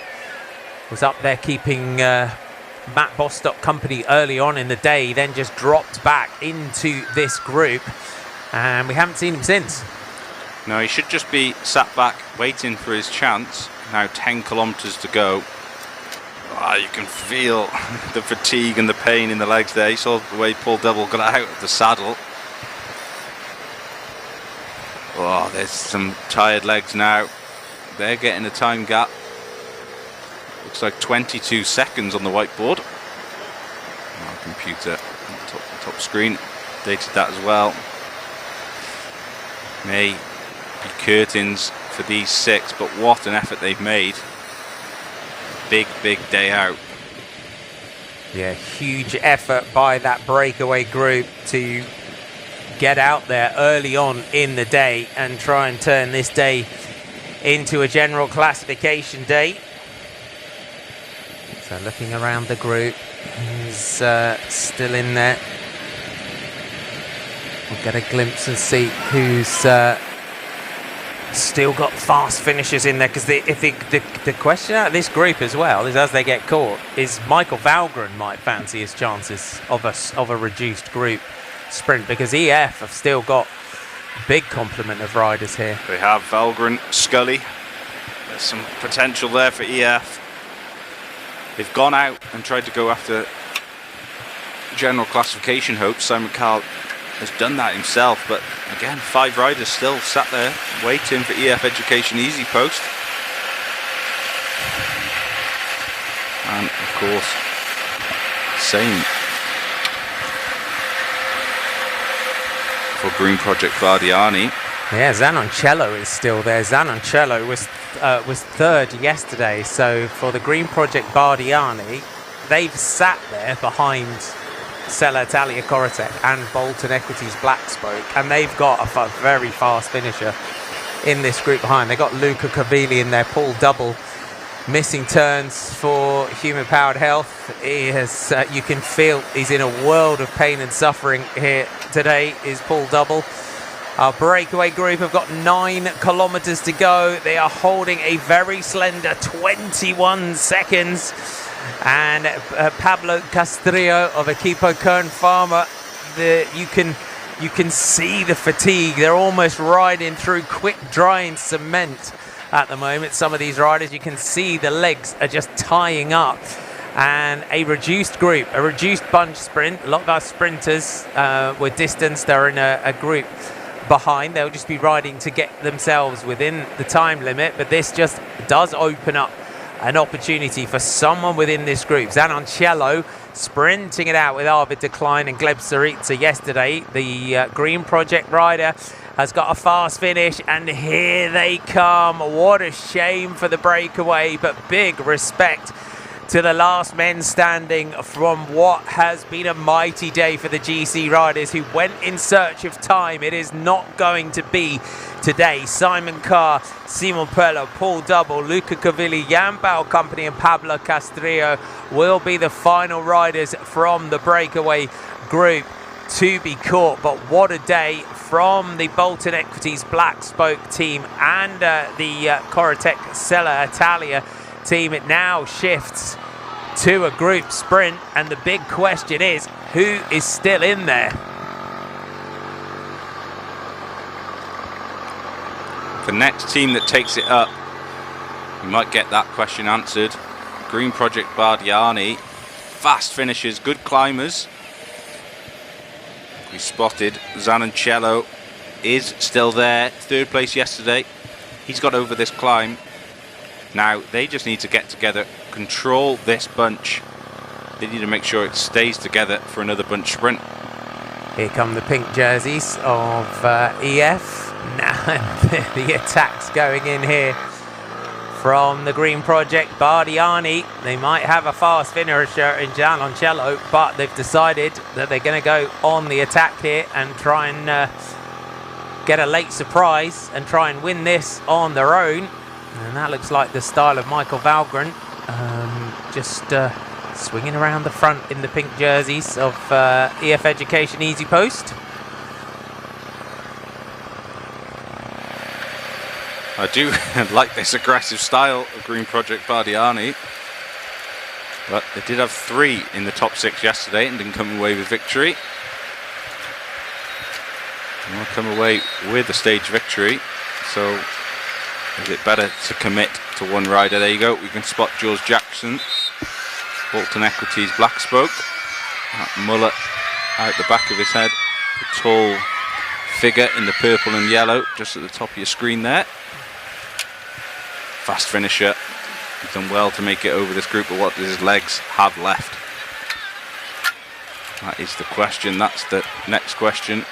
Speaker 1: was up there keeping Matt Bostock company early on in the day. He then just dropped back into this group, and we haven't seen him since.
Speaker 2: No, he should just be sat back waiting for his chance. Now 10 kilometres to go. Oh, you can feel the fatigue and the pain in the legs there. You saw the way Paul Double got out of the saddle. Oh, there's some tired legs now. They're getting a time gap. Looks like 22 seconds on the whiteboard. Our computer on the top screen dated that as well. May be curtains for these 6, but what an effort they've made. Big day out.
Speaker 1: Yeah, huge effort by that breakaway group to get out there early on in the day and try and turn this day into a general classification day. So looking around the group, who's still in there. We'll get a glimpse and see who's still got fast finishes in there, because the question out of this group as well is, as they get caught, is Michael Valgren might fancy his chances of a reduced group sprint, because EF have still got a big complement of riders here.
Speaker 2: They have Valgren, Scully. There's some potential there for EF. They've gone out and tried to go after general classification hopes. Simon Carl has done that himself, but again, 5 riders still sat there waiting for EF Education Easy Post. And of course, same for Green Project Bardiani.
Speaker 1: Yeah, Zanoncello is still there. Zanoncello was third yesterday, so for the Green Project Bardiani, they've sat there behind Sella Italia Corotec and Bolton Equities Black Spoke, and they've got a very fast finisher in this group behind. They got Luca Cavilli in there, Paul Double missing turns for Human Powered Health. He has, you can feel he's in a world of pain and suffering here today, is Paul Double. Our breakaway group have got 9 kilometres to go. They are holding a very slender 21 seconds. And Pablo Castrillo of Equipo Kern Pharma, you can see the fatigue. They're almost riding through quick drying cement at the moment. Some of these riders, you can see the legs are just tying up. And a reduced group, a reduced bunch sprint. A lot of our sprinters were distanced. They're in a group behind. They'll just be riding to get themselves within the time limit, but this just does open up an opportunity for someone within this group. Zanoncello sprinting it out with Arvid Decline and Gleb Saritza yesterday. The Green Project rider has got a fast finish, and here they come. What a shame for the breakaway, but big respect to the last men standing from what has been a mighty day for the GC riders who went in search of time. It is not going to be today. Simon Carr, Simon Perlo, Paul Double, Luca Cavilli, Jan Bauer Company and Pablo Castrillo will be the final riders from the breakaway group to be caught. But what a day from the Bolton Equities Black Spoke team and the Corotec Sella Italia team. It now shifts to a group sprint, and the big question is, who is still in there?
Speaker 2: The next team that takes it up, you might get that question answered. Green Project Bardiani, fast finishers, good climbers. We spotted Zanoncello is still there, 3rd place yesterday. He's got over this climb. Now they just need to get together, control this bunch. They need to make sure it stays together for another bunch sprint.
Speaker 1: Here come the pink jerseys of EF. Now the attacks going in here from the green project. Bardiani, they might have a fast finisher in Gianoncello, but they've decided that they're going to go on the attack here and try and get a late surprise and try and win this on their own. And that looks like the style of Michael Valgren, just swinging around the front in the pink jerseys of EF Education Easy Post.
Speaker 2: I do like this aggressive style of Green Project Bardiani, but they did have 3 in the top 6 yesterday and didn't come away with victory. They want to come away with a stage victory, so is it better to commit to one rider? There you go, we can spot George Jackson, Bolton Equities Black Spoke. That mullet out the back of his head, the tall figure in the purple and yellow just at the top of your screen there. Fast finisher. He's done well to make it over this group, but what does his legs have left? That is the question. That's the next question.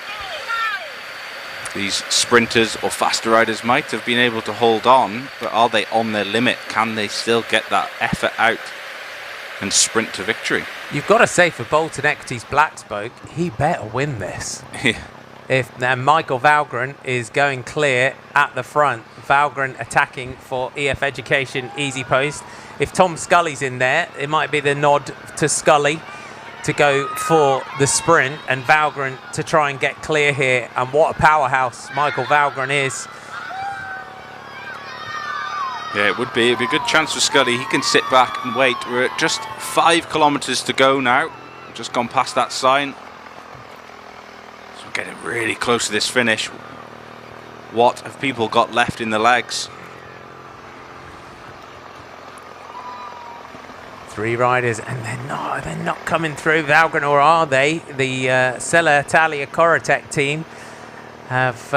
Speaker 2: These sprinters or faster riders might have been able to hold on, but are they on their limit? Can they still get that effort out and sprint to victory?
Speaker 1: You've got to say, for Bolton Equities Black Spoke, he better win this. If Michael Valgren is going clear at the front, Valgren attacking for EF Education Easy Post. If Tom Scully's in there, it might be the nod to Scully to go for the sprint and Valgren to try and get clear here. And what a powerhouse Michael Valgren is.
Speaker 2: Yeah, it would be. It'd be a good chance for Scully. He can sit back and wait. We're at just 5 kilometres to go now. Just gone past that sign. So we're getting really close to this finish. What have people got left in the legs?
Speaker 1: 3 riders, and they're not coming through, Valgren, or are they? The Sella Italia Corotec team have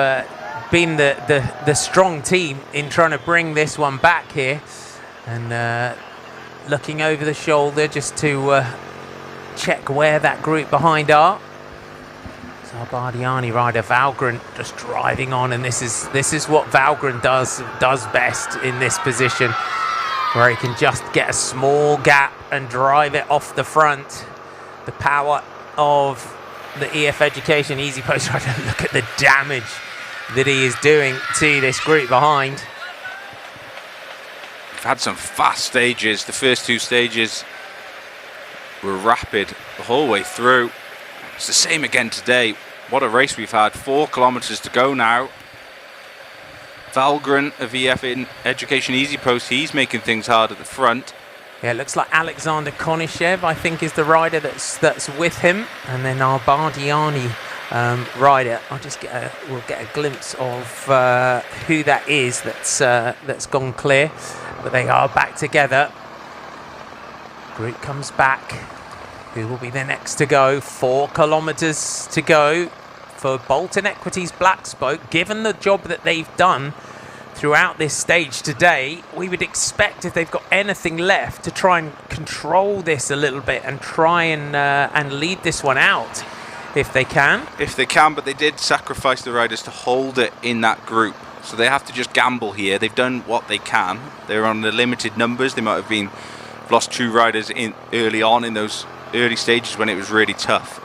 Speaker 1: been the strong team in trying to bring this one back here, and looking over the shoulder just to check where that group behind are. So our Bardiani rider Valgren just driving on, and this is what Valgren does best in this position, where he can just get a small gap and drive it off the front. The power of the EF Education Easy Post rider. Look at the damage that he is doing to this group behind.
Speaker 2: We've had some fast stages. The first 2 stages were rapid the whole way through. It's the same again today. What a race we've had. 4 kilometres to go now. Valgren of EF Education Easy Post, he's making things hard at the front.
Speaker 1: Yeah, it looks like Alexander Konishev, I think, is the rider that's with him, and then our Bardiani rider. We'll get a glimpse of who that is that's gone clear, but they are back together. Group comes back. Who will be the next to go? 4 kilometres to go for Bolton Equities Black Spoke. Given the job that they've done throughout this stage today, we would expect, if they've got anything left, to try and control this a little bit and try and lead this one out if they can.
Speaker 2: If they can, but they did sacrifice the riders to hold it in that group. So they have to just gamble here. They've done what they can. They're on the limited numbers. They might have lost 2 riders early on in those early stages when it was really tough.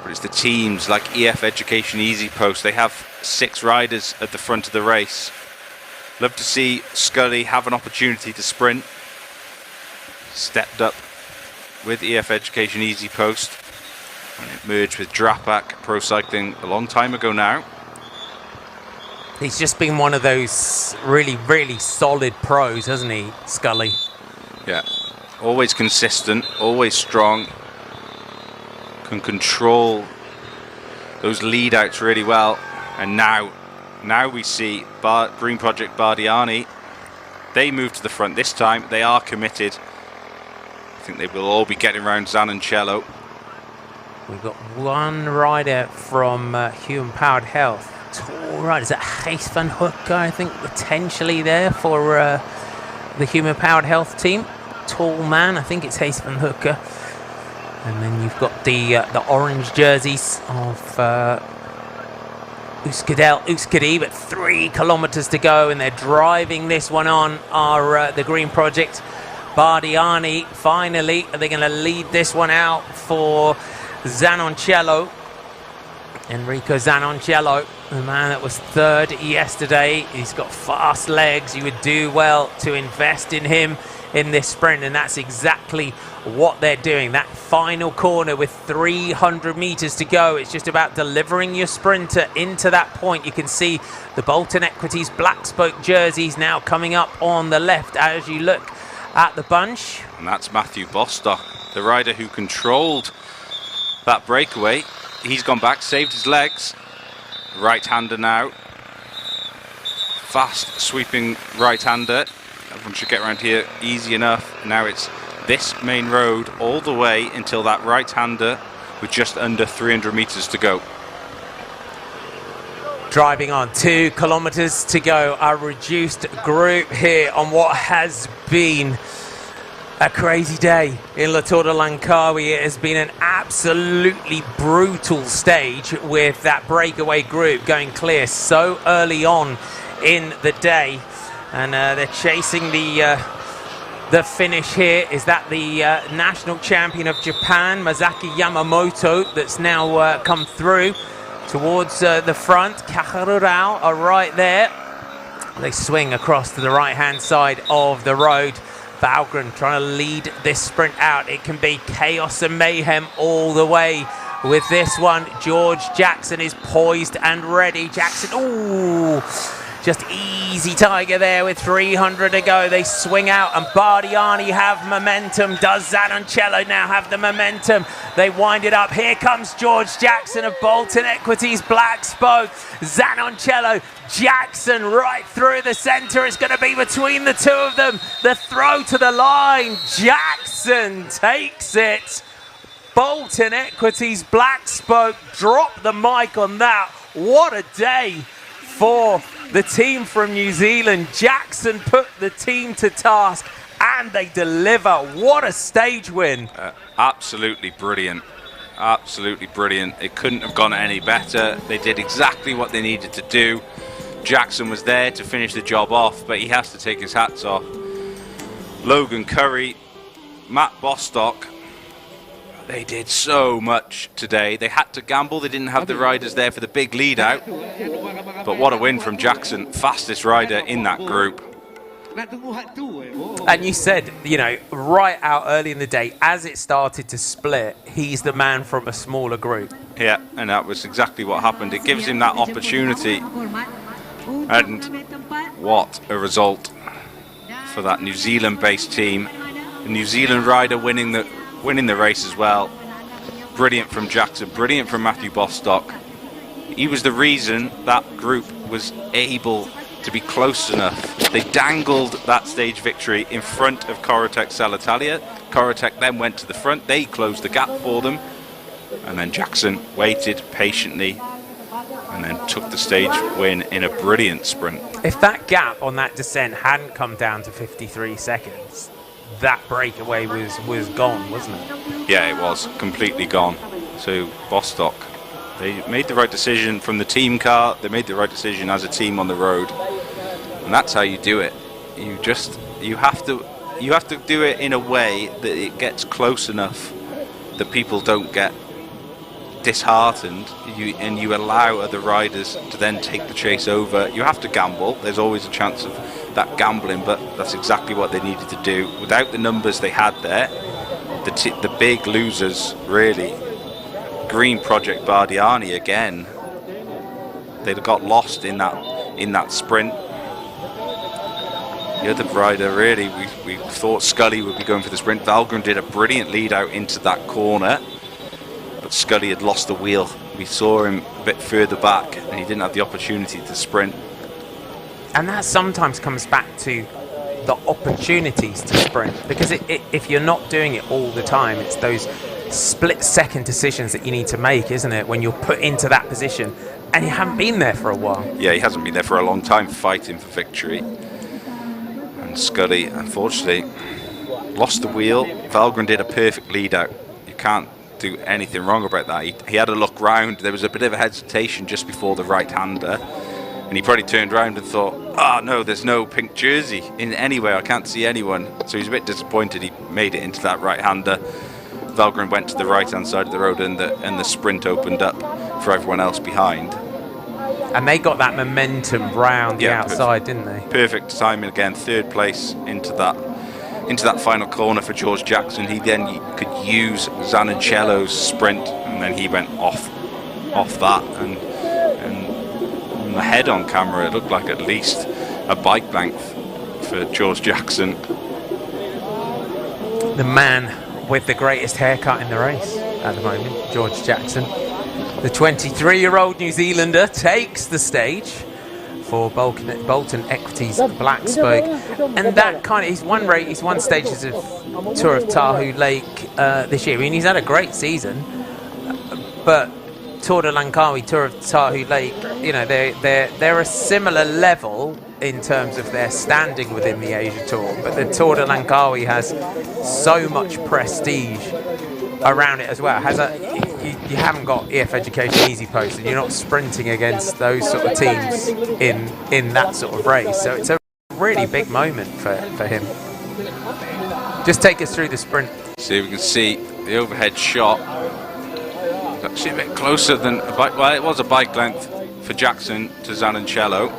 Speaker 2: But it's the teams like EF Education Easy Post. They have 6 riders at the front of the race. Love to see Scully have an opportunity to sprint. Stepped up with EF Education Easy Post when it merged with Drapac Pro Cycling a long time ago now.
Speaker 1: He's just been one of those really, really solid pros, hasn't he, Scully?
Speaker 2: Yeah, always consistent, always strong. Can control those lead outs really well. And now we see Green Project Bardiani. They move to the front this time. They are committed. I think they will all be getting around Gianoncello.
Speaker 1: We've got one rider from Human Powered Health. Tall rider. Is that Gijs van Hoek, I think, potentially there for the human-powered health team. Tall man, I think it's Hasten Hooker. And then you've got the orange jerseys of Euskadi, but 3 kilometers to go, and they're driving this one on. Are the Green Project. Bardiani, finally, are they going to lead this one out for Zanoncello? Enrico Zanoncello, the man that was 3rd yesterday. He's got fast legs. You would do well to invest in him in this sprint, and that's exactly what they're doing. That final corner with 300 meters to go, it's just about delivering your sprinter into that point. You can see the Bolton Equities black spoke jerseys now coming up on the left as you look at the bunch.
Speaker 2: And that's Matthew Bostock, the rider who controlled that breakaway. He's gone back, saved his legs. Right-hander now. Fast sweeping right-hander. Everyone should get around here easy enough. Now it's this main road all the way until that right-hander with just under 300 meters to go.
Speaker 1: Driving on, 2 kilometers to go. A reduced group here on what has been a crazy day in La Tour de Langkawi. It has been an absolutely brutal stage with that breakaway group going clear so early on in the day. And they're chasing the finish here. Is that the national champion of Japan, Masaki Yamamoto, that's now come through towards the front. Kaharu Rao are right there. They swing across to the right-hand side of the road. Valgren trying to lead this sprint out. It can be chaos and mayhem all the way with this one. George Jackson is poised and ready. Jackson, ooh, just easy tiger there with 300 to go. They swing out and Bardiani have momentum. Does Zanoncello now have the momentum? They wind it up. Here comes George Jackson of Bolton Equities Black Spoke. Zanoncello, Jackson right through the centre. It's going to be between the two of them. The throw to the line. Jackson takes it. Bolton Equities Black Spoke. Drop the mic on that. What a day for the team from New Zealand. Jackson put the team to task and they deliver. What a stage win.
Speaker 2: Absolutely brilliant. Absolutely brilliant. It couldn't have gone any better. They did exactly what they needed to do. Jackson was there to finish the job off, but he has to take his hats off. Logan Curry, Matt Bostock, they did so much today. They had to gamble. They didn't have the riders there for the big lead out. But what a win from Jackson, fastest rider in that group.
Speaker 1: And you said, you know, right out early in the day, as it started to split, he's the man from a smaller group.
Speaker 2: Yeah, and that was exactly what happened. It gives him that opportunity. And what a result for that New Zealand-based team. The New Zealand rider winning the race as well. Brilliant from Jackson, brilliant from Matthew Bostock. He was the reason that group was able to be close enough. They dangled that stage victory in front of Corotec Salatalia. Corotec then went to the front. They closed the gap for them. And then Jackson waited patiently and then took the stage win in a brilliant sprint.
Speaker 1: If that gap on that descent hadn't come down to 53 seconds, that breakaway was gone, wasn't it?
Speaker 2: Yeah, it was completely gone. So Bostock, they made the right decision from the team car. They made the right decision as a team on the road, and that's how you do it. You have to do it in a way that it gets close enough that people don't get disheartened, and you allow other riders to then take the chase over. You have to gamble. There's always a chance of that gambling, but that's exactly what they needed to do. Without the numbers they had there, the big losers really, Green Project Bardiani again, they'd got lost in that sprint. The other rider really, we thought Scully would be going for the sprint. Valgren did a brilliant lead out into that corner, but Scully had lost the wheel. We saw him a bit further back and he didn't have the opportunity to sprint.
Speaker 1: And that sometimes comes back to the opportunities to sprint, because if you're not doing it all the time, it's those split-second decisions that you need to make, isn't it, when you're put into that position and you haven't been there for a while.
Speaker 2: Yeah, he hasn't been there for a long time fighting for victory. And Scully, unfortunately, lost the wheel. Valgren did a perfect lead out. You can't do anything wrong about that. He had a look round. There was a bit of a hesitation just before the right-hander, and he probably turned around and thought, oh no, there's no pink jersey in anywhere, I can't see anyone. So he's a bit disappointed he made it into that right-hander. Valgren went to the right-hand side of the road, and the sprint opened up for everyone else behind.
Speaker 1: And they got that momentum round the outside, didn't they?
Speaker 2: Perfect timing again, third place into that final corner for George Jackson. He then could use Zanincello's sprint, and then he went off that, and on the head-on camera it looked like at least a bike length for George Jackson.
Speaker 1: The man with the greatest haircut in the race at the moment, George Jackson. The 23-year-old New Zealander takes the stage for Bolton Equities Blacksburg, and that kind of, he's won stages of Tour of Tahoe Lake this year. I mean, he's had a great season, but Tour de Langkawi, Tour of Tahoe Lake, you know, they're a similar level in terms of their standing within the Asia Tour, but the Tour de Langkawi has so much prestige around it as well. You haven't got EF Education Easy Post, and you're not sprinting against those sort of teams in that sort of race. So it's a really big moment for him. Just take us through the sprint.
Speaker 2: So we can see the overhead shot. It's actually a bit closer than a bike. Well, it was a bike length for Jackson to Zanincello.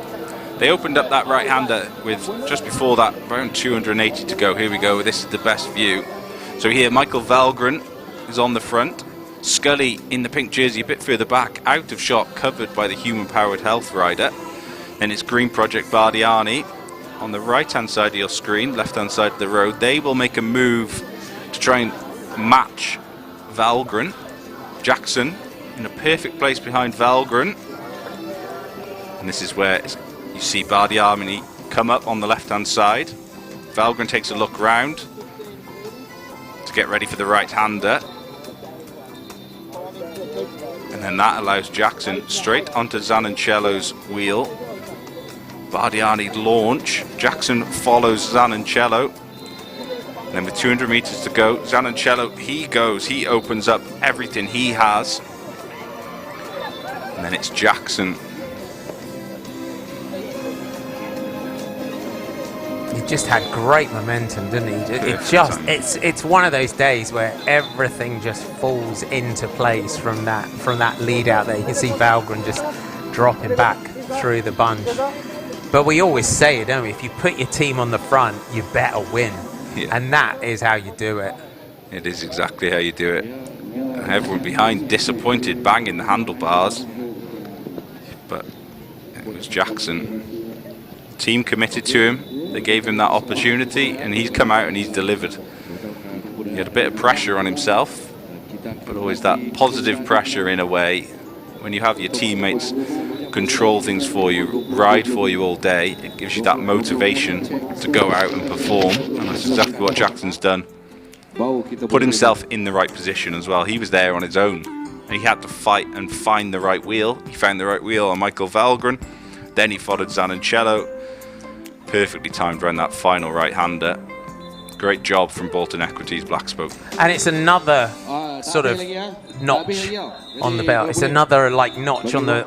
Speaker 2: They opened up that right-hander with just before that around 280 to go. Here we go. This is the best view. So here, Michael Valgren is on the front. Scully in the pink jersey a bit further back, out of shot, covered by the human-powered health rider. Then it's Green Project Bardiani on the right-hand side of your screen, left-hand side of the road. They will make a move to try and match Valgren. Jackson in a perfect place behind Valgren. And this is where you see Bardiani come up on the left-hand side. Valgren takes a look round to get ready for the right-hander. And then that allows Jackson straight onto Zanincello's wheel. Bardiani launch. Jackson follows Zanincello. And then with 200 meters to go, Zanincello, he opens up everything he has. And then it's Jackson.
Speaker 1: He just had great momentum, didn't he? It's one of those days where everything just falls into place from that lead out there. You can see Valgren just dropping back through the bunch. But we always say it, don't we? If you put your team on the front, you better win.
Speaker 2: Yeah.
Speaker 1: And that is how you do it.
Speaker 2: It is exactly how you do it. And everyone behind disappointed, banging the handlebars. But it was Jackson. Team committed to him. They gave him that opportunity, and he's come out and he's delivered. He had a bit of pressure on himself, but always that positive pressure in a way. When you have your teammates control things for you, ride for you all day, it gives you that motivation to go out and perform, and that's exactly what Jackson's done. Put himself in the right position as well. He was there on his own, and he had to fight and find the right wheel. He found the right wheel on Michael Valgren, then he followed Zanincello. Perfectly timed around that final right-hander. Great job from Bolton Equities Blacksburg.
Speaker 1: And it's another sort of notch on the belt. It's another like notch on the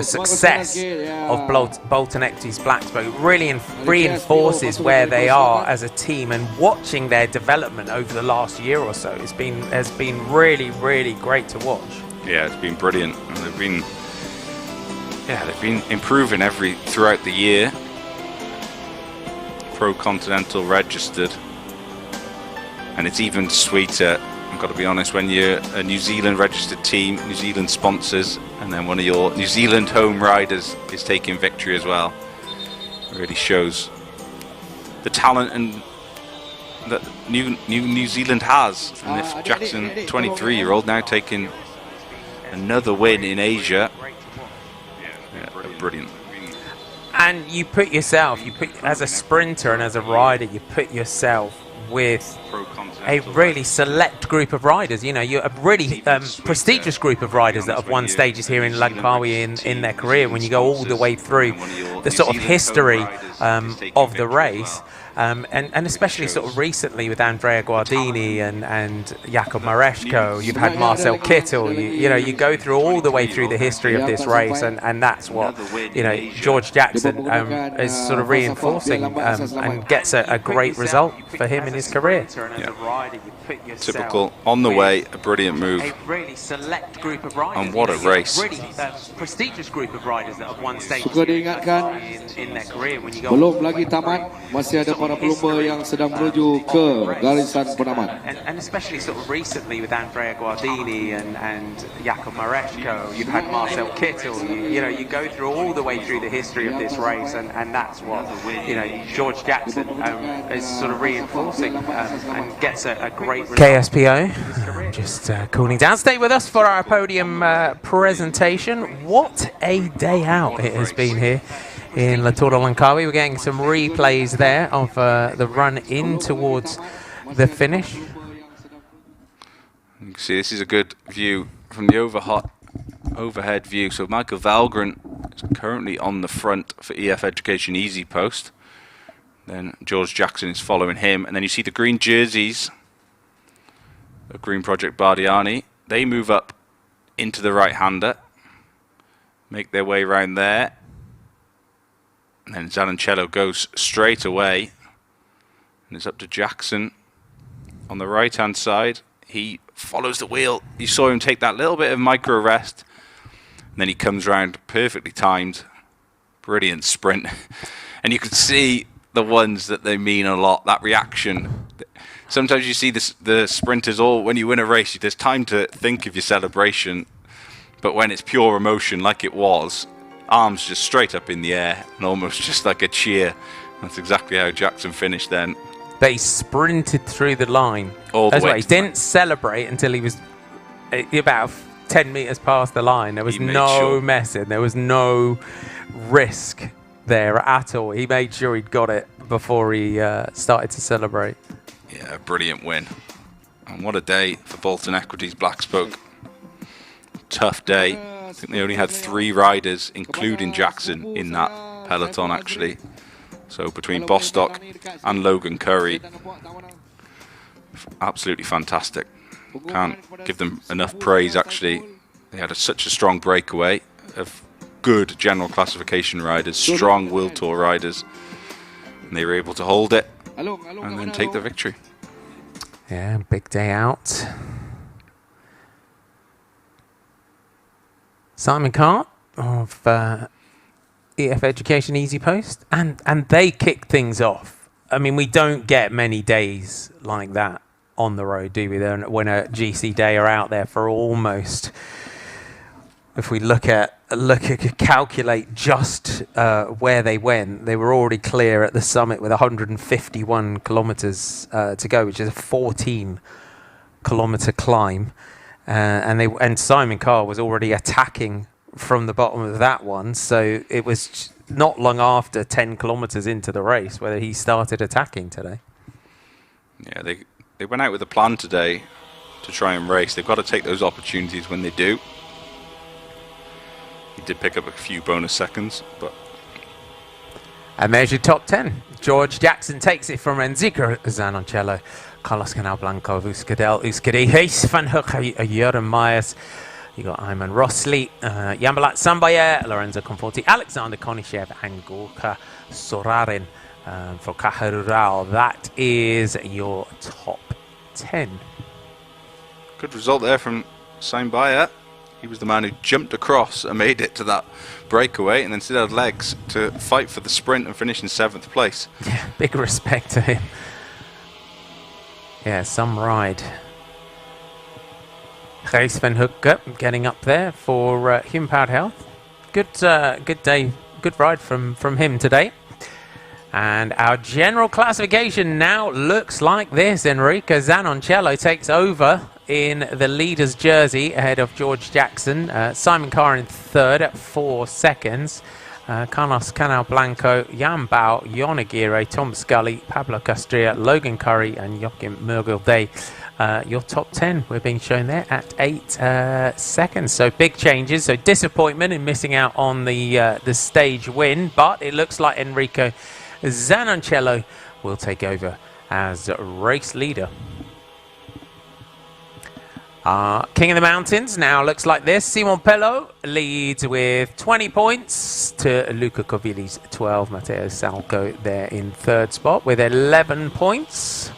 Speaker 1: success of Bolton Equities Blacksburg. It really reinforces where they are as a team, and watching their development over the last year or so has been really, really great to watch.
Speaker 2: Yeah, it's been brilliant, and they've been improving throughout the year. Pro Continental registered, and it's even sweeter, I've got to be honest, when you're a New Zealand registered team, New Zealand sponsors, and then one of your New Zealand home riders is taking victory as well. It really shows the talent and that New Zealand has. And if Jackson, 23-year-old, now taking another win in Asia, brilliant.
Speaker 1: And you put yourself, as a sprinter and as a rider, you put yourself with a really select group of riders. You know, you're a really prestigious group of riders that have won stages here in Langkawi in their career. When you go all the way through the sort of history of the race, and especially sort of recently with Andrea Guardini and Jakob Mareshko, you've had Marcel Kittel. You know, you go through all the way through the history of this race, and that's what, you know, George Jackson is sort of reinforcing and gets a great result for him in his career.
Speaker 2: Typical on the way, a brilliant move.
Speaker 1: A really select group of riders.
Speaker 2: And what a race.
Speaker 1: Really prestigious group of riders that have won stages
Speaker 8: Suka diingatkan,
Speaker 1: in their career. When you go
Speaker 8: belum lagi tamat, masih ada para pelumba yang sedang menuju ke garisan penamat.
Speaker 1: And especially sort of recently with Andrea Guardini and Jakob Mareshko, you've had Marcel Kittel. You know, you go through all the way through the history of this race, and that's what, you know, George Jackson is sort of reinforcing and gets a great result. KSPO, just cooling down. Stay with us for our podium presentation. What a day out it has been here in La Tour de Langkawi. We're getting some replays there of the run in towards the finish.
Speaker 2: You can see this is a good view from the overhead view. So Michael Valgren is currently on the front for EF Education Easy Post. Then George Jackson is following him. And then you see the green jerseys of Green Project Bardiani. They move up into the right-hander, make their way around there. And then Zanoncello goes straight away. And it's up to Jackson on the right-hand side. He follows the wheel. You saw him take that little bit of micro rest. And then he comes around, perfectly timed. Brilliant sprint. And you can see the ones that they mean a lot, that reaction. Sometimes you see the sprinters, when you win a race, there's time to think of your celebration. But when it's pure emotion like it was, arms just straight up in the air and almost just like a cheer. That's exactly how Jackson finished then.
Speaker 1: They sprinted through the line.
Speaker 2: All the way.
Speaker 1: He didn't celebrate until he was about 10 metres past the line. There was no messing. There was no risk there at all. He made sure he'd got it before he started to celebrate.
Speaker 2: Yeah, a brilliant win. And what a day for Bolton Equities Black Spoke. Tough day. I think they only had 3 riders, including Jackson, in that peloton actually. So between Bostock and Logan Curry, absolutely fantastic. Can't give them enough praise actually. They had such a strong breakaway of good general classification riders, strong World Tour riders, and they were able to hold it and then take the victory.
Speaker 1: Yeah, big day out. Simon Carr of EF Education Easy Post, and they kick things off. I mean, we don't get many days like that on the road, do we? When a GC day are out there for almost, if we calculate just where they went, they were already clear at the summit with 151 kilometers to go, which is a 14-kilometer climb. And Simon Carr was already attacking from the bottom of that one, so it was not long after 10 kilometers into the race where he started attacking today.
Speaker 2: Yeah, they went out with a plan today to try and race. They've got to take those opportunities when they do. He did pick up a few bonus seconds, but...
Speaker 1: And there's your top 10. George Jackson takes it from Enrico Zanoncello, Carlos Canal Blanco, Euskadi, Hayes van Hook, Jurgen Myers. You got Ayman Rosli, Yambalat Sambaye, Lorenzo Conforti, Alexander Konishev, and Gorka Sorarin for Caja Rural. That is your top 10.
Speaker 2: Good result there from Sambaye. He was the man who jumped across and made it to that breakaway, and then still had legs to fight for the sprint and finish in 7th place.
Speaker 1: Yeah, big respect to him. Yeah, some ride. Gijs van Hoek getting up there for Humpard Health. Good day, good ride from him today. And our general classification now looks like this. Enrico Zanoncello takes over in the leader's jersey ahead of George Jackson. Simon Carr in 3rd at 4 seconds. Carlos Canal Blanco, Jan Bao, Jon Aguirre, Tom Scully, Pablo Castilla, Logan Curry, and Joachim Murgilday. Your top 10 we're being shown there at 8 seconds. So big changes. So disappointment in missing out on the stage win, but it looks like Enrico Zanoncello will take over as race leader. King of the Mountains now looks like this. Simon Pello leads with 20 points to Luca Covilli's 12. Matteo Salco there in third spot with 11 points.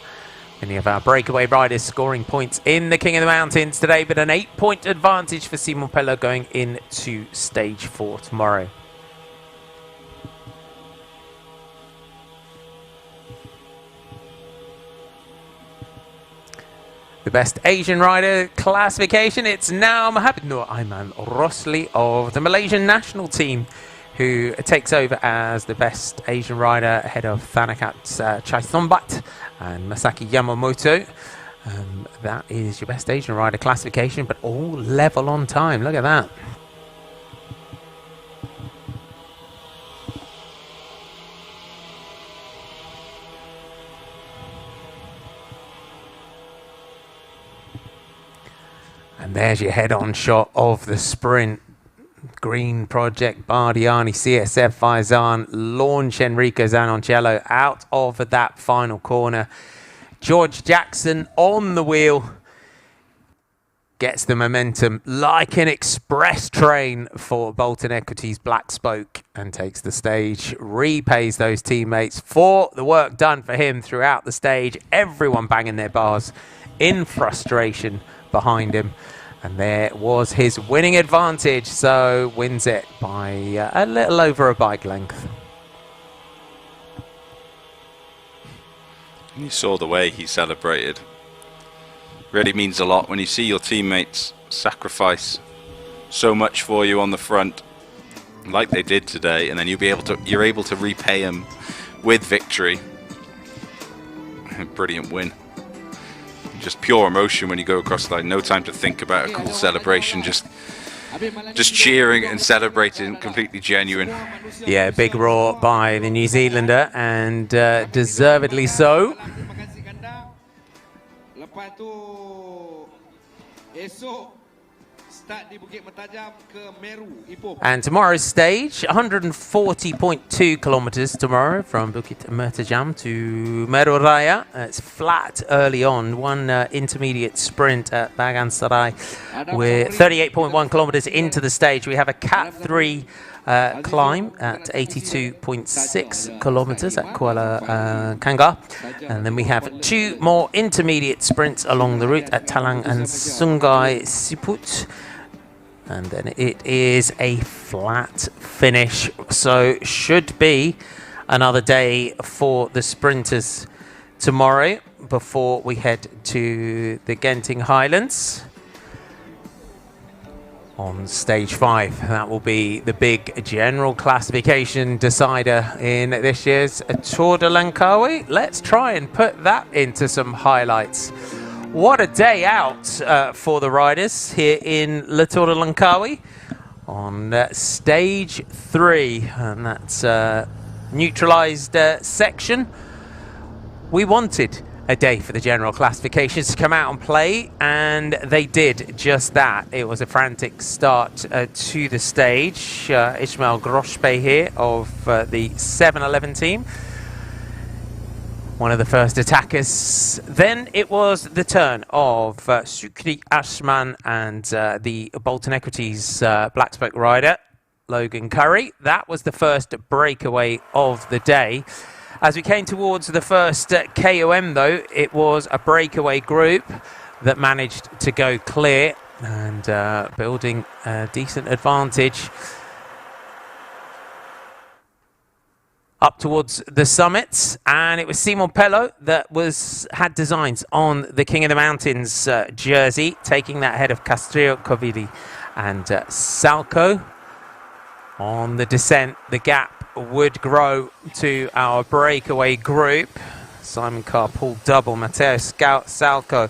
Speaker 1: Many of our breakaway riders scoring points in the King of the Mountains today, but an 8-point advantage for Simon Pello going into stage 4 tomorrow. The best Asian rider classification, it's now Mohamed Nur Aiman Rosli of the Malaysian national team, who takes over as the best Asian rider ahead of Thanakat Chaisombat and Masaki Yamamoto. That is your best Asian rider classification, but all level on time. Look at that. And there's your head-on shot of the sprint. Green Project, Bardiani, CSF, Faizan, launch Enrico Zanoncello out of that final corner. George Jackson on the wheel. Gets the momentum like an express train for Bolton Equities Black Spoke and takes the stage. Repays those teammates for the work done for him throughout the stage. Everyone banging their bars in frustration behind him. And there was his winning advantage, so wins it by a little over a bike length.
Speaker 2: You saw the way he celebrated. Really means a lot when you see your teammates sacrifice so much for you on the front, like they did today, and then you're able to repay them with victory. A brilliant win. Just pure emotion when you go across the line. No time to think about a cool celebration. Just cheering and celebrating. Completely genuine.
Speaker 1: Yeah, big roar by the New Zealander, and deservedly so. And tomorrow's stage, 140.2 kilometers tomorrow from Bukit Mertajam to Meru Raya. It's flat early on. One intermediate sprint at Bagan Sarai. We're 38.1 kilometers into the stage. We have a Cat 3 climb at 82.6 kilometers at Kuala Kanggar. And then we have 2 more intermediate sprints along the route at Talang and Sungai Siput. And then it is a flat finish. So should be another day for the sprinters tomorrow before we head to the Genting Highlands on stage 5. That will be the big general classification decider in this year's Tour de Langkawi. Let's try and put that into some highlights. What a day out for the riders here in Le Tour de Langkawi on stage 3, and that's neutralised section. We wanted a day for the general classifications to come out and play, and they did just that. It was a frantic start to the stage. Ismail Groshpe here of the 7-Eleven team, one of the first attackers. Then it was the turn of Sukri Ashman and the Bolton Equities Black Spoke rider, Logan Curry. That was the first breakaway of the day. As we came towards the first KOM, though, it was a breakaway group that managed to go clear and building a decent advantage up towards the summits. And it was Simon Pello that had designs on the King of the Mountains jersey, taking that ahead of Castrillo, Covidi and Salco. On the descent, the gap would grow to our breakaway group. Simon Carr pulled double, Matteo Salco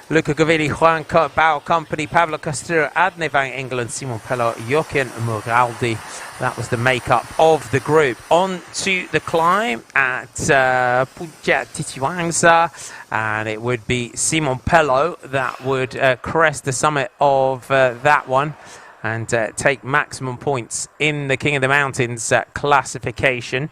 Speaker 1: Luca Gavilli, Juan Bao Company, Pablo Castillo, Adne van England, Simon Pello, Jochen Muraldi. That was the makeup of the group. On to the climb at Puja Titiwangsa, and it would be Simon Pello that would crest the summit of that one and take maximum points in the King of the Mountains classification.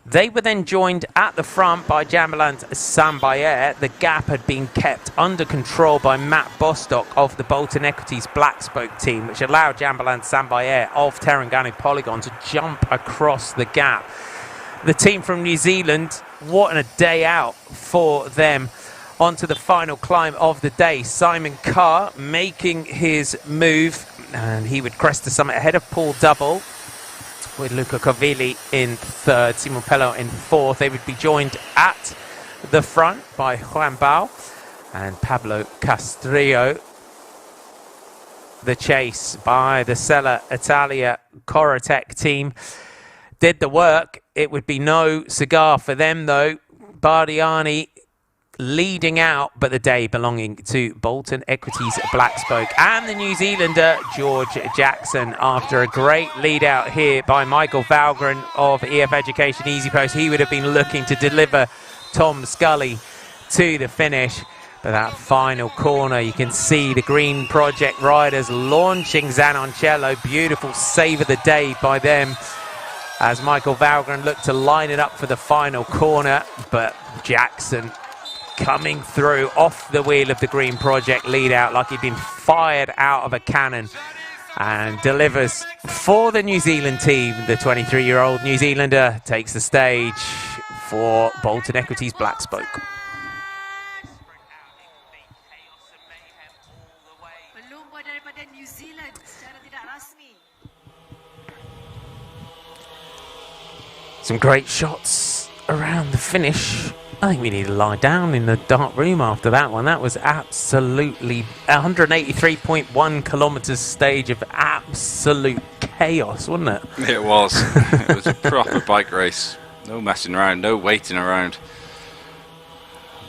Speaker 1: They were then joined at the front by Jambaland Sambayer. The gap had been kept under control by Matt Bostock of the Bolton Equities Black Spoke team, which allowed Jambaland Sambayer of Terengganu Polygon to jump across the gap. The team from New Zealand, what a day out for them. On to the final climb of the day. Simon Carr making his move, and he would crest the summit ahead of Paul Double, with Luca Cavilli in third, Simon Pello in fourth. They would be joined at the front by Juan Bao and Pablo Castrillo. The chase by the Sella Italia Corotec team did the work. It would be no cigar for them though. Bardiani leading out, but the day belonging to Bolton Equities Black Spoke and the New Zealander George Jackson. After a great lead out here by Michael Valgren of EF Education Easy Post, he would have been looking to deliver Tom Scully to the finish. But that final corner, you can see the Green Project riders launching Zanoncello. Beautiful save of the day by them as Michael Valgren looked to line it up for the final corner, but Jackson coming through off the wheel of the Green Project lead out like he'd been fired out of a cannon, and delivers for the New Zealand team. The 23-year-old New Zealander takes the stage for Bolton Equities Black Spoke. Some great shots around the finish. I think we need to lie down in the dark room after that one. That was absolutely 183.1 kilometers stage of absolute chaos, wasn't it?
Speaker 2: It was. It was a proper bike race. No messing around, no waiting around.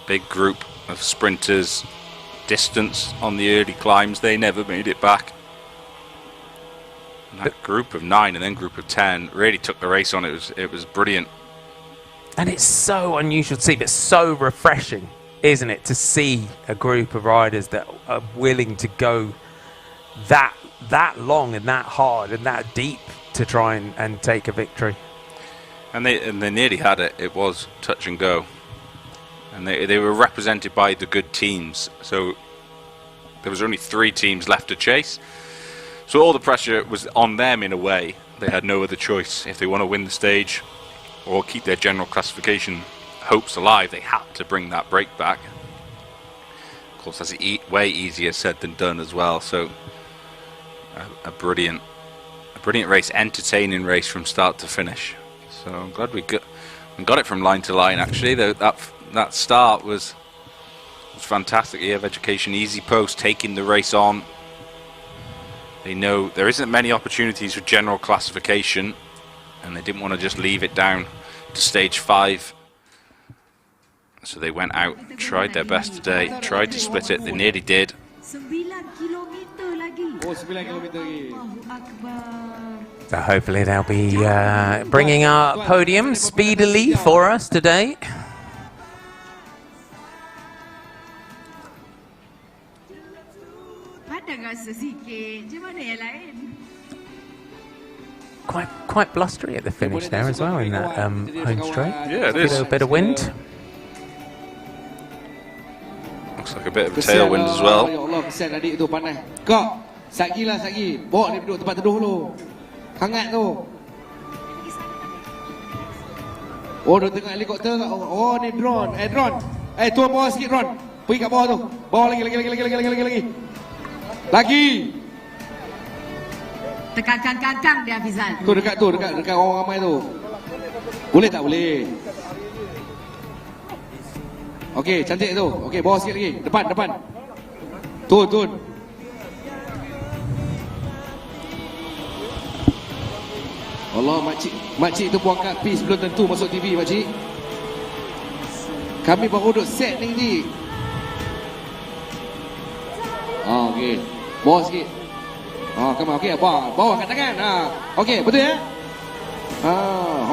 Speaker 2: Big group of sprinters. Distance on the early climbs, they never made it back. And that group of 9 and then group of 10 really took the race on. It was brilliant.
Speaker 1: And it's so unusual to see, but so refreshing, isn't it, to see a group of riders that are willing to go that long and that hard and that deep to try and take a victory.
Speaker 2: And they nearly had it. It was touch and go. And they were represented by the good teams. So there was only 3 teams left to chase. So all the pressure was on them in a way. They had no other choice. If they want to win the stage or keep their general classification hopes alive, they had to bring that break back. Of course, that's way easier said than done as well. So a brilliant race, entertaining race from start to finish. So I'm glad we got it from line to line. Actually, that start was fantastic. EF Education Easy Post taking the race on. They know there isn't many opportunities for general classification, and they didn't want to just leave it down to stage 5. So they went out, tried their best today, tried to split it. They nearly did.
Speaker 1: So hopefully they'll be bringing our podium speedily for us today. Quite blustery at the finish there as well in that home straight.
Speaker 2: Yeah, it is.
Speaker 1: A bit of wind.
Speaker 2: Looks like a bit of a tailwind as well.
Speaker 18: Oh, dia tengok helikopter. Oh, ni drone. Drone. Tuan bawah sikit drone. Pergi kat bawah tu. Bawah lagi. Lagi.
Speaker 19: Tekankan kangkang dia, Fizal.
Speaker 18: Tu dekat orang ramai tu. Boleh tak? Boleh. Okey, cantik tu. Okey, bawah sikit lagi. Depan. Tun. Allah, makcik tu buang kat pis belum tentu masuk TV, makcik. Kami baru duk set ni. Okey. Bawah sikit. Come on. Okey, bawah kat tangan. Okey, betul ya?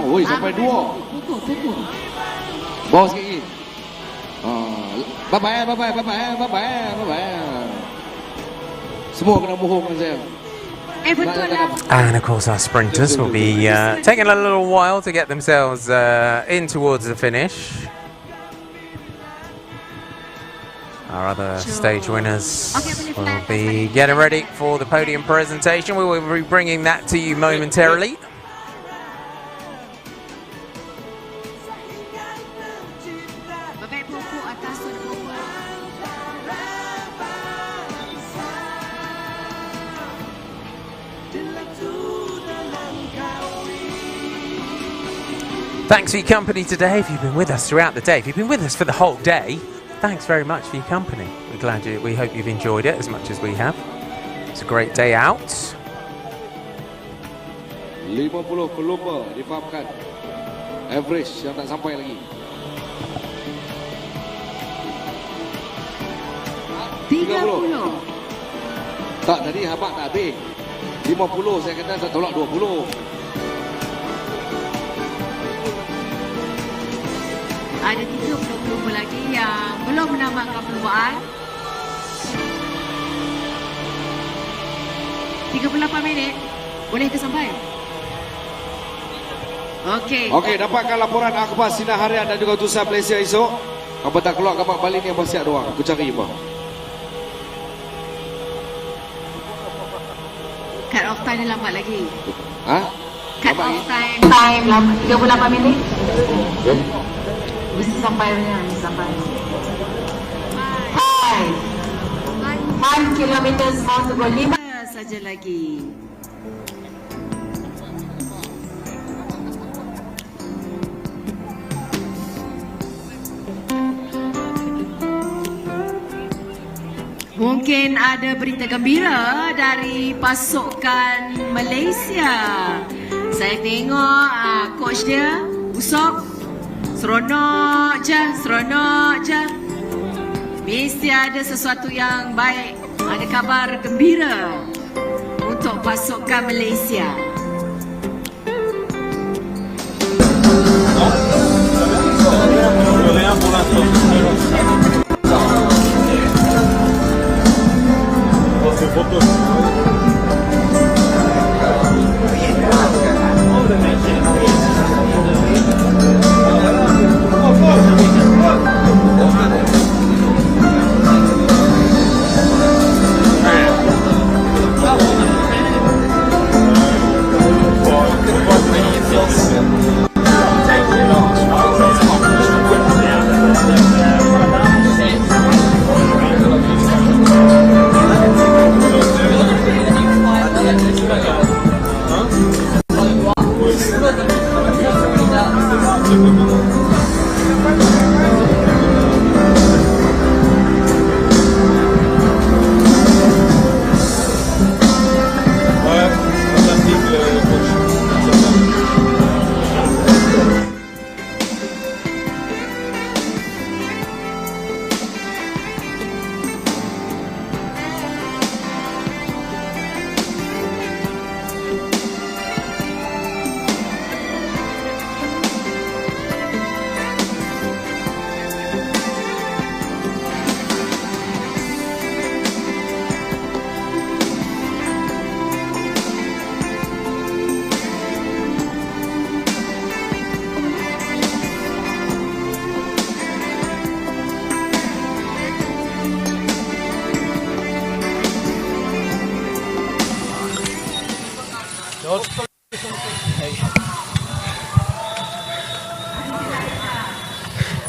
Speaker 18: Oi, sampai 2.
Speaker 19: Pukul.
Speaker 18: Bawah sikit lagi. Bye-bye. Semua kena bohong dengan saya.
Speaker 1: And of course our sprinters will be taking a little while to get themselves in towards the finish. Our other stage winners will be getting ready for the podium presentation. We will be bringing that to you momentarily. Thanks for your company today. If you've been with us throughout the day, if you've been with us for the whole day, thanks very much for your company. We hope you've enjoyed it as much as we have. It's a great day out.
Speaker 18: 50 kilometer difahamkan. Average yang tak sampai lagi.
Speaker 19: 30.
Speaker 18: Tak, tadi habak tak habis. 50 saya kata tak tolak 20.
Speaker 19: Ada 30 lagi yang belum menamatkan perlumbaan. 38 minit. Boleh ke sampai? Okey.
Speaker 18: Okey, dapatkan laporan akhbar sinar harian dan juga utusan Malaysia esok. Apa tak keluar gambar balik ni yang bersiap doang. Aku cari apa?
Speaker 19: Cut off time dia lambat lagi. Cut off time lambat 38 minit. Mesti sampai punya, mesti sampai. 5 kilometers more to go. 5 saja lagi. Mungkin ada berita gembira dari pasukan Malaysia. Saya tengok coach dia, Usop. Seronok je. Mesti ada sesuatu yang baik. Ada kabar gembira untuk pasukan Malaysia.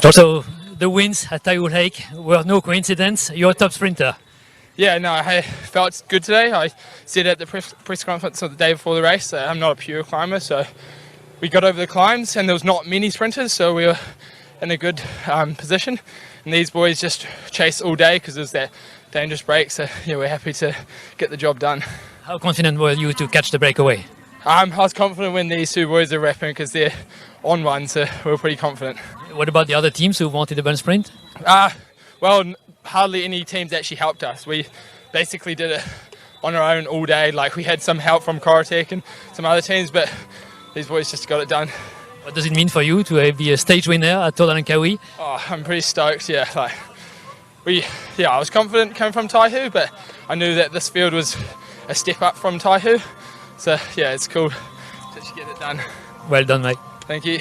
Speaker 20: So the wins at Taiwan Lake were no coincidence. You're a top sprinter.
Speaker 21: Yeah, no, I felt good today. I said at the press conference of the day before the race that I'm not a pure climber, so we got over the climbs and there was not many sprinters, so we were in a good position. And these boys just chased all day because it was that dangerous break, so yeah, we're happy to get the job done.
Speaker 20: How confident were you to catch the breakaway?
Speaker 21: I was confident when these two boys are repping because they're on one, so we were pretty confident.
Speaker 20: What about the other teams who wanted the burn sprint?
Speaker 21: Well, hardly any teams actually helped us. We basically did it on our own all day. Like, we had some help from Corotech and some other teams, but these boys just got it done.
Speaker 20: What does it mean for you to be a stage winner at Tour de Langkawi?
Speaker 21: Oh, I'm pretty stoked, yeah. Like, I was confident coming from Taihu, but I knew that this field was a step up from Taihu. So, yeah, it's cool to just get it done.
Speaker 20: Well done, mate.
Speaker 21: Thank you.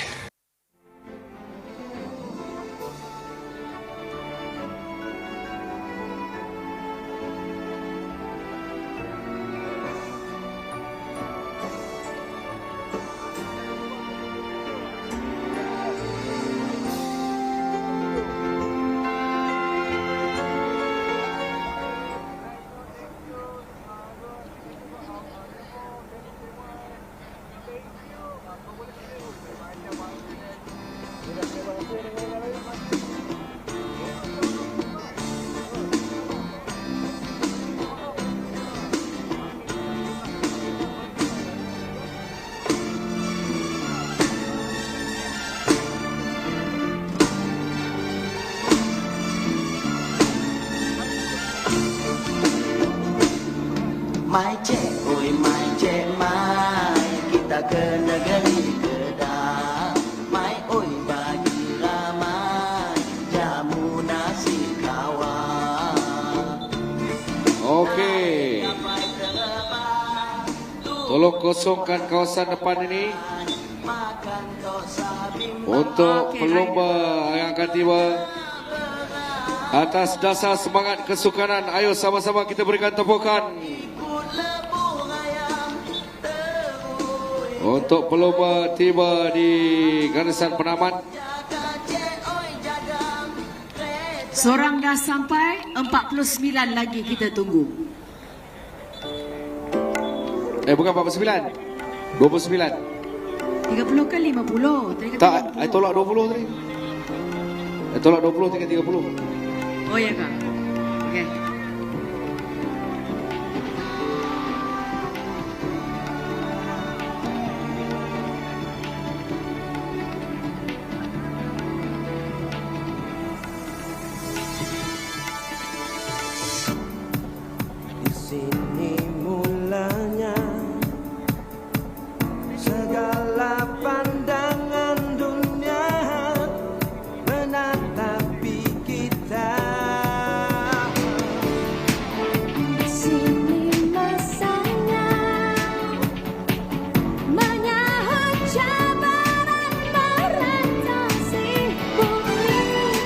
Speaker 10: Mai cek, oi mai cek mai, kita ke negeri Kedah. Mai oi bagi ramai, jamu nasi kawah.
Speaker 18: Okey. Tolong kosongkan kawasan depan ini untuk pelumba yang akan tiba. Atas dasar semangat kesukaran, ayo sama-sama kita berikan tepukan untuk pelumba tiba di garisan penamat.
Speaker 19: Seorang dah sampai, 49 lagi kita tunggu.
Speaker 18: Bukan 49, 29.
Speaker 19: 30 ke 50?
Speaker 18: Tak, saya tolak 20 tadi. Saya tolak 20 tinggal 30.
Speaker 19: Oh ya kak? Okey.
Speaker 10: Di sini mulanya segala pandangan dunia menatapi kita. Di sini masanya menyahut cabaran merentasi bumi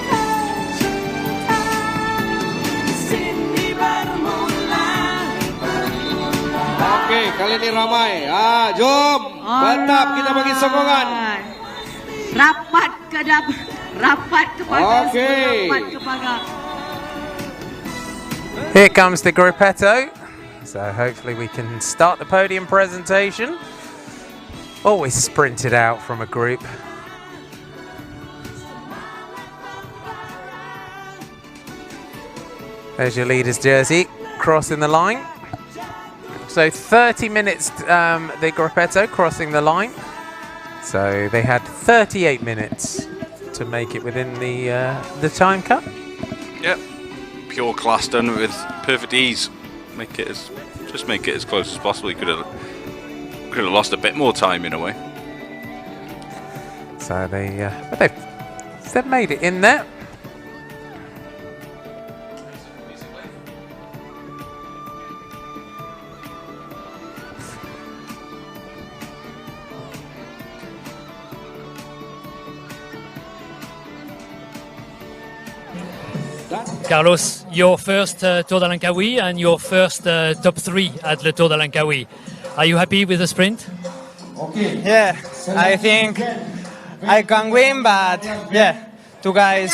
Speaker 10: tercinta. Di sini bermula.
Speaker 18: Okey, kali ini ramai. Jom. Mantap, kita bagi sokongan.
Speaker 19: Rapat ke depan, rapat kepada rapat kepada.
Speaker 1: Here comes the gruppetto. So hopefully we can start the podium presentation. Always sprinted out from a group. There's your leader's jersey crossing the line. So 30 minutes the gruppetto crossing the line. So they had 38 minutes to make it within the time cut.
Speaker 2: Yep, pure class, done with perfect ease. Make it as close as possible. You could have lost a bit more time in a way.
Speaker 1: So they've made it in there.
Speaker 20: Carlos, your first Tour de Langkawi and your first top 3 at the Tour de Langkawi. Are you happy with the sprint?
Speaker 22: Yeah, I think I can win, but yeah, 2 guys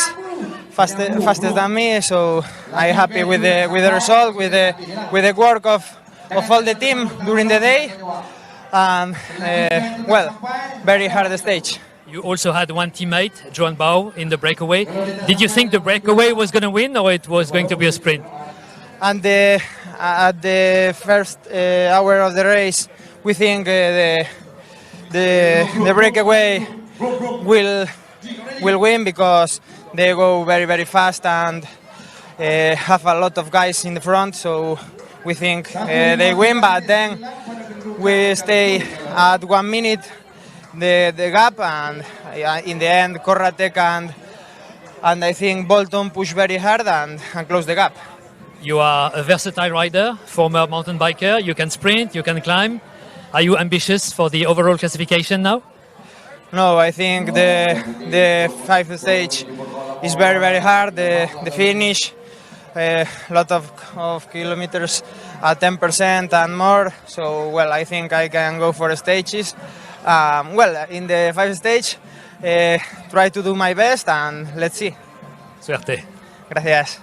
Speaker 22: faster than me, so I'm happy with the result, with the work of all the team during the day. Well, very hard stage.
Speaker 20: You also had one teammate, Joan Bau, in the breakaway. Did you think the breakaway was going to win, or it was going to be a sprint?
Speaker 22: And at the first hour of the race, we think the breakaway will win because they go very fast, and have a lot of guys in the front, so we think they win, but then we stay at 1 minute the gap, and in the end Corratec and I think Bolton push very hard and close the gap.
Speaker 20: You are a versatile rider, former mountain biker. You can sprint, you can climb. Are you ambitious for the overall classification now?
Speaker 22: No, I think the 5th stage is very, very hard. The finish, a lot of kilometers at 10% and more. So, well, I think I can go for stages. Well, in the 5th stage, try to do my best and let's see.
Speaker 20: Suerte.
Speaker 22: Gracias.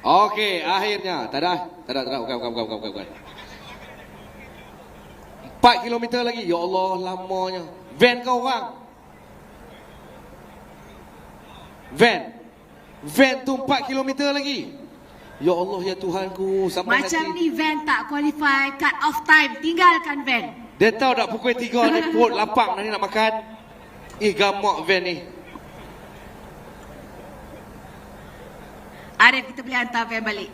Speaker 18: Okey, akhirnya. Tak ada, bukan. 4 kilometer lagi. Ya Allah, lamanya. Van kau orang. Van tu 4 kilometer lagi. Ya Allah, ya Tuhanku. Sampai
Speaker 19: Macam
Speaker 18: hati.
Speaker 19: ni van tak qualify, cut off time. Tinggalkan van.
Speaker 18: Dia tahu tak pukul 3 ni perut lapang ni nak makan. Gamak van ni.
Speaker 19: Arif, kita boleh hantar van balik.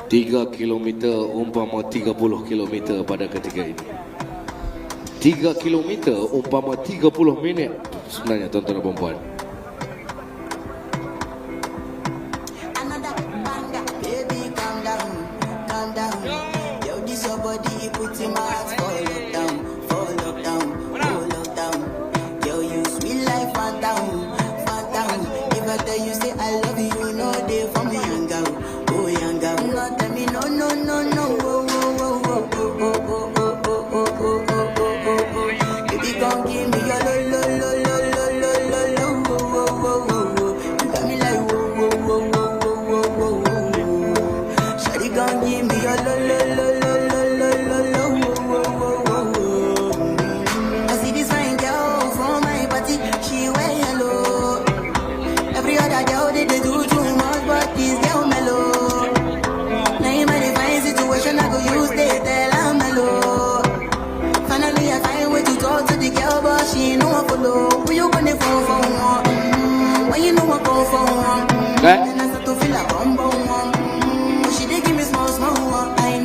Speaker 18: 3 kilometer umpama 30 kilometer pada ketika ini. 3 kilometer umpama 30 minit. Sebenarnya tuan-tuan dan puan-puan.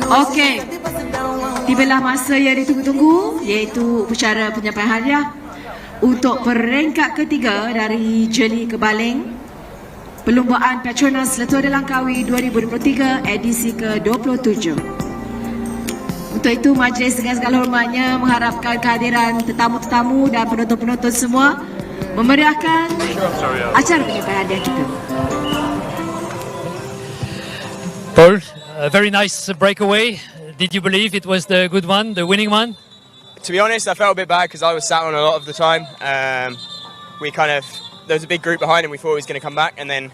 Speaker 19: Okey, tibalah masa yang ditunggu-tunggu, iaitu upacara penyampaian hadiah untuk peringkat ketiga dari Jeli ke Baling, perlumbaan Petronas Tour de Langkawi 2023 edisi ke-27. Untuk itu, majlis dengan segala hormatnya mengharapkan kehadiran tetamu-tetamu dan penonton-penonton semua memeriahkan acara penyampaian hadiah kita.
Speaker 20: Paul, a very nice breakaway. Did you believe it was the good one, the winning one?
Speaker 22: To be honest, I felt a bit bad because I was sat on a lot of the time. There was a big group behind him. We thought he was going to come back, and then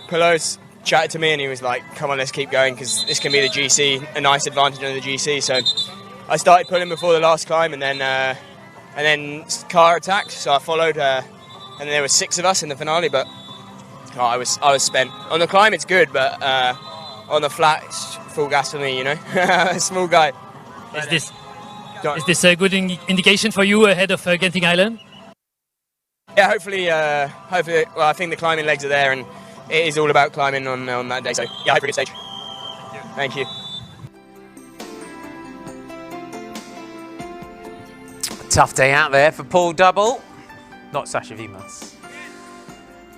Speaker 22: Pelos chatted to me and he was like, "Come on, let's keep going because this can be the GC, a nice advantage on the GC." So I started pulling before the last climb, and then car attacked. So I followed, and there were 6 of us in the finale. But I was spent. On the climb, it's good, but on the flat, it's full gas for me. You know, small guy.
Speaker 20: Is this a good indication for you ahead of Genting Island?
Speaker 22: Yeah, hopefully. Well, I think the climbing legs are there, and it is all about climbing on that day. So yeah, hopefully good stage. Thank you.
Speaker 1: Tough day out there for Paul Double. Not Sasha Vimas.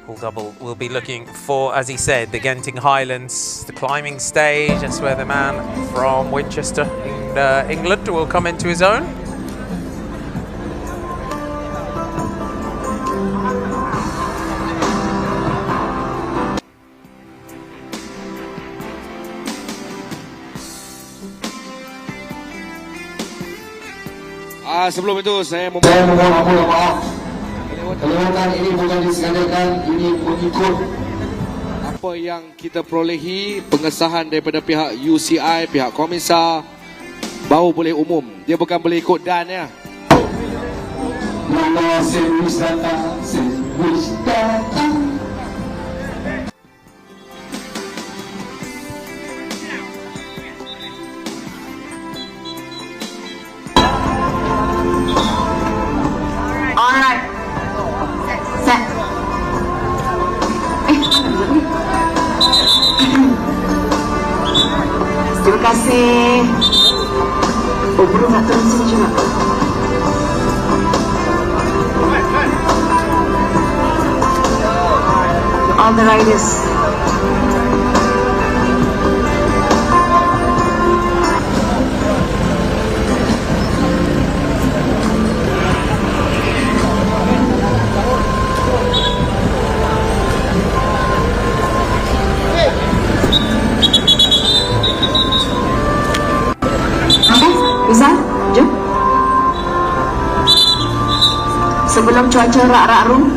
Speaker 1: Paul Double will be looking for, as he said, the Genting Highlands, the climbing stage. That's where the man from Winchester in England will come into his own.
Speaker 18: Sebelum itu saya mohon maaf Kelewatan ini bukan disengajakan, ini mengikut apa yang kita perolehi pengesahan daripada pihak UCI, pihak komisar baru boleh umum. Dia bukan boleh ikut dan ya. Mana servis datang, servis datang.
Speaker 19: Alright. Set. Terima kasih. Oh, belum nak turun sini juga. All the riders. Bisa? Jom. Sebelum cuaca rak-rak rum.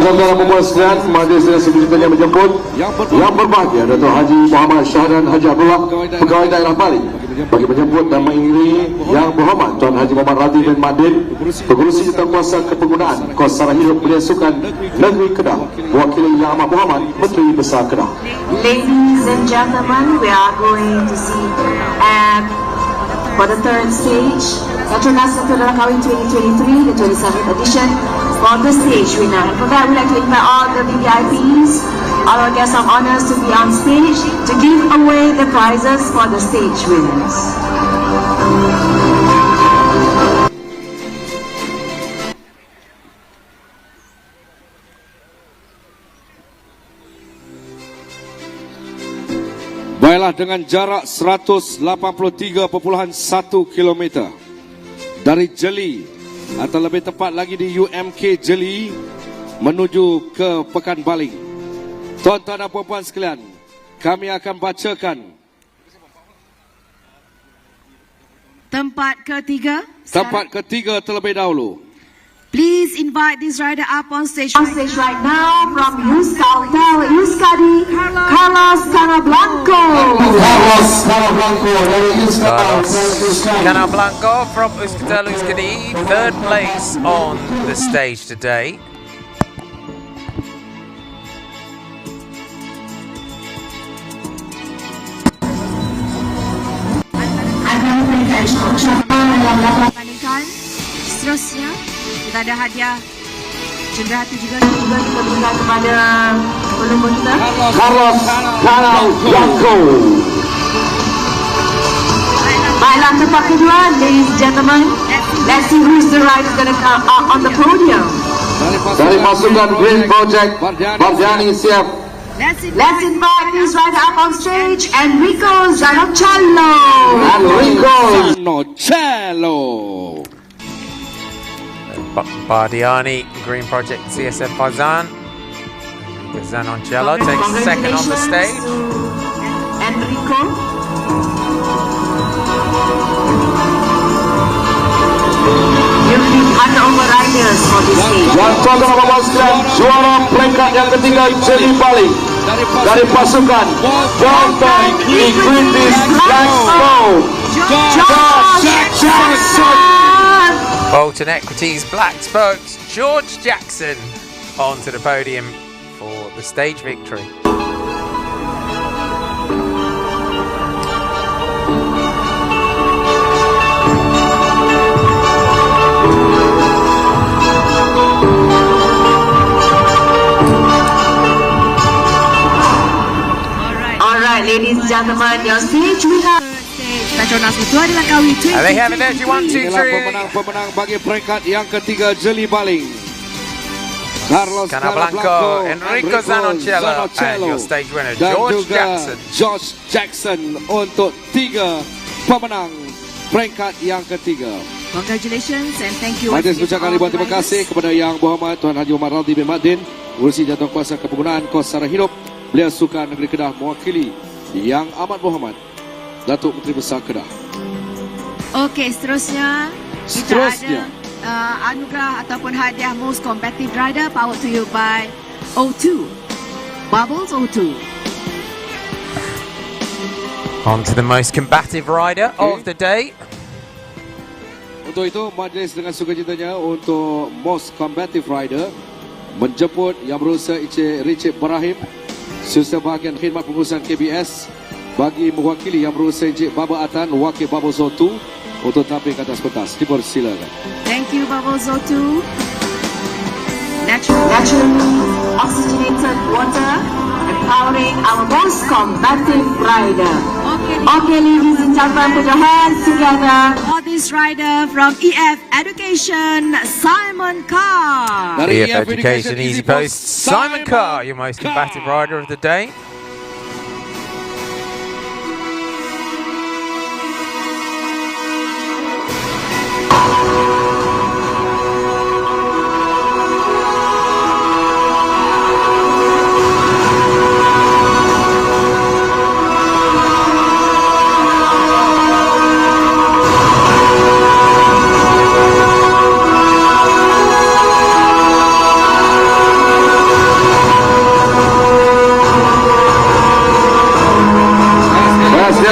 Speaker 18: Tuan-tuan dan puan sekalian, majlis yang sebenarnya menjemput yang berbahagia Dato' Haji Muhammad Syahdan Haji Abdullah, Pegawai Daerah Bali, bagi menjemput dan mengiringi Yang Berhormat Tuan Haji Muhammad Radhi bin Madin, Pengurusi Jurukuasa Kepenggunaan Kos Sara Hidup Belia Sukan Negeri Kedah, mewakili Yang Amat Berhormat Menteri Besar Kedah.
Speaker 19: Ladies and gentlemen, we are going to see for the third stage, PETRONAS LANGKAWI 2023, the 27th edition, for the stage winner. And for that, we'd like to invite all the VVIPs, all our guests of honors to be on stage to give away the prizes for the stage winners.
Speaker 18: Baiklah, dengan jarak 183.1 km dari Jeli, atau lebih tepat lagi di UMK Jeli menuju ke Pekan Baling. Tuan-tuan dan puan-puan sekalian, kami akan bacakan
Speaker 19: tempat ketiga.
Speaker 18: Tempat ketiga terlebih dahulu.
Speaker 19: Please invite this rider up on stage right now from Euskadi, Carlos Canablanco.
Speaker 1: Canablanco from Euskaltel Euskadi, third place on the stage today.
Speaker 19: Seterusnya kita ada hadiah cenderahati juga kita berikan kepada pelumba kita
Speaker 18: Carlos Canablanco.
Speaker 19: Baiklah, tempat kedua, ladies and gentlemen, Let's see who's the rider going to come on the podium.
Speaker 18: Dari pasukan Green Project, Bardiani siap.
Speaker 19: Let's invite this rider up on stage, Enrico Zanocello.
Speaker 18: Zanocello.
Speaker 1: Bardiani, Green Project, CSF Farzan. Zanocello takes second on the stage.
Speaker 19: Enrico. You'll be handover riders for this stage.
Speaker 18: Yang telah melepaskan juara peringkat yang ketiga Jeli Bali dari pasukan Voltec Equities LANGKAWI, George Jackson.
Speaker 1: Bolton Equities Black Spokes George Jackson onto the podium for the stage victory.
Speaker 19: Alright, ladies and gentlemen, your stage winner. Petronas Ketua Langkawi 20.
Speaker 1: And they have it there, 1, 2, 3.
Speaker 8: Pemenang bagi peringkat yang ketiga Jeli Baling. Carlos
Speaker 1: Canablanco, Enrico Zanocello, and your stage winner George Jackson.
Speaker 8: George Jackson untuk 3 pemenang peringkat yang ketiga.
Speaker 19: Congratulations and thank you.
Speaker 8: Majlis ucapkan ribuan terima kasih kepada Yang Berhormat Tuan Haji Muhammad Radhi bin Madin, Urusi Jawatankuasa Kepenggunaan Kos Sara Hidup. Beliau Sukan Negeri Kedah mewakili Yang Amat Berhormat Datuk Menteri Besar Kedah.
Speaker 19: Okey, seterusnya kita ada anugerah ataupun hadiah Most Competitive Rider powered to you by O2. Bubbles O2.
Speaker 1: On to the most combative rider of the day.
Speaker 8: Untuk itu, majlis dengan sukacitanya untuk Most Combative Rider menjemput Yang Berusaha Encik Richard Ibrahim, Susah Bahagian Khidmat Pengurusan KBS, bagi mewakili Yang Berusaha Encik Baba Atan, Wakil Bubbles O2 untuk tampil ke atas pentas. Dipersilakan.
Speaker 19: Thank you, Bubbles O2. Naturally oxygenated water, empowering our most combative rider. Okay, ladies and gentlemen, put your hands together for this rider from EF Education, Simon Carr.
Speaker 1: EF Education Easy Post, Simon Carr, your most combative rider of the day.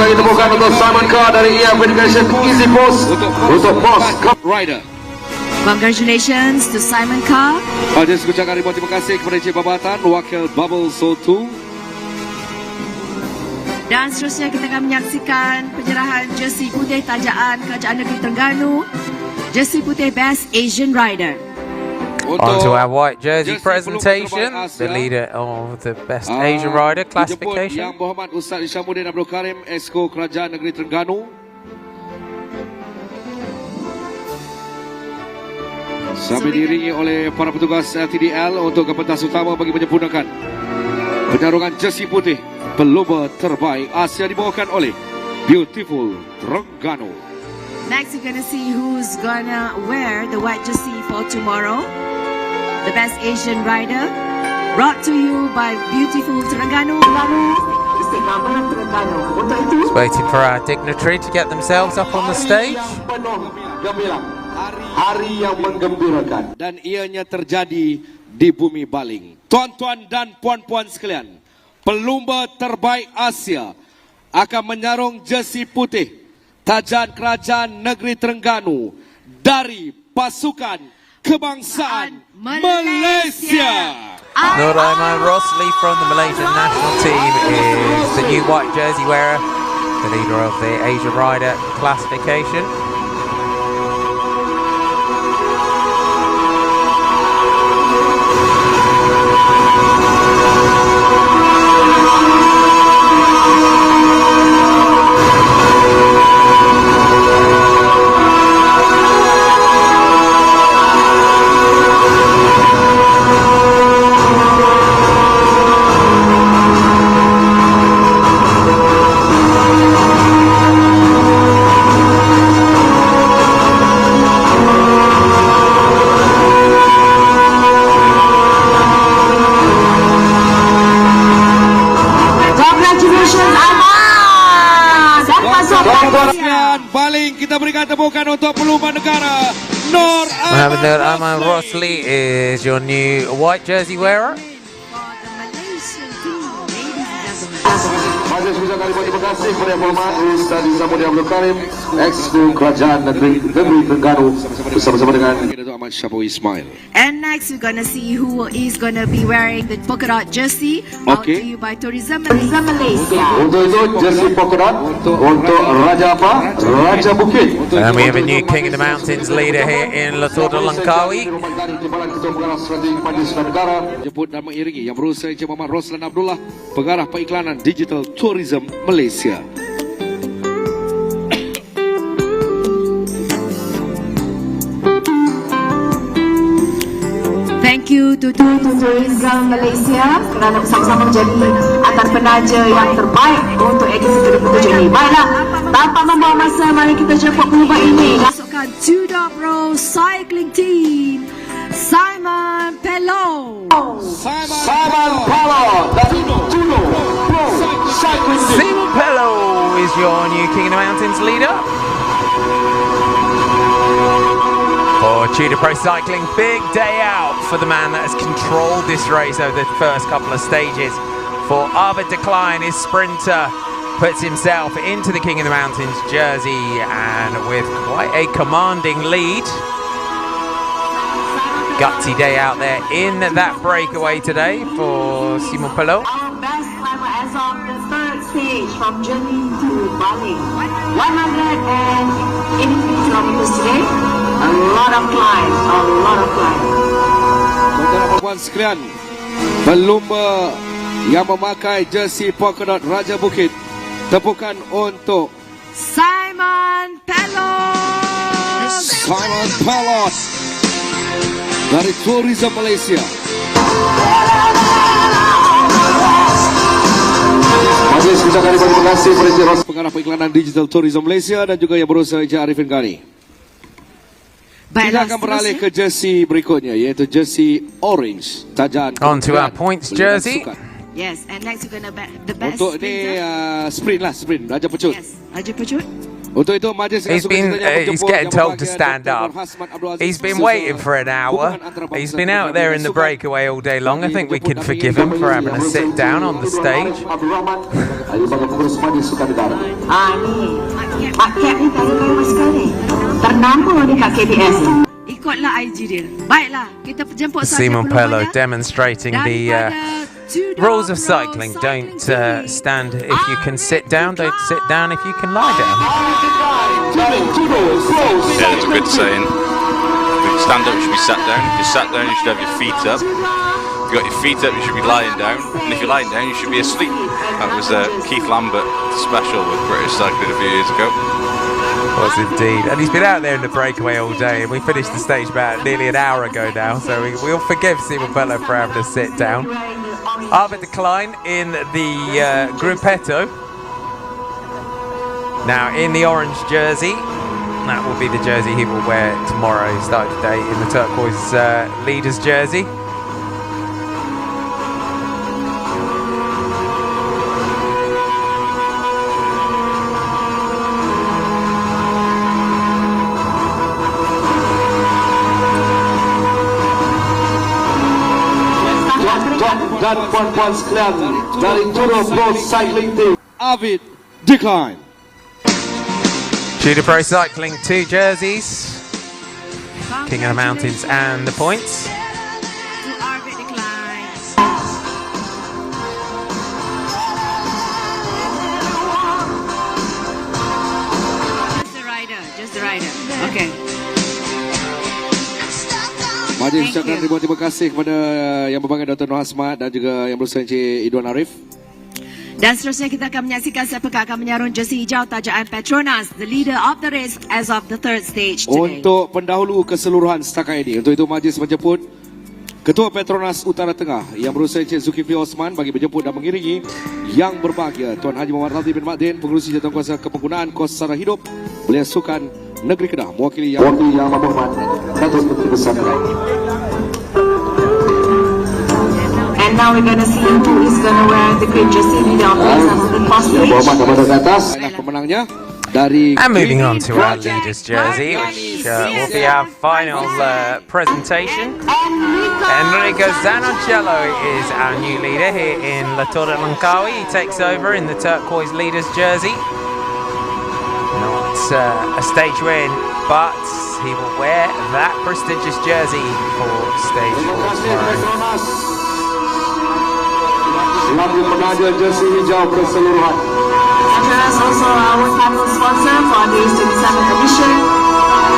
Speaker 18: Ditemukan untuk Simon Carr dari EF Education Easy Post untuk Post
Speaker 8: Rider.
Speaker 19: Congratulations to Simon Carr.
Speaker 8: Majlis ucapkan ribuan terima kasih kepada Encik Babatan, Wakil Bubbles O2.
Speaker 19: Dan seterusnya kita akan menyaksikan penyerahan jersey putih tajaan Kerajaan Negeri Terengganu, jersey putih Best Asian Rider.
Speaker 1: On to our white jersey presentation, the leader of the Best Asian Rider classification.
Speaker 8: Yang Berhormat Ustaz Isyamuddin Abdul Karim, Esko Kerajaan Negeri Terengganu. Sambil diiringi oleh para petugas LTDL untuk ke pentas utama bagi menyempurnakan penyarungan jersey putih pelumba terbaik Asia dibawakan oleh Beautiful Terengganu.
Speaker 19: Next, you're gonna see who's gonna wear the white jersey for tomorrow. The Best Asian Rider, brought to you by Beautiful Terengganu.
Speaker 1: Just waiting for our dignitary to get themselves up on the stage.
Speaker 8: Hari yang menggembirakan dan ianya terjadi di bumi Baling. Tuan-tuan dan puan-puan sekalian, pelumba terbaik Asia akan menyarung jersey putih tajaan Kerajaan Negeri Terengganu dari pasukan kebangsaan Malaysia.
Speaker 1: Nur Aiman Rosli from the Malaysian national team is the new white jersey wearer, the leader of the Asian Rider classification. Mohammed Ahmad Rosli is your new white jersey wearer.
Speaker 18: Majlis ucapan terima kasih kepada Yang Berhormat Ustaz Izzamudin Abdul Karim, Ex-Guru Kerajaan Negeri Terengganu bersama-sama dengan
Speaker 8: Datuk Ahmad Syafiq Ismail.
Speaker 19: And next we're gonna see who is gonna be wearing the polka dot jersey. Brought to you by Tourism Malaysia.
Speaker 18: Untuk itu jersey polka dot untuk Raja apa? Raja Bukit.
Speaker 1: And we have a new King of the Mountains leader here in La Tour de Langkawi.
Speaker 8: Jemput dan mengiringi Yang Berusaha Encik Muhammad Roslan Abdullah, Pengarah Periklanan Digital Tourism Malaysia.
Speaker 19: Thank you to Tourism Malaysia kerana bersama-sama menjadi antar penaja yang terbaik untuk edisi 2007 ini. Baiklah, tanpa membuang masa, mari kita jemput pengubah ini. Masukkan 2 Pro Cycling Team, Simon Pello.
Speaker 18: Simon Pello dari Tuno Pro Cycling Team.
Speaker 1: Simon Pello is your new King of the Mountains leader. For Tudor Pro Cycling, big day out for the man that has controlled this race over the first couple of stages. For Arvid de Klein, his sprinter puts himself into the King of the Mountains jersey and with quite a commanding lead. Gutsy day out there in that breakaway today for Simon Pello.
Speaker 19: Our best climber as of the third stage from Germany to Bali. 183 kilometers today. A lot of climb,
Speaker 8: Tuan-tuan dan puan sekalian, pelumba yang memakai jersey polka dot Raja Bukit, tepukan untuk
Speaker 19: Simon Pello.
Speaker 8: Simon Pello dari Tourism Malaysia.
Speaker 18: Majlis ucapan terima kasih kepada Encik Ros,
Speaker 8: Pengarah Periklanan Digital Tourism Malaysia dan juga Yang Berusaha Encik Arifin Ghani. Kita akan beralih ke jersey berikutnya, iaitu jersey orange. Tajaan
Speaker 1: on to our points jersey.
Speaker 19: Yes, and next we're gonna the best.
Speaker 8: Untuk ni sprint Raja Pecut.
Speaker 19: Yes, Raja Pecut.
Speaker 8: Untuk itu majlis
Speaker 1: he's getting told to stand up. He's been waiting for an hour. He's been out there in the breakaway all day long. I think we can forgive him for having to sit down on the stage.
Speaker 19: Ikutlah IG dia. Baiklah, kita jemput
Speaker 1: Simon Pello demonstrating the rules of cycling. Don't stand if you can sit down. Don't sit down if you can lie down.
Speaker 2: Yeah, there's a good saying. If you stand up, you should be sat down. If you're sat down, you should have your feet up. If you've got your feet up, you should be lying down. And if you're lying down, you should be asleep. That was Keith Lambert special with British Cycling a few years ago.
Speaker 1: Was indeed. And he's been out there in the breakaway all day, and we finished the stage about nearly an hour ago now, so we'll forgive Simon Pello for having to sit down. Arvid de Klein in the Gruppetto. Now in the orange jersey. That will be the jersey he will wear tomorrow. He started today in the turquoise leader's jersey.
Speaker 18: dan puan-puan sekalian dari Tudor Pro Cycling Team,
Speaker 8: Arvid de Klein.
Speaker 1: Tudor Pro Cycling 2 jerseys, King of the Mountains and the points.
Speaker 19: Just the rider. Okay.
Speaker 8: Majlis ucapkan ribuan terima kasih kepada Yang Berbahagia Dr. Nur Hasmat dan juga Yang Berusaha Encik Idwan Arif.
Speaker 19: Dan seterusnya kita akan menyaksikan siapa akan menyarung jersey hijau tajaan Petronas, the leader of the race as of the third stage today.
Speaker 8: Untuk pendahulu keseluruhan setakat ini, untuk itu majlis menjemput Ketua Petronas Utara Tengah Yang Berusaha Encik Zulkifli Osman bagi menjemput dan mengiringi Yang Berbahagia Tuan Haji Muhammad Radhi bin Makdin, Pengurusi Jawatankuasa Kepenggunaan Kos Sara Hidup Belia Sukan Negeri Kedah, mewakili Yang
Speaker 18: Berhormat Datuk Menteri Besar.
Speaker 19: And now we're going to see who is going to wear the green jersey leader of the first stage.
Speaker 8: Pemenangnya dari
Speaker 1: and moving on to our leader's jersey, which which will be our final presentation. Enrico Zanoncello is our new leader here in La Torre Langkawi. He takes over in the turquoise leader's jersey. Not a stage win, but he will wear that prestigious jersey for stage 4 tomorrow.
Speaker 18: Selaku penaja jersey hijau keseluruhan.
Speaker 19: Petronas also our title sponsor for this 27th edition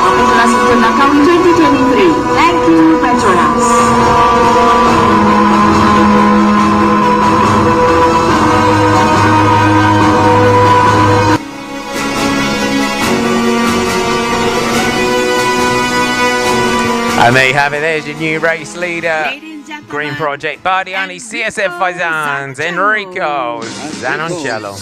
Speaker 19: of Petronas LANGKAWI 2023. Thank you, Petronas.
Speaker 1: And there you have it, there's your new race leader. Green Project Bardiani, CSF Faisans, Enrico Zanoncello.